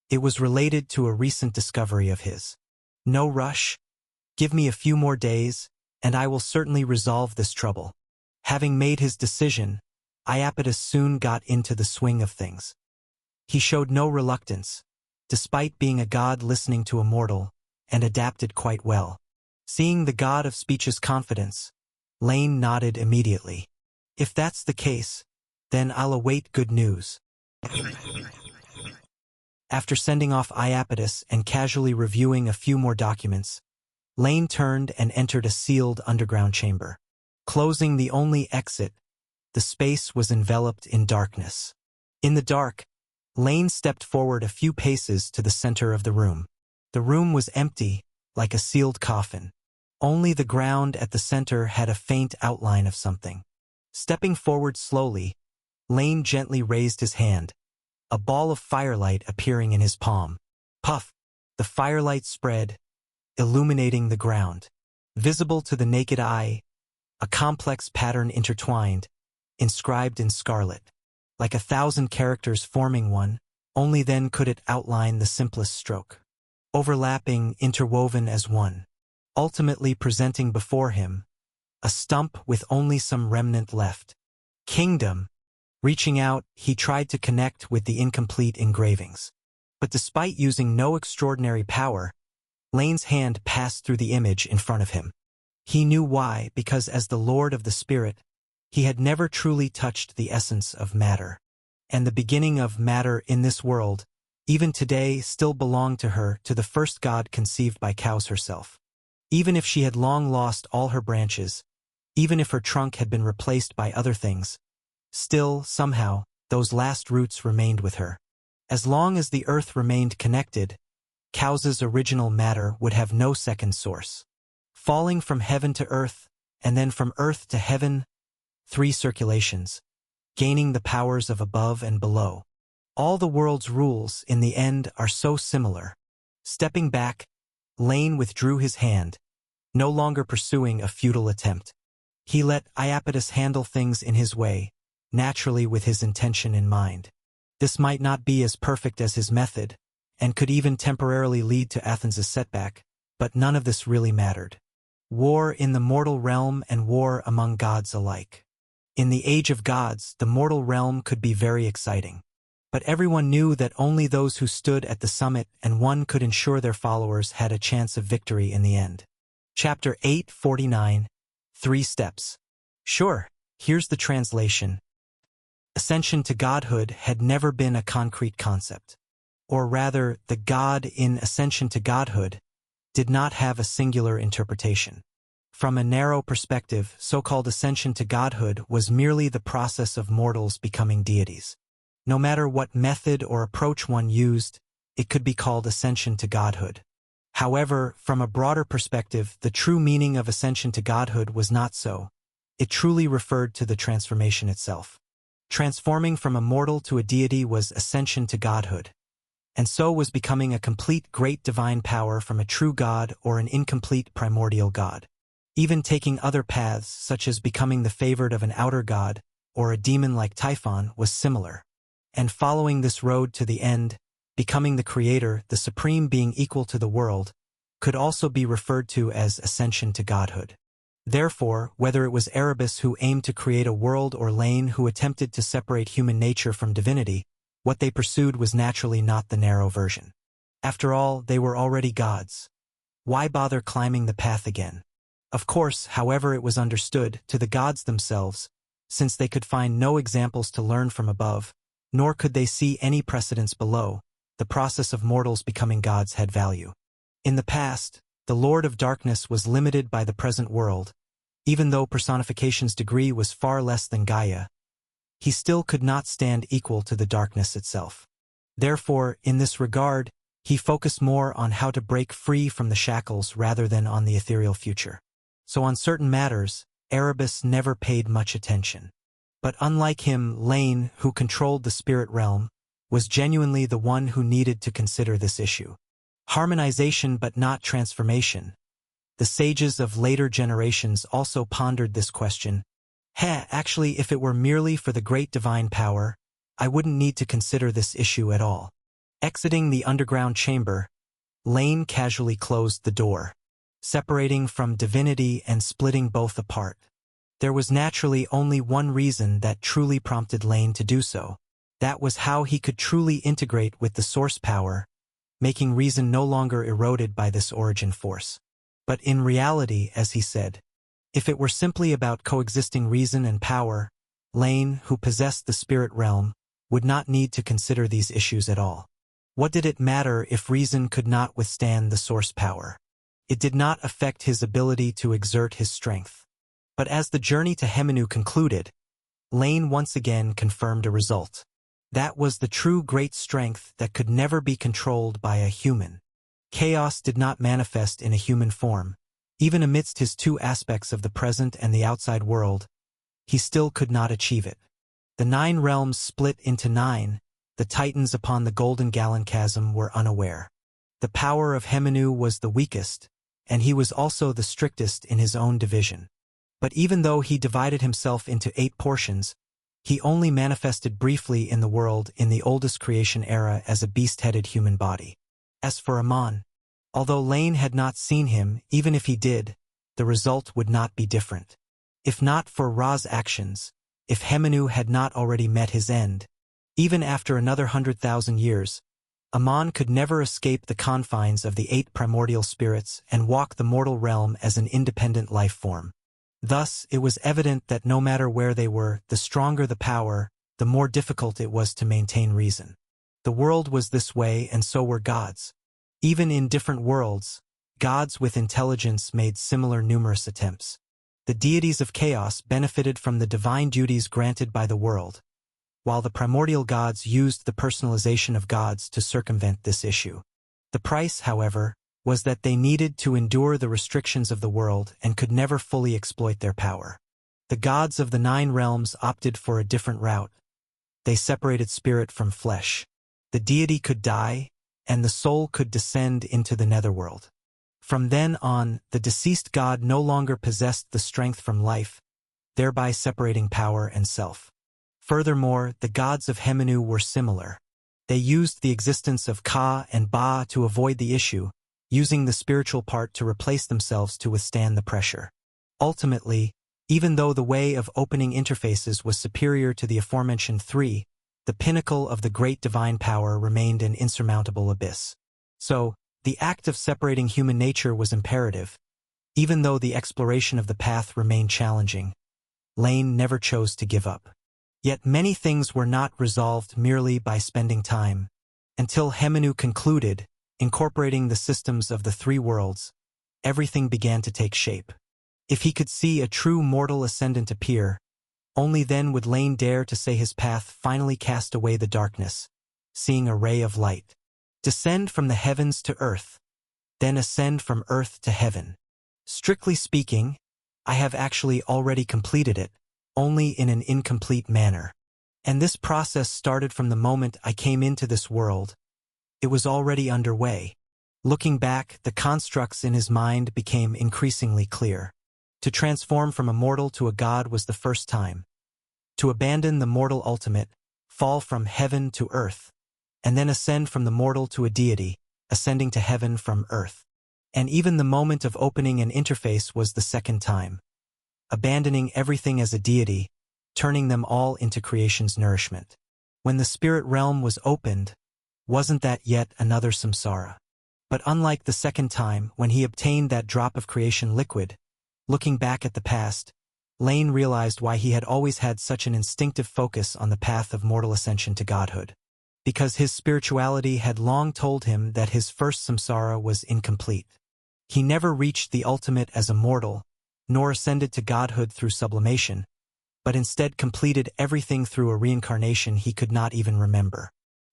it was related to a recent discovery of his. No rush. Give me a few more days, and I will certainly resolve this trouble. Having made his decision, Iapetus soon got into the swing of things. He showed no reluctance, despite being a god listening to a mortal, and adapted quite well. Seeing the god of speech's confidence, Lane nodded immediately. If that's the case, then I'll await good news. After sending off Iapetus and casually reviewing a few more documents, Lane turned and entered a sealed underground chamber. Closing the only exit, the space was enveloped in darkness. In the dark, Lane stepped forward a few paces to the center of the room. The room was empty, like a sealed coffin. Only the ground at the center had a faint outline of something. Stepping forward slowly, Lane gently raised his hand, a ball of firelight appearing in his palm. Puff! The firelight spread, illuminating the ground. Visible to the naked eye, a complex pattern intertwined, inscribed in scarlet. Like 1,000 characters forming one, only then could it outline the simplest stroke. Overlapping, interwoven as one. Ultimately presenting before him a stump with only some remnant left. Kingdom. Reaching out, he tried to connect with the incomplete engravings. But despite using no extraordinary power, Lane's hand passed through the image in front of him. He knew why, because as the Lord of the Spirit, he had never truly touched the essence of matter. And the beginning of matter in this world, even today, still belonged to her, to the first God conceived by Kaos herself. Even if she had long lost all her branches, even if her trunk had been replaced by other things, still, somehow, those last roots remained with her. As long as the earth remained connected, Kaos's original matter would have no second source. Falling from heaven to earth, and then from earth to heaven, 3 circulations, gaining the powers of above and below. All the world's rules, in the end, are so similar. Stepping back, Lane withdrew his hand, no longer pursuing a futile attempt. He let Iapetus handle things in his way, naturally with his intention in mind. This might not be as perfect as his method, and could even temporarily lead to Athens' setback, but none of this really mattered. War in the mortal realm and war among gods alike. In the age of gods, the mortal realm could be very exciting. But everyone knew that only those who stood at the summit and one could ensure their followers had a chance of victory in the end. Chapter 849, 3 Steps. Sure, here's the translation. Ascension to godhood had never been a concrete concept. Or rather, the God in ascension to godhood did not have a singular interpretation. From a narrow perspective, so-called ascension to godhood was merely the process of mortals becoming deities. No matter what method or approach one used, it could be called ascension to godhood. However, from a broader perspective, the true meaning of ascension to godhood was not so. It truly referred to the transformation itself. Transforming from a mortal to a deity was ascension to godhood. And so was becoming a complete great divine power from a true god or an incomplete primordial god. Even taking other paths, such as becoming the favored of an outer god, or a demon like Typhon, was similar. And following this road to the end, becoming the creator, the supreme being equal to the world, could also be referred to as ascension to godhood. Therefore, whether it was Erebus who aimed to create a world or Lane who attempted to separate human nature from divinity, what they pursued was naturally not the narrow version. After all, they were already gods. Why bother climbing the path again? Of course, however it was understood, to the gods themselves, since they could find no examples to learn from above, nor could they see any precedents below, the process of mortals becoming gods had value. In the past, the Lord of Darkness was limited by the present world. Even though personification's degree was far less than Gaia, he still could not stand equal to the darkness itself. Therefore, in this regard, he focused more on how to break free from the shackles rather than on the ethereal future. So on certain matters, Erebus never paid much attention. But unlike him, Lane, who controlled the spirit realm, was genuinely the one who needed to consider this issue. Harmonization but not transformation. The sages of later generations also pondered this question. Actually, if it were merely for the great divine power, I wouldn't need to consider this issue at all. Exiting the underground chamber, Lane casually closed the door, separating from divinity and splitting both apart. There was naturally only one reason that truly prompted Lane to do so. That was how he could truly integrate with the source power, making reason no longer eroded by this origin force. But in reality, as he said, if it were simply about coexisting reason and power, Lane, who possessed the spirit realm, would not need to consider these issues at all. What did it matter if reason could not withstand the source power? It did not affect his ability to exert his strength. But as the journey to Heminu concluded, Lane once again confirmed a result. That was the true great strength that could never be controlled by a human. Chaos did not manifest in a human form. Even amidst his two aspects of the present and the outside world, he still could not achieve it. The 9 realms split into 9, the titans upon the Golden Gallon Chasm were unaware. The power of Hemenu was the weakest, and he was also the strictest in his own division. But even though he divided himself into 8 portions, he only manifested briefly in the world in the oldest creation era as a beast-headed human body. As for Amon, although Lane had not seen him, even if he did, the result would not be different. If not for Ra's actions, if Hemenu had not already met his end, even after another 100,000 years, Amon could never escape the confines of the 8 primordial spirits and walk the mortal realm as an independent life form. Thus, it was evident that no matter where they were, the stronger the power, the more difficult it was to maintain reason. The world was this way, and so were gods. Even in different worlds, gods with intelligence made similar numerous attempts. The deities of chaos benefited from the divine duties granted by the world, while the primordial gods used the personalization of gods to circumvent this issue. The price, however, was that they needed to endure the restrictions of the world and could never fully exploit their power. The gods of the 9 realms opted for a different route. They separated spirit from flesh. The deity could die, and the soul could descend into the netherworld. From then on, the deceased god no longer possessed the strength from life, thereby separating power and self. Furthermore, the gods of Hemenu were similar. They used the existence of Ka and Ba to avoid the issue, using the spiritual part to replace themselves to withstand the pressure. Ultimately, even though the way of opening interfaces was superior to the aforementioned 3, the pinnacle of the great divine power remained an insurmountable abyss. So, the act of separating human nature was imperative. Even though the exploration of the path remained challenging, Lane never chose to give up. Yet many things were not resolved merely by spending time. Until Hemenu concluded, incorporating the systems of the 3 worlds, everything began to take shape. If he could see a true mortal ascendant appear, only then would Lane dare to say his path finally cast away the darkness, seeing a ray of light. Descend from the heavens to earth, then ascend from earth to heaven. Strictly speaking, I have actually already completed it, only in an incomplete manner. And this process started from the moment I came into this world. It was already underway. Looking back, the constructs in his mind became increasingly clear. To transform from a mortal to a god was the first time. To abandon the mortal ultimate, fall from heaven to earth, and then ascend from the mortal to a deity, ascending to heaven from earth. And even the moment of opening an interface was the second time. Abandoning everything as a deity, turning them all into creation's nourishment. When the spirit realm was opened, wasn't that yet another samsara? But unlike the second time, when he obtained that drop of creation liquid, looking back at the past, Lane realized why he had always had such an instinctive focus on the path of mortal ascension to godhood. Because his spirituality had long told him that his first samsara was incomplete. He never reached the ultimate as a mortal, nor ascended to godhood through sublimation, but instead completed everything through a reincarnation he could not even remember.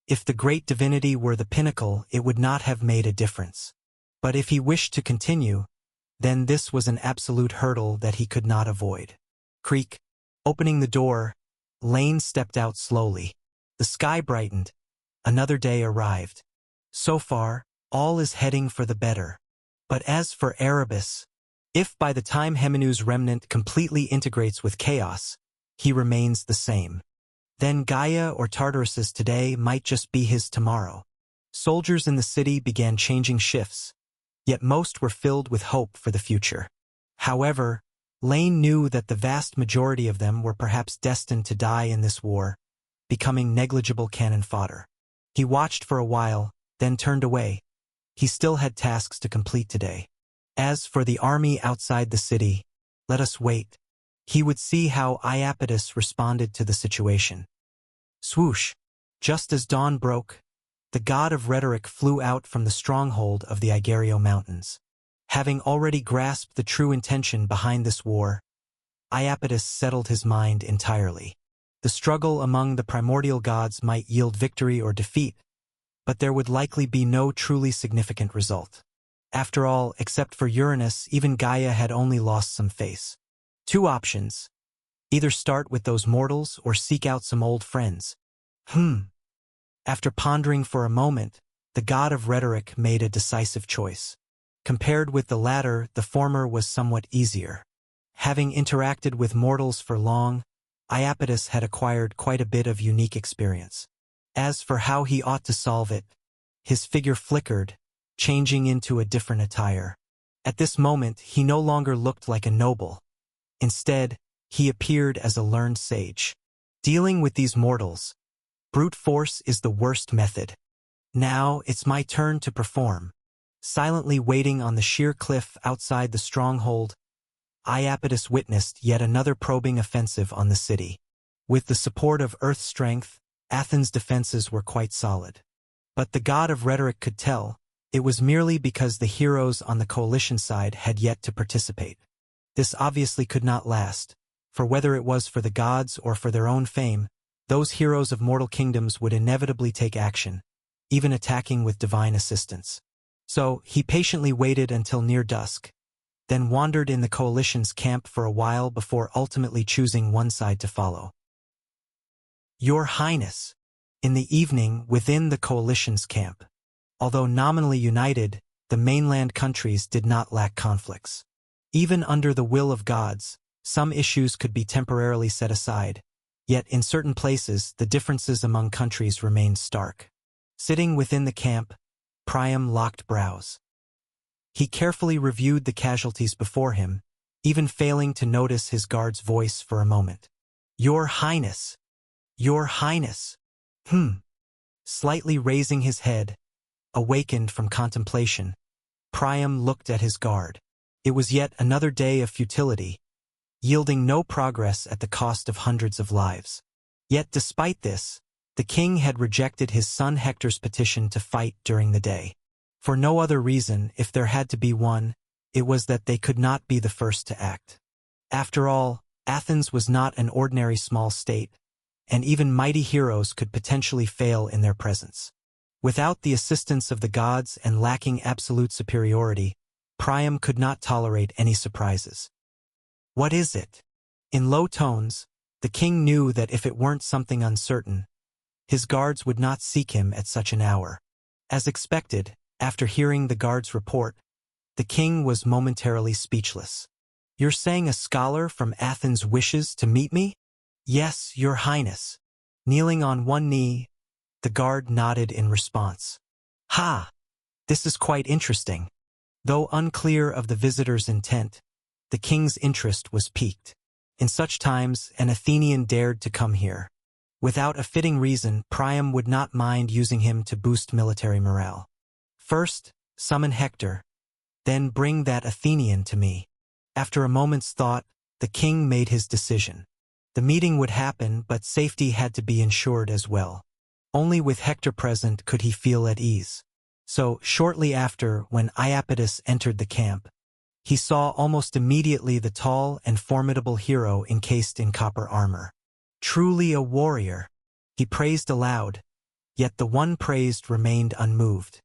If the great divinity were the pinnacle, it would not have made a difference. But if he wished to continue, then this was an absolute hurdle that he could not avoid. Creak. Opening the door, Lane stepped out slowly. The sky brightened. Another day arrived. So far, all is heading for the better. But as for Erebus, if by the time Hemenu's remnant completely integrates with chaos, he remains the same, then Gaia or Tartarus's today might just be his tomorrow. Soldiers in the city began changing shifts, yet most were filled with hope for the future. However, Lane knew that the vast majority of them were perhaps destined to die in this war, becoming negligible cannon fodder. He watched for a while, then turned away. He still had tasks to complete today. As for the army outside the city, let us wait. He would see how Iapetus responded to the situation. Swoosh! Just as dawn broke, the god of rhetoric flew out from the stronghold of the Igario Mountains. Having already grasped the true intention behind this war, Iapetus settled his mind entirely. The struggle among the primordial gods might yield victory or defeat, but there would likely be no truly significant result. After all, except for Uranus, even Gaia had only lost some face. Two options. Either start with those mortals or seek out some old friends. After pondering for a moment, the god of rhetoric made a decisive choice. Compared with the latter, the former was somewhat easier. Having interacted with mortals for long, Iapetus had acquired quite a bit of unique experience. As for how he ought to solve it, his figure flickered, changing into a different attire. At this moment, he no longer looked like a noble. Instead, he appeared as a learned sage. Dealing with these mortals, brute force is the worst method. Now, it's my turn to perform. Silently waiting on the sheer cliff outside the stronghold, Iapetus witnessed yet another probing offensive on the city. With the support of Earth's strength, Athens' defenses were quite solid. But the god of rhetoric could tell, it was merely because the heroes on the coalition side had yet to participate. This obviously could not last, for whether it was for the gods or for their own fame, those heroes of mortal kingdoms would inevitably take action, even attacking with divine assistance. So, he patiently waited until near dusk, then wandered in the coalition's camp for a while before ultimately choosing one side to follow. Your Highness. In the evening, within the coalition's camp. Although nominally united, the mainland countries did not lack conflicts. Even under the will of gods, some issues could be temporarily set aside, yet in certain places the differences among countries remained stark. Sitting within the camp, Priam locked brows. He carefully reviewed the casualties before him, even failing to notice his guard's voice for a moment. Your Highness! Your Highness! Slightly raising his head, awakened from contemplation, Priam looked at his guard. It was yet another day of futility, yielding no progress at the cost of hundreds of lives. Yet despite this, the king had rejected his son Hector's petition to fight during the day. For no other reason, if there had to be one, it was that they could not be the first to act. After all, Athens was not an ordinary small state, and even mighty heroes could potentially fail in their presence. Without the assistance of the gods and lacking absolute superiority, Priam could not tolerate any surprises. What is it? In low tones, the king knew that if it weren't something uncertain, his guards would not seek him at such an hour. As expected, after hearing the guard's report, the king was momentarily speechless. You're saying a scholar from Athens wishes to meet me? Yes, Your Highness. Kneeling on one knee, the guard nodded in response. Ha! This is quite interesting. Though unclear of the visitor's intent, the king's interest was piqued. In such times, an Athenian dared to come here. Without a fitting reason, Priam would not mind using him to boost military morale. First, summon Hector, then bring that Athenian to me. After a moment's thought, the king made his decision. The meeting would happen, but safety had to be ensured as well. Only with Hector present could he feel at ease. So, shortly after, when Iapetus entered the camp, he saw almost immediately the tall and formidable hero encased in copper armor. Truly a warrior, he praised aloud, yet the one praised remained unmoved.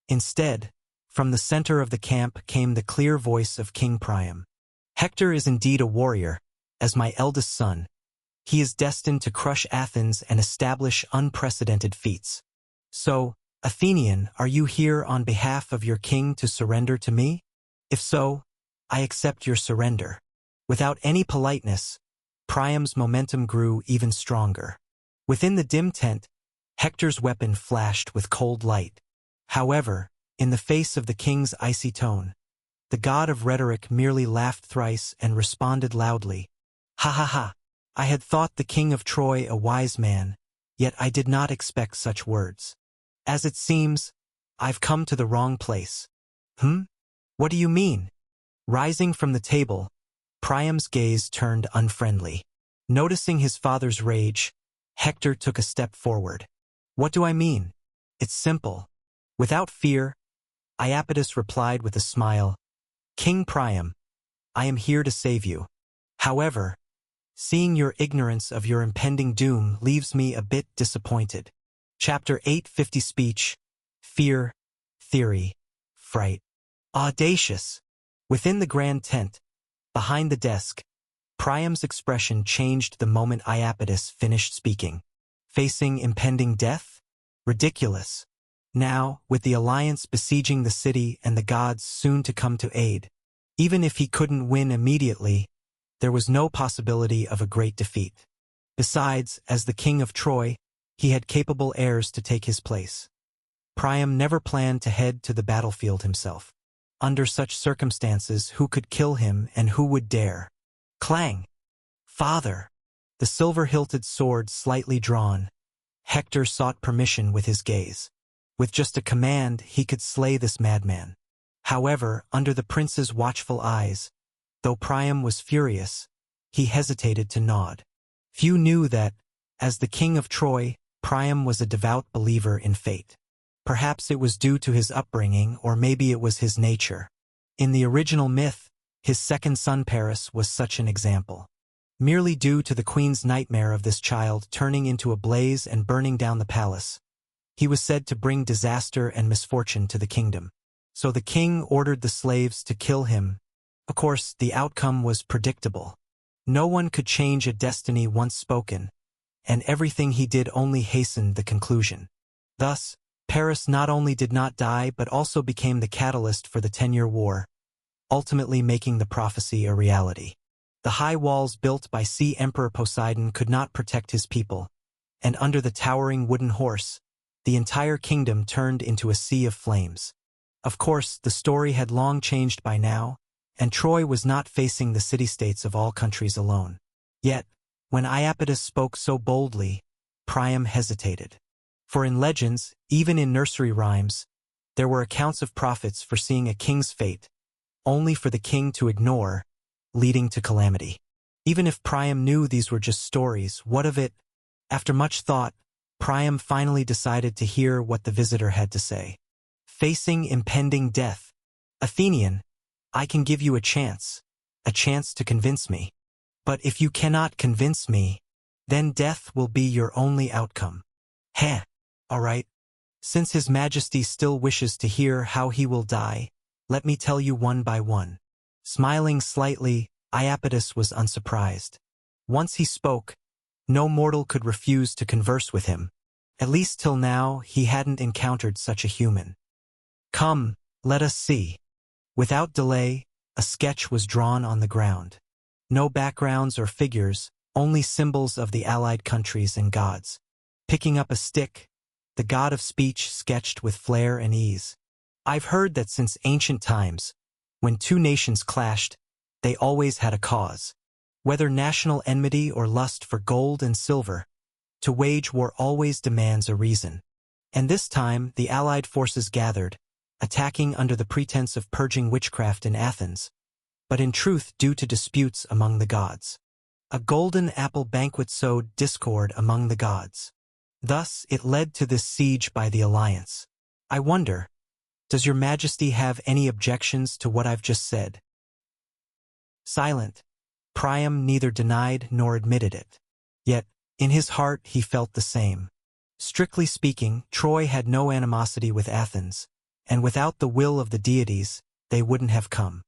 Instead, from the center of the camp came the clear voice of King Priam. Hector is indeed a warrior, as my eldest son. He is destined to crush Athens and establish unprecedented feats. So, Athenian, are you here on behalf of your king to surrender to me? If so, I accept your surrender. Without any politeness, Priam's momentum grew even stronger. Within the dim tent, Hector's weapon flashed with cold light. However, in the face of the king's icy tone, the god of rhetoric merely laughed thrice and responded loudly. Ha ha ha! I had thought the king of Troy a wise man, yet I did not expect such words. As it seems, I've come to the wrong place. What do you mean? Rising from the table, Priam's gaze turned unfriendly. Noticing his father's rage, Hector took a step forward. What do I mean? It's simple. Without fear, Iapetus replied with a smile. King Priam, I am here to save you. However, seeing your ignorance of your impending doom leaves me a bit disappointed. Chapter 850 Speech, Fear, Theory, Fright. Audacious! Within the grand tent, behind the desk, Priam's expression changed the moment Iapetus finished speaking. Facing impending death? Ridiculous. Now, with the alliance besieging the city and the gods soon to come to aid, even if he couldn't win immediately, there was no possibility of a great defeat. Besides, as the king of Troy, he had capable heirs to take his place. Priam never planned to head to the battlefield himself. Under such circumstances, who could kill him and who would dare? Clang! Father! The silver-hilted sword slightly drawn, Hector sought permission with his gaze. With just a command, he could slay this madman. However, under the prince's watchful eyes, though Priam was furious, he hesitated to nod. Few knew that, as the king of Troy, Priam was a devout believer in fate. Perhaps it was due to his upbringing, or maybe it was his nature. In the original myth, his second son Paris was such an example. Merely due to the queen's nightmare of this child turning into a blaze and burning down the palace, he was said to bring disaster and misfortune to the kingdom. So the king ordered the slaves to kill him. Of course, the outcome was predictable. No one could change a destiny once spoken, and everything he did only hastened the conclusion. Thus, Paris not only did not die but also became the catalyst for the 10-year war, ultimately making the prophecy a reality. The high walls built by Sea Emperor Poseidon could not protect his people, and under the towering wooden horse, the entire kingdom turned into a sea of flames. Of course, the story had long changed by now, and Troy was not facing the city-states of all countries alone. Yet, when Iapetus spoke so boldly, Priam hesitated. For in legends, even in nursery rhymes, there were accounts of prophets foreseeing a king's fate, only for the king to ignore, leading to calamity. Even if Priam knew these were just stories, what of it? After much thought, Priam finally decided to hear what the visitor had to say. Facing impending death. Athenian, I can give you a chance to convince me. But if you cannot convince me, then death will be your only outcome. Heh. All right. Since His Majesty still wishes to hear how he will die, let me tell you one by one. Smiling slightly, Iapetus was unsurprised. Once he spoke, no mortal could refuse to converse with him. At least till now, he hadn't encountered such a human. Come, let us see. Without delay, a sketch was drawn on the ground. No backgrounds or figures, only symbols of the allied countries and gods. Picking up a stick, the god of speech sketched with flair and ease. I've heard that since ancient times, when two nations clashed, they always had a cause. Whether national enmity or lust for gold and silver, to wage war always demands a reason. And this time, the allied forces gathered, attacking under the pretense of purging witchcraft in Athens, but in truth due to disputes among the gods. A golden apple banquet sowed discord among the gods. Thus, it led to this siege by the alliance. I wonder, does your Majesty have any objections to what I've just said? Silent, Priam neither denied nor admitted it. Yet, in his heart he felt the same. Strictly speaking, Troy had no animosity with Athens, and without the will of the deities, they wouldn't have come.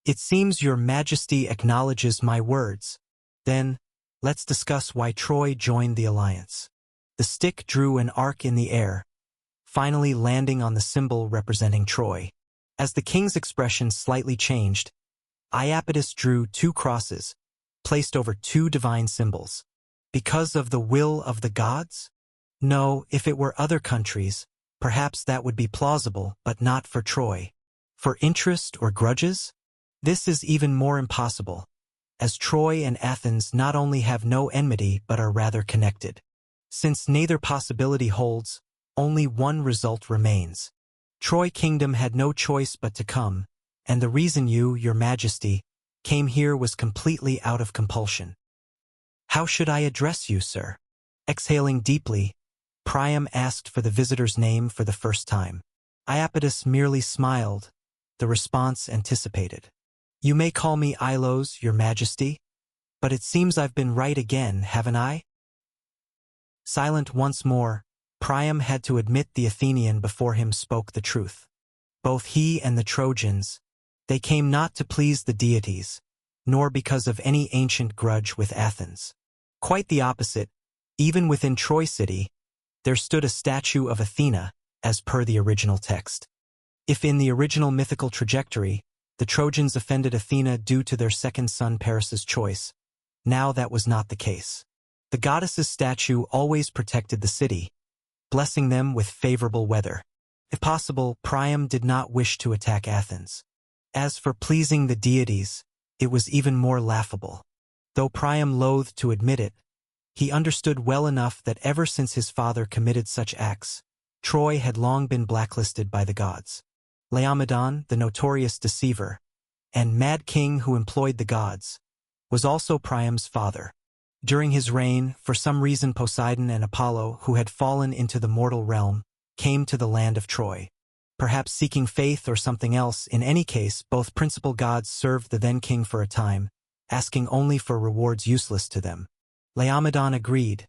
It seems your Majesty acknowledges my words. Then, let's discuss why Troy joined the alliance. The stick drew an arc in the air, finally landing on the symbol representing Troy. As the king's expression slightly changed, Iapetus drew two crosses, placed over two divine symbols. Because of the will of the gods? No, if it were other countries, perhaps that would be plausible, but not for Troy. For interest or grudges? This is even more impossible, as Troy and Athens not only have no enmity but are rather connected. Since neither possibility holds, only one result remains. Troy Kingdom had no choice but to come, and the reason you, your Majesty, came here was completely out of compulsion. How should I address you, sir? Exhaling deeply, Priam asked for the visitor's name for the first time. Iapetus merely smiled, the response anticipated. You may call me Ilos, your Majesty, but it seems I've been right again, haven't I? Silent once more, Priam had to admit the Athenian before him spoke the truth. Both he and the Trojans, they came not to please the deities, nor because of any ancient grudge with Athens. Quite the opposite, even within Troy city, there stood a statue of Athena, as per the original text. If in the original mythical trajectory, the Trojans offended Athena due to their second son Paris's choice, now that was not the case. The goddess's statue always protected the city, blessing them with favorable weather. If possible, Priam did not wish to attack Athens. As for pleasing the deities, it was even more laughable. Though Priam loathed to admit it, he understood well enough that ever since his father committed such acts, Troy had long been blacklisted by the gods. Laomedon, the notorious deceiver, and mad king who employed the gods, was also Priam's father. During his reign, for some reason Poseidon and Apollo, who had fallen into the mortal realm, came to the land of Troy. Perhaps seeking faith or something else, in any case, both principal gods served the then king for a time, asking only for rewards useless to them. Laomedon agreed,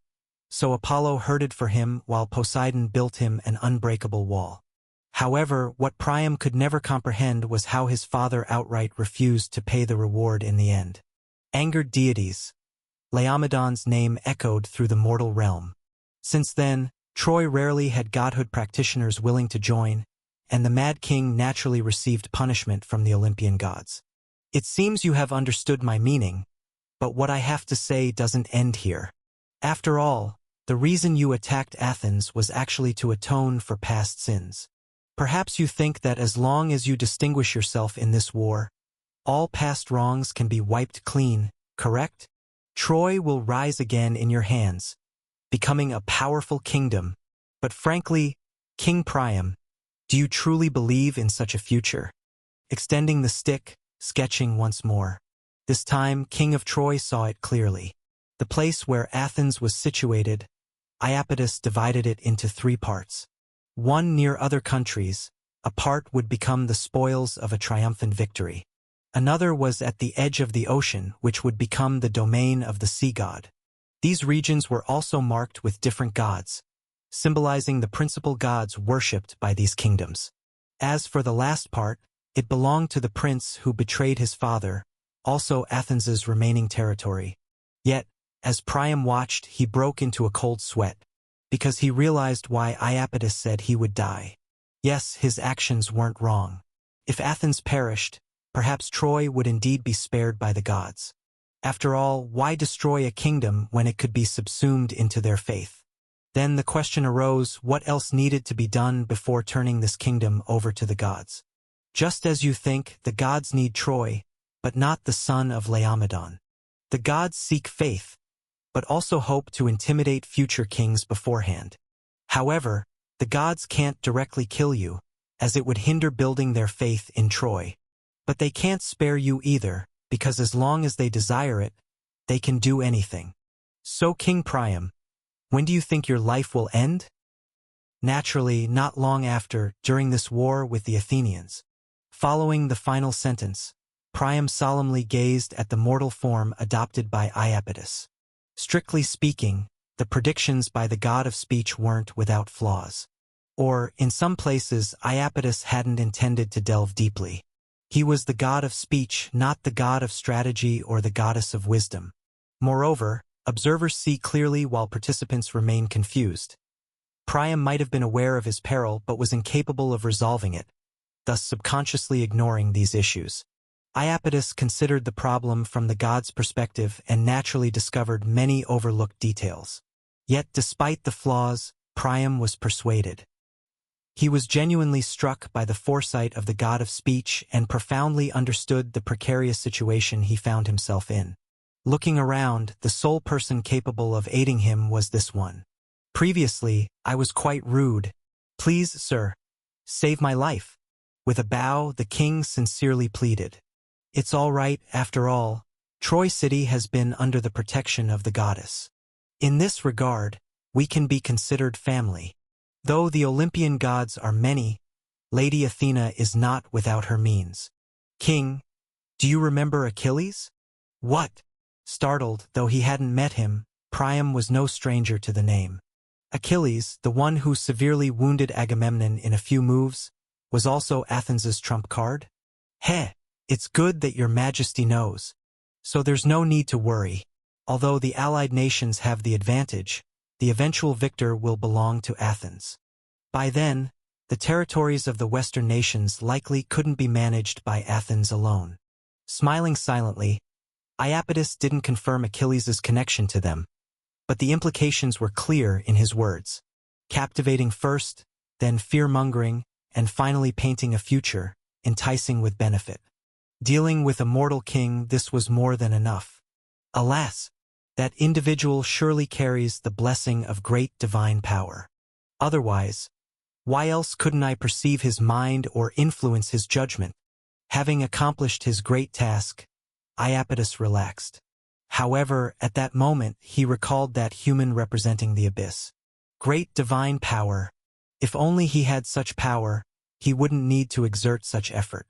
so Apollo herded for him while Poseidon built him an unbreakable wall. However, what Priam could never comprehend was how his father outright refused to pay the reward in the end. Angered deities, Laomedon's name echoed through the mortal realm. Since then, Troy rarely had godhood practitioners willing to join, and the mad king naturally received punishment from the Olympian gods. It seems you have understood my meaning, but what I have to say doesn't end here. After all, the reason you attacked Athens was actually to atone for past sins. Perhaps you think that as long as you distinguish yourself in this war, all past wrongs can be wiped clean, correct? Troy will rise again in your hands, becoming a powerful kingdom. But frankly, King Priam, do you truly believe in such a future? Extending the stick, sketching once more. This time, King of Troy saw it clearly. The place where Athens was situated, Iapetus divided it into 3 parts. One near other countries, a part would become the spoils of a triumphant victory. Another was at the edge of the ocean, which would become the domain of the sea god. These regions were also marked with different gods, symbolizing the principal gods worshipped by these kingdoms. As for the last part, it belonged to the prince who betrayed his father, also Athens's remaining territory. Yet, as Priam watched, he broke into a cold sweat, because he realized why Iapetus said he would die. Yes, his actions weren't wrong. If Athens perished, perhaps Troy would indeed be spared by the gods. After all, why destroy a kingdom when it could be subsumed into their faith? Then the question arose, what else needed to be done before turning this kingdom over to the gods? Just as you think, the gods need Troy, but not the son of Laomedon. The gods seek faith, but also hope to intimidate future kings beforehand. However, the gods can't directly kill you, as it would hinder building their faith in Troy. But they can't spare you either, because as long as they desire it, they can do anything. So King Priam, when do you think your life will end? Naturally, not long after, during this war with the Athenians. Following the final sentence, Priam solemnly gazed at the mortal form adopted by Iapetus. Strictly speaking, the predictions by the god of speech weren't without flaws. Or, in some places, Iapetus hadn't intended to delve deeply. He was the god of speech, not the god of strategy or the goddess of wisdom. Moreover, observers see clearly while participants remain confused. Priam might have been aware of his peril but was incapable of resolving it, thus subconsciously ignoring these issues. Iapetus considered the problem from the god's perspective and naturally discovered many overlooked details. Yet despite the flaws, Priam was persuaded. He was genuinely struck by the foresight of the god of speech and profoundly understood the precarious situation he found himself in. Looking around, the sole person capable of aiding him was this one. Previously, I was quite rude. Please, sir, save my life. With a bow, the king sincerely pleaded. It's all right, after all, Troy City has been under the protection of the goddess. In this regard, we can be considered family. Though the Olympian gods are many, Lady Athena is not without her means. King, do you remember Achilles? What? Startled, though he hadn't met him, Priam was no stranger to the name. Achilles, the one who severely wounded Agamemnon in a few moves, was also Athens's trump card? Heh, it's good that your majesty knows. So there's no need to worry. Although the allied nations have the advantage, the eventual victor will belong to Athens. By then, the territories of the Western nations likely couldn't be managed by Athens alone. Smiling silently, Iapetus didn't confirm Achilles' connection to them, but the implications were clear in his words. Captivating first, then fear-mongering, and finally painting a future, enticing with benefit. Dealing with a mortal king, this was more than enough. Alas, that individual surely carries the blessing of great divine power. Otherwise, why else couldn't I perceive his mind or influence his judgment? Having accomplished his great task, Iapetus relaxed. However, at that moment, he recalled that human representing the abyss. Great divine power. If only he had such power, he wouldn't need to exert such effort.